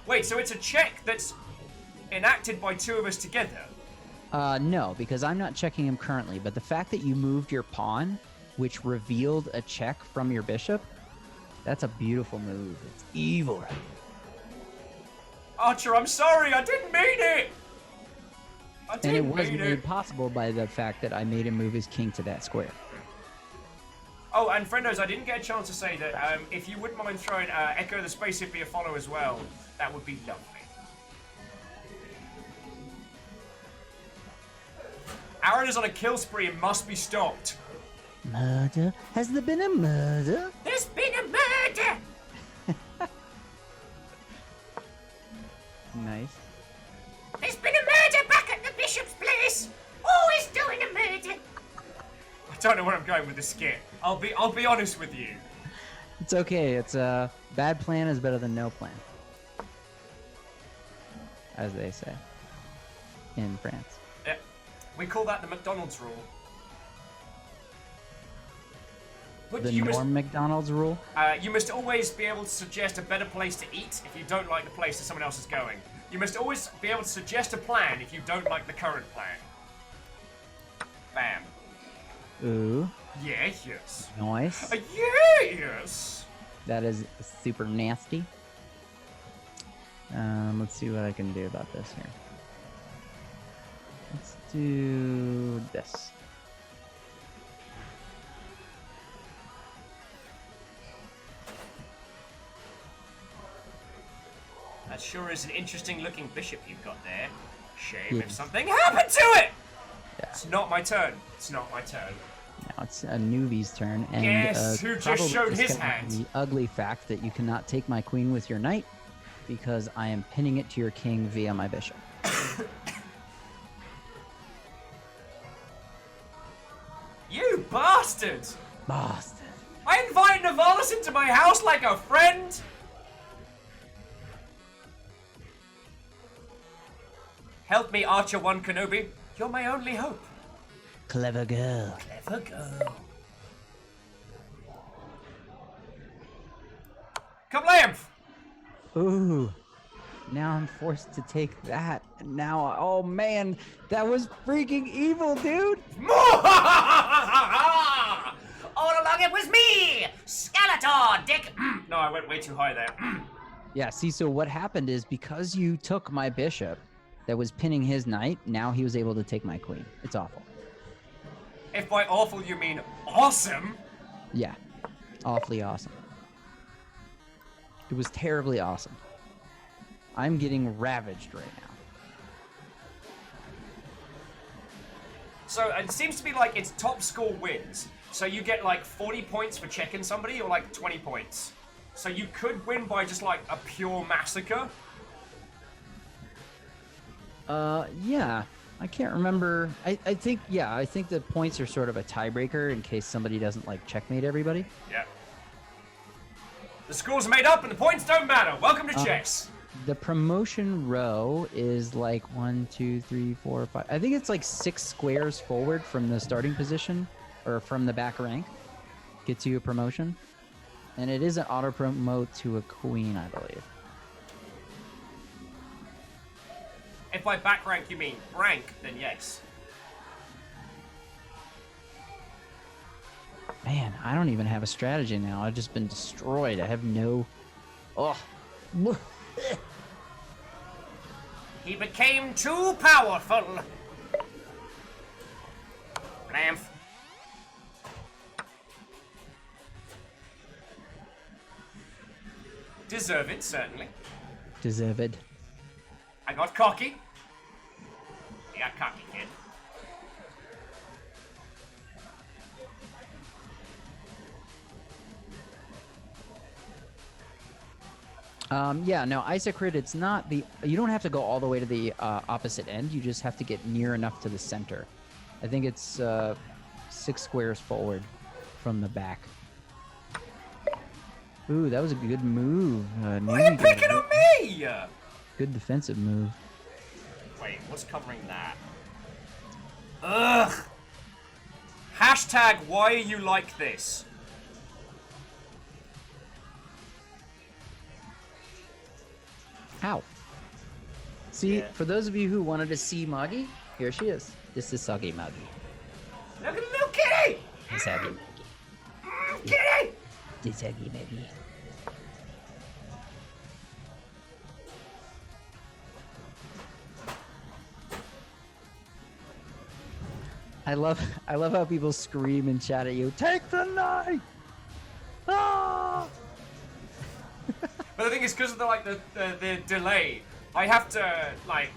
Wait, so it's a check that's enacted by two of us together? No, because I'm not checking him currently, but the fact that you moved your pawn, which revealed a check from your bishop, that's a beautiful move. It's evil. Archer, I'm sorry, I didn't mean it! I And it didn't was mean made it! possible by the fact that I made him move his king to that square. Oh, and friendos, I didn't get a chance to say that if you wouldn't mind throwing Echo the Space Hippie a follow as well, that would be lovely. Aran is on a kill spree and must be stopped. Murder? Has there been a murder? There's been a murder! Nice. There's been a murder back at the bishop's place! Always doing a murder! I don't know where I'm going with this skit. I'll be honest with you. It's okay. It's a bad plan is better than no plan, as they say in France. Yeah. We call that the McDonald's rule. But The you Norm McDonald's rule? you must always be able to suggest a better place to eat if you don't like the place that someone else is going. You must always be able to suggest a plan if you don't like the current plan. Bam. Ooh, Yes. nice. Yes. That is super nasty. Let's see what I can do about this here. Let's do this. That sure is an interesting looking bishop you've got there. Shame Yeah. if something happened to it! Yeah. It's not my turn. It's not my turn. Now it's a newbie's turn, and Guess who just probably showed his discovered hand? the ugly fact that you cannot take my queen with your knight because I am pinning it to your king via my bishop. You bastard! Bastard. I invited Navalis into my house like a friend! Help me, Archer 1 Kenobi. You're my only hope. Clever girl. Clever girl. Kablamf! Ooh. Now I'm forced to take that. And now, oh man, that was freaking evil, dude. All along it was me! Skeletor, dick! No, I went way too high there. Yeah, see, so what happened is because you took my bishop that was pinning his knight, now he was able to take my queen. It's awful. If by awful you mean awesome, Yeah, awfully awesome. It was terribly awesome. I'm getting ravaged right now. so it seems to be like it's top score wins. So you get like 40 points for checking somebody or like 20 points. So you could win by just like a pure massacre. Yeah. I can't remember. I think the points are sort of a tiebreaker in case somebody doesn't like checkmate everybody. Yeah. The scores are made up and the points don't matter. Welcome to chess. The promotion row is like 1, 2, 3, 4, 5. I think it's like 6 squares forward from the starting position or from the back rank. Gets you a promotion. And it is an auto promote to a queen, I believe. If by back rank you mean rank, then yes. Man, I don't even have a strategy now. I've just been destroyed. I have no. Oh. He became too powerful. Blamf. Deserved, certainly. Deserved. I got cocky. You got cocky, kid. Yeah, no, Isocrit, it's not the. You don't have to go all the way to the opposite end. You just have to get near enough to the center. I think it's 6 squares forward from the back. Ooh, that was a good move. Why are you picking on me? Good defensive move. Wait, what's covering that? Ugh. Hashtag why are you like this? Ow. See, Yeah. for those of you who wanted to see Moggy, here she is. This is Soggy Moggy. Look at the little kitty! This Soggy. Kitty! This Soggy Moggy. I love how people scream and chat at you. Take the knife! Ah! But the thing is, because of the delay, I have to like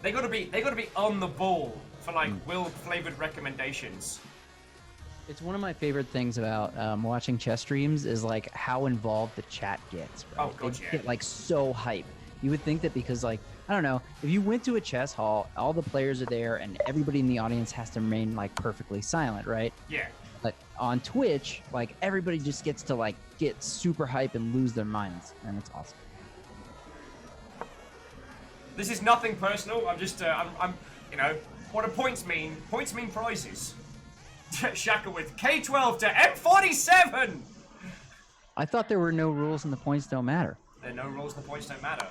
they gotta be on the ball for like Will flavored recommendations. It's one of my favorite things about watching chess streams is like how involved the chat gets. Right? Oh, God, They yeah. get like so hype. You would think that because like I don't know, if you went to a chess hall, all the players are there and everybody in the audience has to remain like perfectly silent, right? Yeah. But on Twitch, like everybody just gets to like get super hype and lose their minds, and it's awesome. This is nothing personal. I'm just I'm you know What do points mean? Points mean prizes. Shaka with K12 to M47! I thought there were no rules and the points don't matter. There are no rules, the points don't matter.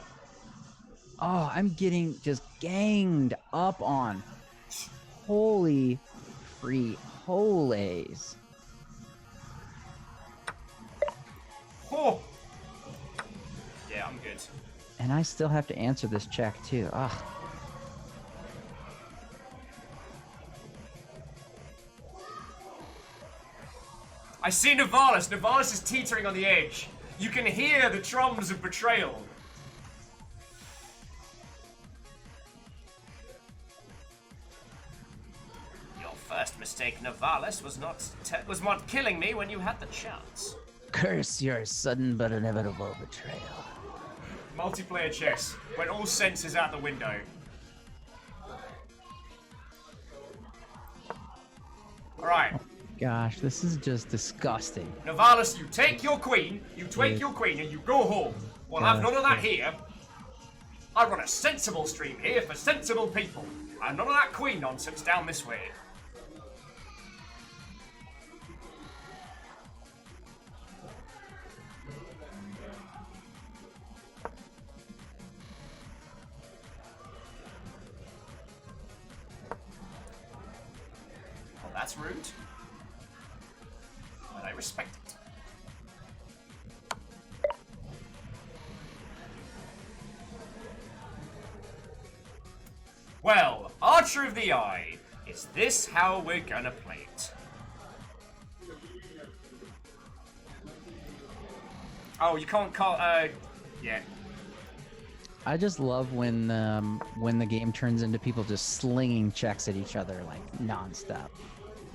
Oh, I'm getting just ganged up on. Holy free holies. Oh. Yeah, I'm good. And I still have to answer this check too. Ugh. I see Nivalis. Nivalis is teetering on the edge. You can hear the drums of betrayal. Your first mistake, Nivalis, was not killing me when you had the chance. Curse your sudden but inevitable betrayal. Multiplayer chess, when all sense is out the window. Alright. Gosh, this is just disgusting. Nivalis, you take your queen, and you go home. We'll have none of that here. I run a sensible stream here for sensible people. And none of that queen nonsense down this way. Well, that's rude. But I respect it. Well, Archer of the Eye, is this how we're gonna play it? Oh, you can't call, yeah. I just love when the game turns into people just slinging checks at each other like nonstop.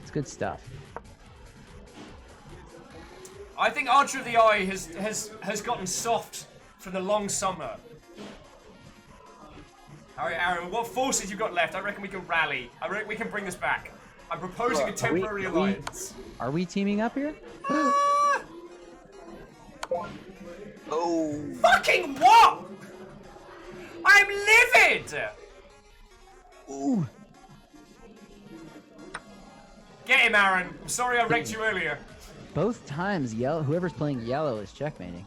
It's good stuff. I think Archer of the Eye has gotten soft for the long summer. Alright, Aaron, what forces you got left? I reckon we can rally. I reckon we can bring this back. I'm proposing a temporary alliance. Are we teaming up here? Oh. Fucking what? I'm livid! Ooh. Get him, Aaron. I'm sorry I wrecked you earlier. Both times, yellow. Whoever's playing yellow is checkmating.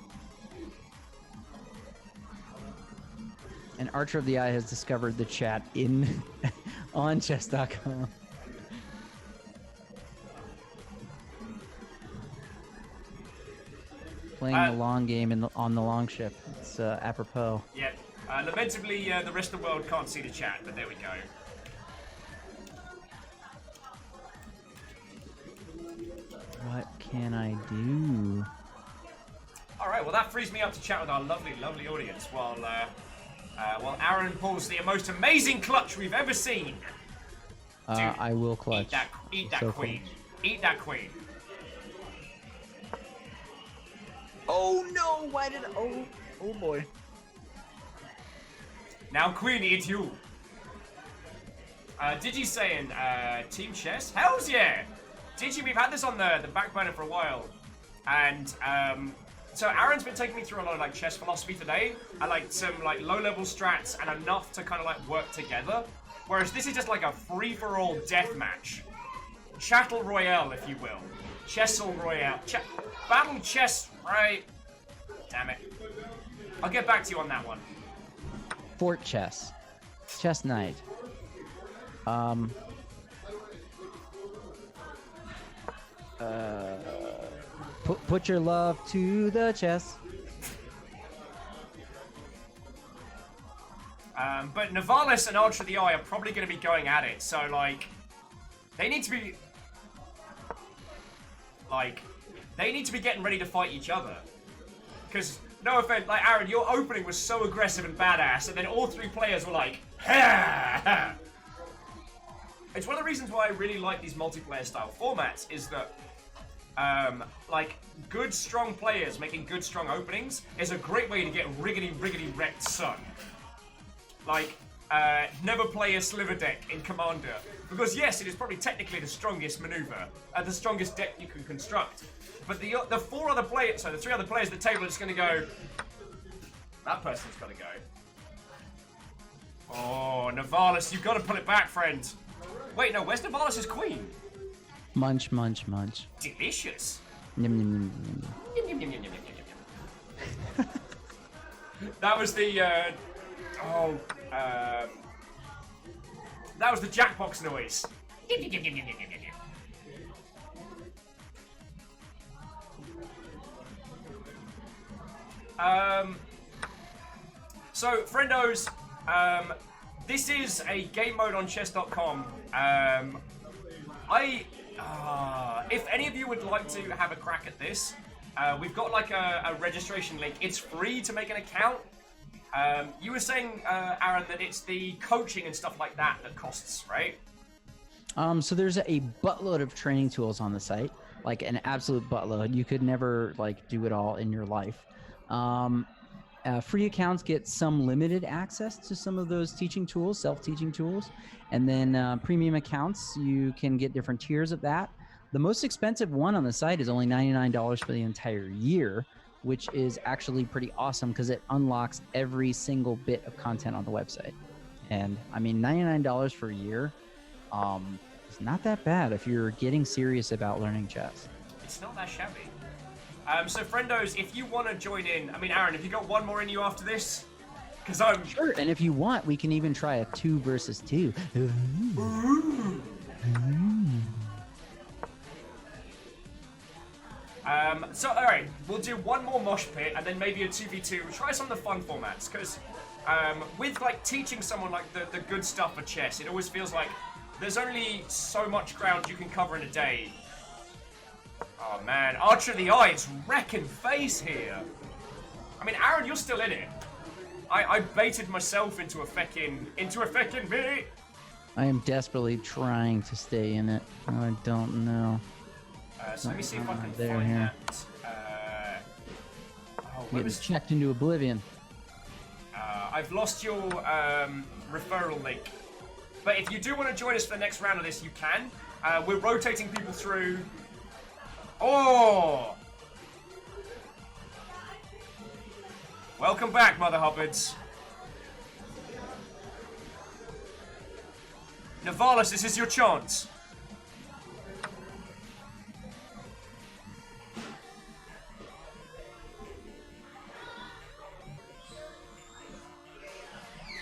And Archer of the Eye has discovered the chat on chess.com. Playing the long game on the long ship. It's apropos. Yeah. Lamentably, the rest of the world can't see the chat, but there we go. What can I do? Alright, well that frees me up to chat with our lovely, lovely audience while Aaron pulls the most amazing clutch we've ever seen. Dude, I will clutch. Eat that So queen. close. Eat that queen. Oh no! Why did? Oh boy. Now queen, eat you. Digi saying, team chess? Hells yeah! Digi, we've had this on the back burner for a while. And, so Aaron's been taking me through a lot of, like, chess philosophy today. And, like, some, like, low-level strats and enough to kind of, like, work together. Whereas this is just, like, a free-for-all deathmatch. Chattel Royale, if you will. Chessel Royale. Battle chess, right? Damn it. I'll get back to you on that one. Fort chess. Chess knight. Put your love to the chess. But Nivalis and Archer of the Eye are probably going to be going at it, so, like, they need to be getting ready to fight each other. Because, no offense, like, Aaron, your opening was so aggressive and badass, and then all three players were like, ha ha. It's one of the reasons why I really like these multiplayer style formats, is that, like, good, strong players making good, strong openings is a great way to get riggedy wrecked, son. Like, never play a sliver deck in Commander. Because yes, it is probably technically the strongest maneuver, the strongest deck you can construct. But the three other players at the table are just gonna go, that person's gotta go. Oh, Nivalis, you've got to pull it back, friend. Wait, no, where's Navalis' queen? Munch, munch, munch. Delicious. Yum, yum, yum, yum, yum. Yum, yum, yum, yum, yum, yum, yum. That was the, that was the Jackbox noise. Yum, yum, yum, yum, yum, yum, yum, yum. So, friendos, this is a game mode on chess.com. If any of you would like to have a crack at this, we've got like a registration link. It's free to make an account. You were saying, Aran, that it's the coaching and stuff like that that costs, right? So there's a buttload of training tools on the site, like an absolute buttload. You could never like do it all in your life. Free accounts get some limited access to some of those teaching tools, self-teaching tools, and then premium accounts, you can get different tiers of that. The most expensive one on the site is only $99 for the entire year, which is actually pretty awesome because it unlocks every single bit of content on the website. And I mean, $99 for a year is not that bad if you're getting serious about learning chess. It's not that shabby. So, friendos, if you want to join in, I mean, Aran, have you got one more in you after this? Because I'm... Sure, and if you want, we can even try a 2 versus 2. So, alright, we'll do one more mosh pit and then maybe a 2v2. We'll try some of the fun formats, because with, like, teaching someone, like, the good stuff for chess, it always feels like there's only so much ground you can cover in a day. Oh, man. Archer of the Eye is wrecking face here. I mean, Aran, you're still in it. I baited myself into a feckin' me. I am desperately trying to stay in it. I don't know. So let me see if I can there, find here. that. Getting checked into oblivion. I've lost your referral link. But if you do want to join us for the next round of this, you can. We're rotating people through. Oh! Welcome back, Mother Hubbards. Navalis, this is your chance.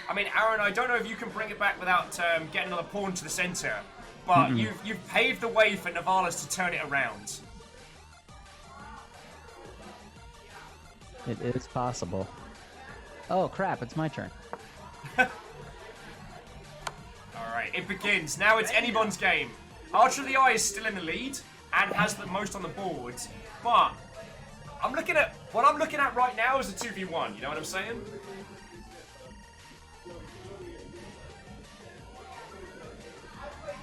I mean, Aran, I don't know if you can bring it back without getting another pawn to the center, but you've paved the way for Navalis to turn it around. It is possible. Oh crap, it's my turn. Alright, it begins. Now it's anyone's game. Archer of the Eye is still in the lead and has the most on the board, but what I'm looking at right now is a 2v1, you know what I'm saying?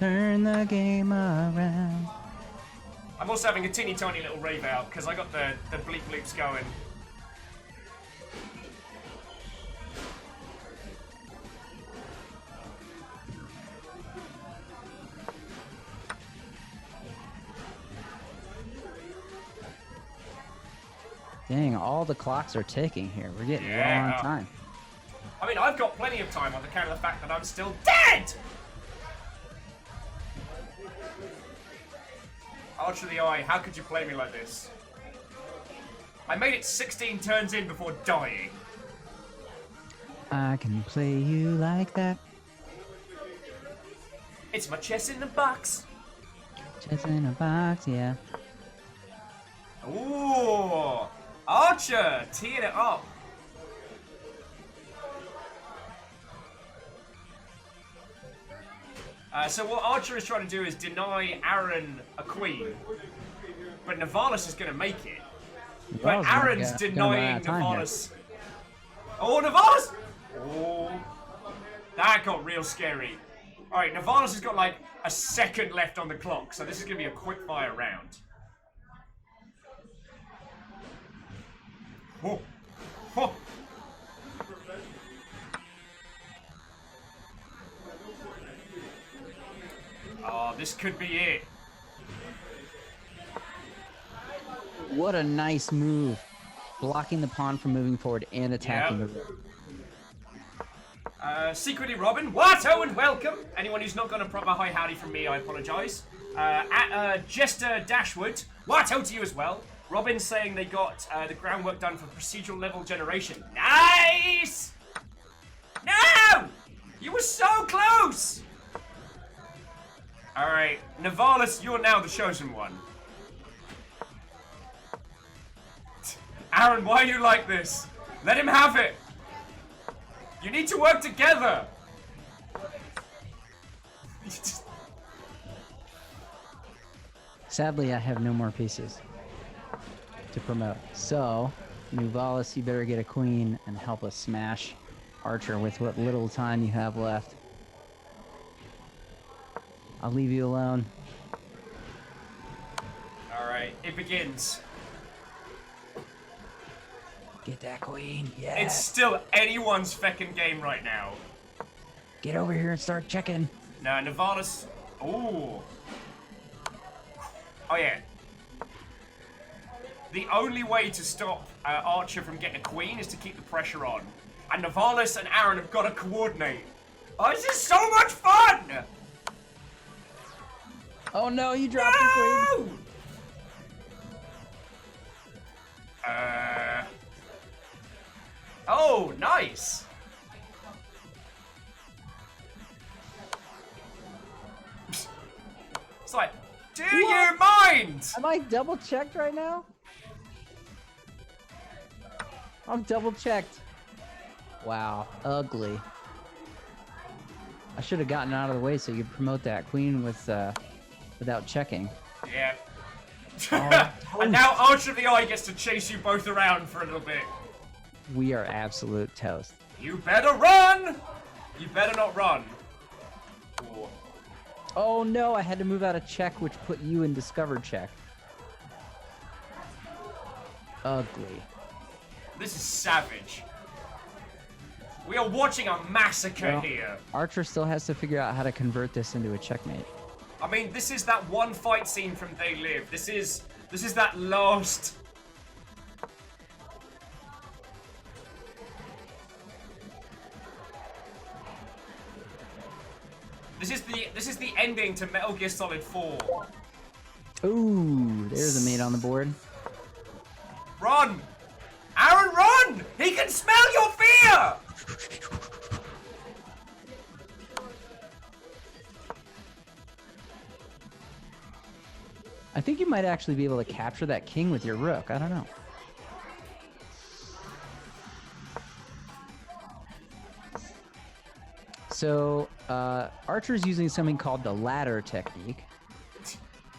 Turn the game around. I'm also having a teeny tiny little rave out because I got the bleep bloops going. Dang, all the clocks are ticking here. We're getting low on time. I mean, I've got plenty of time on account of the fact that I'm still dead! Archer of the Eye, how could you play me like this? I made it 16 turns in before dying. I can play you like that. It's my chess in the box. Chess in a box, yeah. Ooh! Archer! Teeing it up. So what Archer is trying to do is deny Aran a queen, but Navalis is going to make it. But Aran's denying Navalis. Oh, Navalis! Oh, that got real scary. All right, Navalis has got like a second left on the clock, so this is going to be a quick fire round. Oh. Oh. Oh, this could be it. What a nice move. Blocking the pawn from moving forward and attacking the rook. Secretly Robin, Watto and welcome. Anyone who's not got a proper hi howdy from me, I apologise. Jester Dashwood, Watto to you as well. Robin's saying they got the groundwork done for procedural level generation. Nice! No! You were so close! Alright, Navalis, you're now the chosen one. Aran, why are you like this? Let him have it! You need to work together! Sadly, I have no more pieces to promote. So, Nuvalis, you better get a queen and help us smash Archer with what little time you have left. I'll leave you alone. Alright, it begins. Get that queen. Yeah. It's still anyone's feckin' game right now. Get over here and start checking. Nah, Navalis. Ooh. Oh yeah. The only way to stop Archer from getting a queen is to keep the pressure on. And Navalis and Aran have got to coordinate. Oh, this is so much fun! Oh no, you dropped your queen. Oh, nice. It's like, do you mind? Am I double checked right now? I'm double checked. Wow, ugly. I should have gotten out of the way so you could promote that queen with without checking. Yeah. Oh, And now Archer of the Eye gets to chase you both around for a little bit. we are absolute toast. You better run! You better not run. Ooh. Oh no, I had to move out of check, which put you in discovered check. Ugly. This is savage. We are watching a massacre Well, here. Archer still has to figure out how to convert this into a checkmate. I mean, this is that one fight scene from They Live. This is that last. This is the ending to Metal Gear Solid 4. Ooh, there's a mate on the board. Run! Aran, run! He can smell your fear! I think you might actually be able to capture that king with your rook. I don't know. So, Archer's using something called the ladder technique.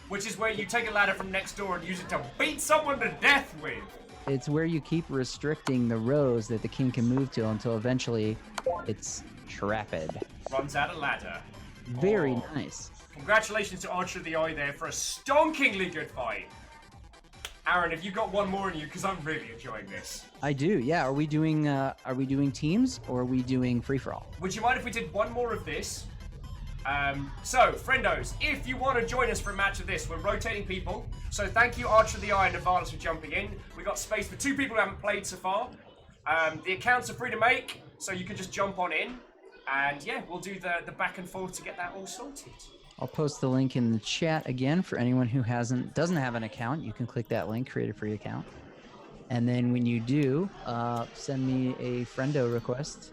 Which is where you take a ladder from next door and use it to beat someone to death with. It's where you keep restricting the rows that the king can move to until eventually it's trapped. Runs out a ladder. Very Oh. nice. Congratulations to Archer of the Eye there for a stonkingly good fight. Aran, have you got one more in you? Because I'm really enjoying this. I do. Yeah. Are we doing teams or are we doing free for all? Would you mind if we did one more of this? So, friendos, if you want to join us for a match of this, we're rotating people. So thank you, Archer of the Eye and Navalis, for jumping in. We got space for 2 people who haven't played so far. The accounts are free to make, so you can just jump on in. And yeah, we'll do the back and forth to get that all sorted. I'll post the link in the chat again for anyone who doesn't have an account. You can click that link, create a free account. And then when you do, send me a friendo request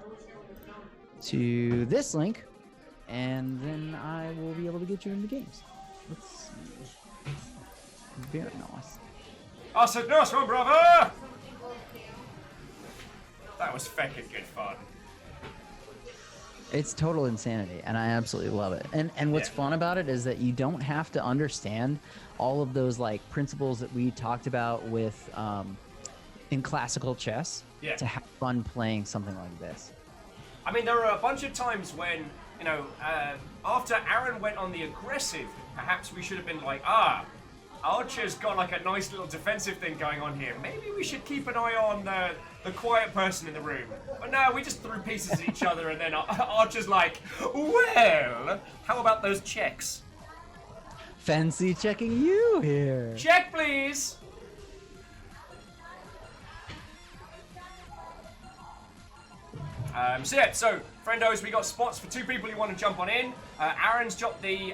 to this link, and then I will be able to get you in the games. Let's see. Very nice. I said nice one, brother! That was feckin' good fun. It's total insanity, and I absolutely love it. And what's fun about it is that you don't have to understand all of those like principles that we talked about with in classical chess to have fun playing something like this. I mean, there are a bunch of times when, you know, after Aran went on the aggressive, perhaps we should have been like, Archer's got like a nice little defensive thing going on here. Maybe we should keep an eye on the quiet person in the room. But no, we just threw pieces at each other, and then Archer's like, well, how about those checks? Fancy checking you here. Check, please! So Friendos, we got spots for 2 people who want to jump on in. Aran's dropped the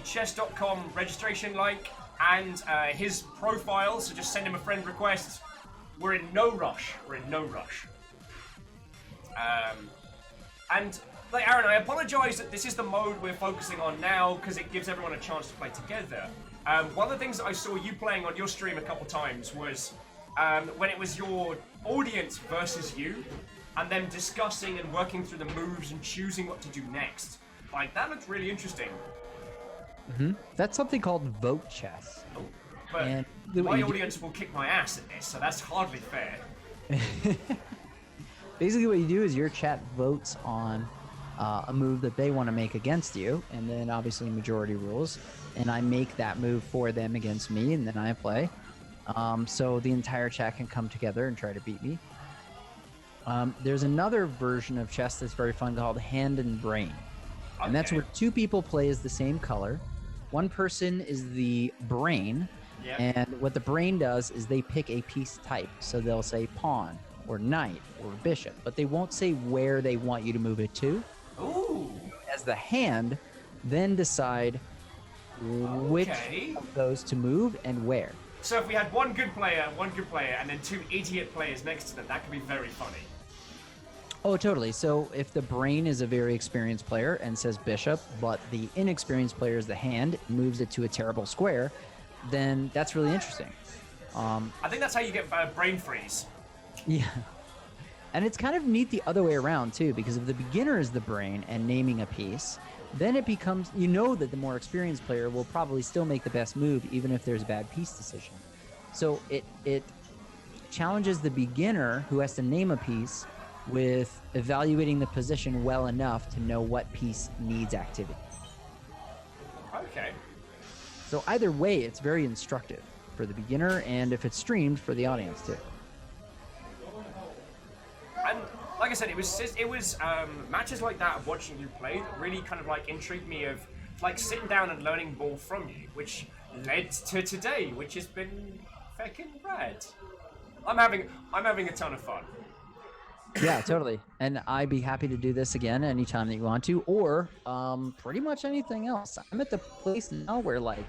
chess.com registration link and his profile, so just send him a friend request. We're in no rush. And like Aran, I apologise that this is the mode we're focusing on now because it gives everyone a chance to play together. One of the things that I saw you playing on your stream a couple times was when it was your audience versus you, and them discussing and working through the moves and choosing what to do next. Like, that looked really interesting. That's something called vote chess. But And my audience will kick my ass at this, so that's hardly fair. Basically, what you do is your chat votes on a move that they want to make against you, and then obviously majority rules, and I make that move for them against me, and then I play. So the entire chat can come together and try to beat me. There's another version of chess that's very fun called Hand and Brain. And that's where 2 people play as the same color. One person is the brain, and what the brain does is they pick a piece type. So they'll say pawn, or knight, or bishop, but they won't say where they want you to move it to. Ooh. As the hand, then decide which of those to move and where. So if we had one good player, and then 2 idiot players next to them, that could be very funny. Oh, totally. So if the brain is a very experienced player and says bishop, but the inexperienced player is the hand, moves it to a terrible square, then that's really interesting. I think that's how you get brain freeze. Yeah. And it's kind of neat the other way around, too, because if the beginner is the brain and naming a piece, then it becomes, you know that the more experienced player will probably still make the best move, even if there's a bad piece decision. So it challenges the beginner who has to name a piece with evaluating the position well enough to know what piece needs activity. Okay. So either way, it's very instructive for the beginner, and if it's streamed, for the audience too. And like I said, it was matches like that of watching you play that really kind of like intrigued me of like sitting down and learning more from you, which led to today, which has been fucking rad. I'm having a ton of fun. Yeah, totally. And I'd be happy to do this again anytime that you want to, or pretty much anything else. I'm at the place now where like,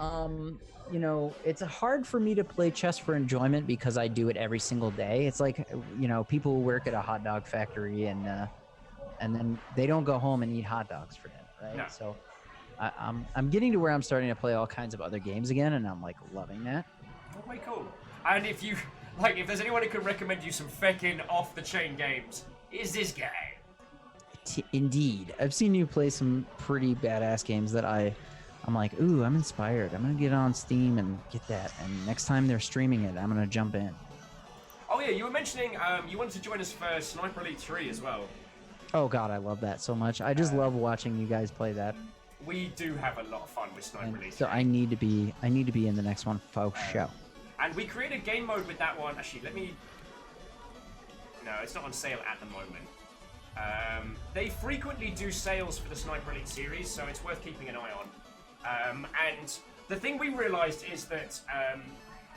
you know, it's hard for me to play chess for enjoyment because I do it every single day. It's like, you know, people who work at a hot dog factory and then they don't go home and eat hot dogs for dinner, right? No. So I'm getting to where I'm starting to play all kinds of other games again, and I'm like loving that. Okay, cool. And if there's anyone who can recommend you some fucking off-the-chain games, is this guy. Indeed. I've seen you play some pretty badass games that I'm like, ooh, I'm inspired. I'm going to get on Steam and get that. And next time they're streaming it, I'm going to jump in. Oh yeah, you were mentioning you wanted to join us for Sniper Elite 3 as well. Oh god, I love that so much. I just love watching you guys play that. We do have a lot of fun with Sniper Elite 3. So I need to be in the next one for show. And we created game mode with that one. Actually, no, it's not on sale at the moment. They frequently do sales for the Sniper Elite series, so it's worth keeping an eye on. And the thing we realized is that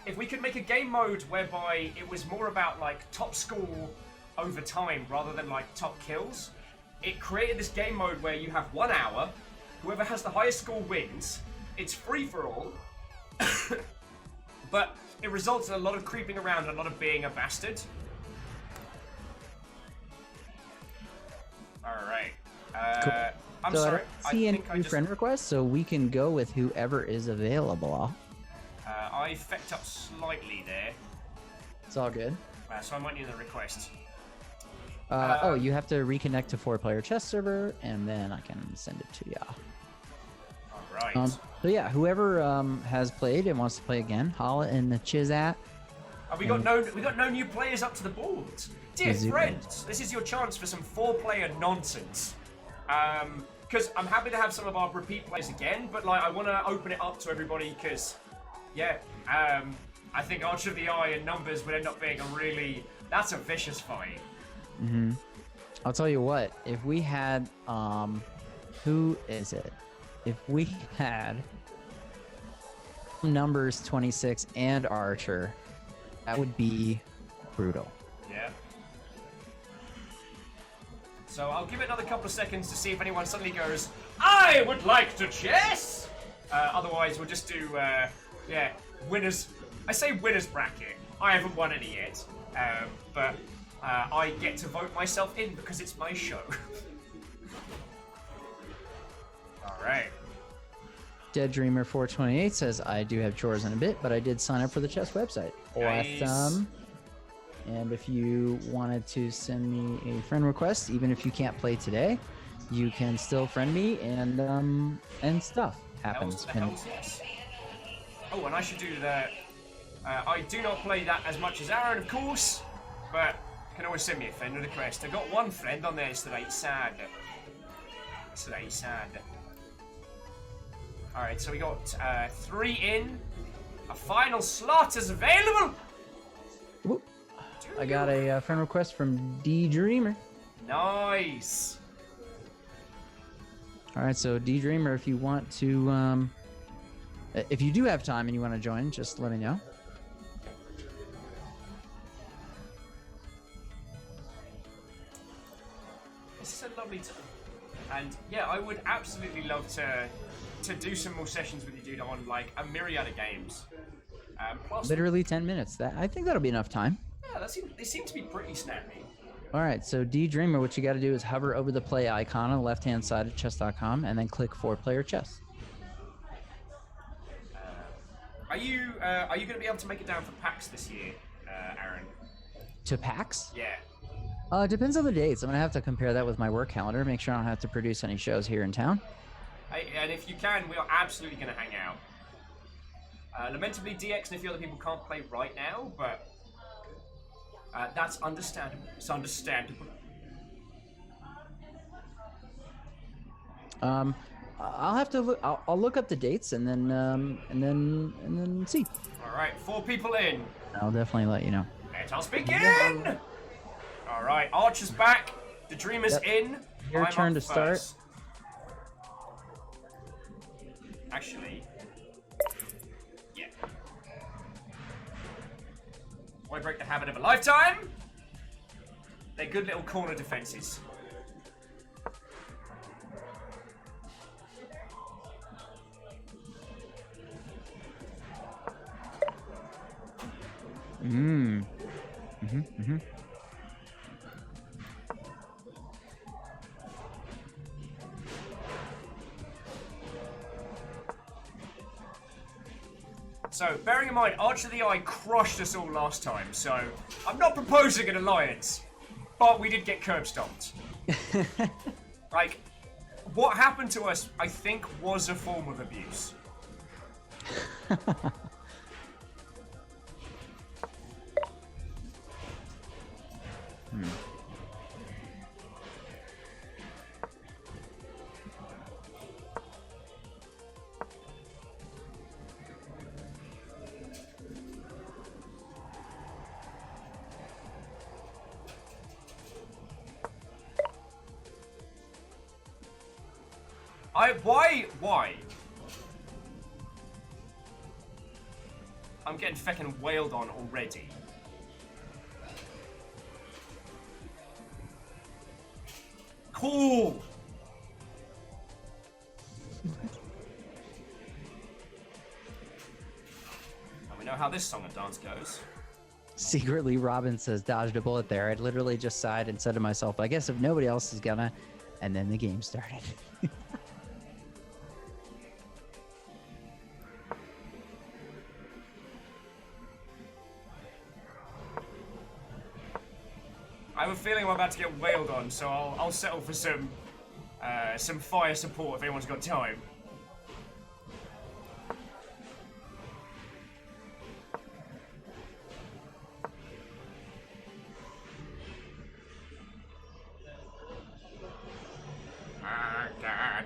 if we could make a game mode whereby it was more about like top score over time rather than like top kills, it created this game mode where you have 1 hour, whoever has the highest score wins, it's free for all, but it results in a lot of creeping around and a lot of being a bastard. Alright. Cool. I'm so sorry. I don't see any new friend requests, so we can go with whoever is available. I fecked up slightly there. It's all good. So I might need a request. Oh, you have to reconnect to 4-player chess server, and then I can send it to ya. Alright. So yeah, whoever has played and wants to play again, holla in the Chizat. We got no new players up to the board. Dear friends, this is your chance for some 4-player nonsense. Because I'm happy to have some of our repeat players again, but like I want to open it up to everybody because, yeah, I think Archer of the Eye and numbers would end up being that's a vicious fight. Mm-hmm. I'll tell you what, if we had, who is it? If we had numbers 26 and Archer, that would be brutal. Yeah. So I'll give it another couple of seconds to see if anyone suddenly goes, I would like to chess! Otherwise, we'll just do, yeah, winners. I say winners bracket. I haven't won any yet. But I get to vote myself in because it's my show. Alright. Dead Dreamer 428 says, I do have chores in a bit, but I did sign up for the chess website. Nice. Awesome. And if you wanted to send me a friend request, even if you can't play today, you can still friend me, and stuff happens. Hells yes. Oh, and I should do the... I do not play that as much as Aran, of course, but you can always send me a friend request. I got one friend on there, it's today, sad. It's today, sad. Alright, so we got 3 in. A final slot is available! Whoop. I got a friend request from D Dreamer. Nice. All right, so D Dreamer, if you want to, if you do have time and you want to join, just let me know. This is a lovely time. And yeah, I would absolutely love to do some more sessions with you, dude, on like a myriad of games. Plus, Literally 10 minutes. I think that'll be enough time. yeah, they seem to be pretty snappy. All right, so D Dreamer, what you got to do is hover over the play icon on the left-hand side of chess.com and then click 4-player chess. Are you going to be able to make it down for PAX this year, Aran? To PAX? Yeah. Depends on the dates. I'm going to have to compare that with my work calendar, make sure I don't have to produce any shows here in town. And if you can, we are absolutely going to hang out. Lamentably, DX and a few other people can't play right now, but that's understandable. It's understandable. I'll have to look. I'll look up the dates and then see. All right, 4 people in. I'll definitely let you know. Let us begin. All right, Archer's back. The Dreamer's in. Your I'm turn up to start. first. Actually, yeah. Why break the habit of a lifetime? They're good little corner defenses. So, bearing in mind, Archer of the Eye crushed us all last time, so I'm not proposing an alliance, but we did get curb stomped. Like, what happened to us, I think, was a form of abuse. Why? I'm getting feckin' wailed on already. Cool! And we know how this song and dance goes. Secretly, Robin says, dodged a bullet there. I literally just sighed and said to myself, I guess if nobody else is gonna, and then the game started. I have a feeling I'm about to get wailed on, so I'll settle for some fire support if anyone's got time. God.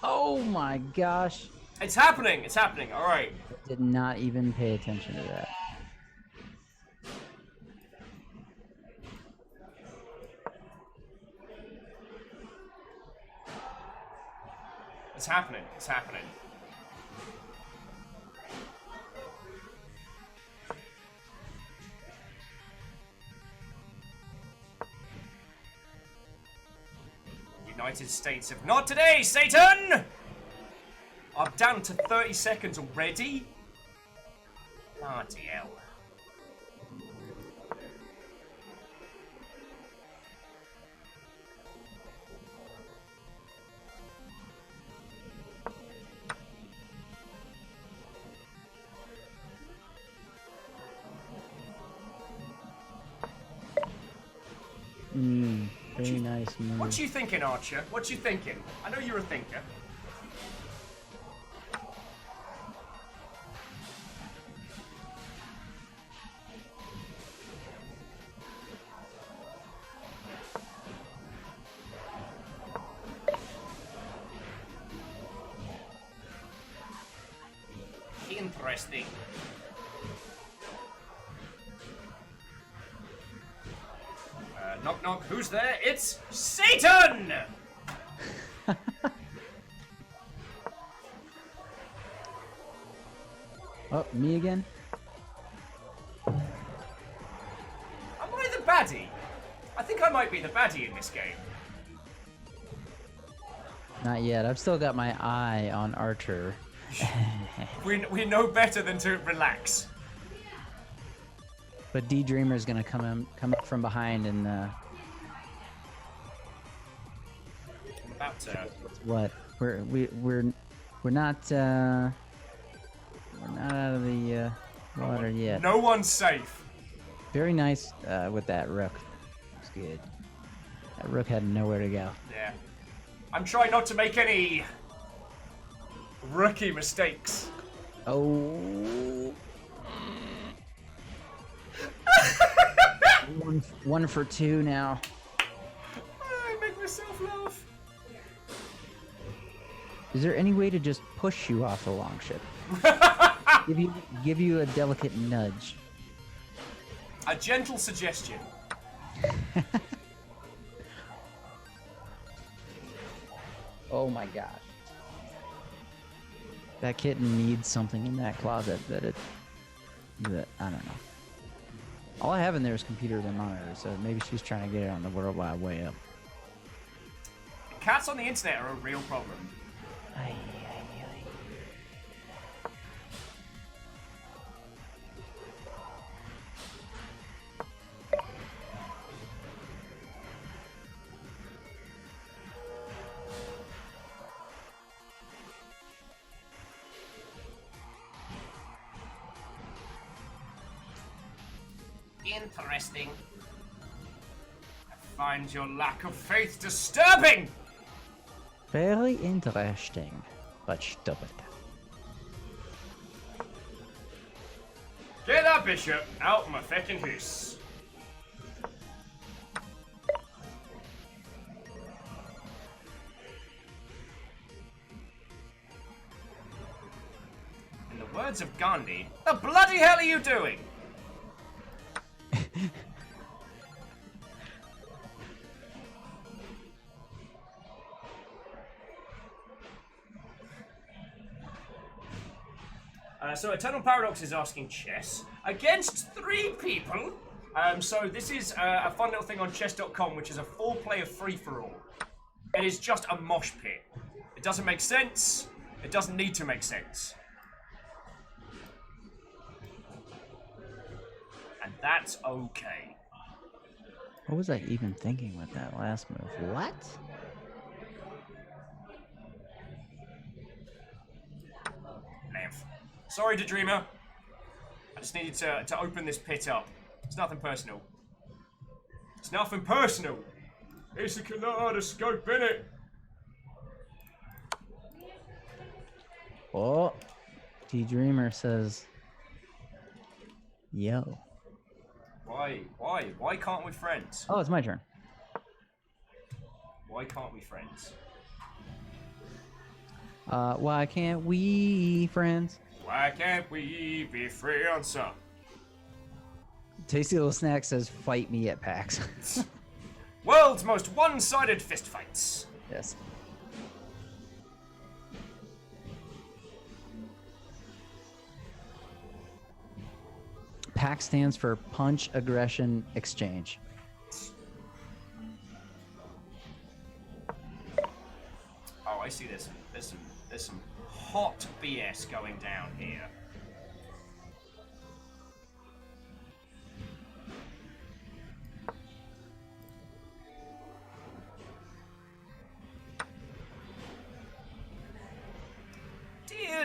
Oh my gosh. It's happening, alright. Did not even pay attention to that. It's happening. United States of not today, Satan! I'm down to 30 seconds already. Bloody hell. Very nice move. What you thinking, Archer? What you thinking? I know you're a thinker. Interesting. Knock knock, who's there? It's Satan! Oh, me again? Am I the baddie? I think I might be the baddie in this game. Not yet. I've still got my eye on Archer. We know better than to relax. But D Dreamer's gonna come up from behind and I'm about to... what? We're not out of the water yet. No one's safe. Very nice with that rook. It's good. That rook had nowhere to go. Yeah. I'm trying not to make any rookie mistakes. Oh. one for two now. I make myself laugh. Is there any way to just push you off the longship? give you a delicate nudge. A gentle suggestion. Oh my gosh. That kitten needs something in that closet that I don't know. All I have in there is computers and monitors, so maybe she's trying to get it on the World Wide Web. Cats on the internet are a real problem. Aye. Interesting. I find your lack of faith disturbing! Very interesting, but stupid. Get that bishop out my feckin' house. In the words of Gandhi, the bloody hell are you doing? So Eternal Paradox is asking chess against 3 people. So this is a fun little thing on chess.com, which is a 4-player free-for-all. It is just a mosh pit. It doesn't make sense. It doesn't need to make sense. And that's okay. What was I even thinking with that last move? What? Nymph. Sorry, Dreamer. I just needed to open this pit up. It's nothing personal. It's nothing personal. It's a kaleidoscope, innit? Oh, D Dreamer says, yo. Why? Why can't we friends? Oh, it's my turn. Why can't we friends? Why can't we, friends? Why can't we be friends, sir? Tasty Little Snack says, fight me at PAX. World's most one-sided fistfights. Yes. PAX stands for Punch, Aggression, Exchange. see there's some hot BS going down here.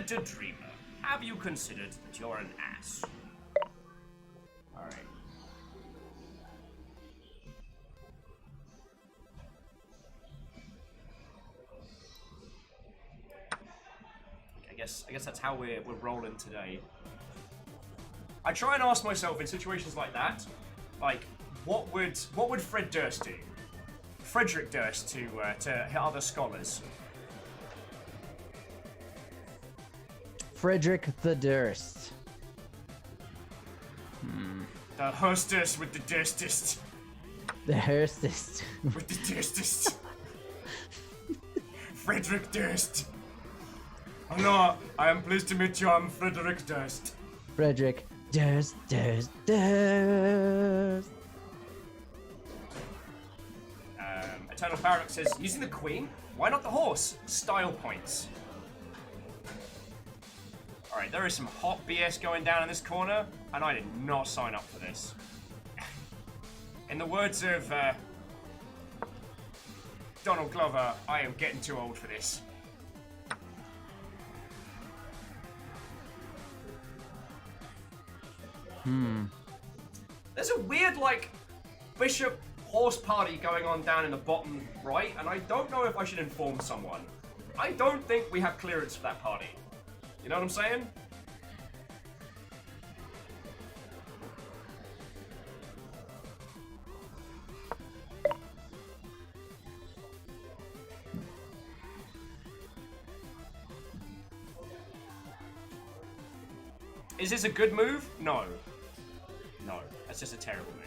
Dear Dreamer, have you considered that you're an ass? Alright. I guess that's how we're rolling today. I try and ask myself in situations like that, like, what would Fred Durst do? Frederick Durst to hit other scholars. Frederick the Durst. The hostess with the durstest. The Hurstest. With the durstest. Frederick Durst. Hello, I am pleased to meet you. I'm Frederick Durst. Frederick Durst. Eternal Paradox says, using the queen? Why not the horse? Style points. Alright, there is some hot BS going down in this corner, and I did not sign up for this. In the words of Donald Glover, I am getting too old for this. There's a weird, like, bishop horse party going on down in the bottom right, and I don't know if I should inform someone. I don't think we have clearance for that party. You know what I'm saying? Is this a good move? No. No, that's just a terrible move.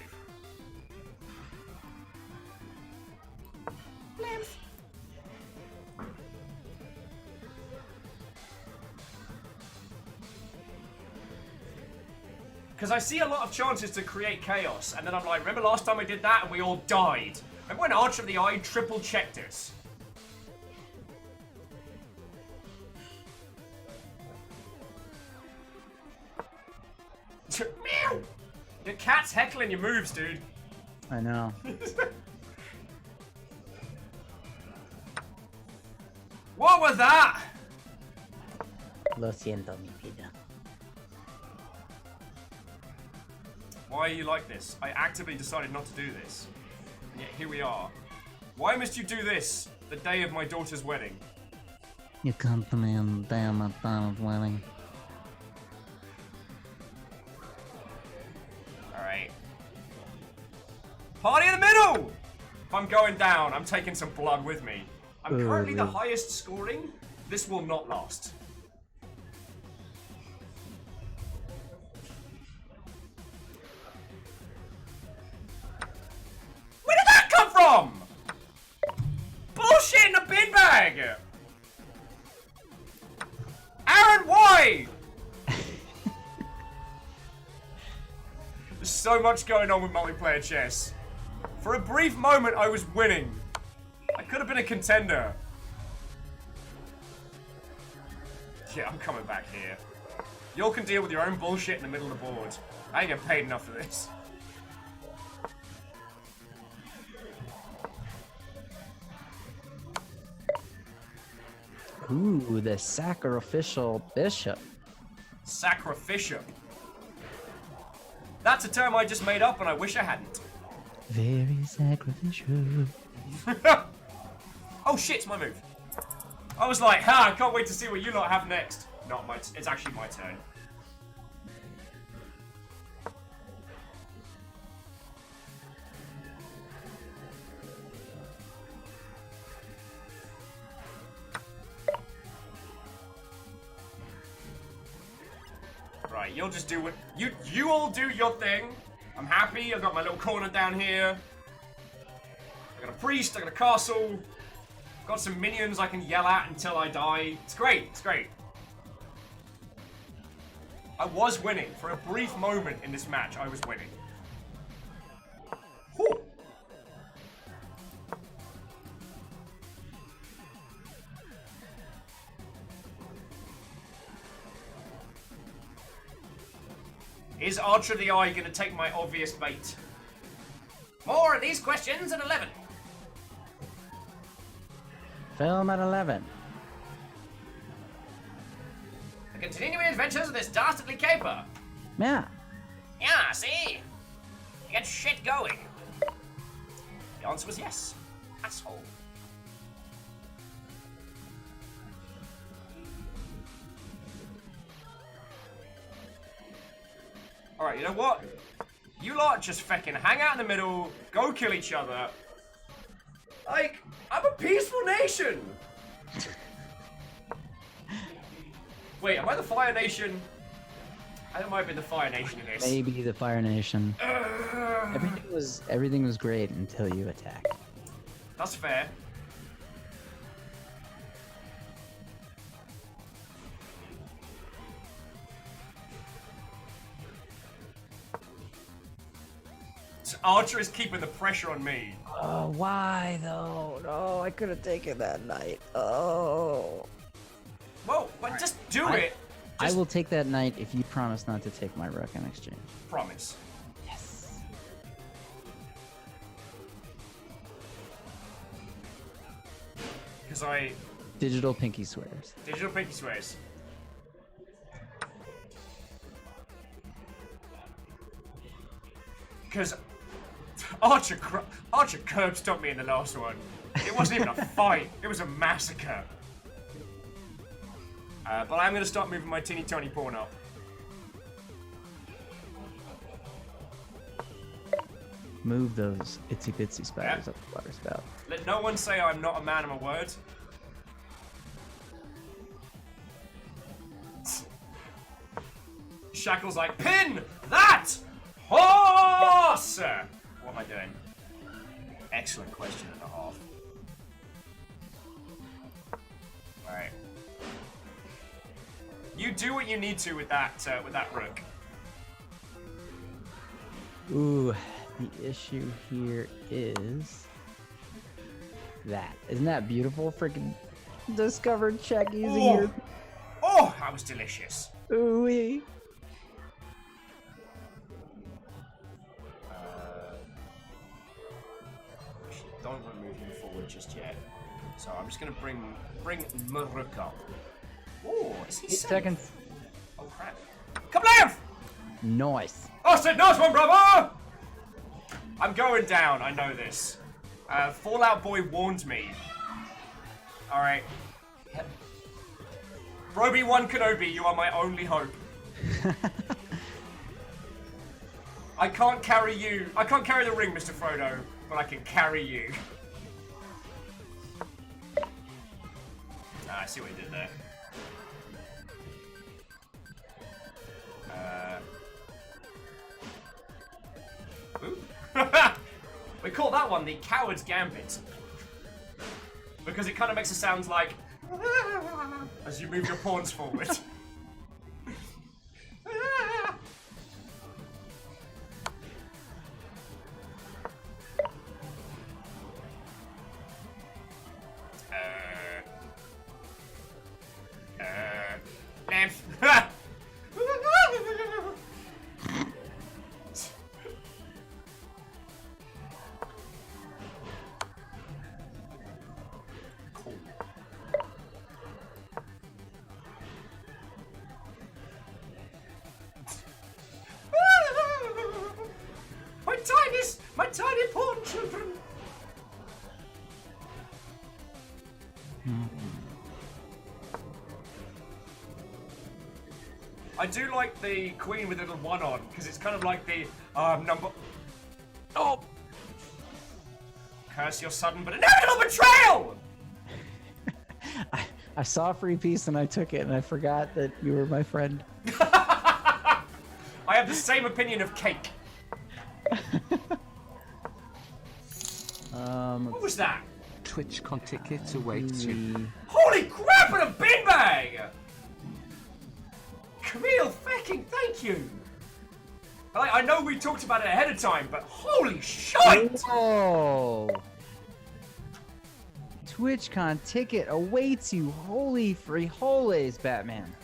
Lymph. Because I see a lot of chances to create chaos, and then I'm like, remember last time I did that and we all died? Remember when Archer of the Eye triple checked us? Meow! Your cat's heckling your moves, dude. I know. What was that? Lo siento, mi vida. Why are you like this? I actively decided not to do this. And yet here we are. Why must you do this the day of my daughter's wedding? You come to me on the day of my daughter's wedding. Alright. Party in the middle! If I'm going down, I'm taking some blood with me. I'm currently the highest scoring. This will not last. Where did that come from? Bullshit in a bin bag! Aran, why? There's so much going on with multiplayer chess. For a brief moment, I was winning. I could have been a contender. Yeah, I'm coming back here. Y'all can deal with your own bullshit in the middle of the board. I ain't getting paid enough for this. Ooh, the sacrificial bishop. Sacrificial. That's a term I just made up and I wish I hadn't. Very sacrificial. Oh shit, it's my move. I was like, ha, I can't wait to see what you lot have next. Not my, it's actually my turn. Right, you'll just do what, you all do your thing. I'm happy, I've got my little corner down here. I got a priest, I got a castle. Got some minions I can yell at until I die. It's great, it's great. I was winning. For a brief moment in this match, I was winning. Whew. Is Archer of the Eye going to take my obvious bait? More of these questions at 11. Film at 11. The continuing adventures of this dastardly caper. Yeah. Yeah, see? Get shit going. The answer was yes. Asshole. Alright, you know what? You lot just fucking hang out in the middle, go kill each other. Like, I'm a peaceful nation! Wait, am I the Fire Nation? I might be the Fire Nation in this. Maybe the Fire Nation. Everything was great until you attacked. That's fair. Archer is keeping the pressure on me. Oh, why though? No, I could have taken that knight. Oh. Well, but just do it. I will take that knight if you promise not to take my rook in exchange. Promise. Yes. Because I... Digital pinky swears. Digital pinky swears. Because Archer curb stomped me in the last one. It wasn't even a fight. It was a massacre. But I'm going to start moving my teeny tiny pawn up. Move those itsy bitsy spiders up the water spout. Let no one say I'm not a man of my word. Shackle's like, pin that horse! What am I doing? Excellent question and a half. Alright. You do what you need to with that rook. Ooh, the issue here is that. Isn't that beautiful? Freaking discovered check using your... Oh, that was delicious. Ooh-wee. Don't want to move him forward just yet. So I'm just going to bring Muruk up. Oh, is he 8 safe? seconds. Oh, crap. Kablav! Nice. I said nice one, brother! I'm going down, I know this. Fallout Boy warned me. Alright. Roby-Wan Kenobi, you are my only hope. I can't carry you. I can't carry the ring, Mr. Frodo, but I can carry you. I see what he did there. Ooh. We call that one the Coward's Gambit. Because it kind of makes it sound like as you move your pawns forward. Nymph. My tiny pawn children. I do like the queen with a little one on, because it's kind of like the number. Oh! Curse your sudden but inevitable betrayal! I saw a free piece and I took it and I forgot that you were my friend. I have the same opinion of cake. What was that? TwitchCon tickets awaits you. Holy crap, and a beanbag! Camille, fucking thank you! I know we talked about it ahead of time, but holy shit! Whoa! TwitchCon ticket awaits you. Holy frijoles, Batman.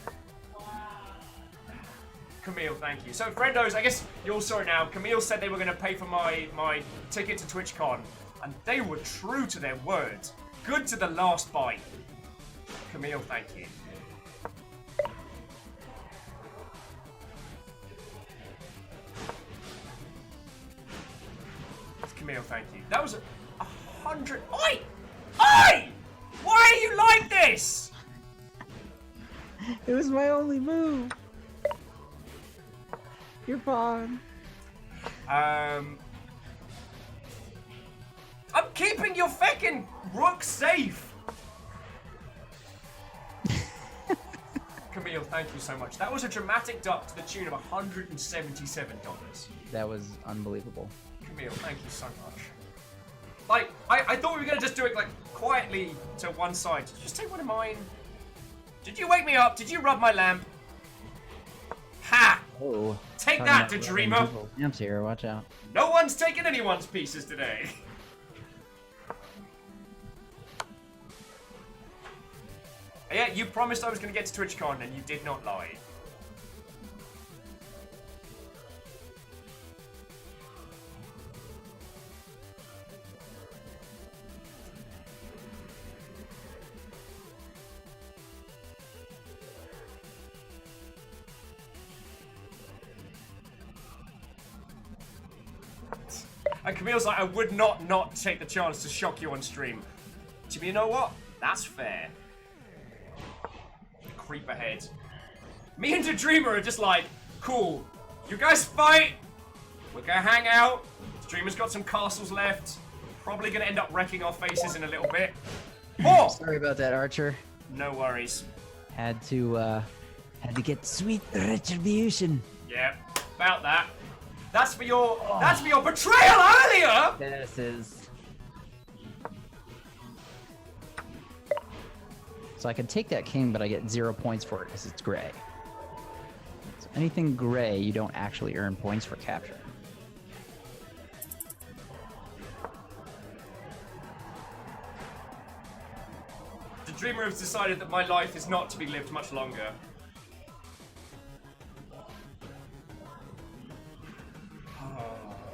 Camille, thank you. So, friendos, I guess you all saw it now. Camille said they were going to pay for my ticket to TwitchCon, and they were true to their word. Good to the last bite. Camille, thank you. Camille, thank you. That was 100. Oi! Oi! Why are you like this? It was my only move. You're fine. I'm keeping your feckin' rook safe. Camille, thank you so much. That was a dramatic duck to the tune of $177. That was unbelievable. Camille, thank you so much. Like, I thought we were gonna just do it like quietly to one side. Did you just take one of mine? Did you wake me up? Did you rub my lamp? Ha! Oh. Take that, the dreamer! Lamps here, watch out. No one's taking anyone's pieces today. Yeah, you promised I was gonna get to TwitchCon and you did not lie. And Camille's like, I would not take the chance to shock you on stream. Jimmy, you know what? That's fair. Creep ahead. Me and the Dreamer are just like, cool. You guys fight. We're gonna hang out. The Dreamer's got some castles left. Probably gonna end up wrecking our faces in a little bit. Oh! Sorry about that, Archer. No worries. Had to get sweet retribution. Yeah, about that. That's for your betrayal earlier! This is... So I can take that king, but I get 0 points for it because it's gray. So anything gray, you don't actually earn points for capture. The Dreamer has decided that my life is not to be lived much longer.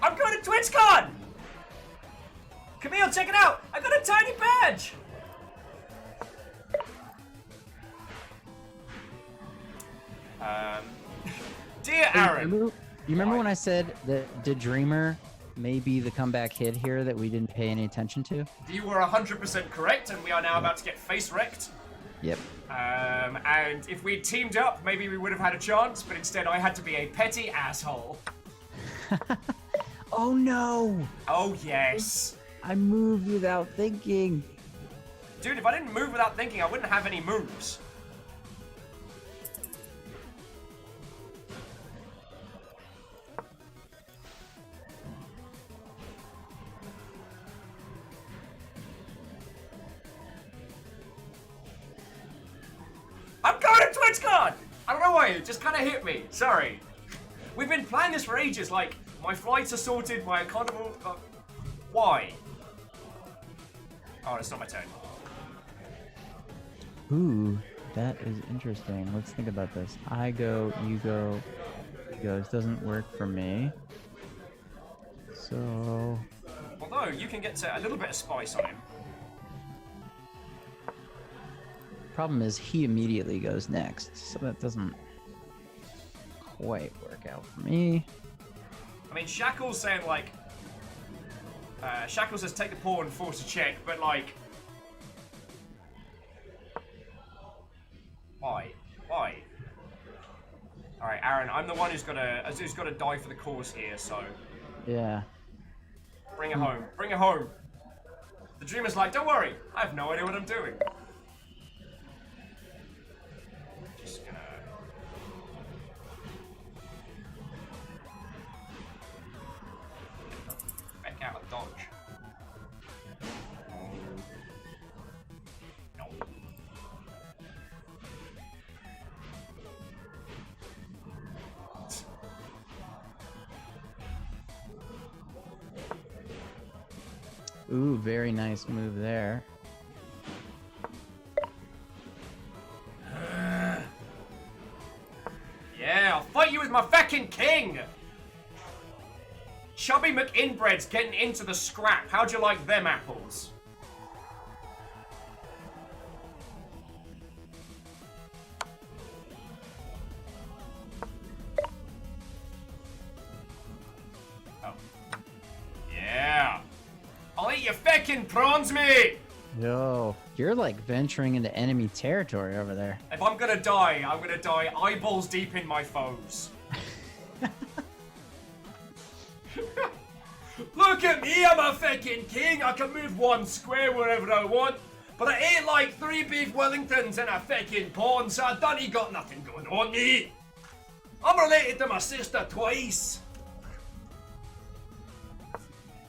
I'm going to TwitchCon! Camille, check it out! I got a tiny badge! Dear Aran. You remember when I said that the Dreamer may be the comeback hit here that we didn't pay any attention to? You were 100% correct, and we are now about to get face wrecked. Yep. And if we'd teamed up, maybe we would have had a chance, but instead I had to be a petty asshole. Oh no! Oh yes. I moved without thinking. Dude, if I didn't move without thinking, I wouldn't have any moves. I'm going to TwitchCon! I don't know why, it just kind of hit me. Sorry. We've been planning this for ages, like, my flights are sorted, my accountable... why? Oh, it's not my turn. Ooh, that is interesting. Let's think about this. I go, you go, he goes. Doesn't work for me. So... Although, you can get a little bit of spice on him. Problem is, he immediately goes next, so that doesn't quite work out for me. I mean, Shackle's saying, like... Shackle says take the pawn and force a check, but, like... Why? Why? Alright, Aran, I'm the one who's gotta die for the cause here, so... Yeah. Bring it home. Bring it home. The Dreamer's like, don't worry, I have no idea what I'm doing. Just gonna... back out of dodge. No. Ooh, very nice move there. Yeah, I'll fight fight you with my feckin' king! Chubby McInbread's getting into the scrap. How'd you like them apples? Oh. Yeah. I'll eat your feckin' prawns, mate! Yo, you're like venturing into enemy territory over there. If I'm gonna die eyeballs deep in my foes. Look at me, I'm a fucking king. I can move one square wherever I want. But I ate like 3 beef Wellingtons and a fucking pawn, so I done ain't got nothing going on me. I'm related to my sister twice.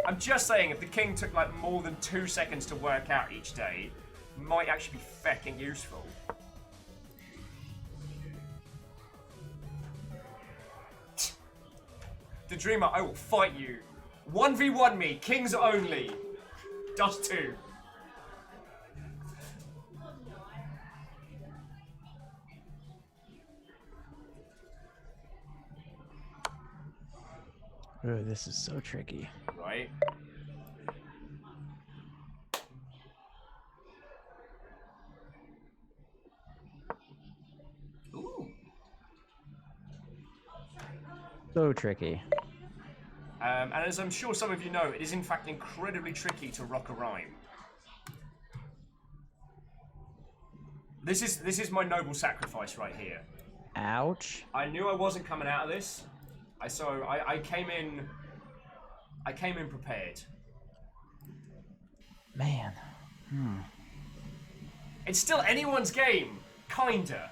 I'm just saying, if the king took like more than 2 seconds to work out each day, it might actually be fucking useful. The Dreamer, I will fight you. 1v1 me, kings only. Just 2. Oh, this is so tricky. Right? Ooh. So tricky. And as I'm sure some of you know, it is in fact incredibly tricky to rock a rhyme. This is my noble sacrifice right here. Ouch. I knew I wasn't coming out of this. I came in prepared. Man. It's still anyone's game, kinda.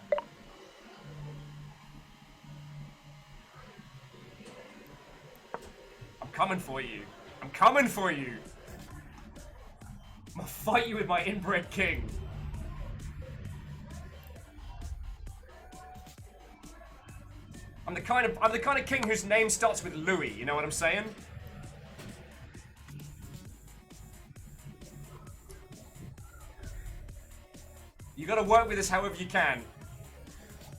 I'm coming for you. I'm coming for you. I'm gonna fight you with my inbred king. I'm the kind of king whose name starts with Louis, you know what I'm saying? You gotta work with this however you can.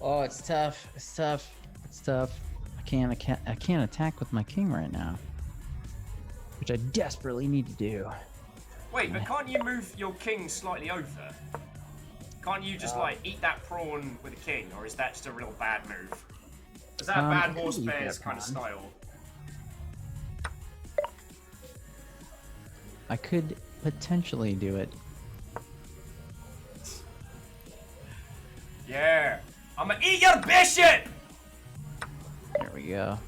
Oh, it's tough. It's tough. It's tough. I can't attack with my king right now, which I desperately need to do. Wait, but can't you move your king slightly over? Can't you just like eat that prawn with a king, or is that just a real bad move? Is that a bad I could horse eat bears that kind of prawn. style? I could potentially do it. Yeah, I'm gonna eat your bishop. There we go.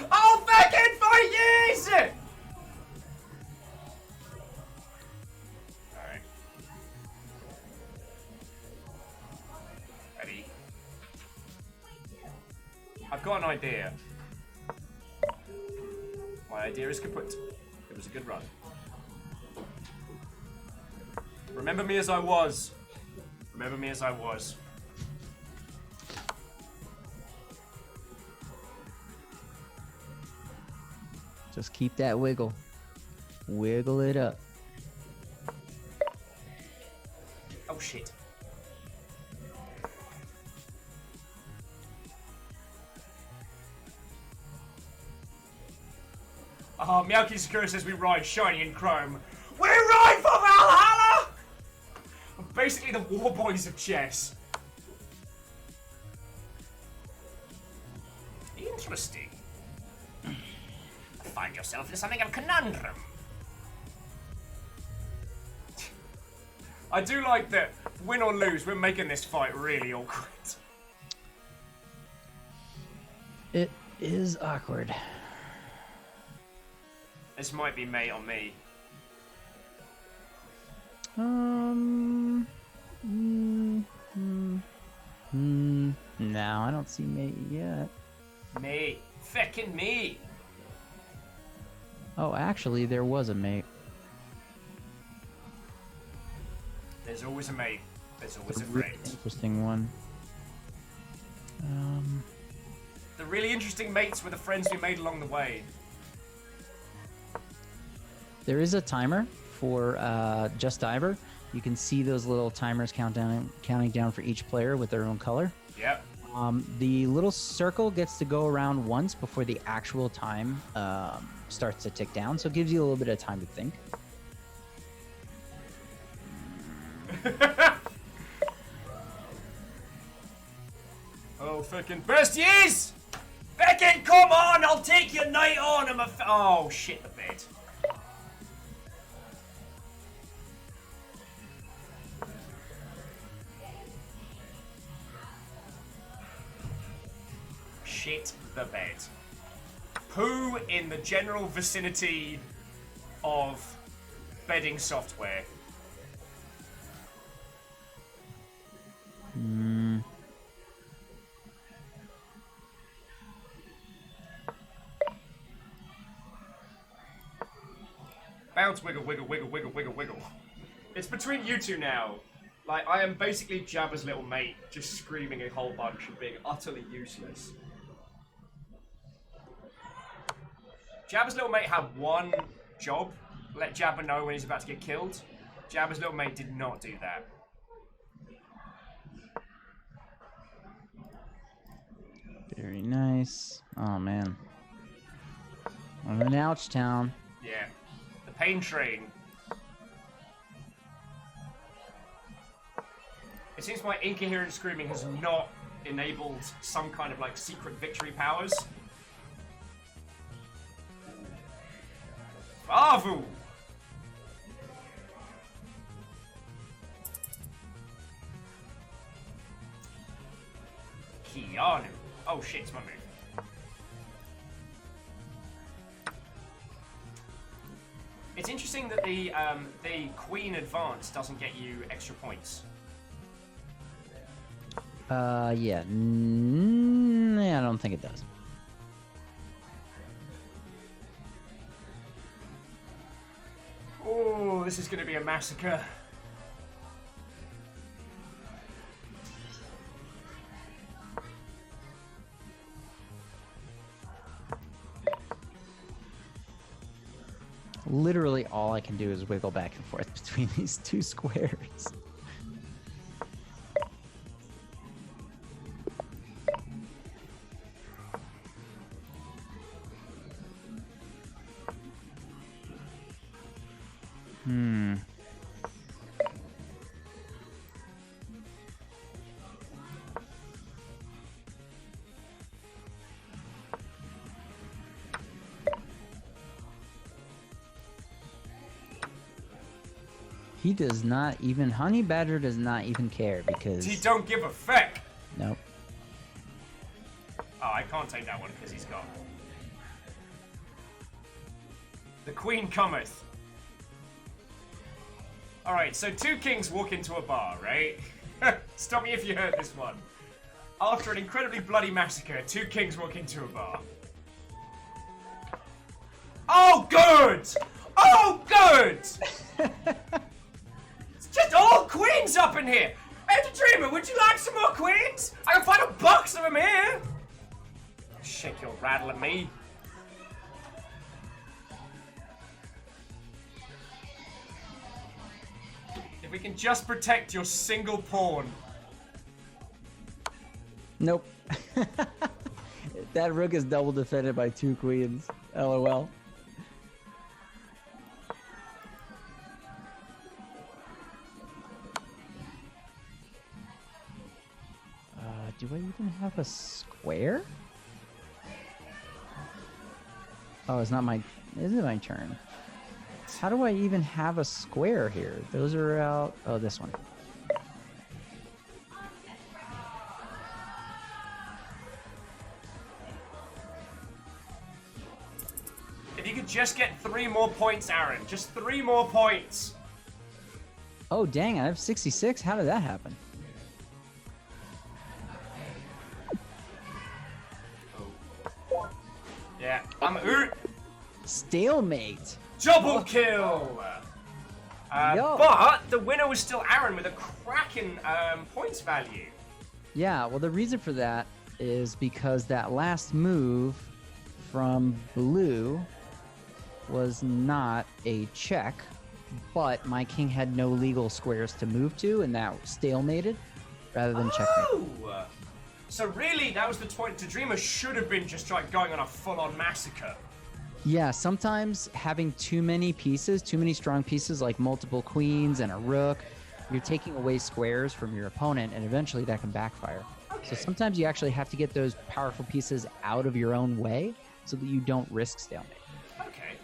I'll fucking fight years! Alright. Ready? I've got an idea. My idea is kaput. It was a good run. Remember me as I was. Remember me as I was. Just keep that wiggle. Wiggle it up. Oh shit. Meowky Sakura says we ride shiny and chrome. We ride for Valhalla! We're basically the war boys of chess. Interesting. Find yourself in something of a conundrum. I do like that, win or lose, we're making this fight really awkward. It is awkward. This might be mate on me. No, I don't see mate yet. Me. Feckin' me. Oh, actually, there was a mate. There's always a mate. There's always a Really friend. interesting one. The really interesting mates were the friends we made along the way. There is a timer for Just Diver. You can see those little timers counting down for each player with their own color. Yep. The little circle gets to go around once before the actual time starts to tick down, so it gives you a little bit of time to think. Oh, fucking besties! Beckett, come on! I'll take your night on! Oh, shit, the bed. Shit the bed. Poo in the general vicinity of bedding software. Bounce, wiggle, wiggle, wiggle, wiggle, wiggle, wiggle. It's between you two now. Like, I am basically Jabba's little mate, just screaming a whole bunch and being utterly useless. Jabba's little mate had one job, let Jabba know when he's about to get killed. Jabba's little mate did not do that. Very nice. Oh, man. I'm in Ouch Town. Yeah. The pain train. It seems my incoherent screaming has not enabled some kind of, like, secret victory powers. Bavu! Keanu. Oh shit, it's my move. It's interesting that the Queen Advance doesn't get you extra points. Yeah. Yeah, I don't think it does. Oh, this is going to be a massacre. Literally all I can do is wiggle back and forth between these two squares. He does not even, Honey Badger does not even care because... He don't give a feck! Nope. Oh, I can't take that one because he's gone. The Queen cometh. Alright, so two kings walk into a bar, right? Stop me if you heard this one. After an incredibly bloody massacre, two kings walk into a bar. Oh, good! Oh, good! It's just all queens up in here! Enter Dreamer, would you like some more queens? I can find a box of them here! Shake your rattle at me. If we can just protect your single pawn. Nope. That rook is double defended by two queens. LOL. Do I even have a square? Oh, it's not my... Is it my turn? How do I even have a square here? Those are out... Oh, this one. If you could just get 3 more points, Aran. Just 3 more points. Oh, dang, I have 66. How did that happen? Yeah, I'm out. Stalemate. Double kill! But the winner was still Aran with a cracking points value. Yeah, well, the reason for that is because that last move from blue was not a check. but my king had no legal squares to move to, and that stalemated rather than checkmate. Oh! So really, that was the point. Dreamer should have been just like going on a full-on massacre. Yeah, sometimes having too many pieces, too many strong pieces like multiple queens and a rook, you're taking away squares from your opponent, and eventually that can backfire. Okay. So sometimes you actually have to get those powerful pieces out of your own way so that you don't risk stalemate. Okay.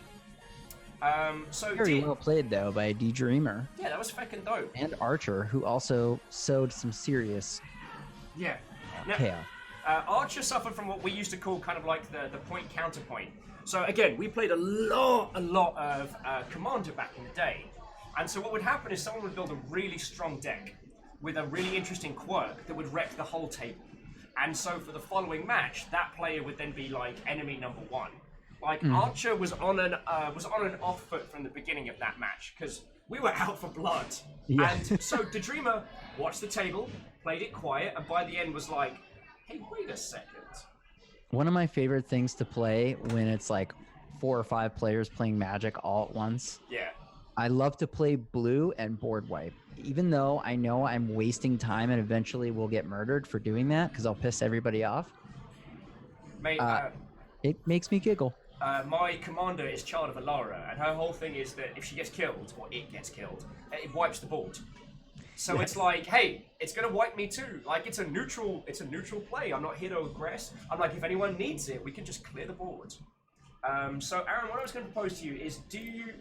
So Very well played, though, by D Dreamer. Yeah, that was fucking dope. And Archer, who also sowed some serious Yeah. Now, chaos. Archer suffered from what we used to call kind of like the point counterpoint. So again, we played a lot of Commander back in the day. And so what would happen is someone would build a really strong deck with a really interesting quirk that would wreck the whole table. And so for the following match, that player would then be like enemy number one. Like Archer was on an off foot from the beginning of that match because we were out for blood. Yeah. And so the Dreamer watched the table, played it quiet, and by the end was like, "Hey, wait a second." One of my favorite things to play when it's like 4 or 5 players playing Magic all at once. Yeah. I love to play blue and board wipe, even though I know I'm wasting time and eventually will get murdered for doing that because I'll piss everybody off. Mate, It makes me giggle. my commander is Child of Alara, and her whole thing is that if she gets killed, or it gets killed, it wipes the board. So it's like, hey, it's gonna wipe me too. Like it's a neutral play. I'm not here to aggress. I'm like, if anyone needs it, we can just clear the board. So Aran, what I was going to propose to you is,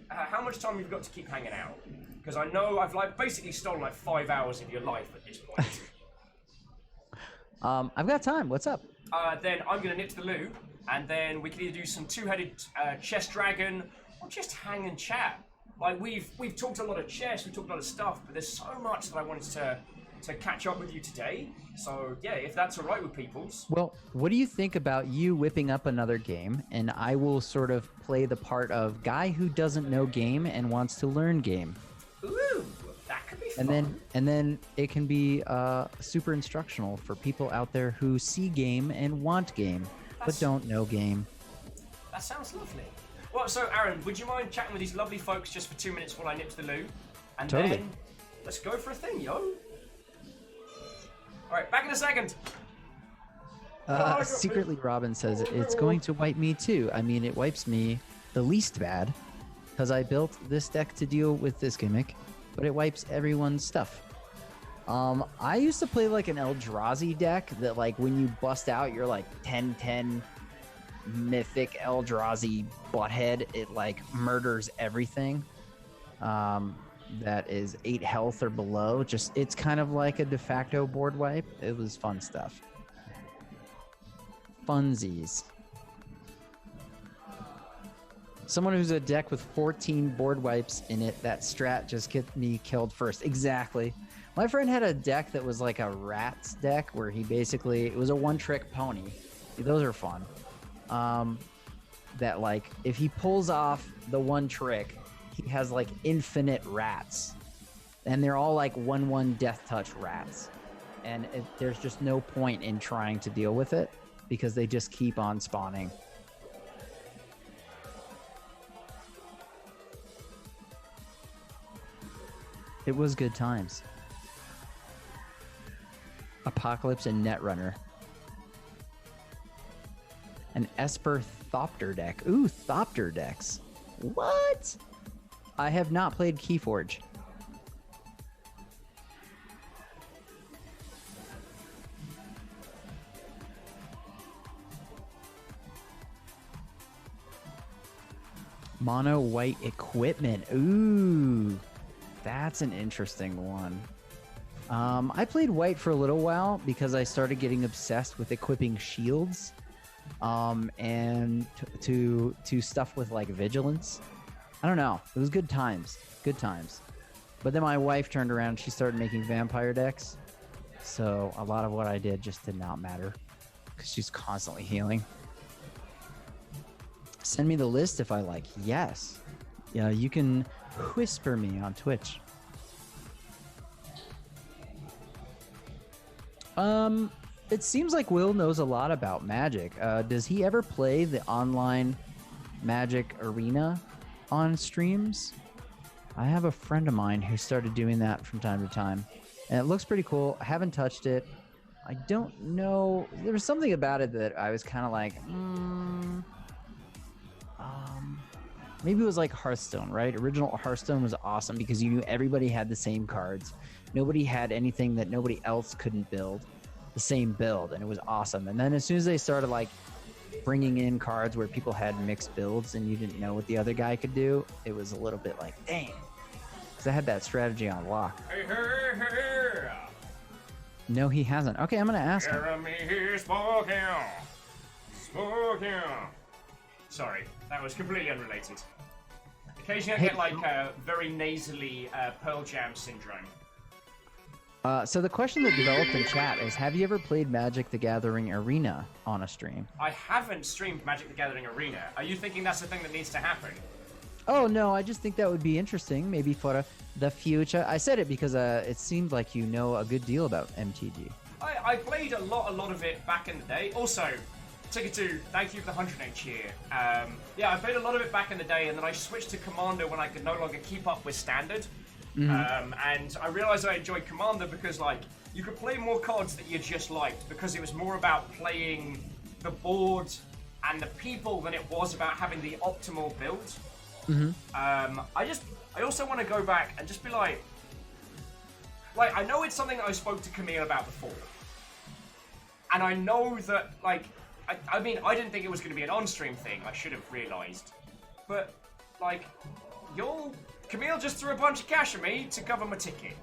how much time have you got to keep hanging out? Because I know I've like basically stolen like 5 hours of your life at this point. I've got time. What's up? Then I'm going to nip to the loo, and then we can either do some two-headed chess dragon, or just hang and chat. Like we've talked a lot of chess, we've talked a lot of stuff, but there's so much that I wanted to catch up with you today. So yeah, if that's all right with peoples. Well, what do you think about you whipping up another game, and I will sort of play the part of guy who doesn't know game and wants to learn game. Ooh, that could be fun. And then it can be super instructional for people out there who see game and want game, but don't know game. That sounds lovely. Well, so Aran, would you mind chatting with these lovely folks just for 2 minutes while I nip to the loo? And Totally. then let's go for a thing, yo. Alright, back in a second. Secretly, Robin says it's going to wipe me too. I mean, it wipes me the least bad because I built this deck to deal with this gimmick, but it wipes everyone's stuff. I used to play like an Eldrazi deck that, like, when you bust out your like 10/10 mythic Eldrazi butthead, it like murders everything. That is 8 health or below. Just, it's kind of like a de facto board wipe. It was fun stuff. Funsies. Someone who's a deck with 14 board wipes in it, that strat just get me killed first. Exactly. My friend had a deck that was like a rats deck where he basically, it was a one-trick pony. Those are fun. That like, if he pulls off the one trick, he has like infinite rats, and they're all like 1/1 death touch rats, and there's just no point in trying to deal with it because they just keep on spawning. It was good times. Apocalypse and Netrunner. An Esper Thopter deck. Ooh, Thopter decks. What? I have not played Keyforge. Mono white equipment. Ooh, that's an interesting one. I played white for a little while because I started getting obsessed with equipping shields, and to stuff with like vigilance. I don't know. It was good times. Good times. But then my wife turned around and she started making vampire decks. So a lot of what I did just did not matter because she's constantly healing. Send me the list if I like. Yes. Yeah, you can whisper me on Twitch. It seems like Will knows a lot about Magic. Does he ever play the online Magic Arena on streams? I have a friend of mine who started doing that from time to time, and it looks pretty cool. I haven't touched it. I don't know. There was something about it that I was kind of like, maybe it was like Hearthstone, right? Original Hearthstone was awesome because you knew everybody had the same cards. Nobody had anything that nobody else couldn't build, the same build, and it was awesome. And then as soon as they started like bringing in cards where people had mixed builds and you didn't know what the other guy could do, it was a little bit like, dang. Because I had that strategy on lock. Hey, hey, hey. No, he hasn't. Okay, I'm going to ask him. Jeremy spoken. Spoken. Sorry, that was completely unrelated. Occasionally I get like very nasally Pearl Jam syndrome. So the question that developed in chat is, have you ever played Magic the Gathering Arena on a stream? I haven't streamed Magic the Gathering Arena. Are you thinking that's the thing that needs to happen? Oh, no, I just think that would be interesting, maybe for the future. I said it because it seemed like you know a good deal about MTG. I played a lot of it back in the day. Also, Ticket 2, thank you for the 100 cheer. Yeah, I played a lot of it back in the day, and then I switched to Commander when I could no longer keep up with Standard. And I realized I enjoyed Commander because, like, you could play more cards that you just liked because it was more about playing the board and the people than it was about having the optimal build. I also want to go back and just be like, I know it's something that I spoke to Camille about before, and I know that, like, I mean, I didn't think it was going to be an on-stream thing. I should have realized, but like, Camille just threw a bunch of cash at me to cover my ticket.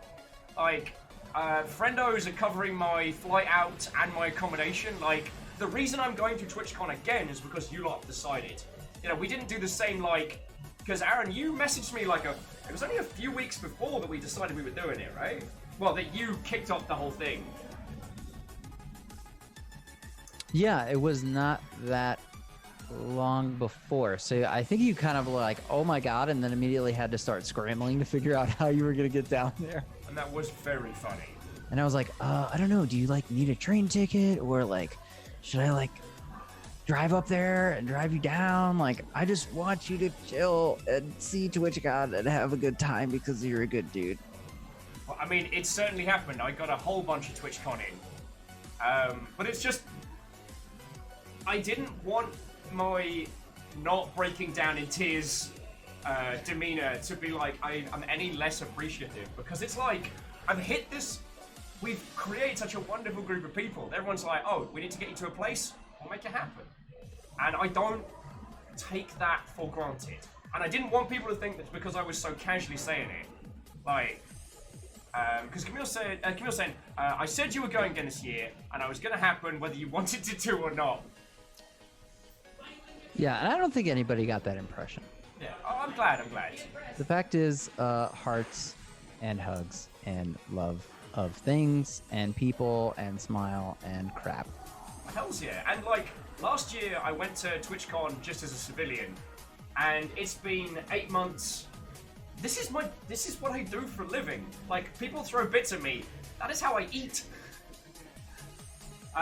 Like, friendos are covering my flight out and my accommodation. Like, the reason I'm going to TwitchCon again is because you lot decided. You know, we didn't do the same, like, because Aran, you messaged me like it was only a few weeks before that we decided we were doing it, right? Well, that you kicked off the whole thing. Yeah, it was not that long before. So I think you kind of were like, oh my god, and then immediately had to start scrambling to figure out how you were going to get down there. And that was very funny. And I was like, I don't know, do you like need a train ticket, or like, should I like drive up there and drive you down? Like, I just want you to chill and see TwitchCon and have a good time because you're a good dude. Well, I mean, it certainly happened. I got a whole bunch of TwitchCon in. But it's just, I didn't want my not breaking down in tears demeanor to be like I'm any less appreciative, because it's like, I've hit this, we've created such a wonderful group of people. Everyone's like, oh, we need to get you to a place, we'll make it happen. And I don't take that for granted. And I didn't want people to think that because I was so casually saying it, like, because Camille said, I said you were going again this year, and it was going to happen whether you wanted it to or not. Yeah, and I don't think anybody got that impression. Yeah, oh, I'm glad. The fact is, hearts and hugs and love of things and people and smile and crap. Hells yeah. And like, last year I went to TwitchCon just as a civilian, and it's been 8 months. This is what I do for a living. Like, people throw bits at me. That is how I eat.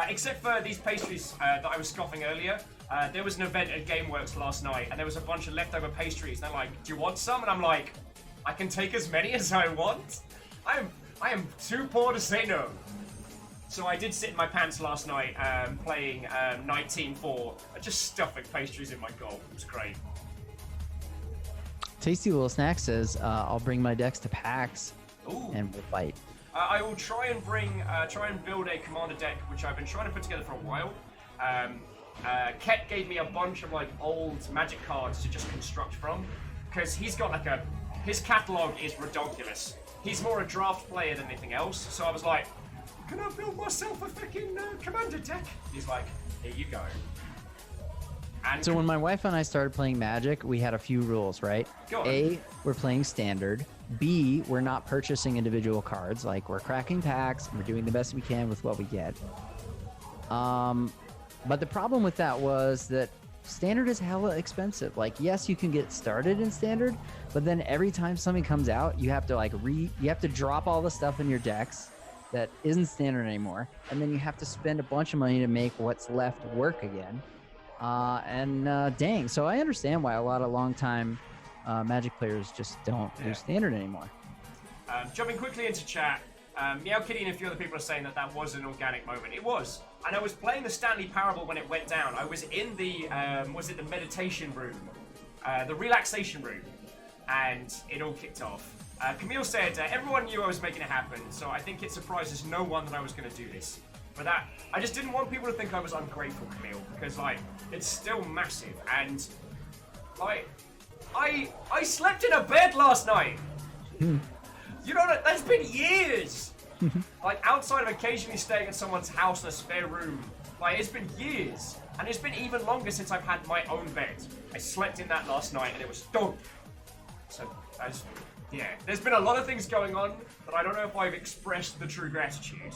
Except for these pastries that I was scoffing earlier. There was an event at GameWorks last night, and there was a bunch of leftover pastries. They're like, "Do you want some?" And I'm like, "I can take as many as I want. I am too poor to say no." So I did sit in my pants last night, playing Night Team 4, just stuffing pastries in my goal. It was great. Tasty Little Snack says, "I'll bring my decks to PAX, Ooh. and we'll fight." I will try and build a commander deck, which I've been trying to put together for a while. Ket gave me a bunch of like old Magic cards to just construct from, because he's got like his catalog is ridiculous. He's more a draft player than anything else. So I was like, can I build myself a freaking commander deck? He's like, here you go. And so when my wife and I started playing Magic, we had a few rules, right? Go on. A, we're playing standard. B, we're not purchasing individual cards. Like, we're cracking packs, and we're doing the best we can with what we get. But the problem with that was that standard is hella expensive. Like, yes, you can get started in standard, but then every time something comes out, you have to like you have to drop all the stuff in your decks that isn't standard anymore, and then you have to spend a bunch of money to make what's left work again. Dang, so I understand why a lot of longtime Magic players just don't do standard anymore. Jumping quickly into chat, Meow Kitty and a few other people are saying that was an organic moment. It was. And I was playing the Stanley Parable when it went down. I was in the, the meditation room? The relaxation room. And it all kicked off. Camille said, everyone knew I was making it happen, so I think it surprises no one that I was going to do this. For that, I just didn't want people to think I was ungrateful, Camille, because, like, it's still massive. And, like, I slept in a bed last night. You know, that's been years. Like, outside of occasionally staying at someone's house in a spare room, like, it's been years. And it's been even longer since I've had my own bed. I slept in that last night and it was done. So, there's been a lot of things going on that I don't know if I've expressed the true gratitude.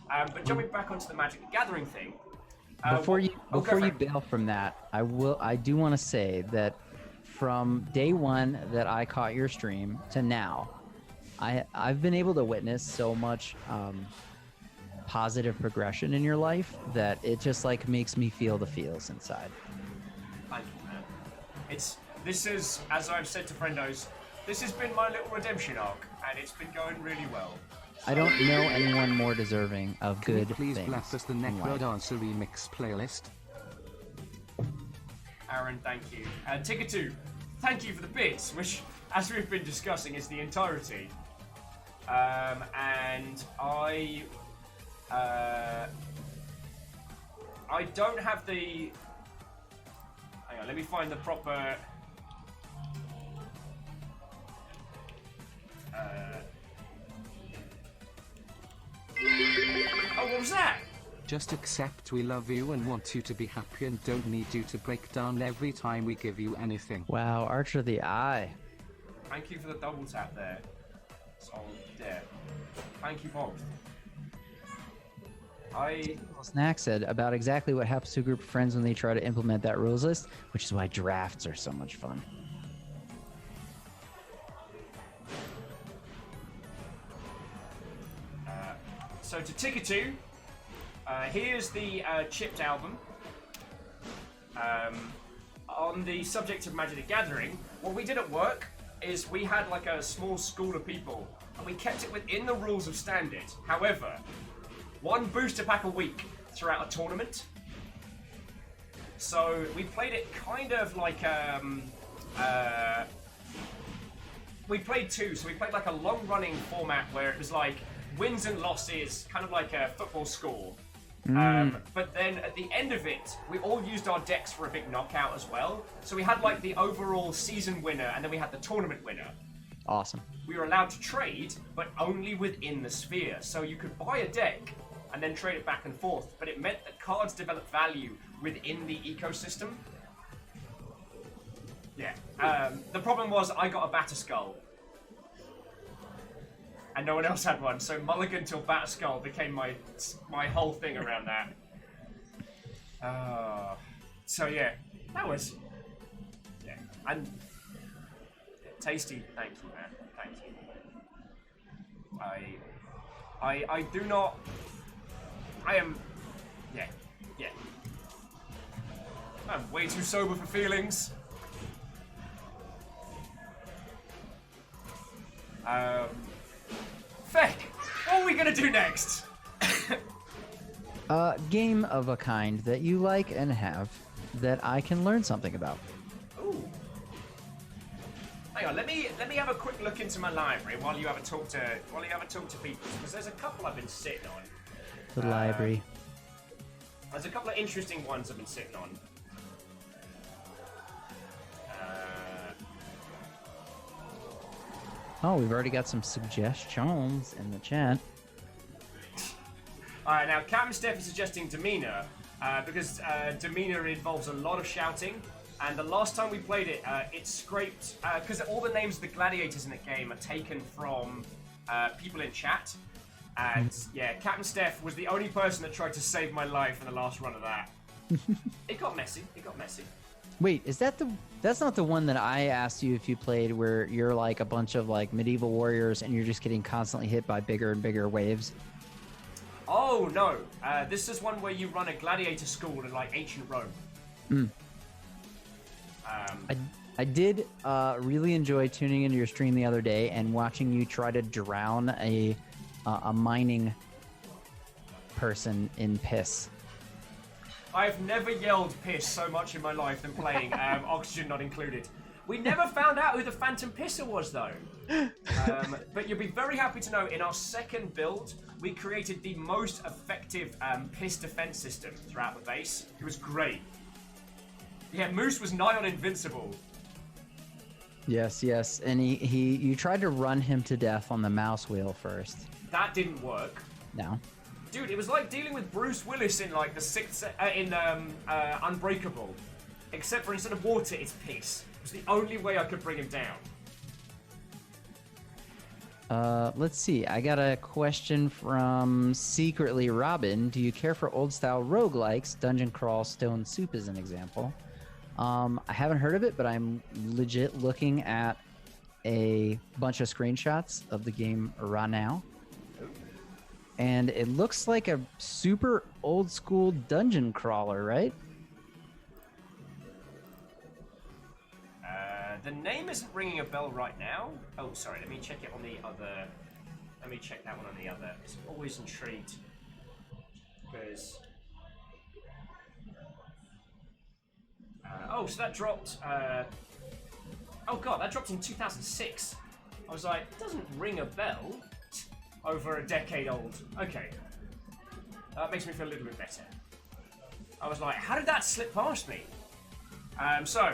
But jumping back onto the Magic the Gathering thing. Before you bail from that, I do want to say that from day one that I caught your stream to now, I've been able to witness so much positive progression in your life that it just like makes me feel the feels inside. Thank you, man. This is, as I've said to friendos, this has been my little redemption arc, and it's been going really well. I don't know anyone more deserving of good Please things. blast us the Necro Dancer remix playlist. Aran, thank you. Ticketoo, thank you for the bits, which, as we've been discussing, is the entirety. And I don't have the. Hang on, let me find the proper. Oh, what was that? Just accept we love you and want you to be happy and don't need you to break down every time we give you anything. Wow, Archer the Eye. Thank you for the double tap there. So, there. Thank you both. Snack said about exactly what happens to a group of friends when they try to implement that rules list, which is why drafts are so much fun. So to Ticketoo, here's the chipped album. On the subject of Magic the Gathering, what we did at work is we had like a small school of people, and we kept it within the rules of Standard. However, one booster pack a week throughout a tournament. So we played it kind of like we played two. So we played like a long-running format where it was like wins and losses, kind of like a football score. But then at the end of it, we all used our decks for a big knockout as well. So we had like the overall season winner, and then we had the tournament winner. Awesome. We were allowed to trade, but only within the sphere. So you could buy a deck and then trade it back and forth, but it meant that cards develop value within the ecosystem. Yeah. The problem was I got a Batterskull. And no one else had one, so Mulligan till Batterskull became my whole thing around that. So yeah, that was... Yeah, and... Tasty, thank you, man. Thank you. I do not... I am... Yeah. I'm way too sober for feelings. Feck, what are we gonna do next? Game of a kind that you like and have that I can learn something about. Ooh. Hang on, let me have a quick look into my library while you have a talk to people, because there's a couple I've been sitting on. The library. There's a couple of interesting ones I've been sitting on. Oh, we've already got some suggestions in the chat. Alright, now Captain Steph is suggesting Demeanor, because Demeanor involves a lot of shouting, and the last time we played it, it scraped, because all the names of the gladiators in the game are taken from people in chat, and yeah, Captain Steph was the only person that tried to save my life in the last run of that. It got messy. Wait, is that that's not the one that I asked you if you played where you're like a bunch of like medieval warriors and you're just getting constantly hit by bigger and bigger waves? Oh no, this is one where you run a gladiator school in like ancient Rome. I I did really enjoy tuning into your stream the other day and watching you try to drown a mining person in piss. I've never yelled piss so much in my life than playing Oxygen Not Included. We never found out who the Phantom Pisser was, though. But you'll be very happy to know, in our second build, we created the most effective piss defense system throughout the base. It was great. Yeah, Moose was nigh on invincible. Yes, yes, and you tried to run him to death on the mouse wheel first. That didn't work. No. Dude, it was like dealing with Bruce Willis in like the sixth Unbreakable, except for instead of water, it's piss. It was the only way I could bring him down. Let's see. I got a question from Secretly Robin. Do you care for old-style roguelikes? Dungeon Crawl Stone Soup is an example. I haven't heard of it, but I'm legit looking at a bunch of screenshots of the game Aran now. And it looks like a super old-school dungeon crawler, right? The name isn't ringing a bell right now. Oh, sorry. Let me check it on the other. Let me check that one on the other. I'm always intrigued because. Oh, so that dropped. Oh god, that dropped in 2006. I was like, it doesn't ring a bell. Over a decade old. Okay. That makes me feel a little bit better. I was like, how did that slip past me? So,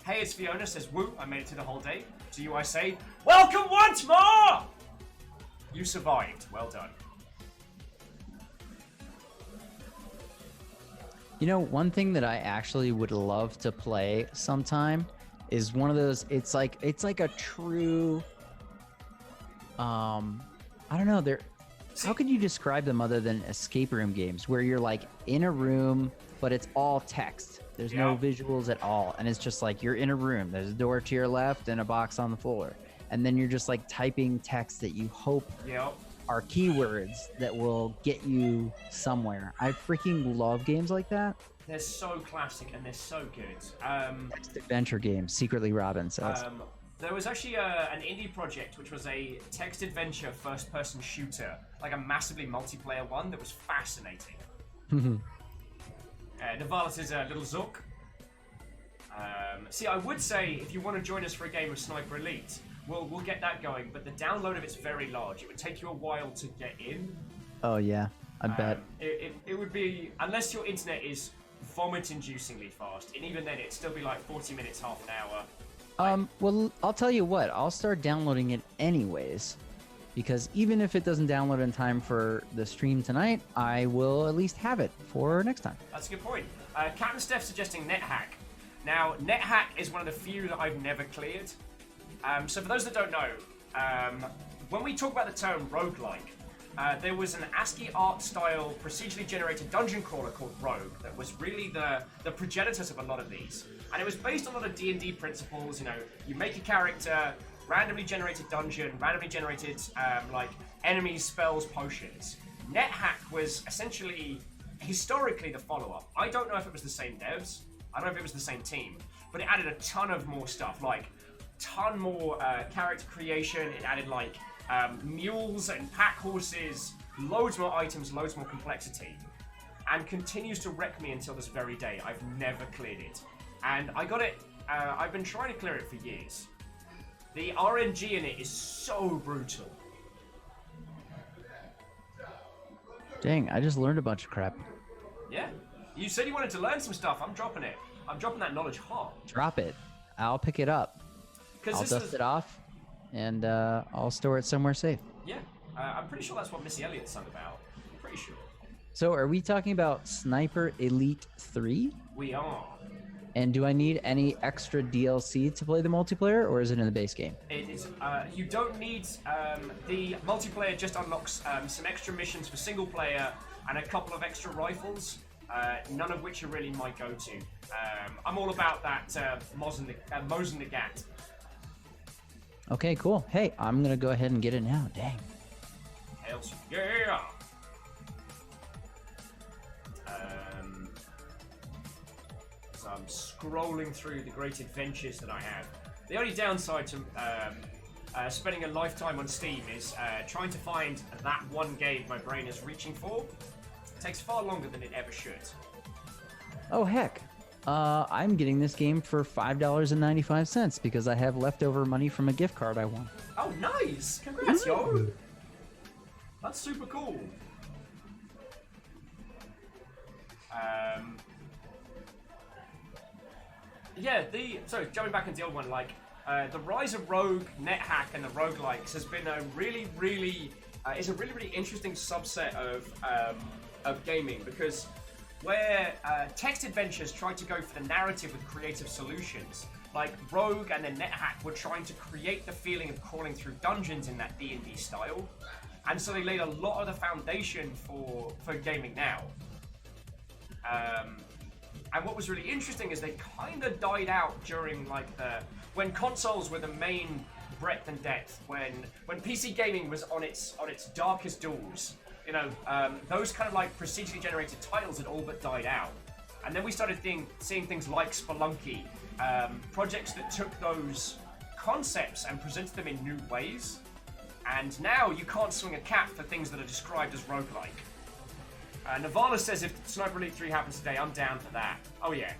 hey, it's Fiona, says, woo, I made it to the whole day. To you I say, welcome once more! You survived. Well done. You know, one thing that I actually would love to play sometime is one of those, it's like a true, I don't know, how could you describe them other than escape room games where you're like in a room, but it's all text. There's no visuals at all. And it's just like you're in a room. There's a door to your left and a box on the floor. And then you're just like typing text that you hope are keywords that will get you somewhere. I freaking love games like that. They're so classic and they're so good. Text adventure games, Secretly Robin says. There was actually an indie project which was a text adventure first-person shooter, like a massively multiplayer one that was fascinating. Navalis is a little Zook. See, I would say if you want to join us for a game of Sniper Elite, we'll get that going, but the download of it's very large. It would take you a while to get in. Oh yeah, I bet. It would be, unless your internet is vomit-inducingly fast, and even then it'd still be like 40 minutes, half an hour. Well, I'll tell you what, I'll start downloading it anyways, because even if it doesn't download in time for the stream tonight, I will at least have it for next time. That's a good point. Captain Steph suggesting NetHack. Now, NetHack is one of the few that I've never cleared. So for those that don't know, when we talk about the term roguelike, there was an ASCII art style procedurally generated dungeon crawler called Rogue that was really the progenitors of a lot of these. And it was based on a lot of D&D principles. You know, you make a character, randomly generated dungeon, randomly generated like enemies, spells, potions. NetHack was essentially historically the follow-up. I don't know if it was the same devs, I don't know if it was the same team, but it added a ton of more stuff, like ton more character creation. It added like mules and pack horses, loads more items, loads more complexity, and continues to wreck me until this very day. I've never cleared it, and I got it. I've been trying to clear it for years. The RNG in it is so brutal. Dang, I just learned a bunch of crap. Yeah, you said you wanted to learn some stuff. I'm dropping it. I'm dropping that knowledge hard. Drop it. I'll pick it up. I'll dust it off, and I'll store it somewhere safe. Yeah, I'm pretty sure that's what Missy Elliott sung about. I'm pretty sure. So are we talking about Sniper Elite 3? We are. And do I need any extra DLC to play the multiplayer, or is it in the base game? It is. You don't need the multiplayer. Just unlocks some extra missions for single player and a couple of extra rifles. None of which are really my go-to. I'm all about that Mosin the Gat. Okay, cool. Hey, I'm gonna go ahead and get it now. Dang. Hells yeah! Some scrolling through the great adventures that I have. The only downside to spending a lifetime on Steam is trying to find that one game my brain is reaching for. It takes far longer than it ever should. Oh, heck. I'm getting this game for $5.95 because I have leftover money from a gift card I won. Oh, nice! Congrats, yo! That's super cool. Yeah, so going back into the old one, like, the rise of Rogue, NetHack, and the roguelikes has been a really, really interesting subset of gaming, because where text adventures tried to go for the narrative with creative solutions, like Rogue and then NetHack were trying to create the feeling of crawling through dungeons in that D&D style, and so they laid a lot of the foundation for gaming now. And what was really interesting is they kind of died out during when consoles were the main breadth and depth, when PC gaming was on its darkest daws. You know, those kind of like procedurally generated titles had all but died out. And then we started seeing things like Spelunky, projects that took those concepts and presented them in new ways. And now you can't swing a cat for things that are described as roguelike. Nirvana says if Sniper Elite 3 happens today, I'm down for that. Oh yeah.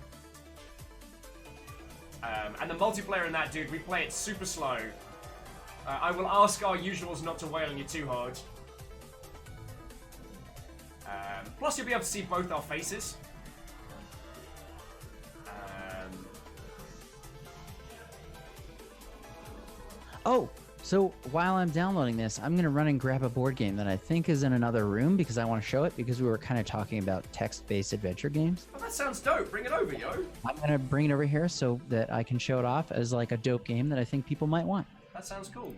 And the multiplayer in that, dude, we play it super slow. I will ask our usuals not to wail on you too hard. Plus, you'll be able to see both our faces. Oh, so while I'm downloading this, I'm going to run and grab a board game that I think is in another room because I want to show it, because we were kind of talking about text-based adventure games. Oh, that sounds dope. Bring it over, yo. I'm going to bring it over here so that I can show it off as like a dope game that I think people might want. That sounds cool.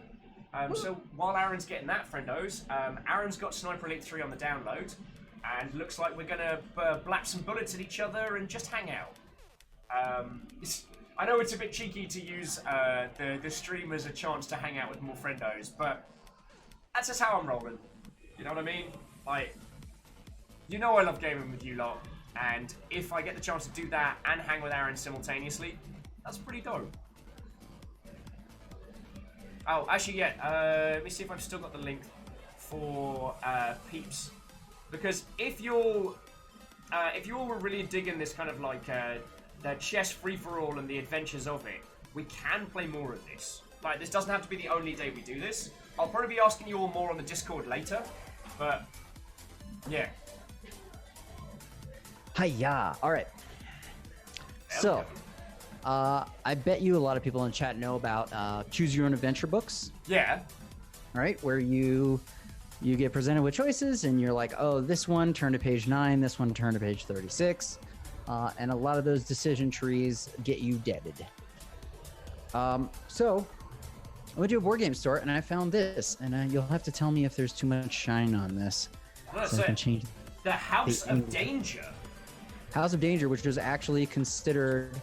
So while Aran's getting that, friendos, Aran's got Sniper Elite 3 on the download, and looks like we're gonna blap some bullets at each other and just hang out. I know it's a bit cheeky to use the stream as a chance to hang out with more friendos, but that's just how I'm rolling. You know what I mean? Like, you know I love gaming with you lot, and if I get the chance to do that and hang with Aran simultaneously, that's pretty dope. Oh, actually, yeah. Let me see if I've still got the link for Peeps, because if you all were really digging this kind of like the chess free-for-all and the adventures of it, we can play more of this. Like, this doesn't have to be the only day we do this. I'll probably be asking you all more on the Discord later, but yeah. Hiya! All right. So, I bet you a lot of people in chat know about Choose Your Own Adventure books. Yeah. All right, where you get presented with choices, and you're like, oh, this one turn to page 9, this one turn to page 36, and a lot of those decision trees get you deaded. So I went to a board game store and I found this, and you'll have to tell me if there's too much shine on this. So I can change the House of Danger. House of Danger, which was actually considered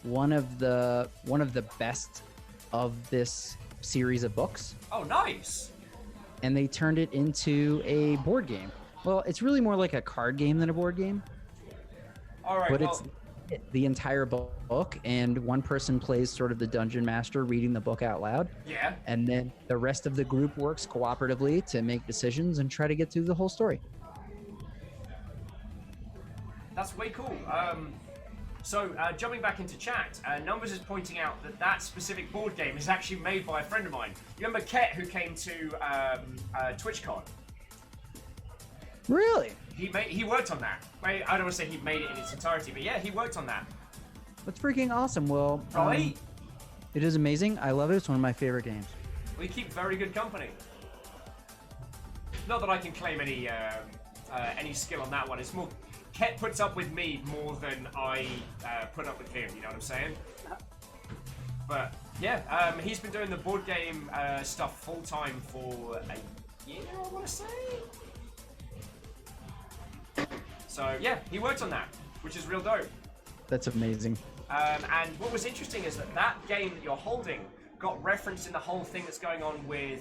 one of the best of this series of books. Oh, nice. And they turned it into a board game. Well, it's really more like a card game than a board game. All right, but it's the entire book, and one person plays sort of the dungeon master reading the book out loud. Yeah. And then the rest of the group works cooperatively to make decisions and try to get through the whole story. That's way cool. So, jumping back into chat, Numbers is pointing out that specific board game is actually made by a friend of mine. You remember Ket, who came to TwitchCon? Really? He worked on that. I don't want to say he made it in its entirety, but yeah, he worked on that. That's freaking awesome. Well, right? It is amazing. I love it. It's one of my favorite games. We keep very good company. Not that I can claim any skill on that one. It's more Ket puts up with me more than I put up with him. You know what I'm saying? But yeah, he's been doing the board game stuff full time for a year, I want to say. So yeah, he worked on that, which is real dope. That's amazing. And what was interesting is that game that you're holding got referenced in the whole thing that's going on with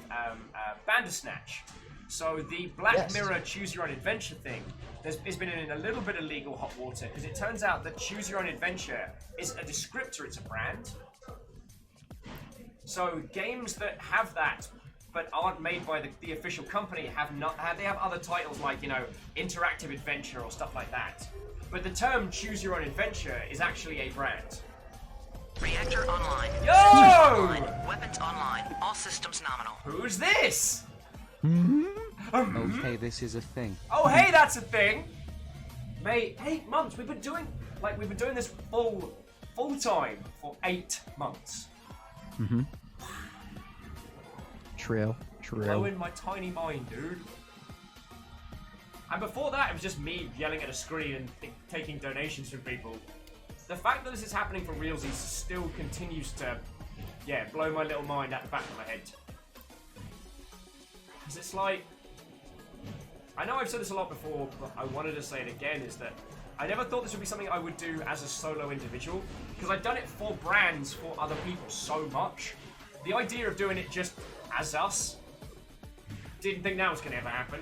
Bandersnatch. So the Black Yes. Mirror Choose Your Own Adventure thing, it's been in a little bit of legal hot water because it turns out that Choose Your Own Adventure is a descriptor, it's a brand. So games that have that but aren't made by the official company they have other titles like, you know, interactive adventure or stuff like that. But the term Choose Your Own Adventure is actually a brand. Reactor online. Yo! Systems online. Weapons online. All systems nominal. Who's this? Okay, this is a thing. Oh, hey, that's a thing. Mate, 8 months. We've been doing this full time for 8 months. True. Blowing my tiny mind, dude. And before that, it was just me yelling at a screen and taking donations from people. The fact that this is happening for realsies still continues to, blow my little mind out the back of my head. Because it's like, I know I've said this a lot before, but I wanted to say it again, is that I never thought this would be something I would do as a solo individual, because I've done it for brands, for other people so much. The idea of doing it just as us, didn't think that was going to ever happen.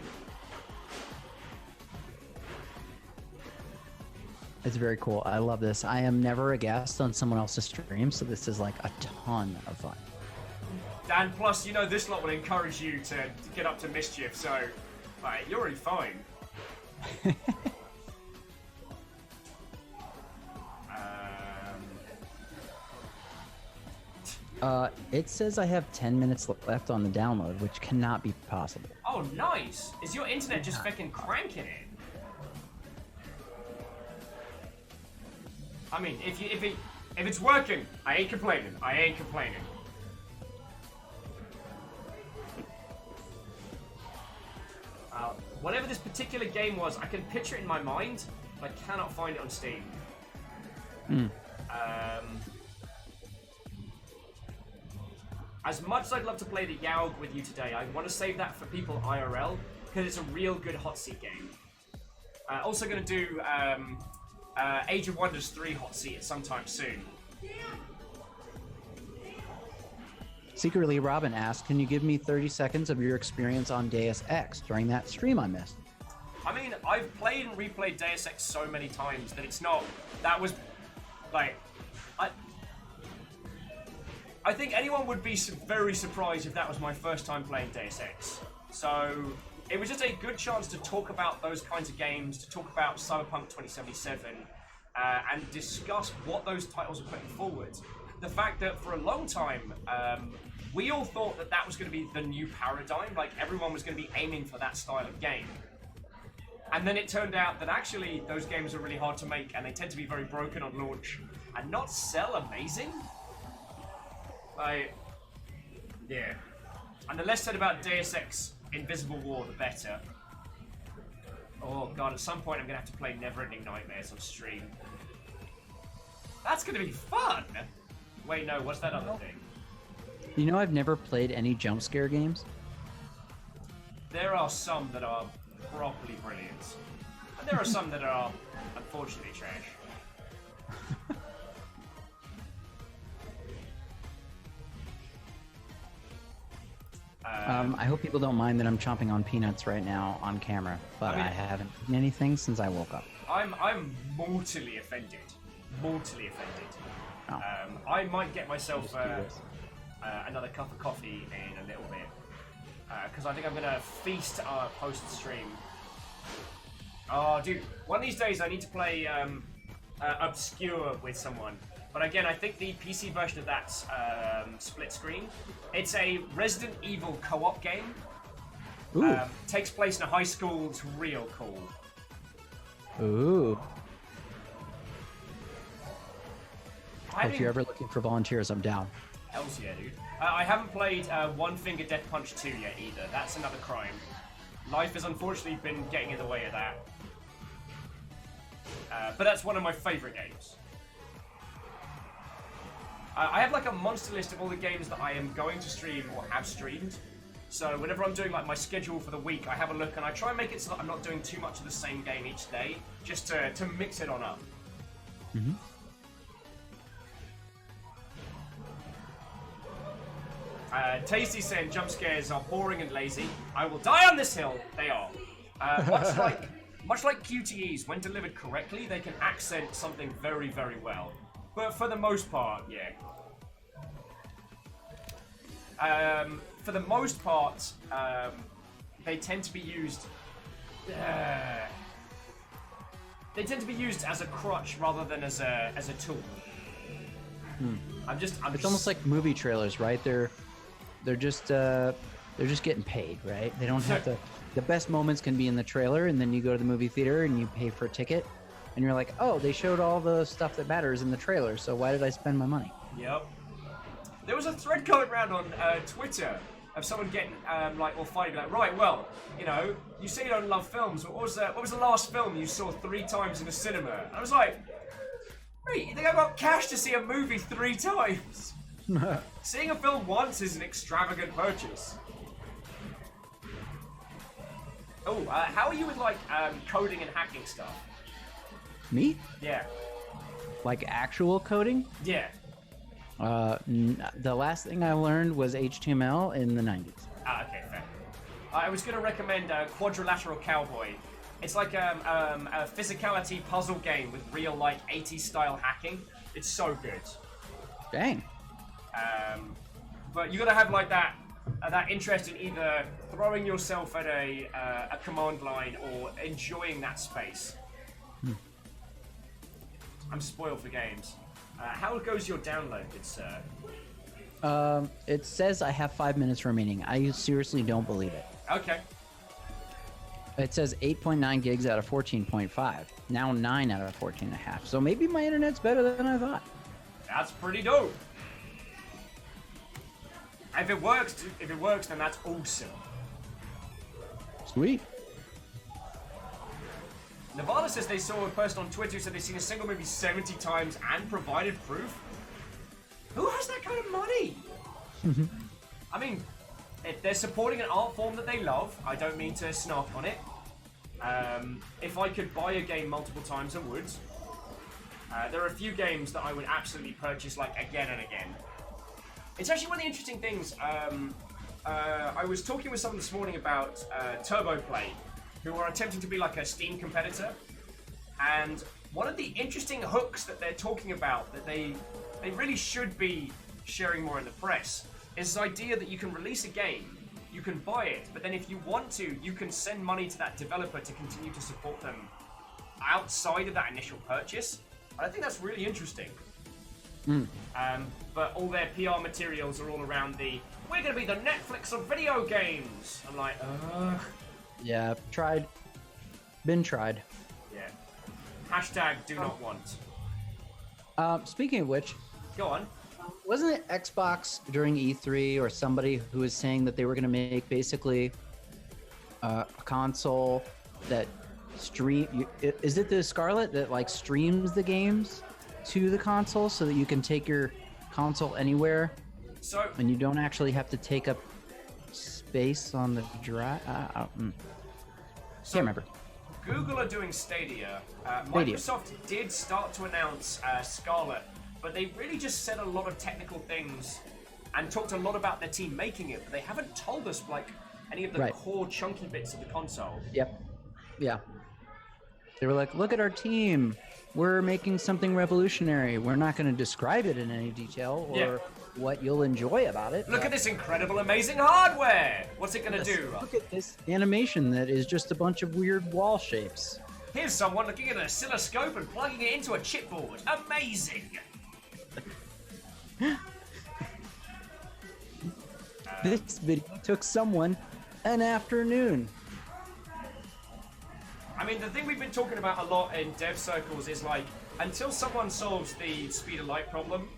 It's very cool. I love this. I am never a guest on someone else's stream, so this is like a ton of fun. And plus, you know, this lot will encourage you to get up to mischief, so you're already fine. It says I have 10 minutes left on the download, which cannot be possible. Oh, nice. Is your internet just fucking cranking it? I mean, if it's working, I ain't complaining. Whatever this particular game was, I can picture it in my mind, but I cannot find it on Steam. As much as I'd love to play the Yaug with you today, I want to save that for people IRL, because it's a real good hot seat game. Also going to do Age of Wonders 3 hot seat at sometime soon. Secretly, Robin asked, can you give me 30 seconds of your experience on Deus Ex during that stream I missed? I mean, I've played and replayed Deus Ex so many times that it's not... That was... Like... I think anyone would be very surprised if that was my first time playing Deus Ex. So, it was just a good chance to talk about those kinds of games, to talk about Cyberpunk 2077, and discuss what those titles are putting forward. The fact that for a long time, we all thought that that was going to be the new paradigm, like everyone was going to be aiming for that style of game. And then it turned out that actually those games are really hard to make and they tend to be very broken on launch and not sell amazing. Yeah. And the less said about Deus Ex Invisible War, the better. Oh god, at some point I'm going to have to play Neverending Nightmares on stream. That's going to be fun! Wait, no, what's that other thing? You know, I've never played any jump scare games. There are some that are properly brilliant. And there are some that are, unfortunately, trash. I hope people don't mind that I'm chomping on peanuts right now on camera, but I haven't eaten anything since I woke up. I'm mortally offended. Mortally offended. Oh. I might get myself another cup of coffee in a little bit. Because I think I'm going to feast post-stream. Oh, dude. One of these days I need to play Obscure with someone. But again, I think the PC version of that's split screen. It's a Resident Evil co-op game. Takes place in a high school. It's real cool. Ooh. If you're ever looking for volunteers, I'm down. Hells yeah, dude. I haven't played One Finger Death Punch 2 yet either. That's another crime. Life has unfortunately been getting in the way of that. But that's one of my favourite games. I have like a monster list of all the games that I am going to stream or have streamed. So whenever I'm doing like my schedule for the week, I have a look and I try and make it so that I'm not doing too much of the same game each day, just to mix it on up. Tasty saying jump scares are boring and lazy. I will die on this hill. They are. Much like QTEs, when delivered correctly, they can accent something very, very well. But for the most part, yeah. For the most part, they tend to be used. They tend to be used as a crutch rather than as a tool. It's almost like movie trailers, right? They're just getting paid, right? They don't have to. The best moments can be in the trailer, and then you go to the movie theater and you pay for a ticket, and you're like, oh, they showed all the stuff that matters in the trailer, so why did I spend my money? Yep. There was a thread going around on Twitter of someone getting or fighting right, well, you say you don't love films, but what was the last film you saw 3 times in a cinema? And I was like, wait, you think I got cash to see a movie 3 times? Seeing a film once is an extravagant purchase. Oh, how are you with coding and hacking stuff? Me? Yeah. Like actual coding? Yeah. The last thing I learned was HTML in the 90s. Okay, fair. I was going to recommend Quadrilateral Cowboy. It's like a physicality puzzle game with real 80s style hacking. It's so good. Dang. But you got to have that interest in either throwing yourself at a command line or enjoying that space. I'm spoiled for games. How goes your download, good sir? It says I have 5 minutes remaining. I seriously don't believe it. Okay. It says 8.9 gigs out of 14.5. Now 9 out of 14.5. So maybe my internet's better than I thought. That's pretty dope. If it works, then that's awesome. Sweet. Nevada says they saw a person on Twitter who said they've seen a single movie 70 times and provided proof. Who has that kind of money? I mean, if they're supporting an art form that they love, I don't mean to snark on it. If I could buy a game multiple times, I would. There are a few games that I would absolutely purchase again and again. It's actually one of the interesting things. I was talking with someone this morning about TurboPlay, who are attempting to be like a Steam competitor. And one of the interesting hooks that they're talking about that they really should be sharing more in the press is this idea that you can release a game, you can buy it, but then if you want to, you can send money to that developer to continue to support them outside of that initial purchase. And I think that's really interesting. But all their PR materials are all around we're going to be the Netflix of video games. I'm like, ugh. Yeah, tried. Been tried. Yeah. Hashtag do not want. Speaking of which, Go on. wasn't it Xbox during E3 or somebody who was saying that they were going to make basically a console that is it the Scarlet that streams the games to the console so that you can take your console anywhere and you don't actually have to take up space on the drive? Can't remember. Google are doing Stadia. Microsoft did start to announce Scarlet, but they really just said a lot of technical things and talked a lot about their team making it, but they haven't told us any of the core chunky bits of the console. Yep. Yeah. They were like, look at our team. We're making something revolutionary. We're not going to describe it in any detail or what you'll enjoy about it. Look at this incredible, amazing hardware. What's it going to do? Look at this animation that is just a bunch of weird wall shapes. Here's someone looking at an oscilloscope and plugging it into a chipboard. Amazing. This video took someone an afternoon. I mean, the thing we've been talking about a lot in dev circles is until someone solves the speed of light problem,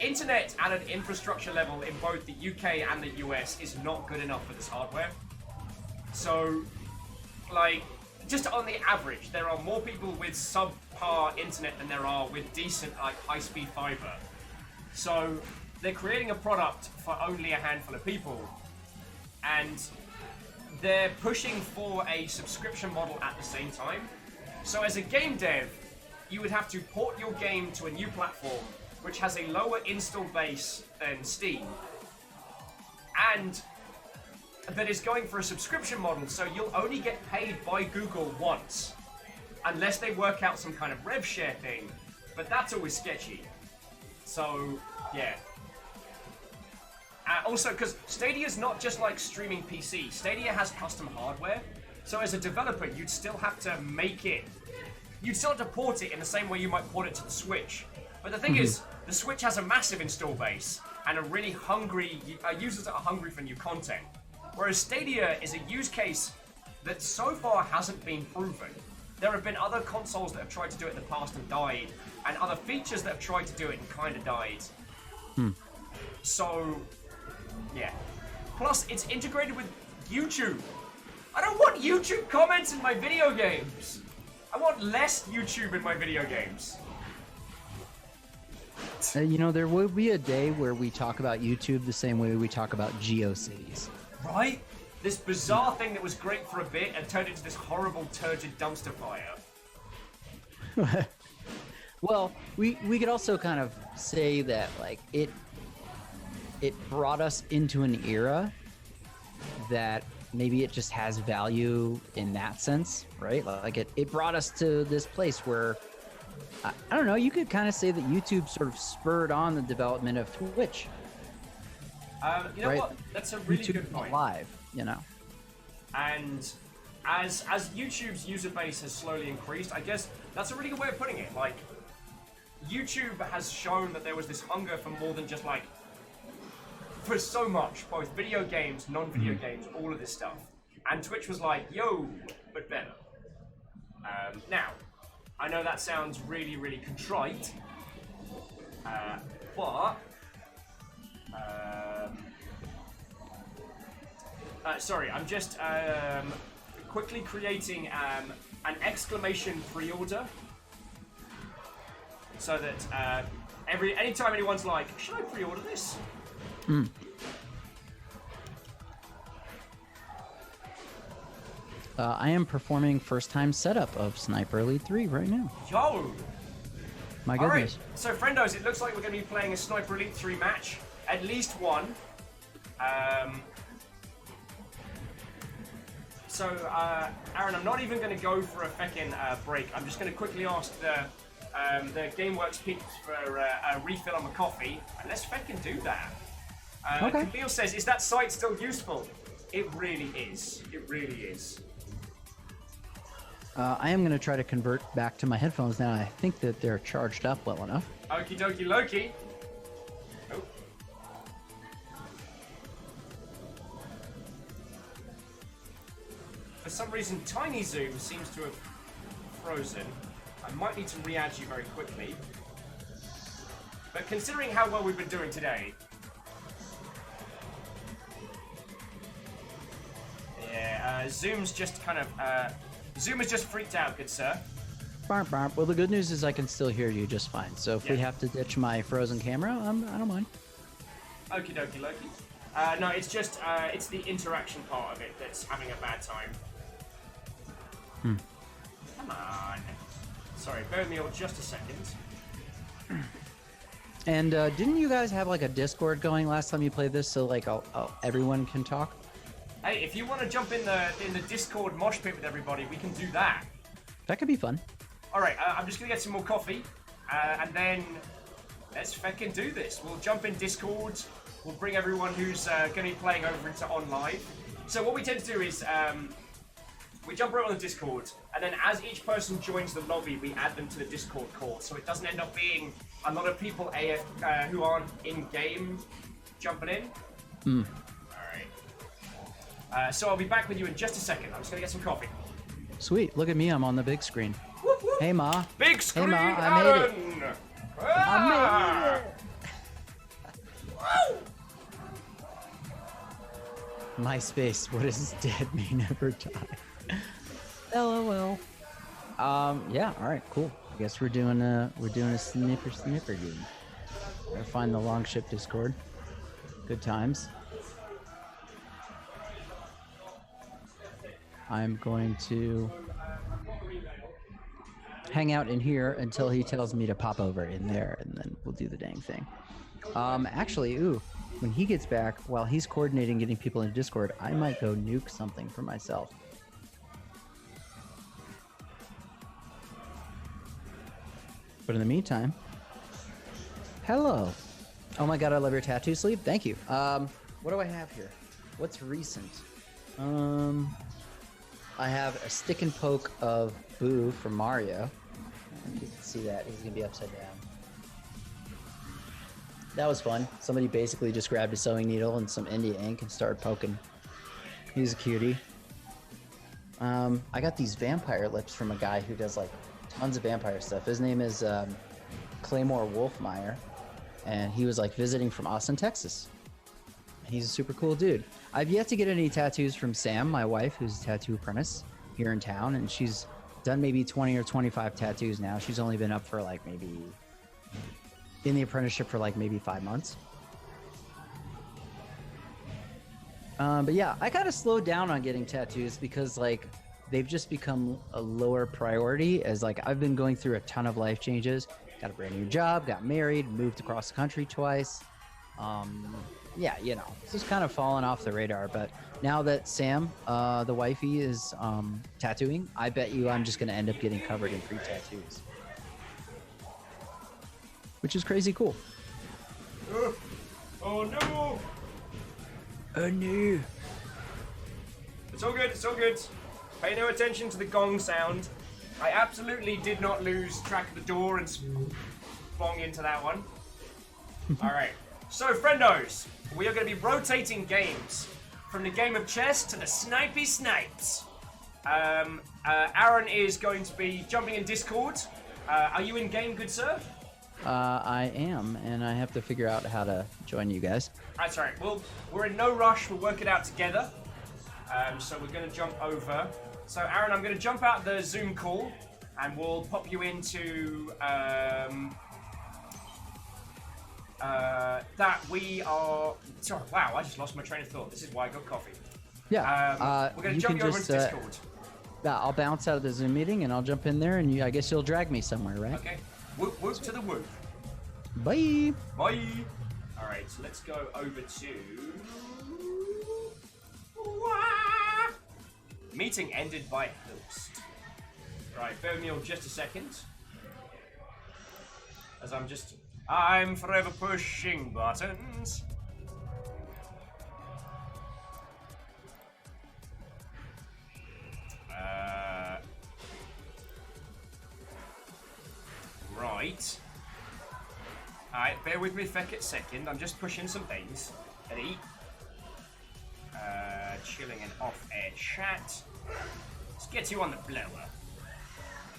internet at an infrastructure level in both the UK and the US is not good enough for this hardware. So, just on the average, there are more people with subpar internet than there are with decent, high-speed fiber. So, they're creating a product for only a handful of people, and they're pushing for a subscription model at the same time. So as a game dev, you would have to port your game to a new platform, which has a lower install base than Steam, and that is going for a subscription model, so you'll only get paid by Google once, unless they work out some kind of rev share thing, but that's always sketchy. So, yeah. Also, because Stadia's not just like streaming PC, Stadia has custom hardware, so as a developer, you'd still have to make it, you'd still have to port it in the same way you might port it to the Switch. But the thing is, the Switch has a massive install base, and a really hungry, users that are hungry for new content. Whereas Stadia is a use case that so far hasn't been proven. There have been other consoles that have tried to do it in the past and died, and other features that have tried to do it and kind of died. So, yeah. Plus, it's integrated with YouTube. I don't want YouTube comments in my video games. I want less YouTube in my video games. You know, there will be a day where we talk about YouTube the same way we talk about GeoCities. Right? This bizarre thing that was great for a bit and turned into this horrible, turgid dumpster fire. Well, we could also kind of say that, like, it brought us into an era that maybe it just has value in that sense, right? Like, it brought us to this place where, I don't know, you could kind of say that YouTube sort of spurred on the development of Twitch. You know right? what? That's a really YouTube good point. Live, you know? And as YouTube's user base has slowly increased, I guess that's a really good way of putting it. Like, YouTube has shown that there was this hunger for more than just like, for so much, both video games, non-video games, all of this stuff. And Twitch was like, yo, but better. Now, I know that sounds really, really contrite, but sorry, I'm just quickly creating an exclamation pre-order so that anytime anyone's like, should I pre-order this? I am performing first-time setup of Sniper Elite 3 right now. Yo! My goodness. Alright, so friendos, it looks like we're going to be playing a Sniper Elite 3 match. At least one. Aaron, I'm not even going to go for a feckin' break. I'm just going to quickly ask the GameWorks peeps for a refill on the coffee, and let's feckin' do that. Okay. Camille says, is that site still useful? It really is. It really is. I am going to try to convert back to my headphones now. I think that they're charged up well enough. Okie dokie Loki. Oh. For some reason, Tiny Zoom seems to have frozen. I might need to re-add you very quickly. But considering how well we've been doing today... Yeah, Zoom's just kind of... Zoom is just freaked out, good sir. Barp, barp. Well, the good news is I can still hear you just fine. So if we have to ditch my frozen camera, I don't mind. Okie dokie Loki. No, it's just, it's the interaction part of it that's having a bad time. Come on. Sorry, bear with me just a second. And didn't you guys have like a Discord going last time you played this, so like everyone can talk? Hey, if you want to jump in the Discord mosh pit with everybody, we can do that. That could be fun. All right, I'm just gonna get some more coffee, and then let's feckin' do this. We'll jump in Discord. We'll bring everyone who's gonna be playing over into OnLive. So what we tend to do is we jump right on the Discord, and then as each person joins the lobby, we add them to the Discord call, so it doesn't end up being a lot of people who aren't in game jumping in. So I'll be back with you in just a second. I'm just gonna get some coffee. Sweet. Look at me. I'm on the big screen. Whoop, whoop. Hey, Ma. Big screen, hey, Ma, I made it. Aran! I made it. MySpace. What is dead may never die. LOL. Yeah. All right. Cool. I guess we're doing a snipper game. Gotta find the Longship Discord. Good times. I'm going to hang out in here until he tells me to pop over in there, and then we'll do the dang thing. Actually, when he gets back, while he's coordinating getting people into Discord, I might go nuke something for myself. But in the meantime, hello. Oh my god, I love your tattoo sleeve. Thank you. What do I have here? What's recent? I have a stick and poke of Boo from Mario. You can see that. He's gonna be upside down. That was fun. Somebody basically just grabbed a sewing needle and some India ink and started poking. He's a cutie. I got these vampire lips from a guy who does like tons of vampire stuff. His name is Claymore Wolfmeyer, and he was like visiting from Austin, Texas. He's a super cool dude. I've yet to get any tattoos from Sam, my wife, who's a tattoo apprentice here in town, and she's done maybe 20 or 25 tattoos now. She's only been up for like maybe in the apprenticeship for like maybe 5 months. But yeah, I kind of slowed down on getting tattoos because like they've just become a lower priority as like I've been going through a ton of life changes. Got a brand new job, got married, moved across the country twice. Yeah, you know, it's just kind of fallen off the radar. But now that Sam, the wifey, is tattooing, I bet you I'm just going to end up getting covered in free tattoos. Which is crazy cool. Oh no! Oh no! It's all good, it's all good. Pay no attention to the gong sound. I absolutely did not lose track of the door and bong into that one. Alright, so friendos, we are going to be rotating games from the game of chess to the snipey snipes. Aran is going to be jumping in Discord. Are you in game, good sir? I am, and I have to figure out how to join you guys. That's right. Well, we're in no rush. We'll work it out together. So we're going to jump over. So, Aran, I'm going to jump out the Zoom call, and we'll pop you into that we are. Sorry, wow, I just lost my train of thought. This is why I got coffee. Yeah. We're going to jump you over into Discord. Yeah, I'll bounce out of the Zoom meeting, and I'll jump in there, and I guess you'll drag me somewhere, right? Okay. Whoop whoop to the whoop. Bye. Bye. All right, so let's go over to. Meeting ended by host. Right, bear with me just a second. As I'm forever pushing buttons. Right. Alright, bear with me for a second. I'm just pushing some things. Ready? Chilling and off-air chat. Let's get you on the blower.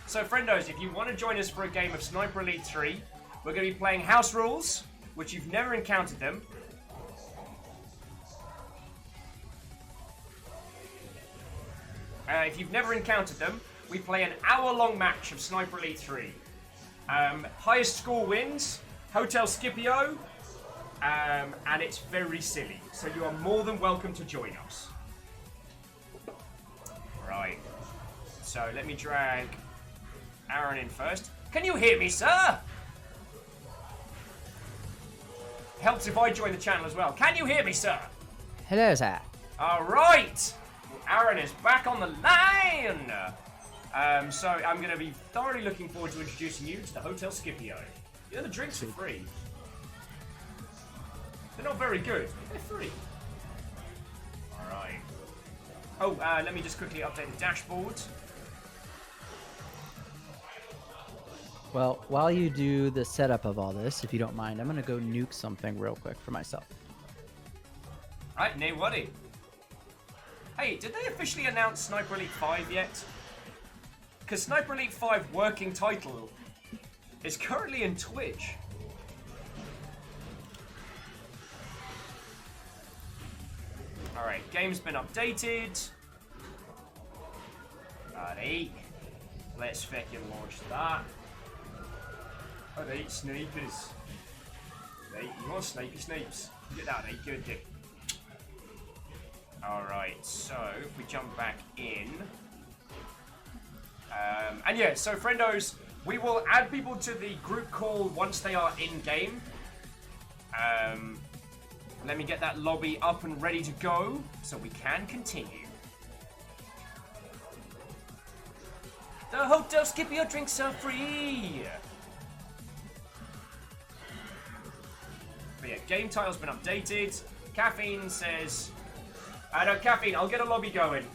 So, friendos, if you want to join us for a game of Sniper Elite 3, we're going to be playing house rules, which you've never encountered them. If you've never encountered them, we play an hour-long match of Sniper Elite 3. Highest score wins, Hotel Scipio, and it's very silly. So you are more than welcome to join us. Right. So let me drag Aran in first. Can you hear me, sir? Helps if I join the channel as well. Can you hear me, sir? Hello, sir. All right. Aran is back on the line. So I'm going to be thoroughly looking forward to introducing you to the Hotel Scipio. You know, the drinks are free. They're not very good. They're free. All right. Oh, let me just quickly update the dashboard. Well, while you do the setup of all this, if you don't mind, I'm going to go nuke something real quick for myself. Right, no worry. Hey, did they officially announce Sniper Elite 5 yet? Because Sniper Elite 5 working title is currently in Twitch. Alright, game's been updated. Alright. Let's fucking launch that. Alright, snipers. Right, you want snipes? Get that right, good. Alright, so if we jump back in. And yeah, so friendos, we will add people to the group call once they are in-game. Let me get that lobby up and ready to go so we can continue. The hotel Scipio drinks are free! But yeah, game title's been updated. Caffeine says... no, Caffeine, I'll get a lobby going.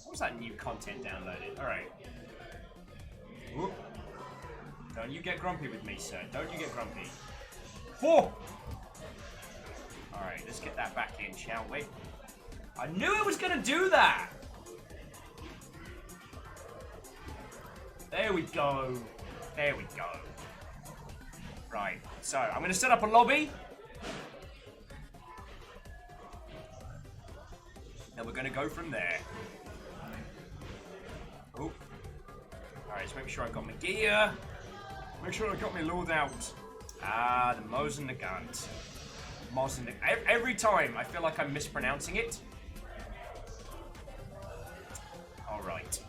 What's that new content downloaded? Alright. Don't you get grumpy with me, sir. Don't you get grumpy. 4! Alright, let's get that back in, shall we? I knew it was gonna do that! There we go. There we go. Right, so I'm gonna set up a lobby. And we're gonna go from there. Oh. Alright, let's make sure I got my gear. Make sure I got my loadout. Ah, the Mo's and the guns. Mo's and the... Every time I feel like I'm mispronouncing it. Alright.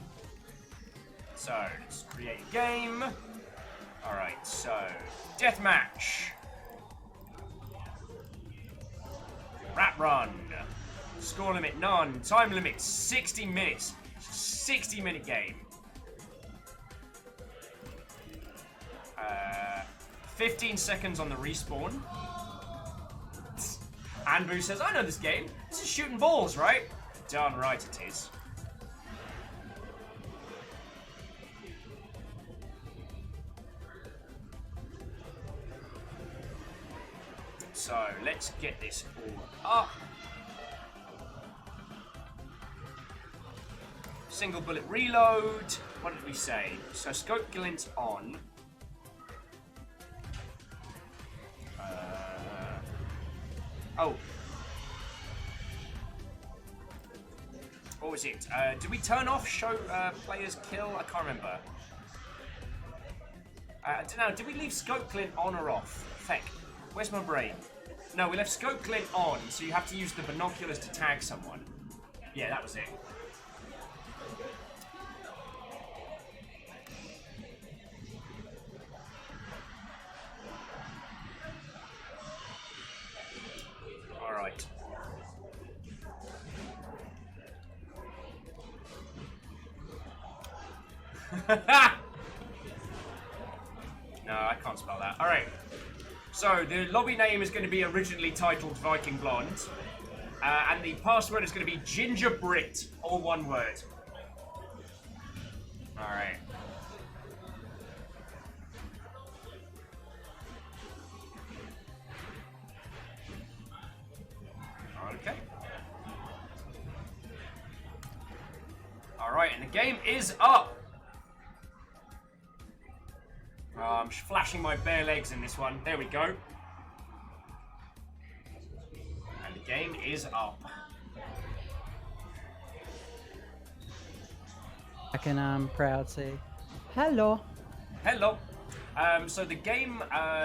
So, let's create a game. Alright, so... Deathmatch. Rat run. Score limit none. Time limit 60 minutes. 60-minute game. 15 seconds on the respawn. Andrew says, I know this game. This is shooting balls, right? Darn right it is. So, let's get this all up. Single bullet reload. What did we say? So, scope glint on. Oh. What was it? Did we turn off show players kill? I can't remember. I don't know. Did we leave scope glint on or off? Feck. Where's my brain? No, we left scope glint on, so you have to use the binoculars to tag someone. Yeah, that was it. Alright. No, I can't spell that. Alright. So, the lobby name is going to be originally titled Viking Blonde. And the password is going to be Ginger Brit, all one word. Alright. Okay. Alright, and the game is up! I'm flashing my bare legs in this one. There we go. And the game is up. I can proud say hello. Hello. So the game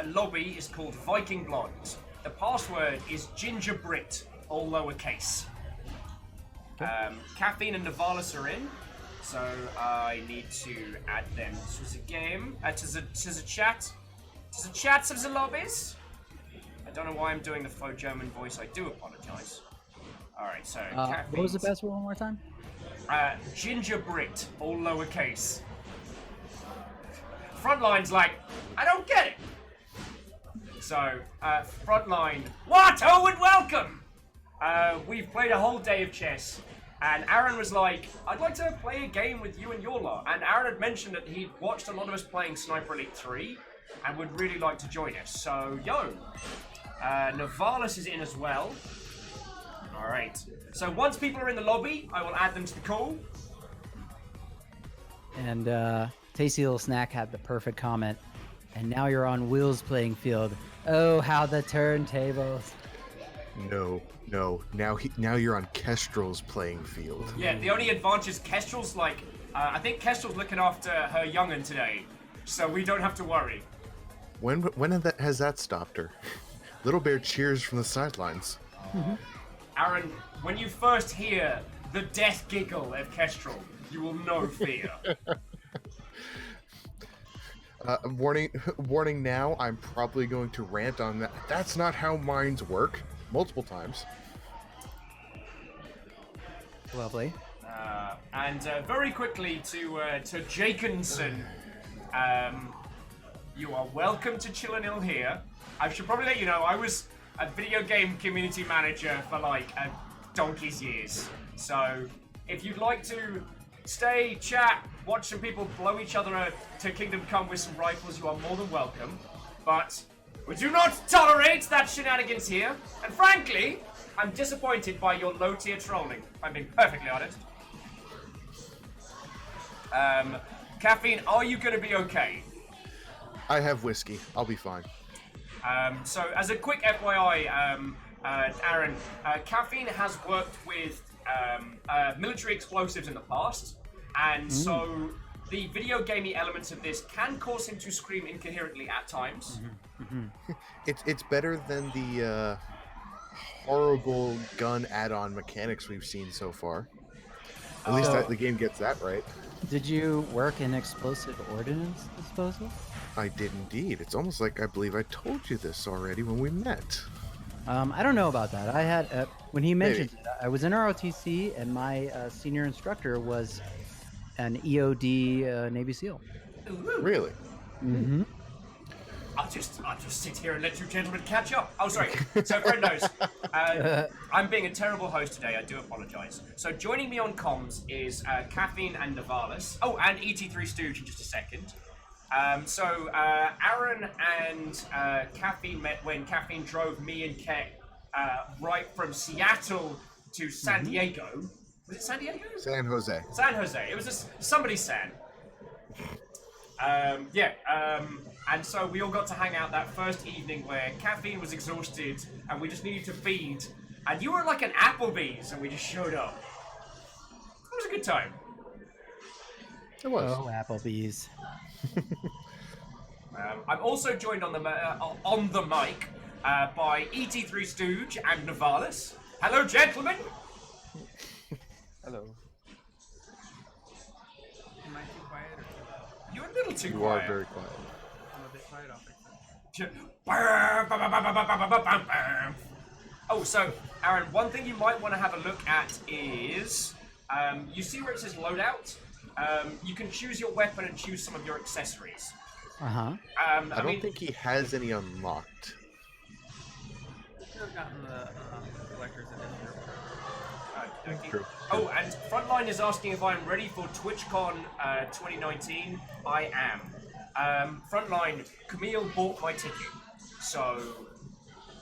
lobby is called Viking Blonde. The password is Ginger Brit, all lowercase. Caffeine and Navalis are in. So I need to add them to the game, to the chat. To the chats of the lobbies. I don't know why I'm doing the faux German voice. I do apologize. All right, so what was the password one more time? Ginger Brit, all lowercase. Frontline's like, I don't get it. So Frontline, what? Oh, and welcome. We've played a whole day of chess. And Aran was like, I'd like to play a game with you and your lot. And Aran had mentioned that he'd watched a lot of us playing Sniper Elite 3 and would really like to join us. So, yo, Navalis is in as well. All right. So once people are in the lobby, I will add them to the call. And Tasty Little Snack had the perfect comment. And now you're on Will's playing field. Oh, how the turntables. No. Now you're on Kestrel's playing field. Yeah, the only advantage is Kestrel's like, I think Kestrel's looking after her young'un today, so we don't have to worry. When has that stopped her? Little Bear cheers from the sidelines. Aran, when you first hear the death giggle of Kestrel, you will know fear. Warning now, I'm probably going to rant on that. That's not how minds work, multiple times. Lovely. And very quickly to Jakinson, you are welcome to Chillin' Ill here. I should probably let you know, I was a video game community manager for like a donkey's years. So if you'd like to stay, chat, watch some people blow each other to Kingdom Come with some rifles, you are more than welcome. But we do not tolerate that shenanigans here. And frankly, I'm disappointed by your low-tier trolling. I'm being perfectly honest. Caffeine, are you going to be okay? I have whiskey. I'll be fine. So, as a quick FYI, Aran, Caffeine has worked with military explosives in the past, and so the video gamey elements of this can cause him to scream incoherently at times. It's better than the horrible gun add-on mechanics we've seen so far. At least the game gets that right. Did you work in explosive ordnance disposal? I did indeed. It's almost like I believe I told you this already when we met. I don't know about that. I had when he mentioned it, I was in ROTC, and my senior instructor was an EOD Navy SEAL. Really? Mm-hmm. I'll just sit here and let you gentlemen catch up. Oh, sorry. So, friend knows. I'm being a terrible host today. I do apologize. So, joining me on comms is Caffeine and Navalis. Oh, and ET3 Stooge in just a second. Aran and Caffeine met when Caffeine drove me and Keck right from Seattle to San Diego. Was it San Diego? San Jose. San Jose. It was just somebody's San. And so we all got to hang out that first evening where Caffeine was exhausted and we just needed to feed. And you were like an Applebee's and we just showed up. It was a good time. It was. Oh, Applebee's. I'm also joined on the mic by ET3 Stooge and Navalis. Hello, gentlemen. Hello. Am I too quiet or too loud? You're a little too You quiet. are very quiet. I'm a bit quiet, I'll fix it. Oh, so, Aran, one thing you might want to have a look at is, you see where it says loadout? You can choose your weapon and choose some of your accessories. Uh-huh. I don't think he has any unlocked. I could have gotten the collector's edition. True. Oh, and Frontline is asking if I'm ready for TwitchCon 2019. I am. Frontline, Camille bought my ticket. So,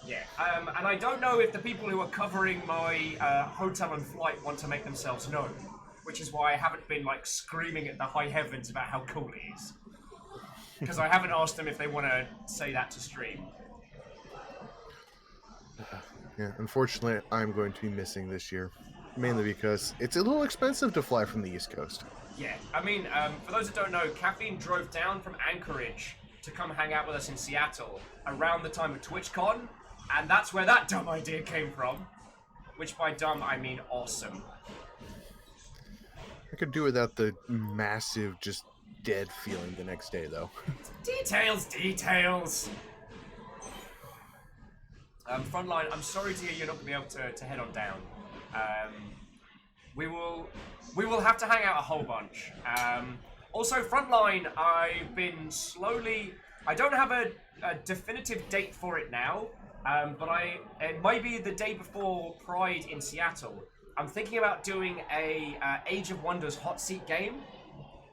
yeah. And I don't know if the people who are covering my hotel and flight want to make themselves known, which is why I haven't been, like, screaming at the high heavens about how cool it is. Because I haven't asked them if they want to say that to stream. Yeah, unfortunately, I'm going to be missing this year. Mainly because it's a little expensive to fly from the East Coast. Yeah, I mean, for those that don't know, Caffeine drove down from Anchorage to come hang out with us in Seattle around the time of TwitchCon, and that's where that dumb idea came from. Which by dumb, I mean awesome. I could do without the massive, just dead feeling the next day, though. Details! Frontline, I'm sorry to hear you're not going to be able to head on down. We will have to hang out a whole bunch. Also, Frontline, I've been slowly... I don't have a definitive date for it now, but it might be the day before Pride in Seattle. I'm thinking about doing a Age of Wonders hot seat game.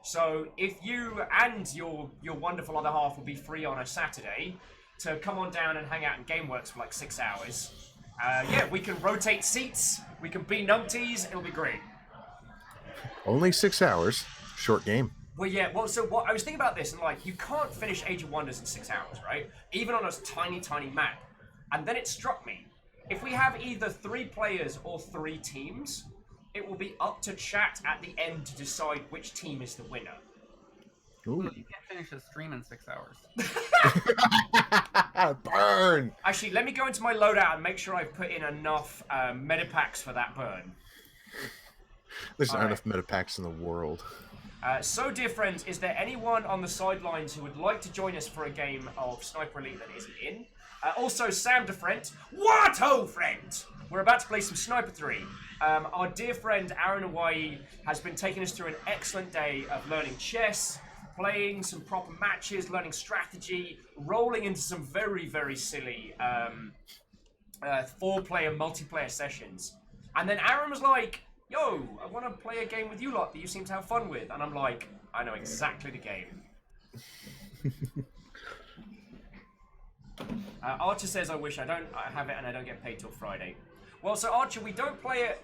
So if you and your wonderful other half will be free on a Saturday to come on down and hang out in GameWorks for like 6 hours, yeah, we can rotate seats, we can be numpties, it'll be great. Only 6 hours. Short game. Well, yeah, so what I was thinking about this, and like, you can't finish Age of Wonders in 6 hours, right? Even on a tiny, tiny map. And then it struck me, if we have either 3 players or 3 teams, it will be up to chat at the end to decide which team is the winner. Ooh. You can't finish a stream in 6 hours. Burn! Actually, let me go into my loadout and make sure I've put in enough medipacks for that burn. There's not All enough metapacks in the world. So, dear friends, is there anyone on the sidelines who would like to join us for a game of Sniper Elite that isn't in? Also, Sam DeFriend. What ho, friend! We're about to play some Sniper 3. Our dear friend Aran Hawaii has been taking us through an excellent day of learning chess, playing some proper matches, learning strategy, rolling into some very, very silly 4-player multiplayer sessions. And then Aran was like, yo, I want to play a game with you lot that you seem to have fun with. And I'm like, I know exactly the game. Archer says, I wish I have it and I don't get paid till Friday. Well, so Archer, we don't play it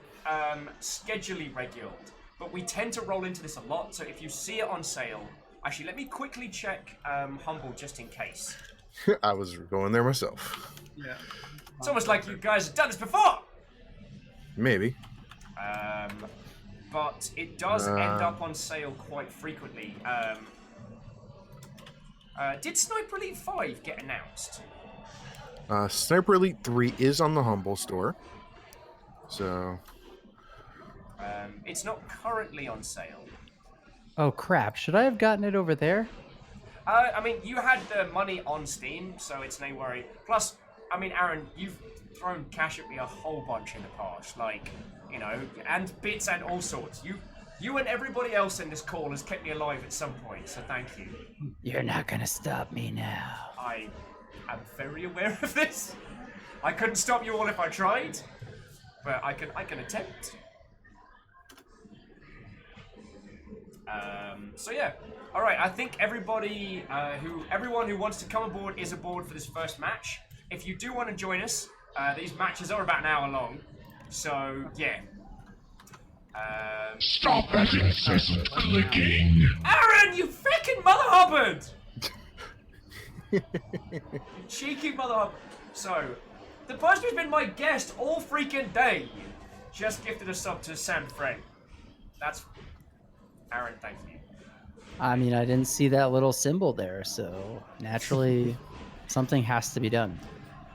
schedulely regular, but we tend to roll into this a lot. So if you see it on sale, actually, let me quickly check Humble just in case. I was going there myself. Yeah. It's almost like you guys have done this before. Maybe. But it does end up on sale quite frequently. Did Sniper Elite 5 get announced? Sniper Elite 3 is on the Humble store. So... it's not currently on sale. Oh crap! Should I have gotten it over there? I mean, you had the money on Steam, so it's no worry. Plus, I mean, Aran, you've thrown cash at me a whole bunch in the past, like, you know, and bits and all sorts. You and everybody else in this call has kept me alive at some point, so thank you. You're not gonna stop me now. I am very aware of this. I couldn't stop you all if I tried, but I can attempt. So yeah, all right. I think everyone who wants to come aboard is aboard for this first match. If you do want to join us, these matches are about an hour long, so yeah. Stop that incessant clicking. Aran, you freaking Mother Hubbard! You cheeky Mother Hubbard. So, the person who's been my guest all freaking day just gifted a sub to Sam Friend. That's Aran, thank you. I mean, I didn't see that little symbol there, so naturally, something has to be done.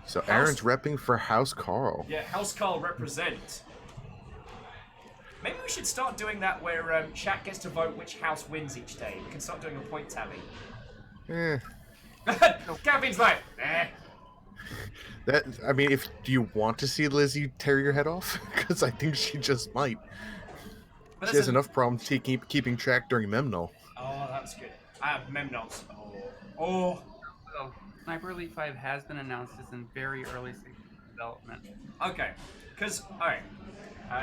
So Aaron's repping for House Carl. Yeah, House Carl represent. Maybe we should start doing that where chat gets to vote which house wins each day. We can start doing a point tally. Gavin's like, eh. I mean, do you want to see Lizzie tear your head off? Because I think she just might. But She has enough problems keeping track during Memnol. Oh, that's good. Memnols. Oh. So, Sniper Elite 5 has been announced. It's in very early stages of development. Okay. Because, alright.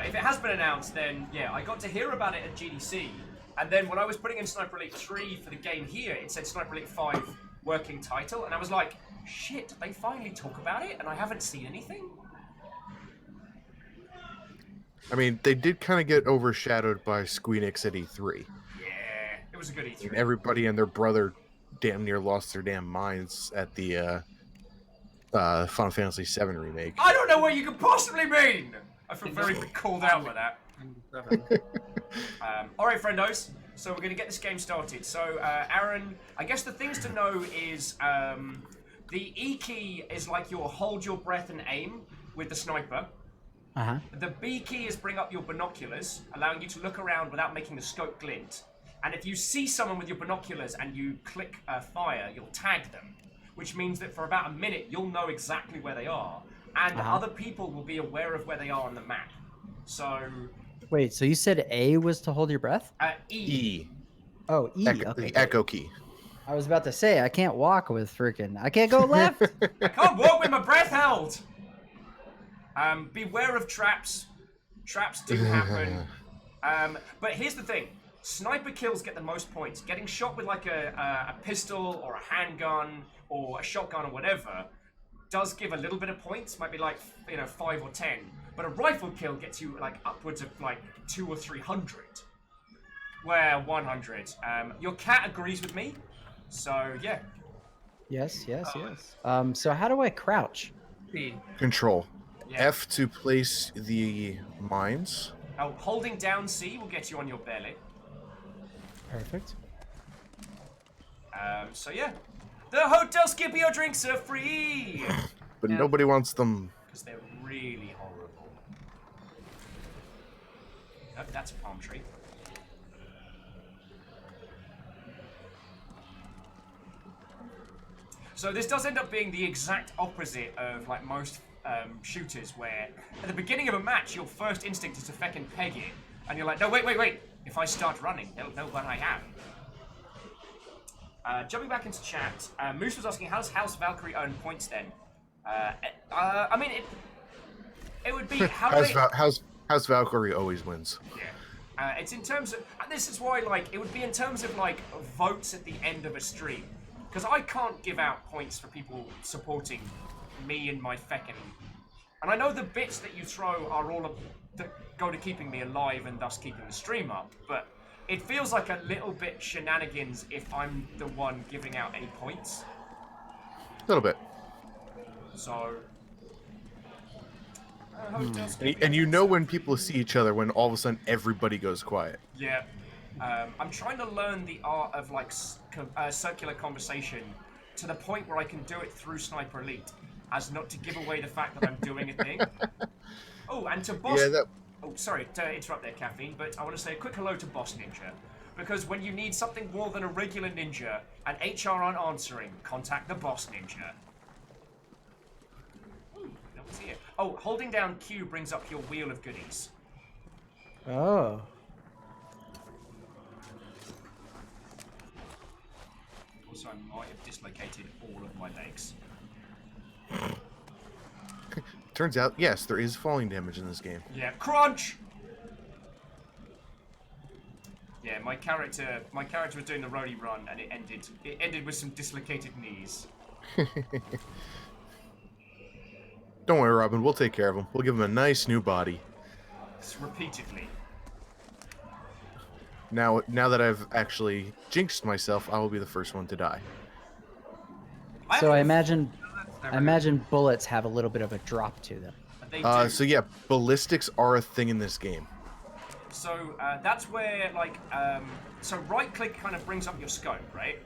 If it has been announced, then, yeah, I got to hear about it at GDC. And then when I was putting in Sniper Elite 3 for the game here, it said Sniper Elite 5 working title. And I was like, shit, did they finally talk about it? And I haven't seen anything? I mean, they did kind of get overshadowed by Squeenix at E3. Yeah, it was a good E3. And everybody and their brother damn near lost their damn minds at the Final Fantasy VII remake. I don't know what you could possibly mean! I feel very called out by that. Alright, friendos. So we're going to get this game started. So, Aran, I guess the things to know is the E key is like your hold your breath and aim with the sniper. Uh-huh. The B key is bring up your binoculars, allowing you to look around without making the scope glint. And if you see someone with your binoculars and you click fire, you'll tag them, which means that for about a minute you'll know exactly where they are, and other people will be aware of where they are on the map. So... Wait, so you said A was to hold your breath? E. Oh, E. Okay. The echo key. I was about to say, I can't walk with freaking... I can't go left! I can't walk with my breath held! Beware of traps. Traps do happen. But here's the thing. Sniper kills get the most points. Getting shot with like a pistol or a handgun or a shotgun or whatever does give a little bit of points. Might be like, 5 or 10. But a rifle kill gets you like upwards of like 200 or 300. Well, 100. Your cat agrees with me. So, yeah. Yes. So how do I crouch? B. Control. Yeah. F to place the mines. Holding down C will get you on your belly. Perfect. So yeah, the hotel Scipio drinks are free But Yeah. nobody wants them. because they're really horrible. Nope, that's a palm tree. So this does end up being the exact opposite of like most shooters, where at the beginning of a match, your first instinct is to feckin' peg it, and you're like, no, wait. If I start running, they'll know where I am. Jumping back into chat, Moose was asking, how does House Valkyrie earn points then? I mean, it would be how do they... House Valkyrie always wins. Yeah. It's in terms of, and this is why, like, it would be in terms of like votes at the end of a stream, because I can't give out points for people supporting me and my feckin'. And I know the bits that you throw are all that go to keeping me alive and thus keeping the stream up, but it feels like a little bit shenanigans if I'm the one giving out any points. A little bit. So. And you know when people see each other when all of a sudden everybody goes quiet. Yeah. I'm trying to learn the art of like circular conversation to the point where I can do it through Sniper Elite, as not to give away the fact that I'm doing a thing. Oh, and to Boss... Yeah, that... Oh, sorry to interrupt there, Caffeine, but I want to say a quick hello to Boss Ninja. Because when you need something more than a regular ninja, and HR aren't answering, contact the Boss Ninja. Ooh, no one's here. Oh, holding down Q brings up your wheel of goodies. Oh. Also, I might have dislocated all of my legs. Turns out, yes, there is falling damage in this game. Yeah, crunch! Yeah, my character was doing the roadie run, and it ended with some dislocated knees. Don't worry, Robin. We'll take care of him. We'll give him a nice new body. Repeatedly. Now that I've actually jinxed myself, I will be the first one to die. So I imagine bullets have a little bit of a drop to them. They do. So yeah, ballistics are a thing in this game. So that's where, like, so right click kind of brings up your scope, right?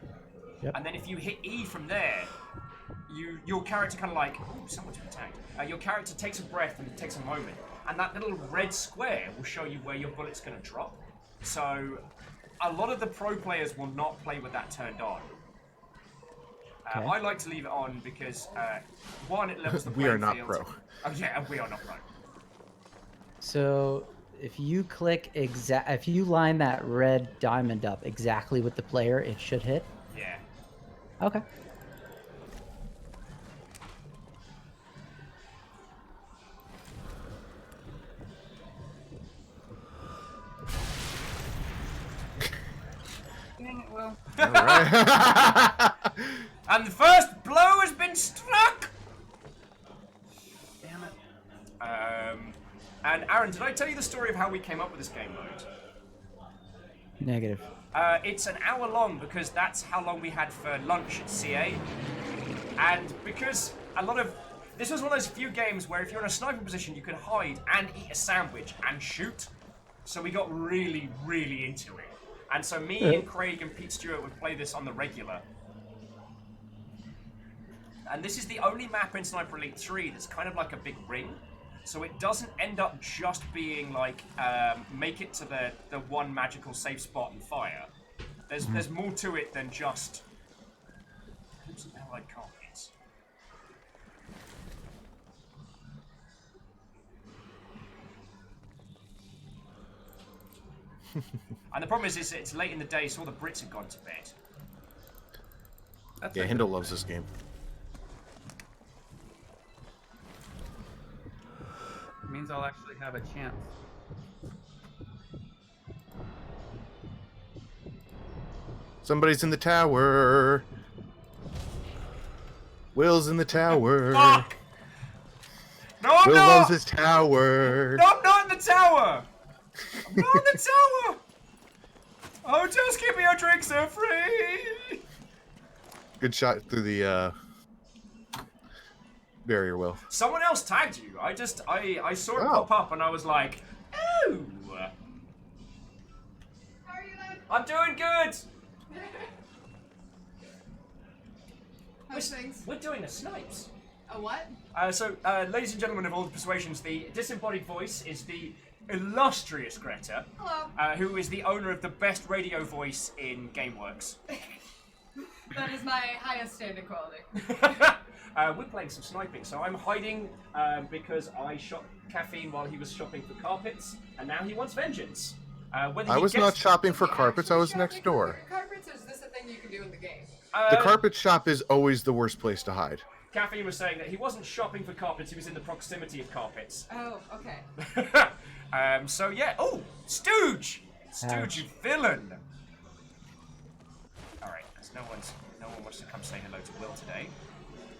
Yep. And then if you hit E from there, your character kind of like, oh, someone's been tagged. Your character takes a breath and it takes a moment, and that little red square will show you where your bullet's going to drop. So a lot of the pro players will not play with that turned on. Okay. I like to leave it on because one, it levels the We playing are not field. pro. Oh yeah, and we are not pro. So if you click if you line that red diamond up exactly with the player, it should hit. Yeah. Okay. Dang it, Will. All right. And the first blow has been struck! Damn it. And Aaron, did I tell you the story of how we came up with this game mode? Negative. It's an hour long because that's how long we had for lunch at CA. And because this was one of those few games where if you're in a sniping position, you could hide and eat a sandwich and shoot. So we got really, really into it. And so me and Craig and Pete Stewart would play this on the regular. And this is the only map in Sniper Elite 3 that's kind of like a big ring. So it doesn't end up just being like, make it to the one magical safe spot and fire. There's more to it than just... Oops, the hell I can't hit. And the problem is it's late in the day, so all the Brits have gone to bed. That's Yeah, a Hindle good loves thing. this game. Means I'll actually have a chance. Somebody's in the tower. Will's in the tower. Fuck! No, I'm Will not! loves his tower. No, I'm not in the tower! I'm not in the tower! Oh, just give me your drinks, they're free! Good shot through the barrier, Will. Someone else tagged you. I saw it Oh. pop up and I was like, ooh! I'm doing good! How's things? We're doing a snipes. A what? Ladies and gentlemen of all the persuasions, the disembodied voice is the illustrious Greta, Hello. who is the owner of the best radio voice in GameWorks. That is my highest standard quality. We're playing some sniping, so I'm hiding because I shot Caffeine while he was shopping for carpets, and now he wants vengeance. I was not shopping for carpets, I was next door. Carpets, or is this a thing you can do in the game? The carpet shop is always the worst place to hide. Caffeine was saying that he wasn't shopping for carpets, he was in the proximity of carpets. Oh, okay. So yeah. Oh, Stooge! Stooge, you villain! Alright, because no one wants to come say hello to Will today.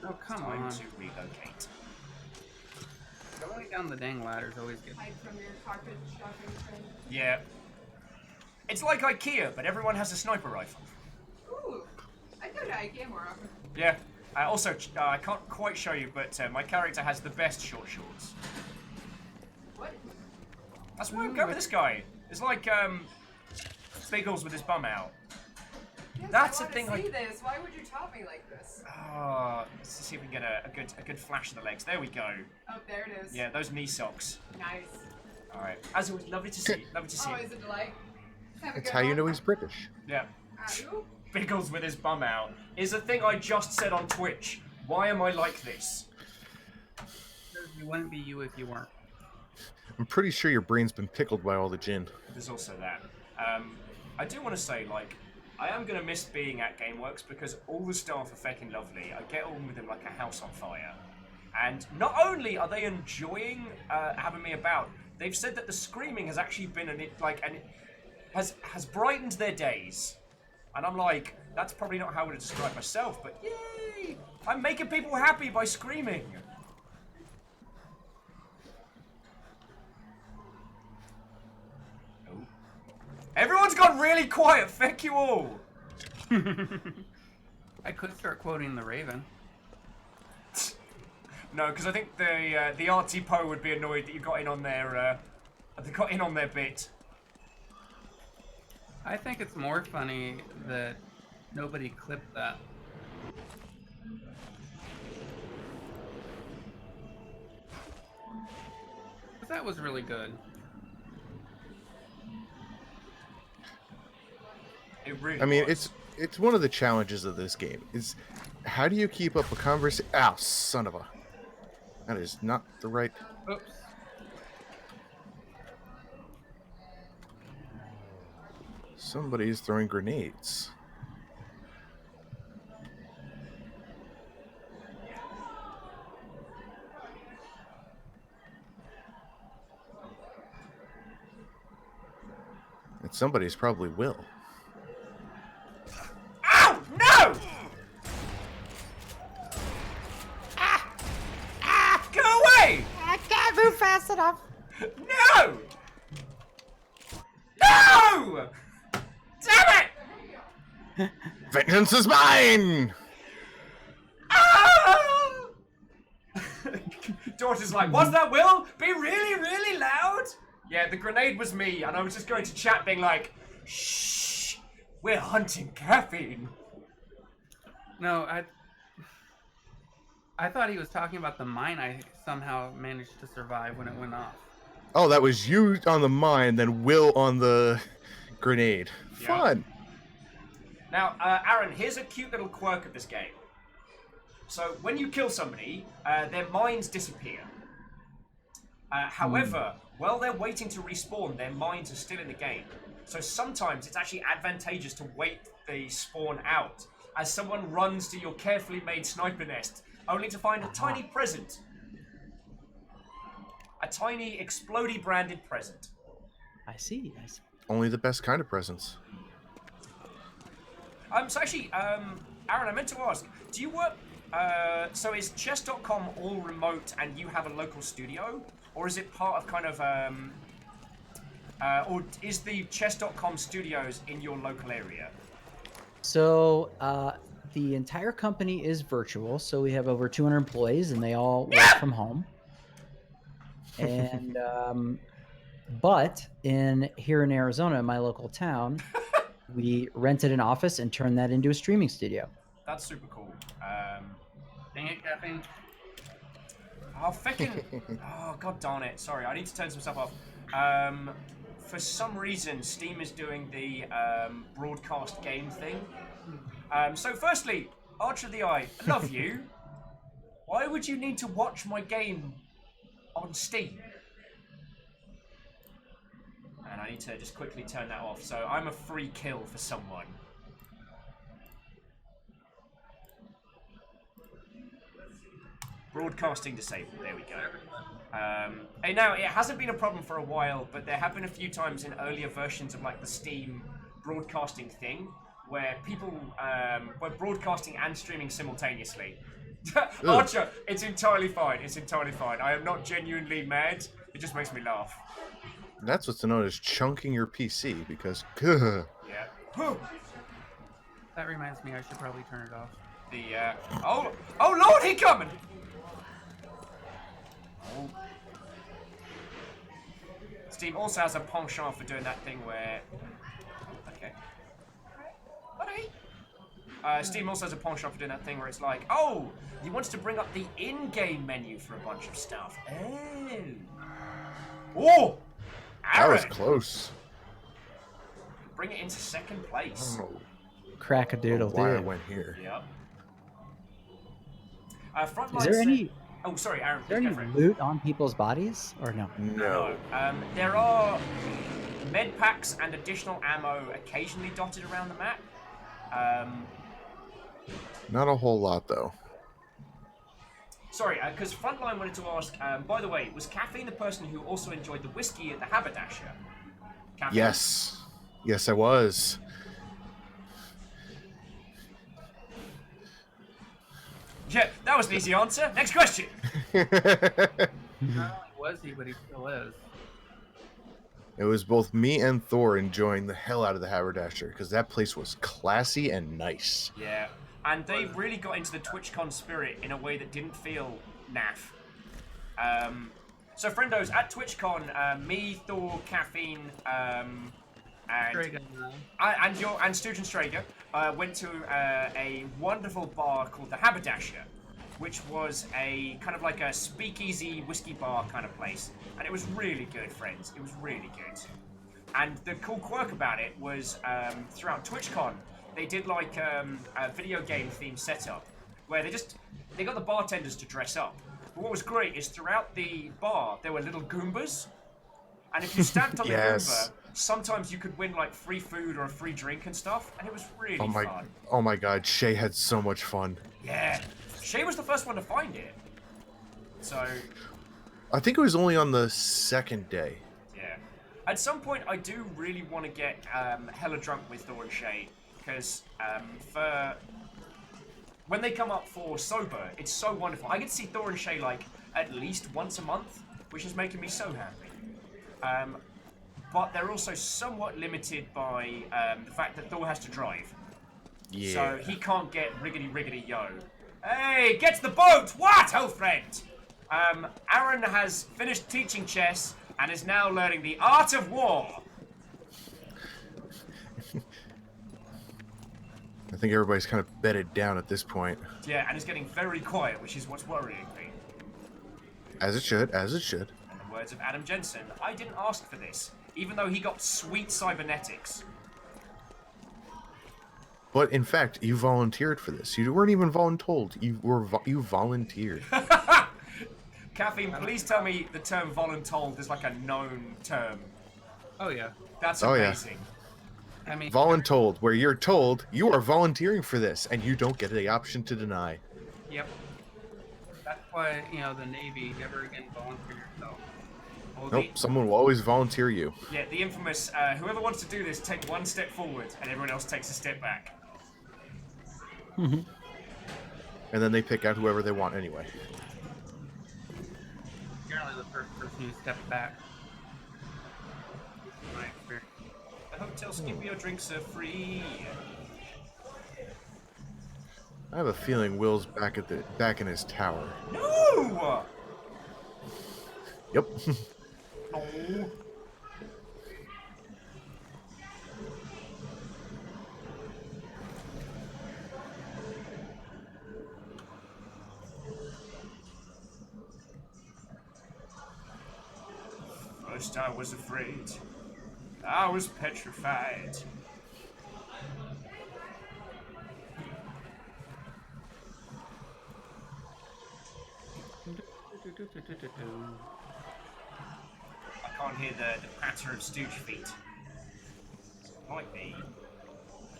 Oh, come Time on. to relocate. Going down the dang ladder is always good. Hide from your carpet shopping friend. Yeah. It's like IKEA, but everyone has a sniper rifle. Ooh, I go to IKEA more often. Yeah. Also, I can't quite show you, but my character has the best short shorts. What? That's why I'm going with this guy. It's like, Biggles with his bum out. Yes, That's I the thing. want to see this. Why would you top me like this? Let's see if we can get a good flash of the legs. There we go. Oh, there it is. Yeah, those knee socks. Nice. All right. As always, lovely to see. Lovely to see. Always a delight. Have a That's good how you one. know he's British. Yeah. Ooh. Biggles with his bum out is a thing I just said on Twitch. Why am I like this? You wouldn't be you if you weren't. I'm pretty sure your brain's been pickled by all the gin. There's also that. I do want to say, like, I am going to miss being at GameWorks because all the staff are fucking lovely. I get on with them like a house on fire. And not only are they enjoying having me about, they've said that the screaming has actually been has brightened their days. And I'm like, that's probably not how I would describe myself, but yay! I'm making people happy by screaming. Oh. Everyone's gone really quiet, feck you all! I could start quoting the Raven. No, because I think the artsy Poe would be annoyed that you got in on their bit. I think it's more funny that nobody clipped that. But that was really good. It really I mean, was. it's one of the challenges of this game. Is how do you keep up a conversation? Ow, son of a! That is not the right. Oops. Somebody's throwing grenades. And somebody's probably Will. Ow! No! Go away! I can't move fast enough. No! No! Damn it! Vengeance is mine! Ah! Daughter's like, was that Will? Be really, really loud? Yeah, the grenade was me, and I was just going to chat being like, shh, we're hunting Caffeine. No, I thought he was talking about the mine I somehow managed to survive when it went off. Oh, that was you on the mine, then Will on the grenade. Yeah. Fun. Now, Aran, here's a cute little quirk of this game. So, when you kill somebody, their minds disappear. However, while they're waiting to respawn, their minds are still in the game. So sometimes it's actually advantageous to wait the spawn out, as someone runs to your carefully made sniper nest, only to find a tiny present. A tiny, explodey branded present. I see. I see. Only the best kind of presents. So actually, Aaron, I meant to ask, do you work, so is chess.com all remote and you have a local studio? Or is it part of kind of, or is the chess.com studios in your local area? So the entire company is virtual. So we have over 200 employees, and they all work from home. And but here in Arizona, my local town, we rented an office and turned that into a streaming studio. That's super cool. Dang it, Caffeine. Oh, feckin'. Oh, god darn it. Sorry, I need to turn some stuff off. For some reason, Steam is doing the broadcast game thing. So, firstly, Archer of the Eye, I love you. Why would you need to watch my game on Steam? And I need to just quickly turn that off. So, I'm a free kill for someone. Broadcasting disabled. There we go. And now, it hasn't been a problem for a while, but there have been a few times in earlier versions of like the Steam broadcasting thing where people were broadcasting and streaming simultaneously. Archer, it's entirely fine. It's entirely fine. I am not genuinely mad. It just makes me laugh. That's what's known as chunking your PC because. Yeah. That reminds me, I should probably turn it off. The oh Lord, he coming! Oh. Steam also has a penchant for doing that thing where. Okay. Buddy. Steam also has a penchant for doing that thing where it's like, oh, he wants to bring up the in-game menu for a bunch of stuff. Oh, That was Aran. close. Bring it into second place. Oh, Crack-a-doodle why I doo. went here. Yep. Frontline Is there said- any Oh, sorry, Aaron. is there Please any go for it. loot on people's bodies or no? No. There are med packs and additional ammo occasionally dotted around the map. Not a whole lot, though. Sorry, because Frontline wanted to ask, by the way, was Caffeine the person who also enjoyed the whiskey at the Haberdasher? Caffeine? Yes. Yes, I was. Yeah, that was an easy answer. Next question. Not only was he, but he still is. It was both me and Thor enjoying the hell out of the Haberdasher because that place was classy and nice. Yeah, and they really got into the TwitchCon spirit in a way that didn't feel naff. So, friendos, at TwitchCon, me, Thor, Caffeine, and Stooge and Strager went to a wonderful bar called the Haberdasher, which was a kind of like a speakeasy whiskey bar kind of place. And it was really good, friends. It was really good. And the cool quirk about it was throughout TwitchCon, they did like a video game themed setup where they got the bartenders to dress up. But what was great is throughout the bar, there were little Goombas. And if you stamped on the Goomba, sometimes you could win like free food or a free drink and stuff, and it was really fun. Oh my god, Shay had so much fun. Yeah, Shay was the first one to find it. So, I think it was only on the second day. yeah. At some point, I do really want to get hella drunk with Thor and Shay, because for when they come up for sober, it's so wonderful. I get to see Thor and Shay like at least once a month, which is making me so happy. But they're also somewhat limited by the fact that Thor has to drive. Yeah. So he can't get riggedy yo. Hey, get to the boat! What, old friend? Aran has finished teaching chess and is now learning the art of war. I think everybody's kind of bedded down at this point. Yeah, and is getting very quiet, which is what's worrying me. As it should, as it should. In the words of Adam Jensen, I didn't ask for this, even though he got sweet cybernetics. But in fact, you volunteered for this. You weren't even voluntold. You volunteered. Caffeine, please tell me the term voluntold is like a known term. Oh yeah. That's Oh, yeah. amazing. I mean, Voluntold, where you're told you are volunteering for this, and you don't get the option to deny. yep. That's why, the Navy never again volunteer yourself. Or Nope, someone will always volunteer you. Yeah, the infamous, whoever wants to do this, take one step forward, and everyone else takes a step back. And then they pick out whoever they want anyway. Generally the first person who steps back. This is my experience. The hotel Scipio drinks are free. I have a feeling Will's back in his tower. No! Yep. No. first I was afraid. I was petrified. I can't hear the patter of stooge feet. So it might be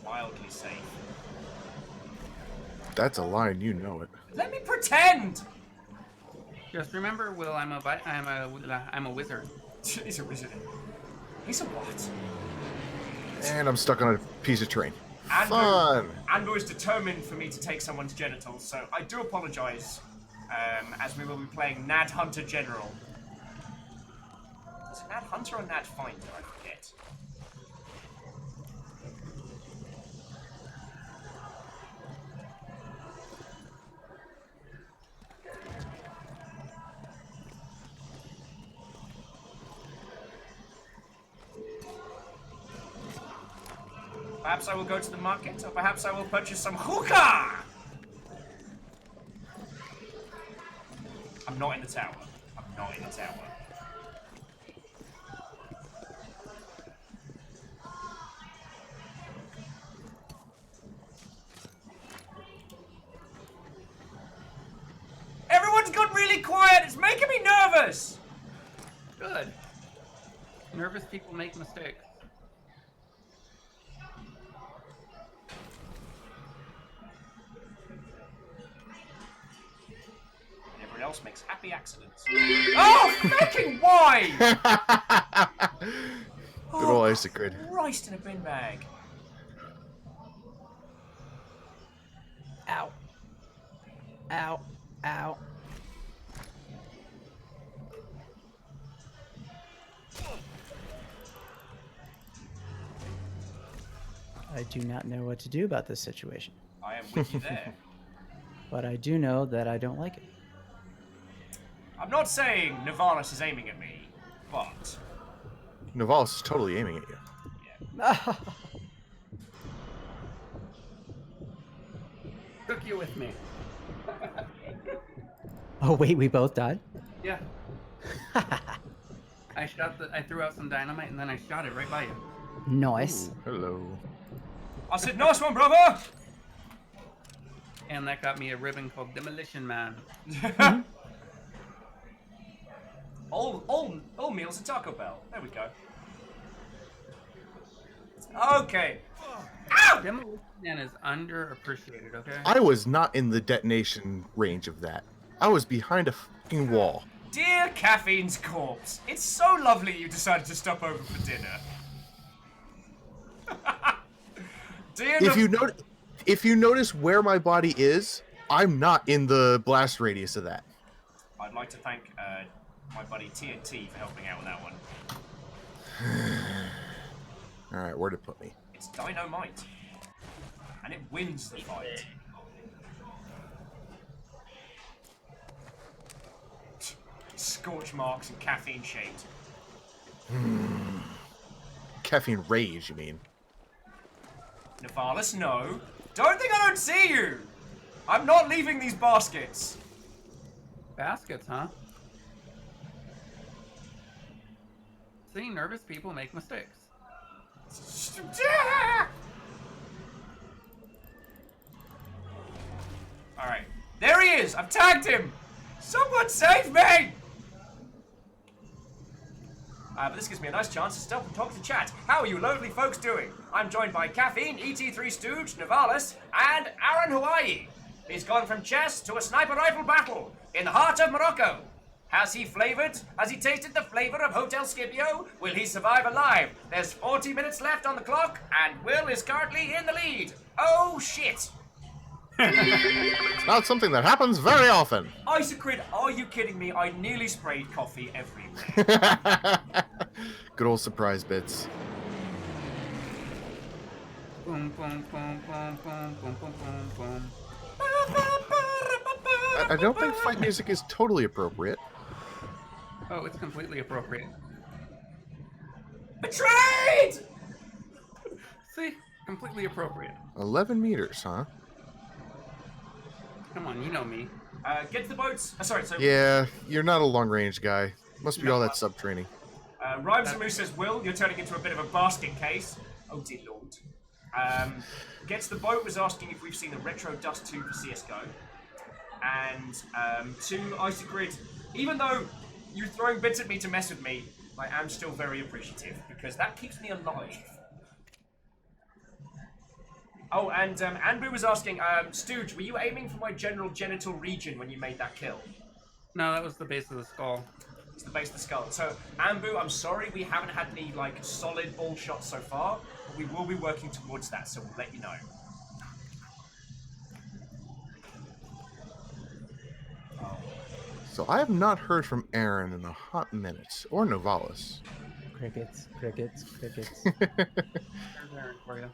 wildly safe. That's a line, you know it. Let me pretend! Just remember, Will, I'm a wizard. He's a wizard. He's a what? And I'm stuck on a piece of terrain. Fun! Andrew is determined for me to take someone's genitals, so I do apologize, as we will be playing Nad Hunter General. Is it Nad Hunter or Nad Finder? I forget. Perhaps I will go to the market, or perhaps I will purchase some hookah! I'm not in the tower. I'm not in the tower. Everyone's got really quiet! It's making me nervous! Good. Nervous people make mistakes. Else makes happy accidents. Oh, fucking why? Good old Isocrid. Christ in a bin bag. Ow. Ow. Ow. I do not know what to do about this situation. I am with you there. But I do know that I don't like it. I'm not saying Nivalis is aiming at me, but... Nivalis is totally aiming at you. Yeah. Took you with me. Oh wait, we both died? Yeah. I threw out some dynamite and then I shot it right by you. Nice. Ooh, hello. I said, nice one, brother! And that got me a ribbon called Demolition Man. All meals at Taco Bell. There we go. Okay. Ow! Demolition Man is underappreciated, okay? I was not in the detonation range of that. I was behind a fucking wall. Dear Caffeine's corpse, it's so lovely you decided to stop over for dinner. Dear If you notice where my body is, I'm not in the blast radius of that. I'd like to thank my buddy TNT for helping out with that one. Alright, where'd it put me? It's dynamite. And it wins the fight. Scorch marks and caffeine shaped. Caffeine rage, you mean? Nivalis, no. Don't think I don't see you! I'm not leaving these baskets. Baskets, huh? See, nervous people make mistakes. Alright. There he is! I've tagged him! Someone save me! But this gives me a nice chance to stop and talk to chat. How are you lovely folks doing? I'm joined by Caffeine, ET3 Stooge, Nivalis, and Aran Hawaii. He's gone from chess to a sniper rifle battle in the heart of Morocco. Has he tasted the flavor of Hotel Scipio? Will he survive alive? There's 40 minutes left on the clock, and Will is currently in the lead. Oh, shit. It's not something that happens very often. Isocrid, are you kidding me? I nearly sprayed coffee everywhere. Good old surprise bits. Boom, boom, boom, boom, boom, boom, boom, boom, boom. I don't think fight music is totally appropriate. Oh, it's completely appropriate. Betrayed! See? Completely appropriate. 11 meters, huh? Come on, you know me. Get to the boats. Sorry. Yeah, you're not a long-range guy. Must be all that sub-training. Rhymes and Moose says, Will, you're turning into a bit of a basket case. Oh, dear lord. Gets the Boat was asking if we've seen the Retro Dust 2 for CSGO. And 2, Icy Grid. Even though you're throwing bits at me to mess with me, I am still very appreciative, because that keeps me alive. Oh, and Anbu was asking, Stooge, were you aiming for my general genital region when you made that kill? No, that was the base of the skull. It's the base of the skull. So, Anbu, I'm sorry we haven't had any, like, solid ball shots so far, but we will be working towards that, so we'll let you know. So I have not heard from Aran in a hot minute, or Novalis. Crickets, crickets, crickets. There's Aaron for you.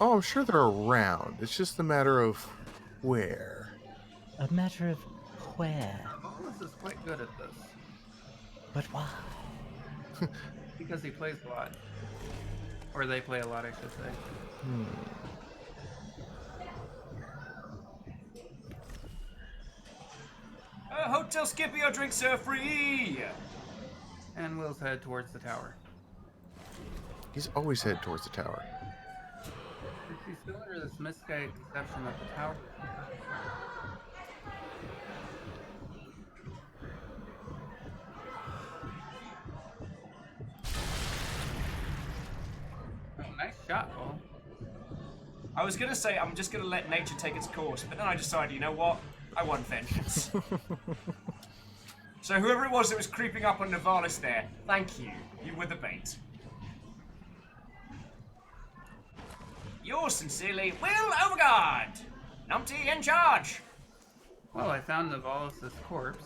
Oh, I'm sure they're around. It's just a matter of where. A matter of where, Wallace is quite good at this. but why? Because he plays a lot. Or they play a lot, I should say. Hotel Scipio drinks are free! And Will's head towards the tower. He's always head towards the tower. Is he still under this misguided conception that the tower... Oh, nice shot, Will. I was gonna say, I'm just gonna let nature take its course, but then I decided, you know what? I want vengeance. So whoever it was that was creeping up on Novalis there, thank you. You were the bait. Yours sincerely, Will Overguard! Numpty in charge! Well, I found Novalis' corpse.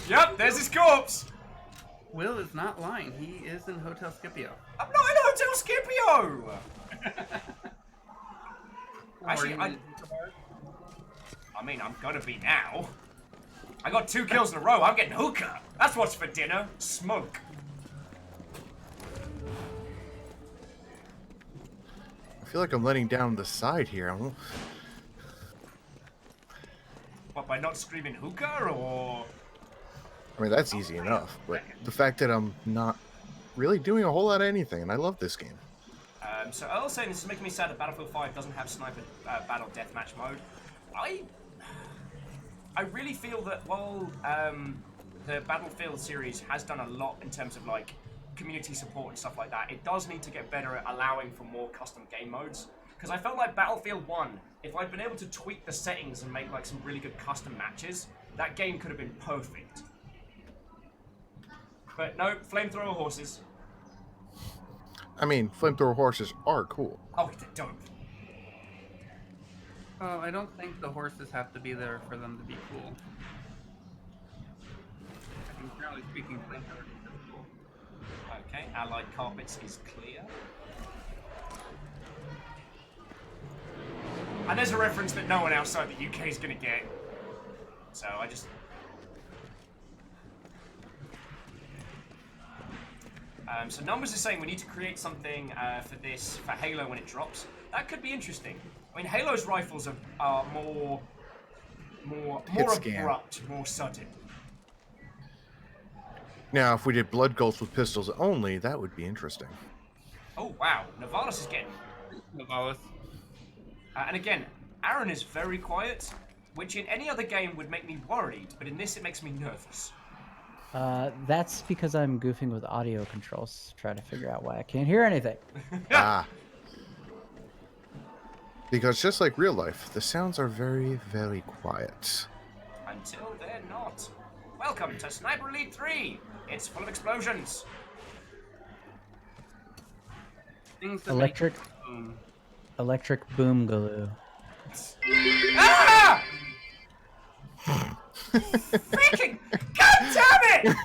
Yep, there's his corpse! Will is not lying. He is in Hotel Scipio. I'm not in Hotel Scipio! Actually, I mean, I'm gonna be now. I got 2 kills in a row. I'm getting hookah. That's what's for dinner. Smoke. I feel like I'm letting down the side here. What, by not screaming hookah, or... I mean, that's easy enough, but the fact that I'm not really doing a whole lot of anything, and I love this game. So Earl's saying this is making me sad that Battlefield 5 doesn't have sniper battle deathmatch mode. I really feel that while the Battlefield series has done a lot in terms of like community support and stuff like that, it does need to get better at allowing for more custom game modes. Because I felt like Battlefield 1, if I'd been able to tweak the settings and make like some really good custom matches, that game could have been perfect. But no, flamethrower horses. I mean, flamethrower horses are cool. Oh, they're dope. Oh, I don't think the horses have to be there for them to be cool. I think generally speaking, flamethrowers are cool. Okay, Allied Carpets is clear. And there's a reference that no one outside the UK is going to get. So I just... so Numbers is saying we need to create something for this, for Halo when it drops. That could be interesting. I mean, Halo's rifles are more abrupt, more sudden. Now, if we did blood gulch with pistols only, that would be interesting. Oh, wow. Novalis is getting... Novalis. And again, Aran is very quiet, which in any other game would make me worried, but in this it makes me nervous. That's because I'm goofing with audio controls, trying to figure out why I can't hear anything. Ah. Because just like real life, the sounds are very, very quiet. Until they're not. Welcome to Sniper Elite 3. It's full of explosions. Things that Electric, make electric boogaloo. Ah! Freaking! God damn it!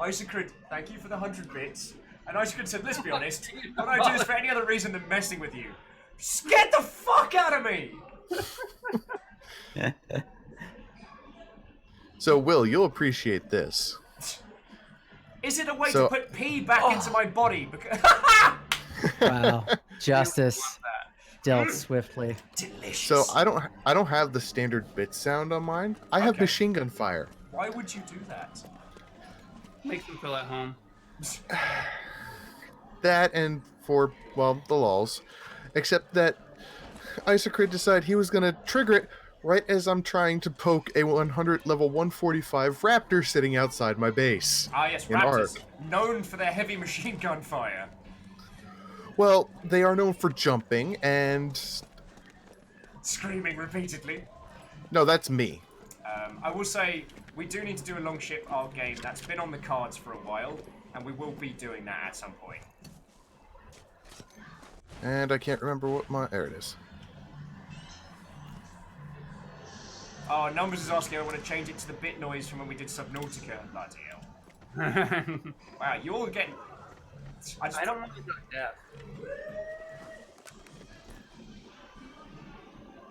Isocrid, thank you for the 100 bits. And Isocrid said, let's be honest, would I do this for any other reason than messing with you? Just get the fuck out of me! So, Will, you'll appreciate this. Is it a way So- to put pee back into my body? Wow. Justice dealt swiftly. Delicious. So I don't have the standard bit sound on mine. I have Okay. machine gun fire. Why would you do that? Makes them feel at home. That and for, well, the lulls. Except that Isocrid decided he was gonna trigger it right as I'm trying to poke a 100 level 145 raptor sitting outside my base. Ah, yes, in raptors. Ark. Known for their heavy machine gun fire. Well, they are known for jumping, and Screaming repeatedly. no, that's me. I will say, we do need to do a Longship Ark game. That's been on the cards for a while, and we will be doing that at some point. And I can't remember what my... There it is. Oh, Numbers is asking, I want to change it to the bit noise from when we did Subnautica. Bloody hell. Wow, you're all getting... I don't want to go deaf.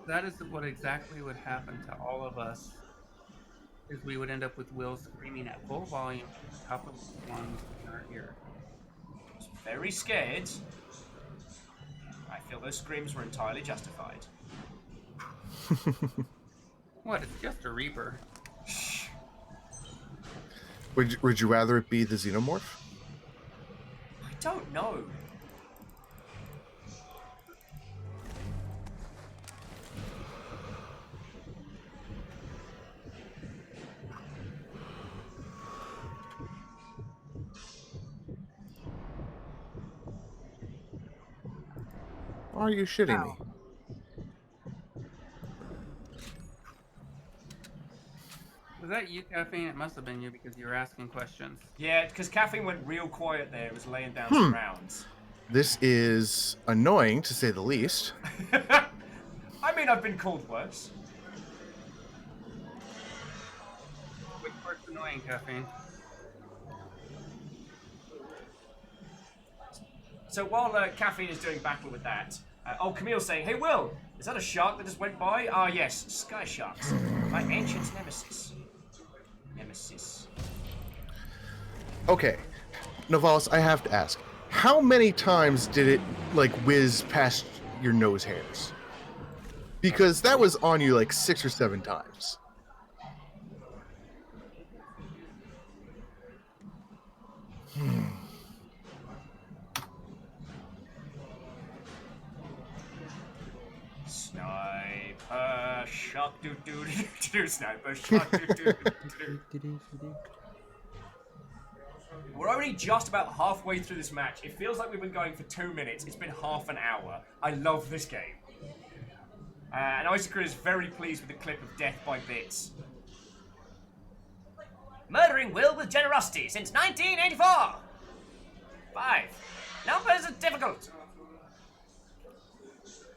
That is what exactly would happen to all of us. Is we would end up with Will screaming at full volume at the top of the lungs in our ear. Very scared. I feel those screams were entirely justified. What? It's just a Reaper. Would you rather it be the Xenomorph? I don't know. Are you shitting me? Was that you, Caffeine? It must have been you because you were asking questions. Yeah, because Caffeine went real quiet there. It was laying down some rounds. This is annoying, to say the least. I mean, I've been called worse. Which part's annoying, Caffeine? So while Caffeine is doing battle with that, oh, Camille's saying, "Hey, Will, is that a shark that just went by?" Ah, yes, sky sharks. My ancient nemesis. Okay, Novalis, I have to ask, how many times did it, like, whiz past your nose hairs? Because that was on you, like, 6 or 7 times. Sniper shark doo doo doo doo. Sniper shark doo doo doo doo. We're only just about halfway through this match. It feels like we've been going for 2 minutes. It's been half an hour. I love this game. And Isaac is very pleased with the clip of Death by Bits. Murdering Will with generosity since 1984. 5. Numbers are difficult.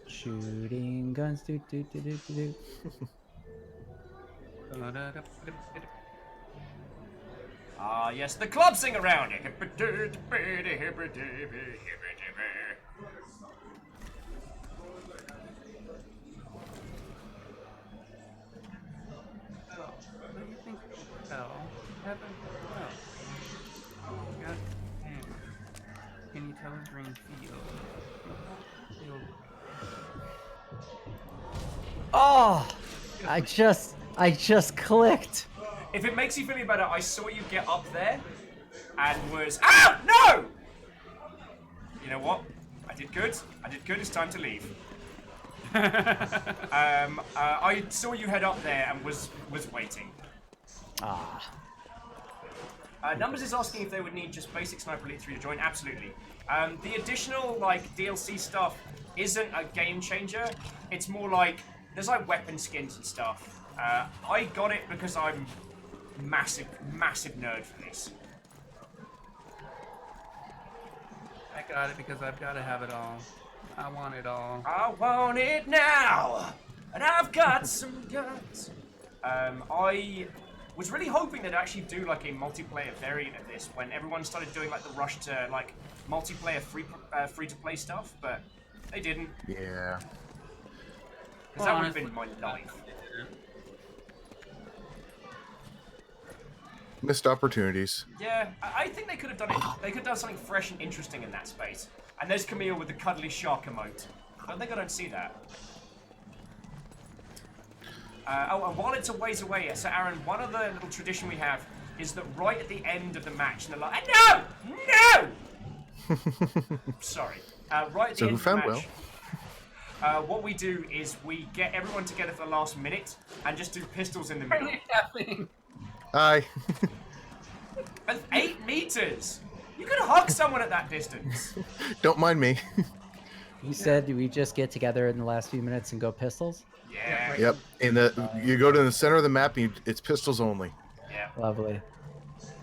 Shooting guns. Do do do do do do. Ah, yes, the club sing around it. What do you think? Hell, heaven, hell. God damn. Can you tell his ring feel? Oh, I just clicked. If it makes you feel any better, I saw you get up there and was... Ah! No! You know what? I did good. It's time to leave. I saw you head up there and was waiting. Ah. Numbers is asking if they would need just basic Sniper Elite 3 to join. Absolutely. The additional like DLC stuff isn't a game changer. It's more like there's like weapon skins and stuff. I got it because I'm massive nerd for this. I got it because I've got to have it all. I want it all. I want it now, and I've got some guts. I was really hoping they'd actually do like a multiplayer variant of this when everyone started doing like the rush to like multiplayer free to play stuff, but they didn't. Yeah. Because that would have been my life. Missed opportunities. Yeah, I think they could have done it. They could have done something fresh and interesting in that space. And there's Camille with the cuddly shark emote. I think I don't see that. And while it's a ways away, so Aaron, one other little tradition we have is that right at the end of the match, and they're like, no! Sorry. Right at the end of the match, what we do is we get everyone together for the last minute and just do pistols in the middle. Aye. That's 8 meters! You could hug someone at that distance. Don't mind me. You said we just get together in the last few minutes and go pistols? Yeah. Yep. You go to the center of the map and it's pistols only. Yeah. Lovely.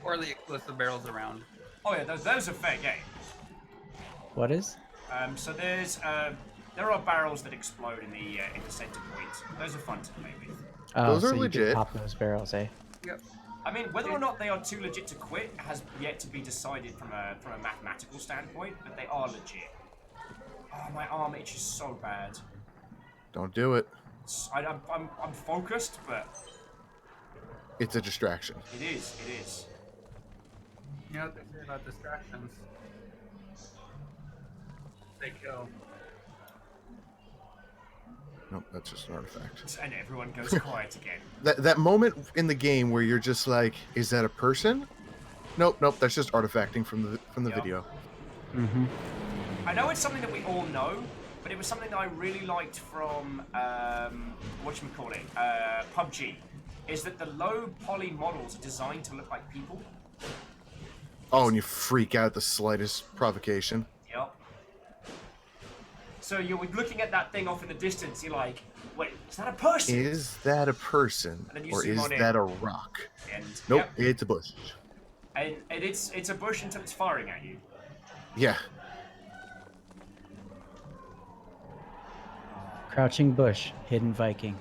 Or the explosive barrels around. Oh yeah, those are fair game. What is? So there are barrels that explode in the center point. Those are fun to play with. Oh, Those are so you legit. can pop those barrels, eh? Yep. I mean, whether or not they are too legit to quit has yet to be decided from a mathematical standpoint, but they are legit. Oh, my arm itches so bad. Don't do it. I'm focused, but It's a distraction. it is. You know what they say about distractions? They kill. Nope, that's just an artifact. And everyone goes quiet again. That moment in the game where you're just like, is that a person? Nope, that's just artifacting from the Yep. video. Mm-hmm. I know it's something that we all know, but it was something that I really liked from whatchamacallit, PUBG, is that the low poly models are designed to look like people. Oh, and you freak out at the slightest provocation. Yep. So you're looking at that thing off in the distance, you're like, wait, is that a person? Is that a person And then you or zoom is on in. that a rock? And Nope, yep, it's a bush. and it's a bush until it's firing at you. Yeah. Crouching bush, hidden Viking.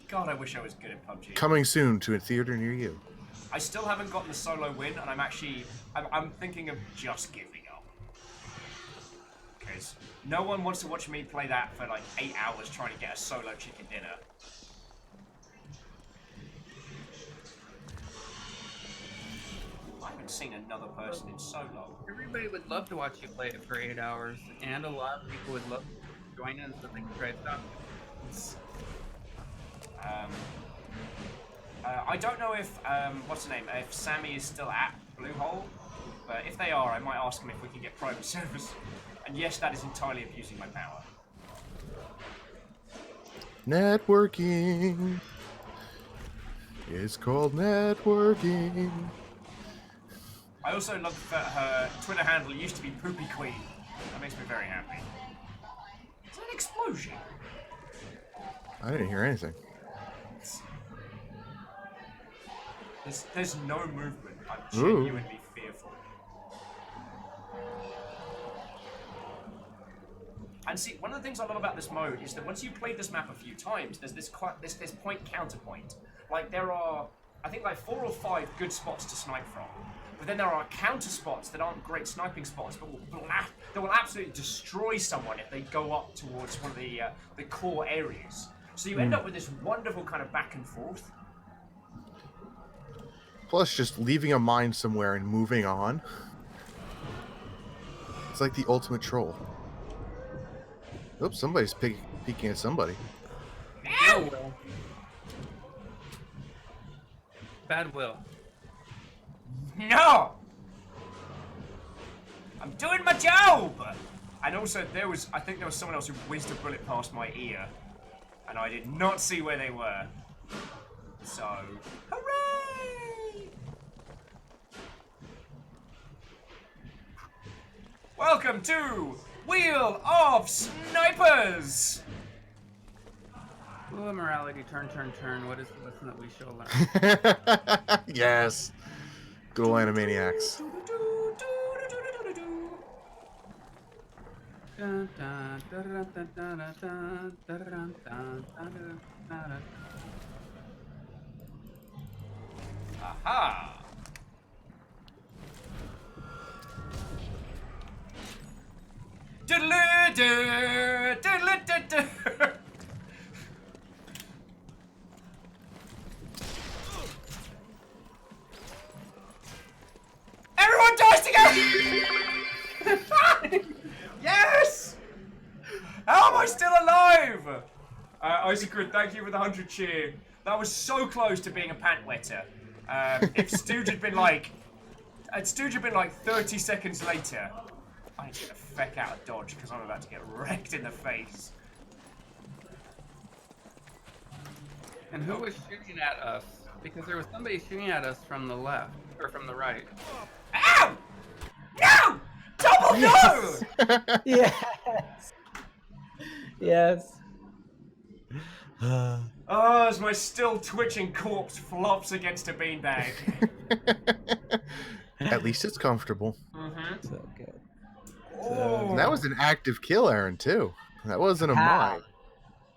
God, I wish I was good at PUBG. Coming soon to a theater near you. I still haven't gotten the solo win, and I'm thinking of just giving up. Because no one wants to watch me play that for like 8 hours trying to get a solo chicken dinner. I haven't seen another person in so long. Everybody would love to watch you play it for 8 hours, and a lot of people would love to join in so they can try stuff. I don't know if, what's the name, if Sammy is still at Bluehole, but if they are, I might ask him if we can get private service. And yes, that is entirely abusing my power. Networking. It's called networking. I also love that her Twitter handle used to be Poopy Queen. That makes me very happy. Is that an explosion? I didn't hear anything. There's no movement. I'm Ooh. genuinely fearful. And see, one of the things I love about this mode is that once you've played this map a few times, there's this point counterpoint. Like there are, I think like 4 or 5 good spots to snipe from. But then there are counter spots that aren't great sniping spots, but will absolutely destroy someone if they go up towards one of the core areas. So you end up with this wonderful kind of back and forth. Plus, just leaving a mine somewhere and moving on. It's like the ultimate troll. Oops, somebody's peeking at somebody. No, Will. Bad Will. No! I'm doing my job! And also, I think there was someone else who whizzed a bullet past my ear, and I did not see where they were. So, hooray! Welcome to Wheel of Snipers! Ooh, morality, turn. What is the lesson that we shall learn? Yes. Good old Animaniacs. Aha! Diddle-doo, diddle-doo-doo. Isaac, thank you for the 100 cheer. That was so close to being a pant wetter. If Stooge had been like, 30 seconds later, I need to get the feck out of Dodge because I'm about to get wrecked in the face. And who was shooting at us? Because there was somebody shooting at us from the left, or from the right. Ow! No! Double no! Yes. Yes. Oh, as my still twitching corpse flops against a beanbag. At least it's comfortable. So good. Oh. And that was an active kill, Aaron, too. That wasn't a Pow.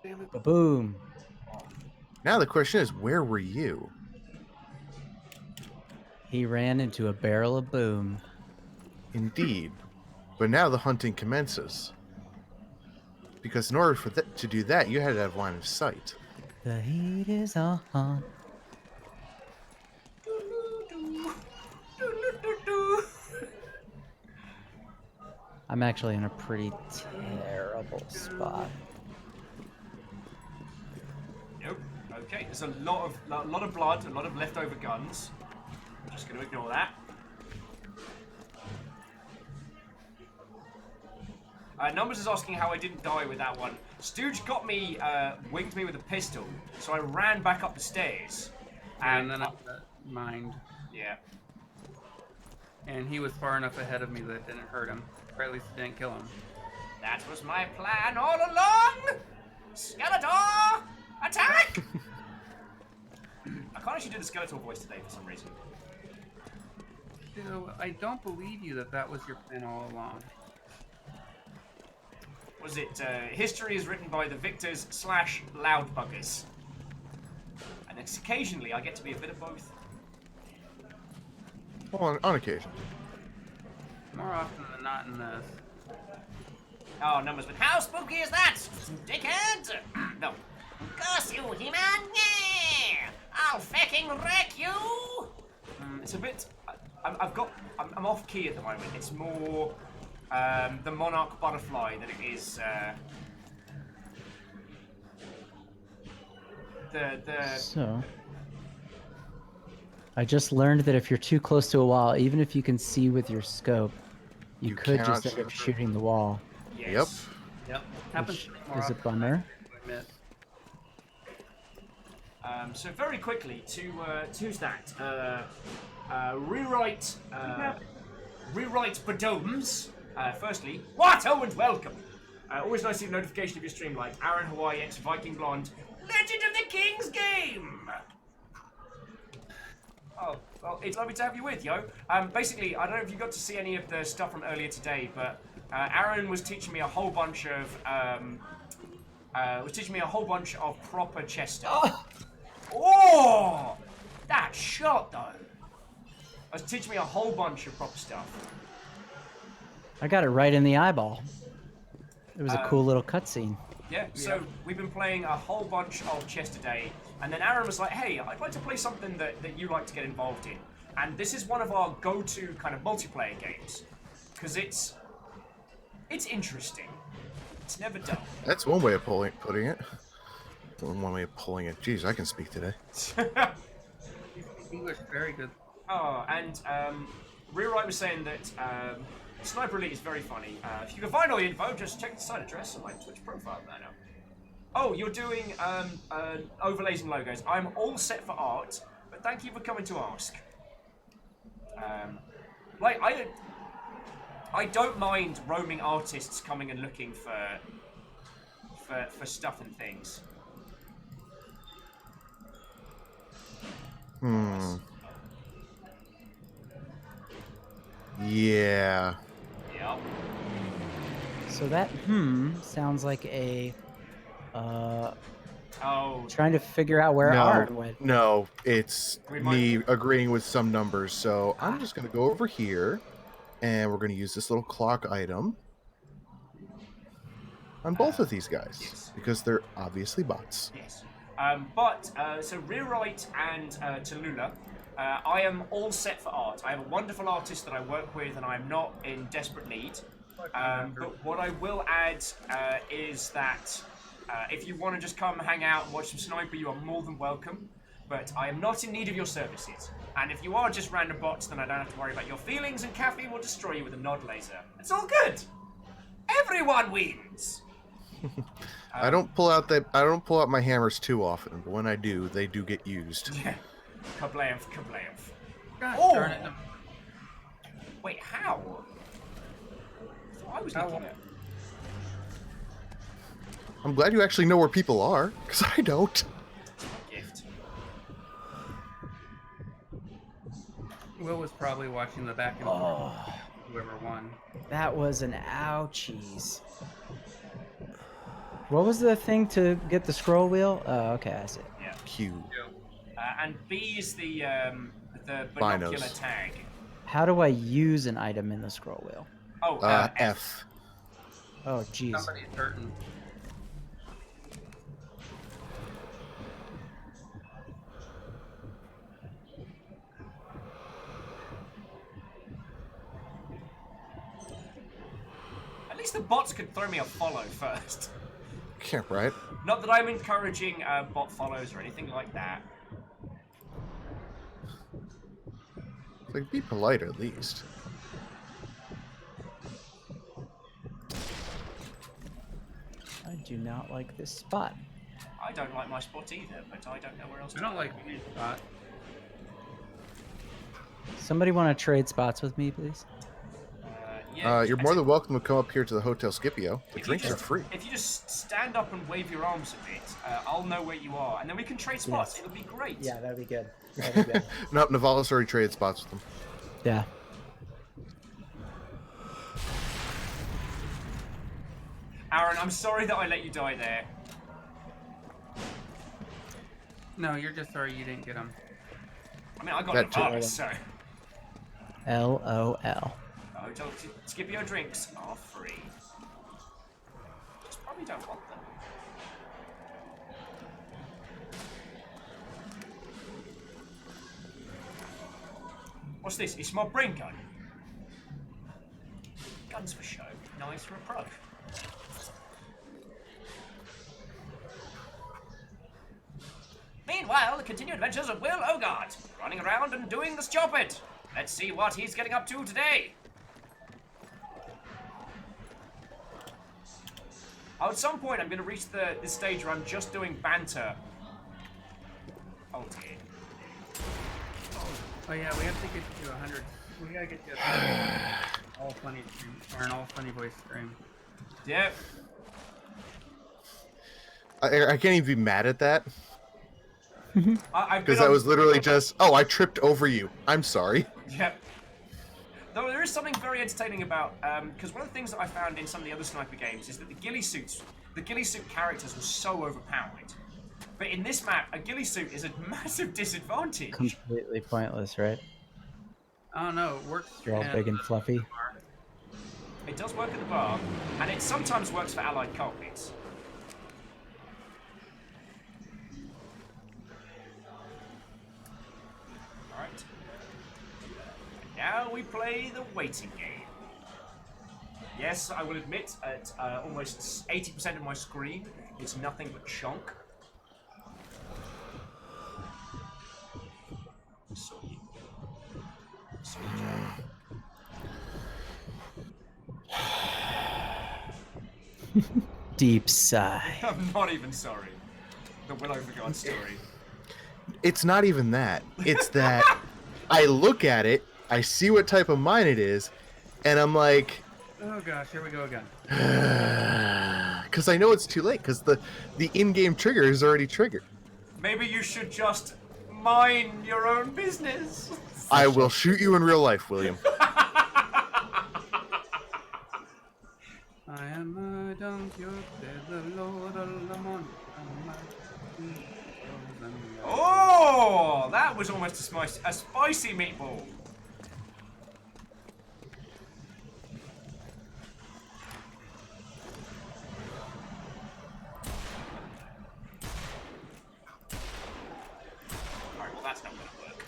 mine. Boom. Now the question is, where were you? He ran into a barrel of boom. Indeed. But now the hunting commences. Because in order for to do that, you had to have line of sight. The heat is on. I'm actually in a pretty terrible spot. Nope. Okay, there's a lot of blood, a lot of leftover guns. Just gonna ignore that. Numbers is asking how I didn't die with that one. Stooge got me, winged me with a pistol, so I ran back up the stairs. And then I got mined. Yeah. And he was far enough ahead of me that it didn't hurt him. Or at least it didn't kill him. That was my plan all along! Skeletor! Attack! I can't actually do the Skeletor voice today for some reason. So, I don't believe you that was your plan all along. Was it, history is written by the victors / loud buggers. And occasionally I get to be a bit of both. Well, on occasion. More often than not in this. Oh, Numbers, but how spooky is that, dickhead? No. Curse you, He-Man! Yeah! I'll fucking wreck you! It's a bit... I'm off key at the moment. It's more the Monarch Butterfly than it is the... So, I just learned that if you're too close to a wall, even if you can see with your scope, you could cannot just end up shoot. shooting the wall. Yes. Yep. Happens Which to me more is a often than bummer. I admit. So very quickly to who's that? Rewrite Badomes. Firstly, what? Oh, and welcome. Always nice to see a notification of your stream, like Aran Hawaii X Viking Blonde, Legend of the King's Game. Oh, well, it's lovely to have you with, yo. Basically, I don't know if you got to see any of the stuff from earlier today, but Aran was teaching me a whole bunch of proper chess stuff. Oh, that shot though. Was teaching me a whole bunch of proper stuff. I got it right in the eyeball. It was a cool little cutscene. Yeah, so we've been playing a whole bunch of chess today, and then Aaron was like, hey, I'd like to play something that you like to get involved in. And this is one of our go-to kind of multiplayer games, because it's interesting. It's never dull. That's one way of putting it. One way of pulling it. Jeez, I can speak today. You speak English very good. Oh, and Rewrite was saying that Sniper Elite is very funny. If you can find all the info, just check the site address on my Twitch profile there now. Oh, you're doing overlays and logos. I'm all set for art, but thank you for coming to ask. Like, I don't mind roaming artists coming and looking for stuff and things. Yeah. Yep. So that sounds like a Oh. trying to figure out where Aran went. No, it's We me agreeing with some numbers. So I'm just going to go over here, and we're going to use this little clock item on both of these guys, yes. because they're obviously bots. Yes. So Rewrite and Tallulah, I am all set for art. I have a wonderful artist that I work with, and I'm not in desperate need. But what I will add is that If you want to just come hang out and watch some sniper, you are more than welcome. But I am not in need of your services. And if you are just random bots, then I don't have to worry about your feelings, and Caffeine will destroy you with a nod laser. It's all good. Everyone wins. I don't pull out my hammers too often, but when I do, they do get used. Yeah. Kablamf, kablamf. God Oh! darn it. No. Wait, how? I thought I was looking at. I'm glad you actually know where people are, because I don't. Gift. Will was probably watching the back and forth. Whoever won. That was an ouchies. What was the thing to get the scroll wheel? Oh, okay, I see. Yeah. Q. And B is the binocular Binos. tag. How do I use an item in the scroll wheel? Oh, F. Oh, jeez. Somebody's hurting. At least the bots could throw me a follow first. Yeah, right. Not that I'm encouraging bot follows or anything like that. Like, be polite at least. I do not like this spot. I don't like my spot either, but I don't know where else to I don't go. like any spot. Somebody want to trade spots with me, please? Yeah, You're more than welcome to come up here to the Hotel Scipio. The if you drinks are just- free. If you just stand up and wave your arms a bit, I'll know where you are, and then we can trade spots. Yes. It'll be great. Yeah, that'd be good. That'd be good. Nope, Navalis already traded spots with them. Yeah. Aaron, I'm sorry that I let you die there. No, you're just sorry you didn't get him. I mean, I got That too. Navalis, so. LOL. Hotel Scipio drinks are free. Just probably don't want them. What's this? It's my brain gun. Guns for show. Nice for a pro. Meanwhile, the continued adventures of Will Ogart, running around and doing the stop it. Let's see what he's getting up to today. Oh, at some point, I'm going to reach this stage where I'm just doing banter. Oh dear. Oh yeah, we have to get to 100. We gotta get to 100. All funny stream, or an all funny voice stream. Yep. I can't even be mad at that, I've because been that on- was literally just, oh, I tripped over you. I'm sorry. Yep. Though there is something very entertaining about, because one of the things that I found in some of the other sniper games is that the ghillie suit characters were so overpowered. But in this map, a ghillie suit is a massive disadvantage. Completely pointless, right? I don't know, it works. They're all in- big and fluffy. It does work at the bar, and it sometimes works for allied cockpits. Alright. Now we play the waiting game. Yes, I will admit, at almost 80% of my screen, it's nothing but chunk. Sorry. Sorry, Deep sigh. I'm not even sorry. The Will Overguard story. It's not even that. It's that I look at it, I see what type of mine it is, and I'm like, Oh gosh, here we go again. because I know it's too late, because the in-game trigger is already triggered. Maybe you should just mind your own business. I will shoot you in real life, William. I am a Don Quixote, the Lord of the Mon. Oh, that was almost a spicy meatball. Alright, well that's not going to work.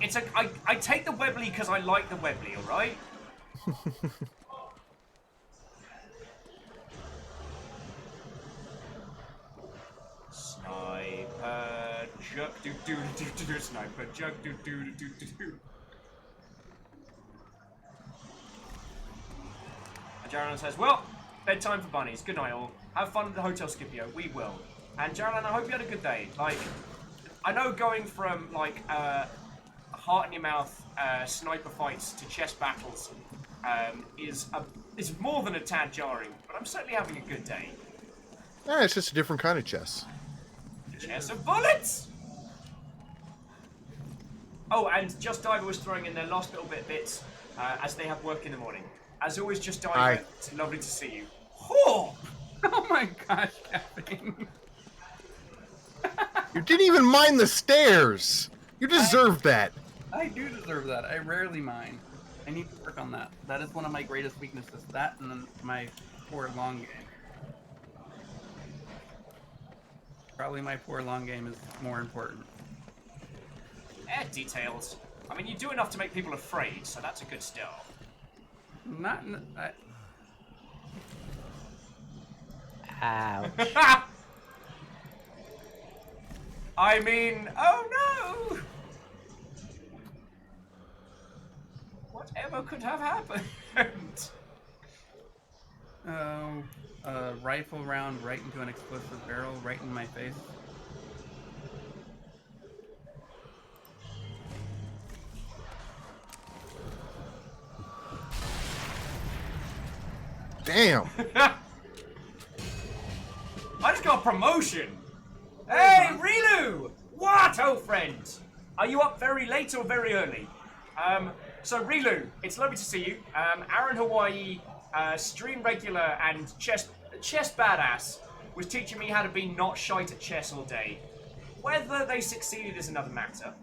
Look, I take the Webley because I like the Webley, alright? Sniper, jug, do, sniper, jug, do. And Jaron says, well, bedtime for bunnies. Good night, all. Have fun at the Hotel Scipio. We will. And Jaron, I hope you had a good day. Like, I know going from, like, heart in your mouth sniper fights to chess battles is more than a tad jarring, but I'm certainly having a good day. Yeah, it's just a different kind of chess. Chess of bullets! Oh, and Just Diver was throwing in their last little bits as they have work in the morning. As always, Just Diver, Hi. it's lovely to see you. Oh! Oh my gosh, Kevin. You didn't even mind the stairs. You deserve that. I do deserve that. I rarely mind. I need to work on that. That is one of my greatest weaknesses. That and then my poor long game. Probably my poor long game is more important. Details. I mean, you do enough to make people afraid, so that's a good start. Not. Ouch. I mean, oh no! Whatever could have happened? Oh, a rifle round right into an explosive barrel right in my face. Damn. I just got a promotion! Hey, Rilu! What, old friend? Are you up very late or very early? So Rilu, it's lovely to see you. Aran Hawaii, stream regular and chess badass, was teaching me how to be not shite at chess all day. Whether they succeeded is another matter.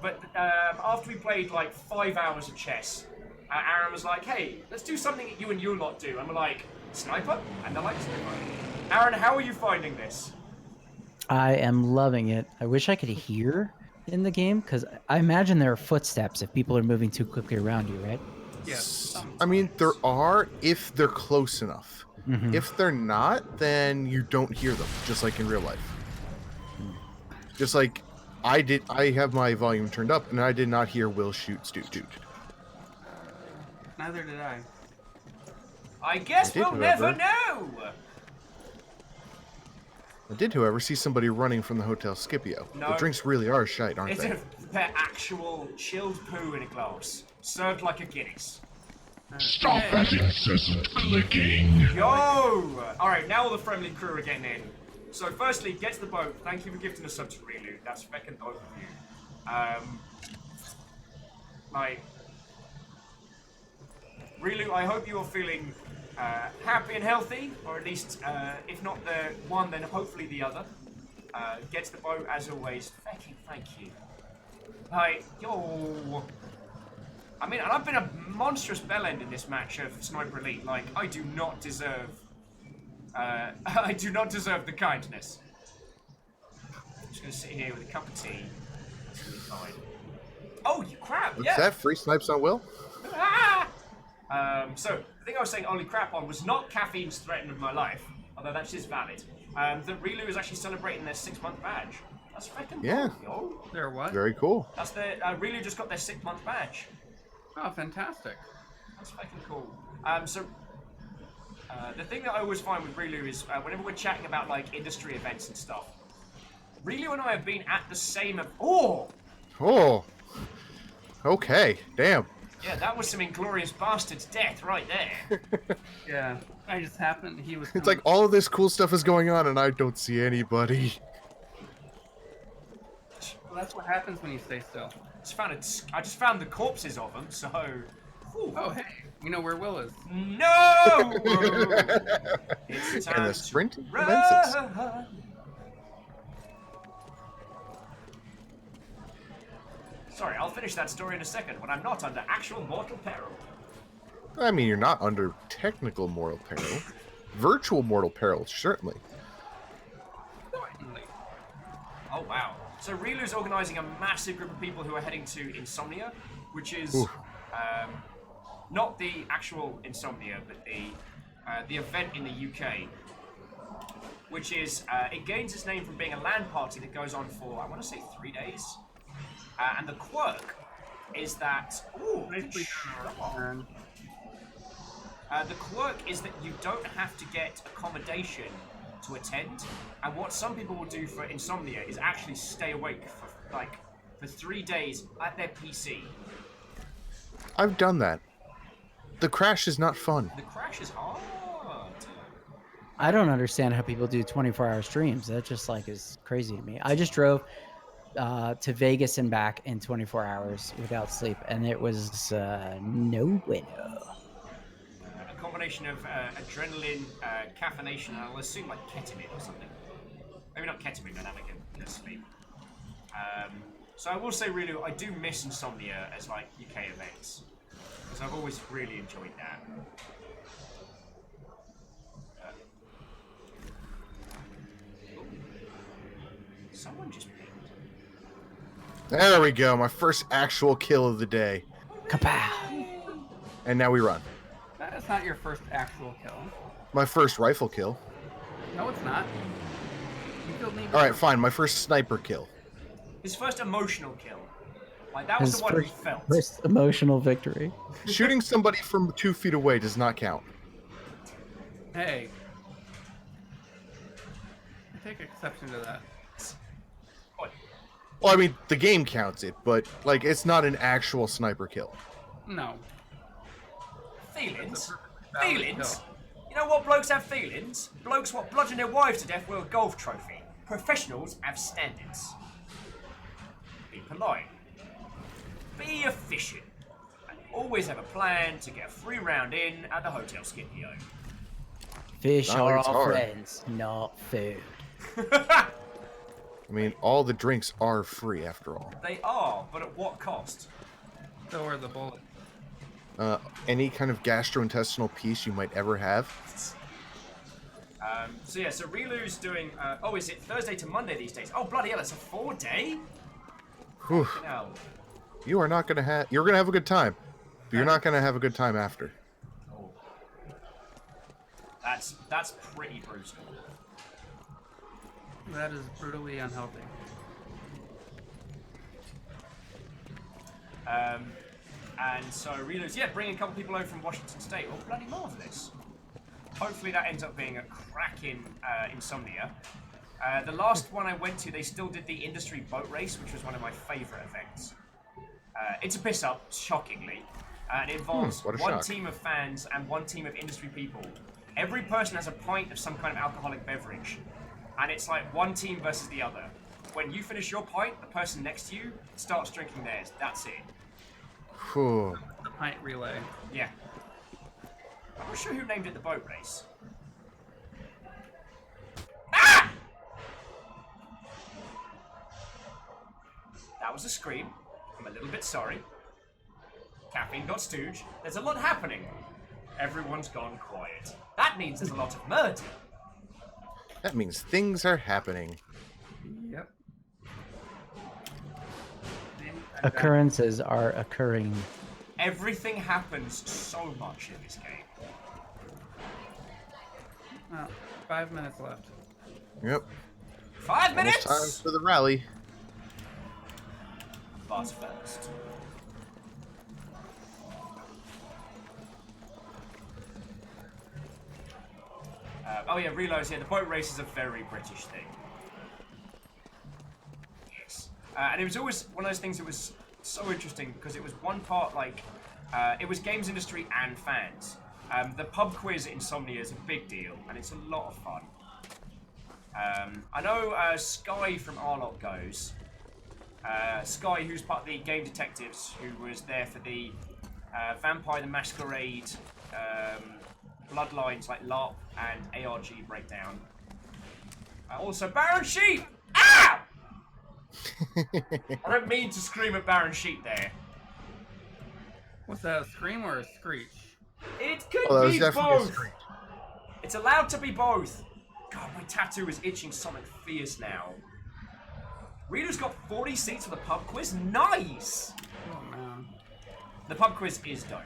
But after we played like 5 hours of chess, Aran was like, hey, let's do something that you and your lot do. And we're like, sniper? And they're like, sniper. Aran, how are you finding this? I am loving it. I wish I could hear in the game, because I imagine there are footsteps if people are moving too quickly around you, right? Yes. I mean, there are if they're close enough. Mhm. If they're not, then you don't hear them, just like in real life. Just like I have my volume turned up, and I did not hear Will shoot Stu. Neither did I. I guess I did, we'll never however. know! I did, however, see somebody running from the Hotel Scipio. No. The drinks really are shite, aren't It's they? they're actual chilled poo in a glass, served like a Guinness. Stop that incessant clicking. Yo! Alright, now all the friendly crew are getting in. So firstly, get to the boat. Thank you for gifting a sub to Rilu. That's feckin' dope of you. Like, Rilu, I hope you are feeling happy and healthy, or at least, if not the one, then hopefully the other. Get to the boat, as always. Feckin' thank you. Like, yo. I mean, and I've been a monstrous bellend in this match of Sniper Elite. Like, I do not deserve... I do not deserve the kindness. I'm just gonna sit here with a cup of tea. It's gonna be fine. Oh, you crap! What's Yeah. that? Free snipes on Will? Ah! So the thing I was saying holy crap on was not caffeine's threat of my life, although that is valid. That Rilu is actually celebrating their 6-month badge. That's freaking Yeah. cool, yo. There what? Very cool. That's their Rilu just got their 6-month badge. Oh, fantastic. That's fucking cool. The thing that I always find with Rilu is whenever we're chatting about like industry events and stuff, Rilu and I have been at the same. Oh, Okay. Damn. yeah, that was some Inglorious Bastards death right there. Yeah. I just happened. He was. It's like all of this cool stuff is going on, and I don't see anybody. Well, that's what happens when you stay still. I just found the corpses of them, so. Whew. Oh, hey. We know where Will is. No! It's time And the to sprint run. commences. Sorry, I'll finish that story in a second when I'm not under actual mortal peril. I mean, you're not under technical mortal peril. Virtual mortal peril, certainly. Certainly. Oh wow. So Relu's organising a massive group of people who are heading to Insomnia, which is not the actual Insomnia, but the event in the UK, which is it gains its name from being a LAN party that goes on for I want to say 3 days, and the quirk is that the quirk is that you don't have to get accommodation to attend, and what some people will do for Insomnia is actually stay awake for 3 days at their PC. I've done that. The crash is not fun. The crash is hard. I don't understand how people do 24-hour streams. That just like is crazy to me. I just drove to Vegas and back in 24 hours without sleep, and it was no bueno. A combination of adrenaline, caffeination, and I'll assume like ketamine or something. Maybe not ketamine, but having a sleep. So I will say, really, I do miss Insomnia as like UK events, because I've always really enjoyed that. Someone just pinged. There we go, my first actual kill of the day. Kapow! And now we run. That is not your first actual kill. My first rifle kill. No, it's not. You killed me. Alright, fine, my first sniper kill. His first emotional kill. Like, that was the one he felt. First emotional victory. Shooting somebody from 2 feet away does not count. Hey. I take exception to that. Well, I mean, the game counts it, but, like, it's not an actual sniper kill. No. Feelings? Feelings? You know what blokes have feelings? Blokes what bludgeon their wives to death with a golf trophy. Professionals have standards. Be polite. Be efficient. And always have a plan to get a free round in at the Hotel Scipio. Fish Not are like it's all hard. friends, not food. I mean, all the drinks are free, after all. They are, but at what cost? So are the bullets. Any kind of gastrointestinal piece you might ever have. So yeah, so Relu's doing, oh, is it Thursday to Monday these days? Oh, bloody hell, it's a 4-day? Whew. No. You are not gonna have. You're gonna have a good time, but you're not gonna have a good time after. Oh. That's pretty brutal. That is brutally unhealthy. And so Relu's, yeah, bringing a couple people over from Washington State. Oh, bloody marvelous. Hopefully that ends up being a cracking Insomnia. The last one I went to, they still did the industry boat race, which was one of my favourite events. It's a piss up, shockingly. And it involves what a one shock. team of fans and one team of industry people. Every person has a pint of some kind of alcoholic beverage. And it's like one team versus the other. When you finish your pint, the person next to you starts drinking theirs. That's it. Whew. The pint relay. Yeah. I'm not sure who named it the boat race. Ah! That was a scream. I'm a little bit sorry. Caffeine got stooge. There's a lot happening. Everyone's gone quiet. That means there's a lot of murder. That means things are happening. Yep. Occurrences are occurring. Everything happens so much in this game. Well, 5 minutes left. Yep. 5 minutes? Almost time for the rally. But first. Oh yeah, realize here, the boat race is a very British thing. Yes. And it was always one of those things that was so interesting because it was one part like, it was games industry and fans. The pub quiz Insomnia is a big deal and it's a lot of fun. I know Sky from Arlott goes. Sky, who's part of the Game Detectives, who was there for the Vampire the Masquerade, Bloodlines like LARP and ARG breakdown. Also, Baron Sheep! Ow! I don't mean to scream at Baron Sheep there. What's that, a scream or a screech? It could Oh, that was be definitely a both. screech. It's allowed to be both. God, my tattoo is itching something fierce now. Reader's got 40 seats for the pub quiz. Nice! Oh man. The pub quiz is dope.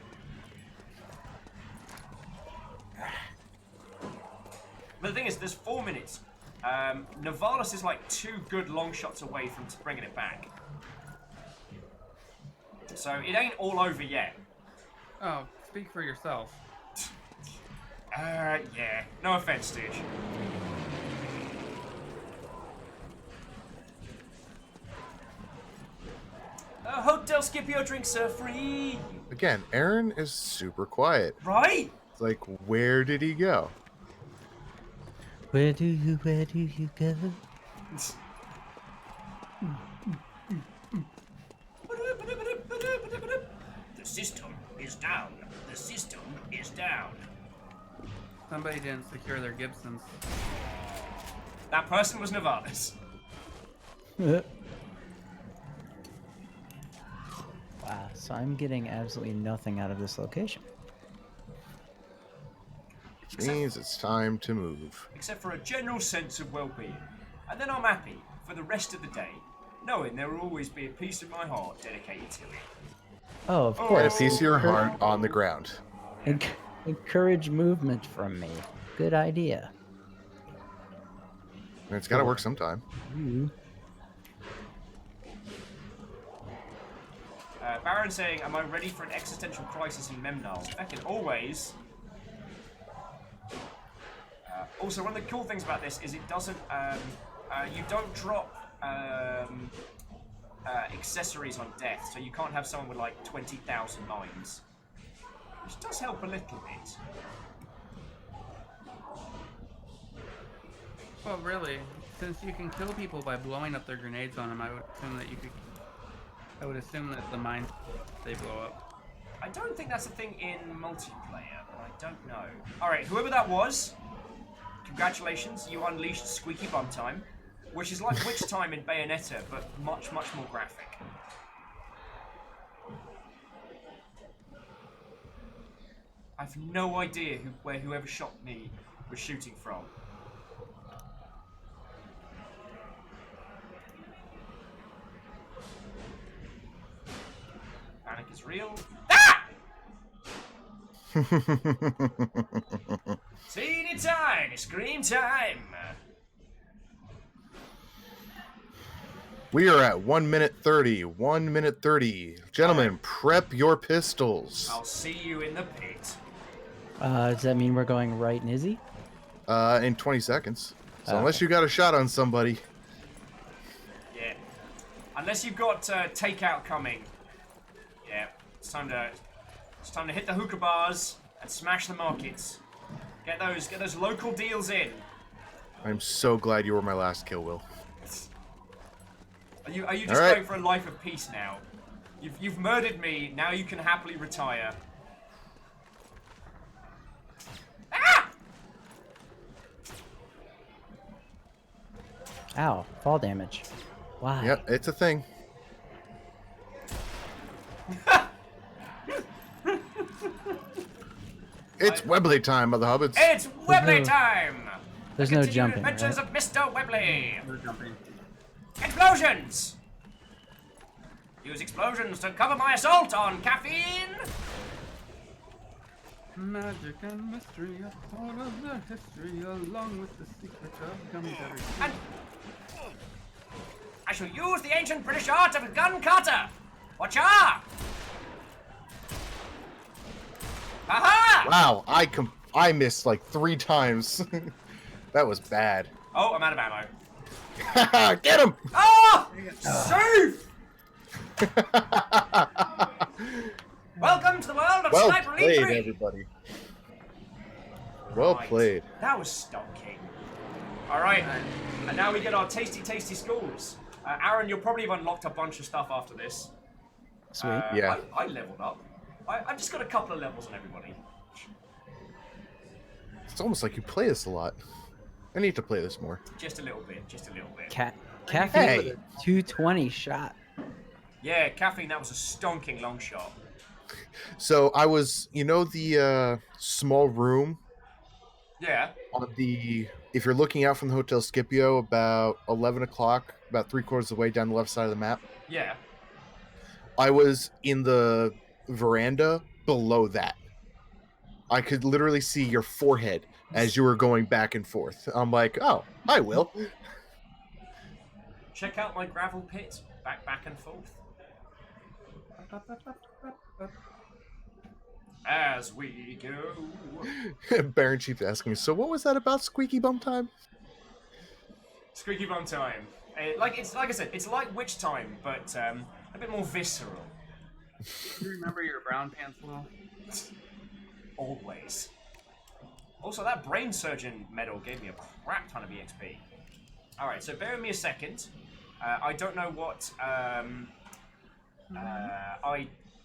But the thing is, there's 4 minutes. Navalis is like 2 good long shots away from bringing it back. So it ain't all over yet. Oh, speak for yourself. Yeah. No offense, Stitch. Hotel Scipio drinks are free. Again, Aran is super quiet. Right? It's like, where did he go? Where do you go? The system is down. The system is down. Somebody didn't secure their Gibsons. That person was Navalis. Wow, so I'm getting absolutely nothing out of this location. Which means it's time to move. Except for a general sense of well-being. And then I'm happy for the rest of the day, knowing there will always be a piece of my heart dedicated to it. Oh, of And a course. piece of your heart on the ground. Encourage movement from me. Good idea. And it's got to work sometime. Baron saying, am I ready for an existential crisis in Memnal? Second, always. Also, one of the cool things about this is it doesn't, you don't drop accessories on death, so you can't have someone with like 20,000 lines. Which does help a little bit. Well, really, since you can kill people by blowing up their grenades on them, I would assume that you could. I would assume that the mines they blow up. I don't think that's a thing in multiplayer, but I don't know. Alright, whoever that was, congratulations, you unleashed Squeaky Bum Time, which is like Witch Time in Bayonetta, but much, much more graphic. I've no idea where whoever shot me was shooting from. Panic is real. Ah! Teeny tiny scream time. We are at 1 minute 30. 1 minute 30. Gentlemen, prep your pistols. I'll see you in the pit. Does that mean we're going right, Nizzy? In 20 seconds. So Okay. unless you got a shot on somebody. Yeah. Unless you've got takeout coming. Yeah. It's time to hit the hookah bars and smash the markets. Get those local deals in. I'm so glad you were my last kill, Will. Are you just All right. going for a life of peace now? You've murdered me. Now you can happily retire. Ah! Ow, fall damage. Why? Yep, it's a thing. It's Webley time, Mother Hobbits. It's Webley time. There's The no continued jumping, Adventures right? of Mr. Webley. We're jumping. Explosions! Use explosions to cover my assault on caffeine! Magic and mystery are part of the history, along with the secret of gummy bears. And I shall use the ancient British art of a gun cutter! Watcha! Aha! Wow, I missed like 3 times. That was bad. Oh, I'm out of ammo. Get him! Ah! Safe! Welcome to the world of Well Sniper Elite played, 3! everybody. Well Right. played. That was stonking. Alright, and now we get our tasty, tasty scores. Aaron, you'll probably have unlocked a bunch of stuff after this. Sweet. Yeah. I leveled up. I've just got a couple of levels on everybody. It's almost like you play this a lot. I need to play this more. Just a little bit, just a little bit. Caffeine Hey. with a 220 shot. Yeah, caffeine, that was a stonking long shot. So I was, the small room Yeah. on the if you're looking out from the Hotel Scipio about 11 o'clock, about 3/4 of the way down the left side of the map, Yeah. I was in the veranda below that. I could literally see your forehead as you were going back and forth. I'm like, oh, I will. Check out my gravel pit. Back and forth. As we go. Baron Chief's asking me, so what was that about Squeaky Bum Time? Squeaky bum time. Like I said, it's like Witch Time, but a bit more visceral. Do you remember your brown pants, Will? Always. Also, that brain surgeon medal gave me a crap ton of EXP. All right, so bear with me a second. I don't know what I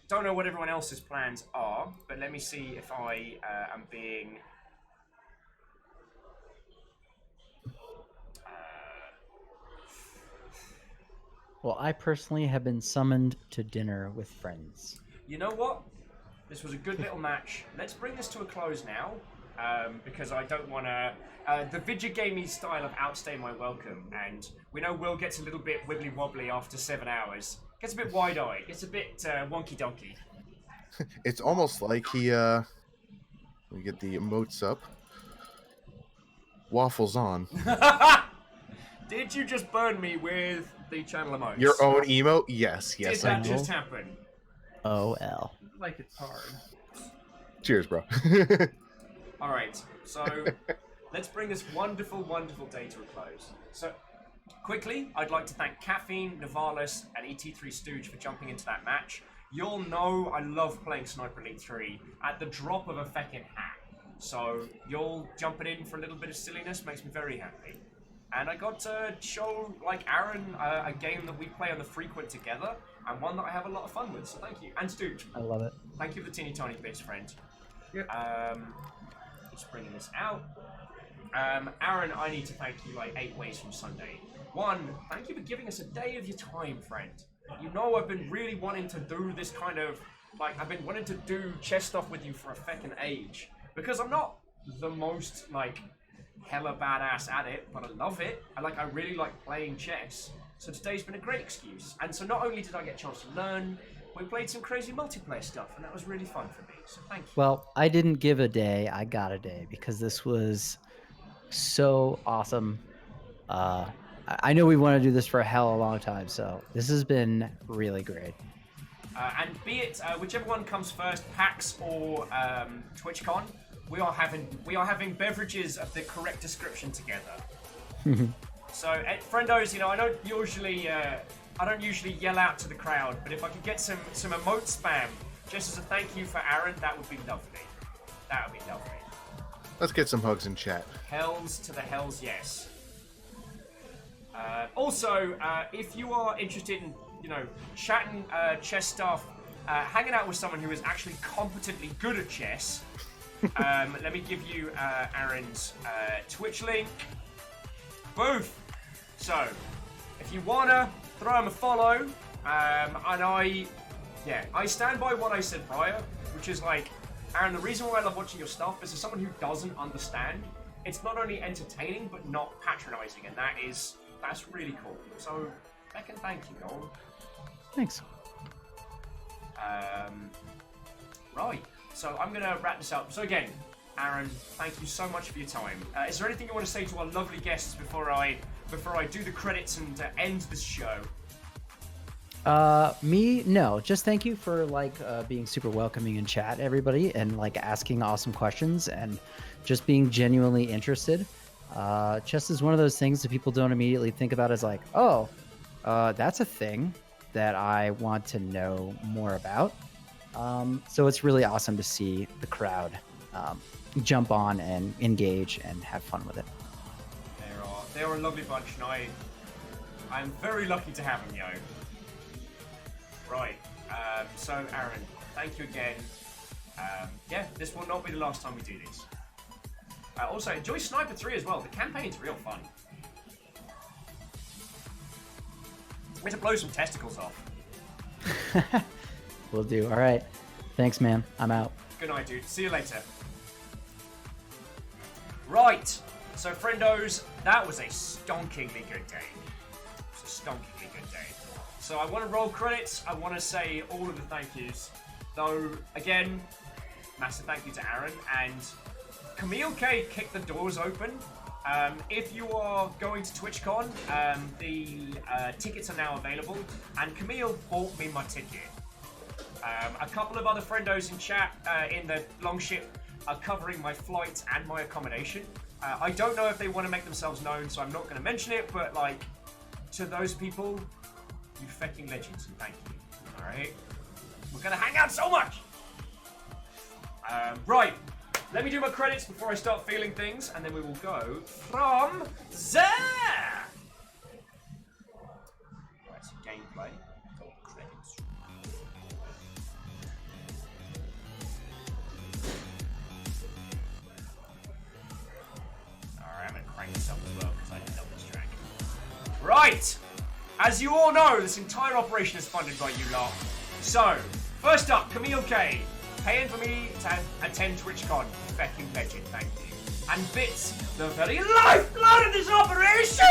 don't know what everyone else's plans are, but let me see if I am being. Well, I personally have been summoned to dinner with friends. You know what? This was a good little match. Let's bring this to a close now, because I don't want to. The Vidya gaming style of outstay my welcome, and we know Will gets a little bit wibbly wobbly after 7 hours. Gets a bit wide-eyed. Gets a bit wonky donkey. It's almost like he. Let me get the emotes up. Waffles on. Did you just burn me with the channel emotes? Your own emote? Yes, Did yes. that just happen? OL. Like it's hard. Cheers, bro. All right, so let's bring this wonderful, wonderful day to a close. So, quickly, I'd like to thank Caffeine, Navalis, and ET3 Stooge for jumping into that match. You'll know I love playing Sniper Elite 3 at the drop of a feckin' hat. So, you'll jumping in for a little bit of silliness makes me very happy. And I got to show, like, Aran a game that we play on the frequent together, and one that I have a lot of fun with, so thank you. And Stooge. I love it. Thank you for the teeny tiny bits, friend. Yep. Just bringing this out. Aran, I need to thank you like 8 ways from Sunday. 1, thank you for giving us a day of your time, friend. You know I've been really wanting to do this kind of, like, I've been wanting to do chess stuff with you for a feckin' age. Because I'm not the most, like, hella badass at it, but I love it. I really like playing chess. So today's been a great excuse. And so not only did I get a chance to learn, we played some crazy multiplayer stuff, and that was really fun for me. So thank you. Well, I didn't give a day. I got a day because this was so awesome. I know we want to do this for a hell of a long time, so this has been really great. And be it whichever one comes first, PAX or TwitchCon, we are having beverages of the correct description together. So, friendos, you know, I don't usually yell out to the crowd, but if I could get some emote spam just as a thank you for Aran, that would be lovely. That would be lovely. Let's get some hugs in chat. Hells to the hells, yes. Also, if you are interested in, you know, chatting chess stuff, hanging out with someone who is actually competently good at chess, let me give you Aran's Twitch link. Booth. So, if you wanna throw him a follow, and I stand by what I said prior, which is like, Aran, the reason why I love watching your stuff is as someone who doesn't understand, it's not only entertaining but not patronizing, and that's really cool. So, I can thank you, Noel. Thanks. Right. So I'm gonna wrap this up. So again, Aran, thank you so much for your time. Is there anything you want to say to our lovely guests before I do the credits and end this show? No, just thank you for being super welcoming in chat, everybody, and asking awesome questions and just being genuinely interested. Chess is one of those things that people don't immediately think about as that's a thing that I want to know more about. So it's really awesome to see the crowd jump on and engage and have fun with it. They're a lovely bunch, and I'm very lucky to have them, yo. Right. So Aran, thank you again. This will not be the last time we do this. Also, enjoy Sniper 3 as well. The campaign's real fun. We're to blow some testicles off. Will do. All right. Thanks, man. I'm out. Good night, dude. See you later. Right. So, friendos, that was a stonkingly good day. It was a stonkingly good day. So, I want to roll credits. I want to say all of the thank yous. Though, again, massive thank you to Aran. And Camille K kicked the doors open. If you are going to TwitchCon, the tickets are now available. And Camille bought me my ticket. A couple of other friendos in chat in the Longship are covering my flight and my accommodation. I don't know if they want to make themselves known, so I'm not going to mention it, but like, to those people, you fucking legends, and thank you. Alright? We're going to hang out so much! Right, let me do my credits before I start feeling things, and then we will go from there! Right, so gameplay. Go credits. Alright, I'm gonna crank this up as well because I did double this track. Right! As you all know, this entire operation is funded by you lot. So, first up, Camille K. Paying for me to attend TwitchCon. Fucking legend, thank you. And Bits, the very lifeblood of this operation!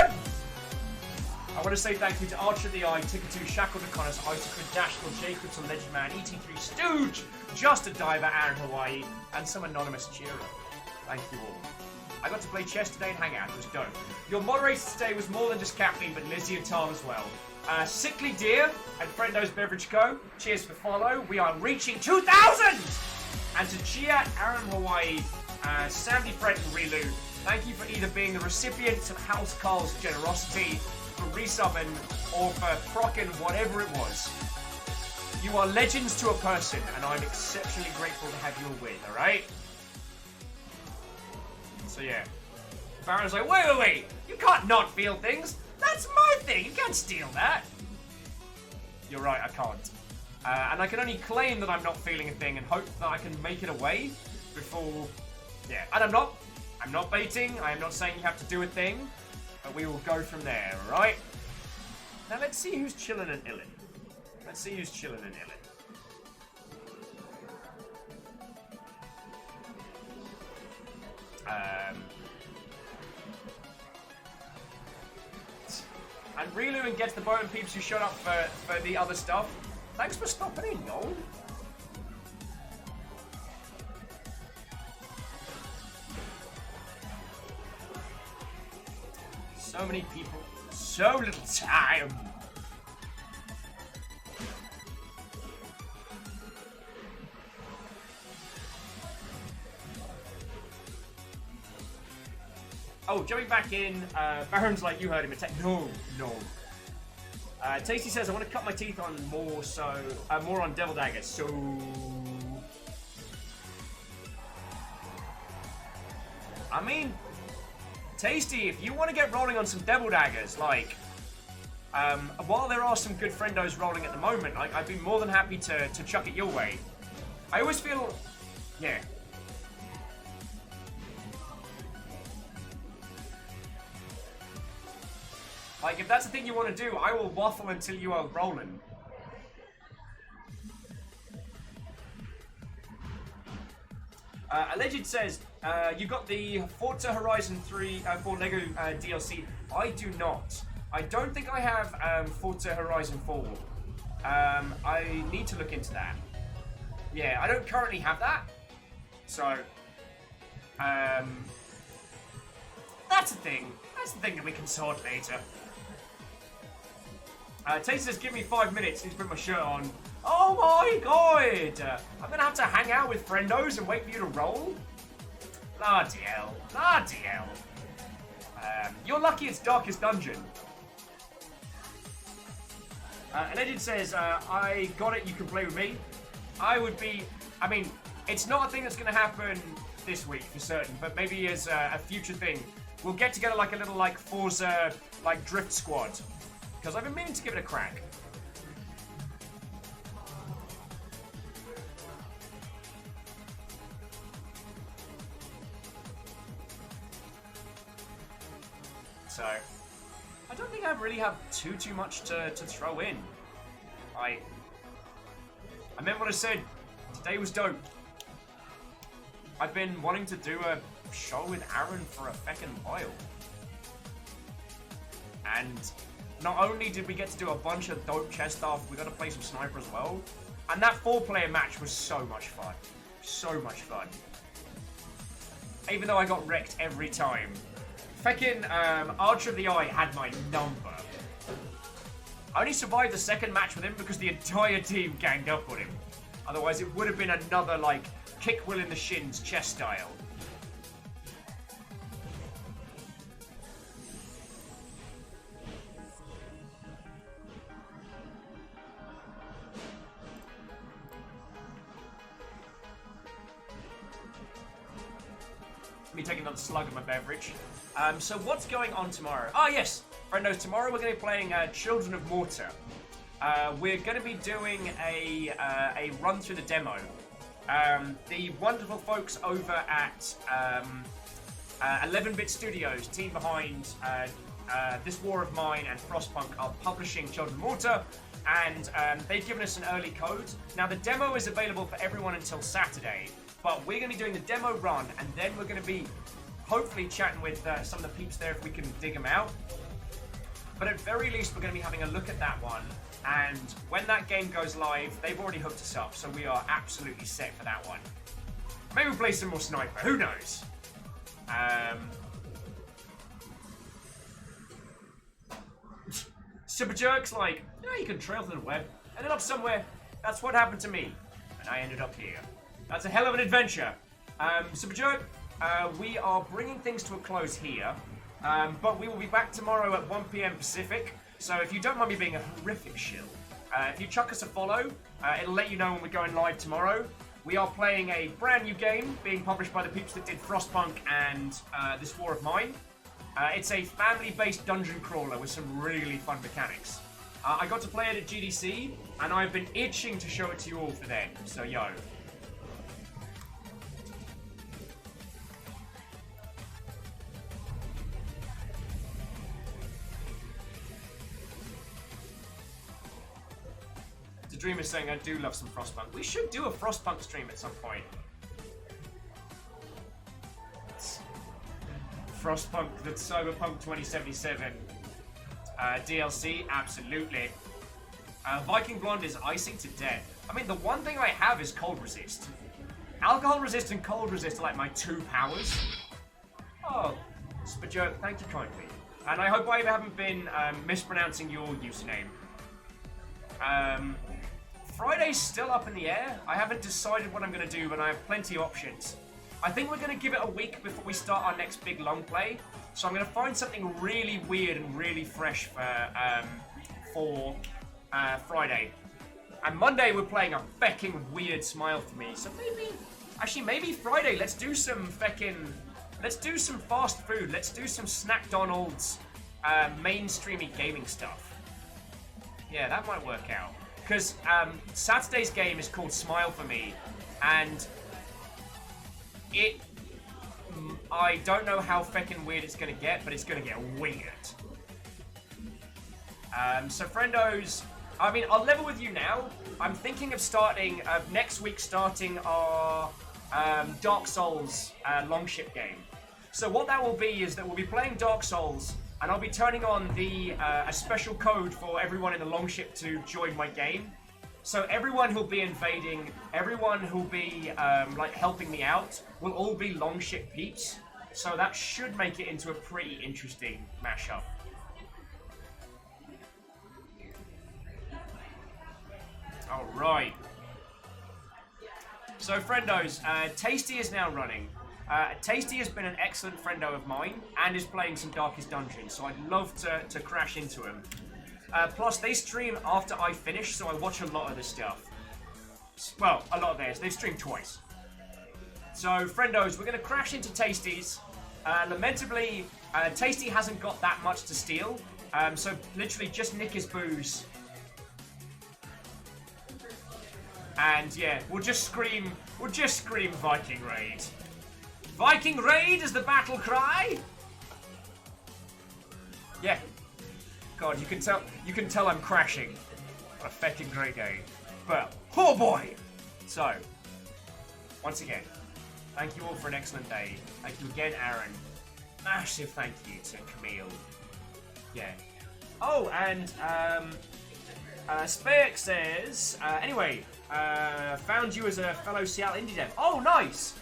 I want to say thank you to Archer the Eye, Ticker2, Shackle Connors, Isaac, Dashville, Jacobs, and Legend Man, ET3 Stooge, Just a Diver, Aran Hawaii, and some anonymous cheerer. Thank you all. I got to play chess today and hang out. It was dope. Your moderator today was more than just Kathleen, but Lizzie and Tom as well. Sickly Deer and Friendo's Beverage Co. Cheers for follow. We are reaching 2,000! And to Chia, Aran Hawaii, Sandy Fred and Rilu, thank you for either being the recipients of House Carl's generosity, for resubbing, or for procking whatever it was. You are legends to a person, and I'm exceptionally grateful to have you all with, alright? So yeah. Baron's like, wait, you can't not feel things. That's my thing, you can't steal that. You're right, I can't. And I can only claim that I'm not feeling a thing and hope that I can make it away before, yeah. And I'm not baiting, I am not saying you have to do a thing, but we will go from there, alright? Now let's see who's chillin' and illin'. Let's see who's chillin' and illin'. And Rilu and Gets the Boat and Peeps who showed up for the other stuff. Thanks for stopping in, y'all. So many people, so little time. Oh, jumping back in, Baron's like, you heard him attack. No. Tasty says, I want to cut my teeth on more on Devil Daggers, so... I mean, Tasty, if you want to get rolling on some Devil Daggers, like, while there are some good friendos rolling at the moment, I'd be more than happy to chuck it your way. I always feel, yeah. Like, if that's the thing you want to do, I will waffle until you are rolling. Alleged says, you got the Forza Horizon 3 for Lego DLC. I do not. I don't think I have Forza Horizon 4. I need to look into that. Yeah, I don't currently have that. So, that's a thing. That's the thing that we can sort later. Tasty says, give me 5 minutes. Need to put my shirt on. Oh my god! I'm gonna have to hang out with friendos and wait for you to roll? Bloody hell. Bloody hell. You're lucky it's Darkest Dungeon. Alleged says, I got it, you can play with me. I mean, it's not a thing that's gonna happen this week for certain, but maybe as a future thing. We'll get together like a little, like, Forza, like, drift squad. Because I've been meaning to give it a crack. So, I don't think I really have too much to throw in. I meant what I said. Today was dope. I've been wanting to do a show with Aran for a feckin' while. And not only did we get to do a bunch of dope chess stuff, we got to play some sniper as well. And that 4-player match was so much fun. So much fun. Even though I got wrecked every time. Feckin' Archer of the Eye had my number. I only survived the second match with him because the entire team ganged up on him. Otherwise it would have been another, like, kick Will in the shins chess style. Me taking another slug of my beverage. So what's going on tomorrow? Oh yes, friendos, tomorrow we're going to be playing Children of Mortar. We're going to be doing a run through the demo. The wonderful folks over at 11-Bit Studios, team behind This War of Mine and Frostpunk, are publishing Children of Mortar, and they've given us an early code. Now the demo is available for everyone until Saturday, but we're going to be doing the demo run, and then we're going to be hopefully chatting with some of the peeps there if we can dig them out. But at very least, we're going to be having a look at that one. And when that game goes live, they've already hooked us up, so we are absolutely set for that one. Maybe we'll play some more Sniper, who knows? Super Jerk's like, you can trail through the web, ended up somewhere. That's what happened to me, and I ended up here. That's a hell of an adventure. Super Jerk, we are bringing things to a close here, but we will be back tomorrow at 1 PM Pacific. So if you don't mind me being a horrific shill, if you chuck us a follow, it'll let you know when we're going live tomorrow. We are playing a brand new game being published by the peeps that did Frostpunk and This War of Mine. It's a family-based dungeon crawler with some really fun mechanics. I got to play it at GDC, and I've been itching to show it to you all for then, so yo. Dream is saying I do love some Frostpunk. We should do a Frostpunk stream at some point. Frostpunk, the Cyberpunk 2077 DLC, absolutely. Viking Blonde is icing to death. I mean, the one thing I have is cold resist. Alcohol resist and cold resist are like my two powers. Oh, Spajoke, thank you kindly. And I hope I haven't been mispronouncing your username. Friday's still up in the air. I haven't decided what I'm going to do, but I have plenty of options. I think we're going to give it a week before we start our next big long play. So I'm going to find something really weird and really fresh for Friday. And Monday we're playing a fecking weird Smile for me. So maybe Friday, let's do some fast food. Let's do some Snackdonald's mainstreamy gaming stuff. Yeah, that might work out. Because Saturday's game is called Smile for Me, and I don't know how feckin' weird it's gonna get, but it's gonna get weird. So friendos, I mean, I'll level with you now. I'm thinking of starting, next week starting our Dark Souls longship game. So what that will be is that we'll be playing Dark Souls, and I'll be turning on a special code for everyone in the longship to join my game. So everyone who'll be invading, everyone who'll be like helping me out, will all be longship peeps. So that should make it into a pretty interesting mashup. All right. So friendos, Tasty is now running. Tasty has been an excellent friendo of mine and is playing some Darkest Dungeon, so I'd love to crash into him. Plus, they stream after I finish, so I watch a lot of this stuff. Well, a lot of theirs. They've streamed twice. So, friendos, we're going to crash into Tasty's. Lamentably, Tasty hasn't got that much to steal, so literally just nick his booze. And yeah, we'll just scream Viking Raid. Viking Raid is the battle cry! Yeah. God, you can tell I'm crashing. What a feckin' great game. But, oh boy! So, once again, Thank you all for an excellent day. Thank you again, Aaron. Massive thank you to Camille. Yeah. Oh, and Speark says, anyway, found you as a fellow Seattle indie dev. Oh, nice.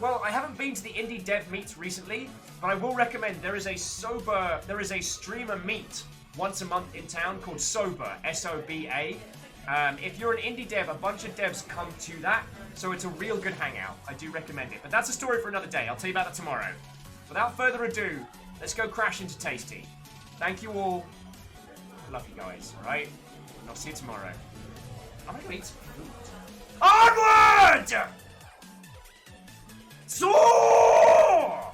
Well, I haven't been to the indie dev meets recently, but I will recommend there is a streamer meet once a month in town called Soba, S-O-B-A. If you're an indie dev, a bunch of devs come to that, so it's a real good hangout. I do recommend it. But that's a story for another day. I'll tell you about that tomorrow. Without further ado, let's go crash into Tasty. Thank you all. I love you guys, alright? And I'll see you tomorrow. I'm gonna go eat some food. Onward! Soar!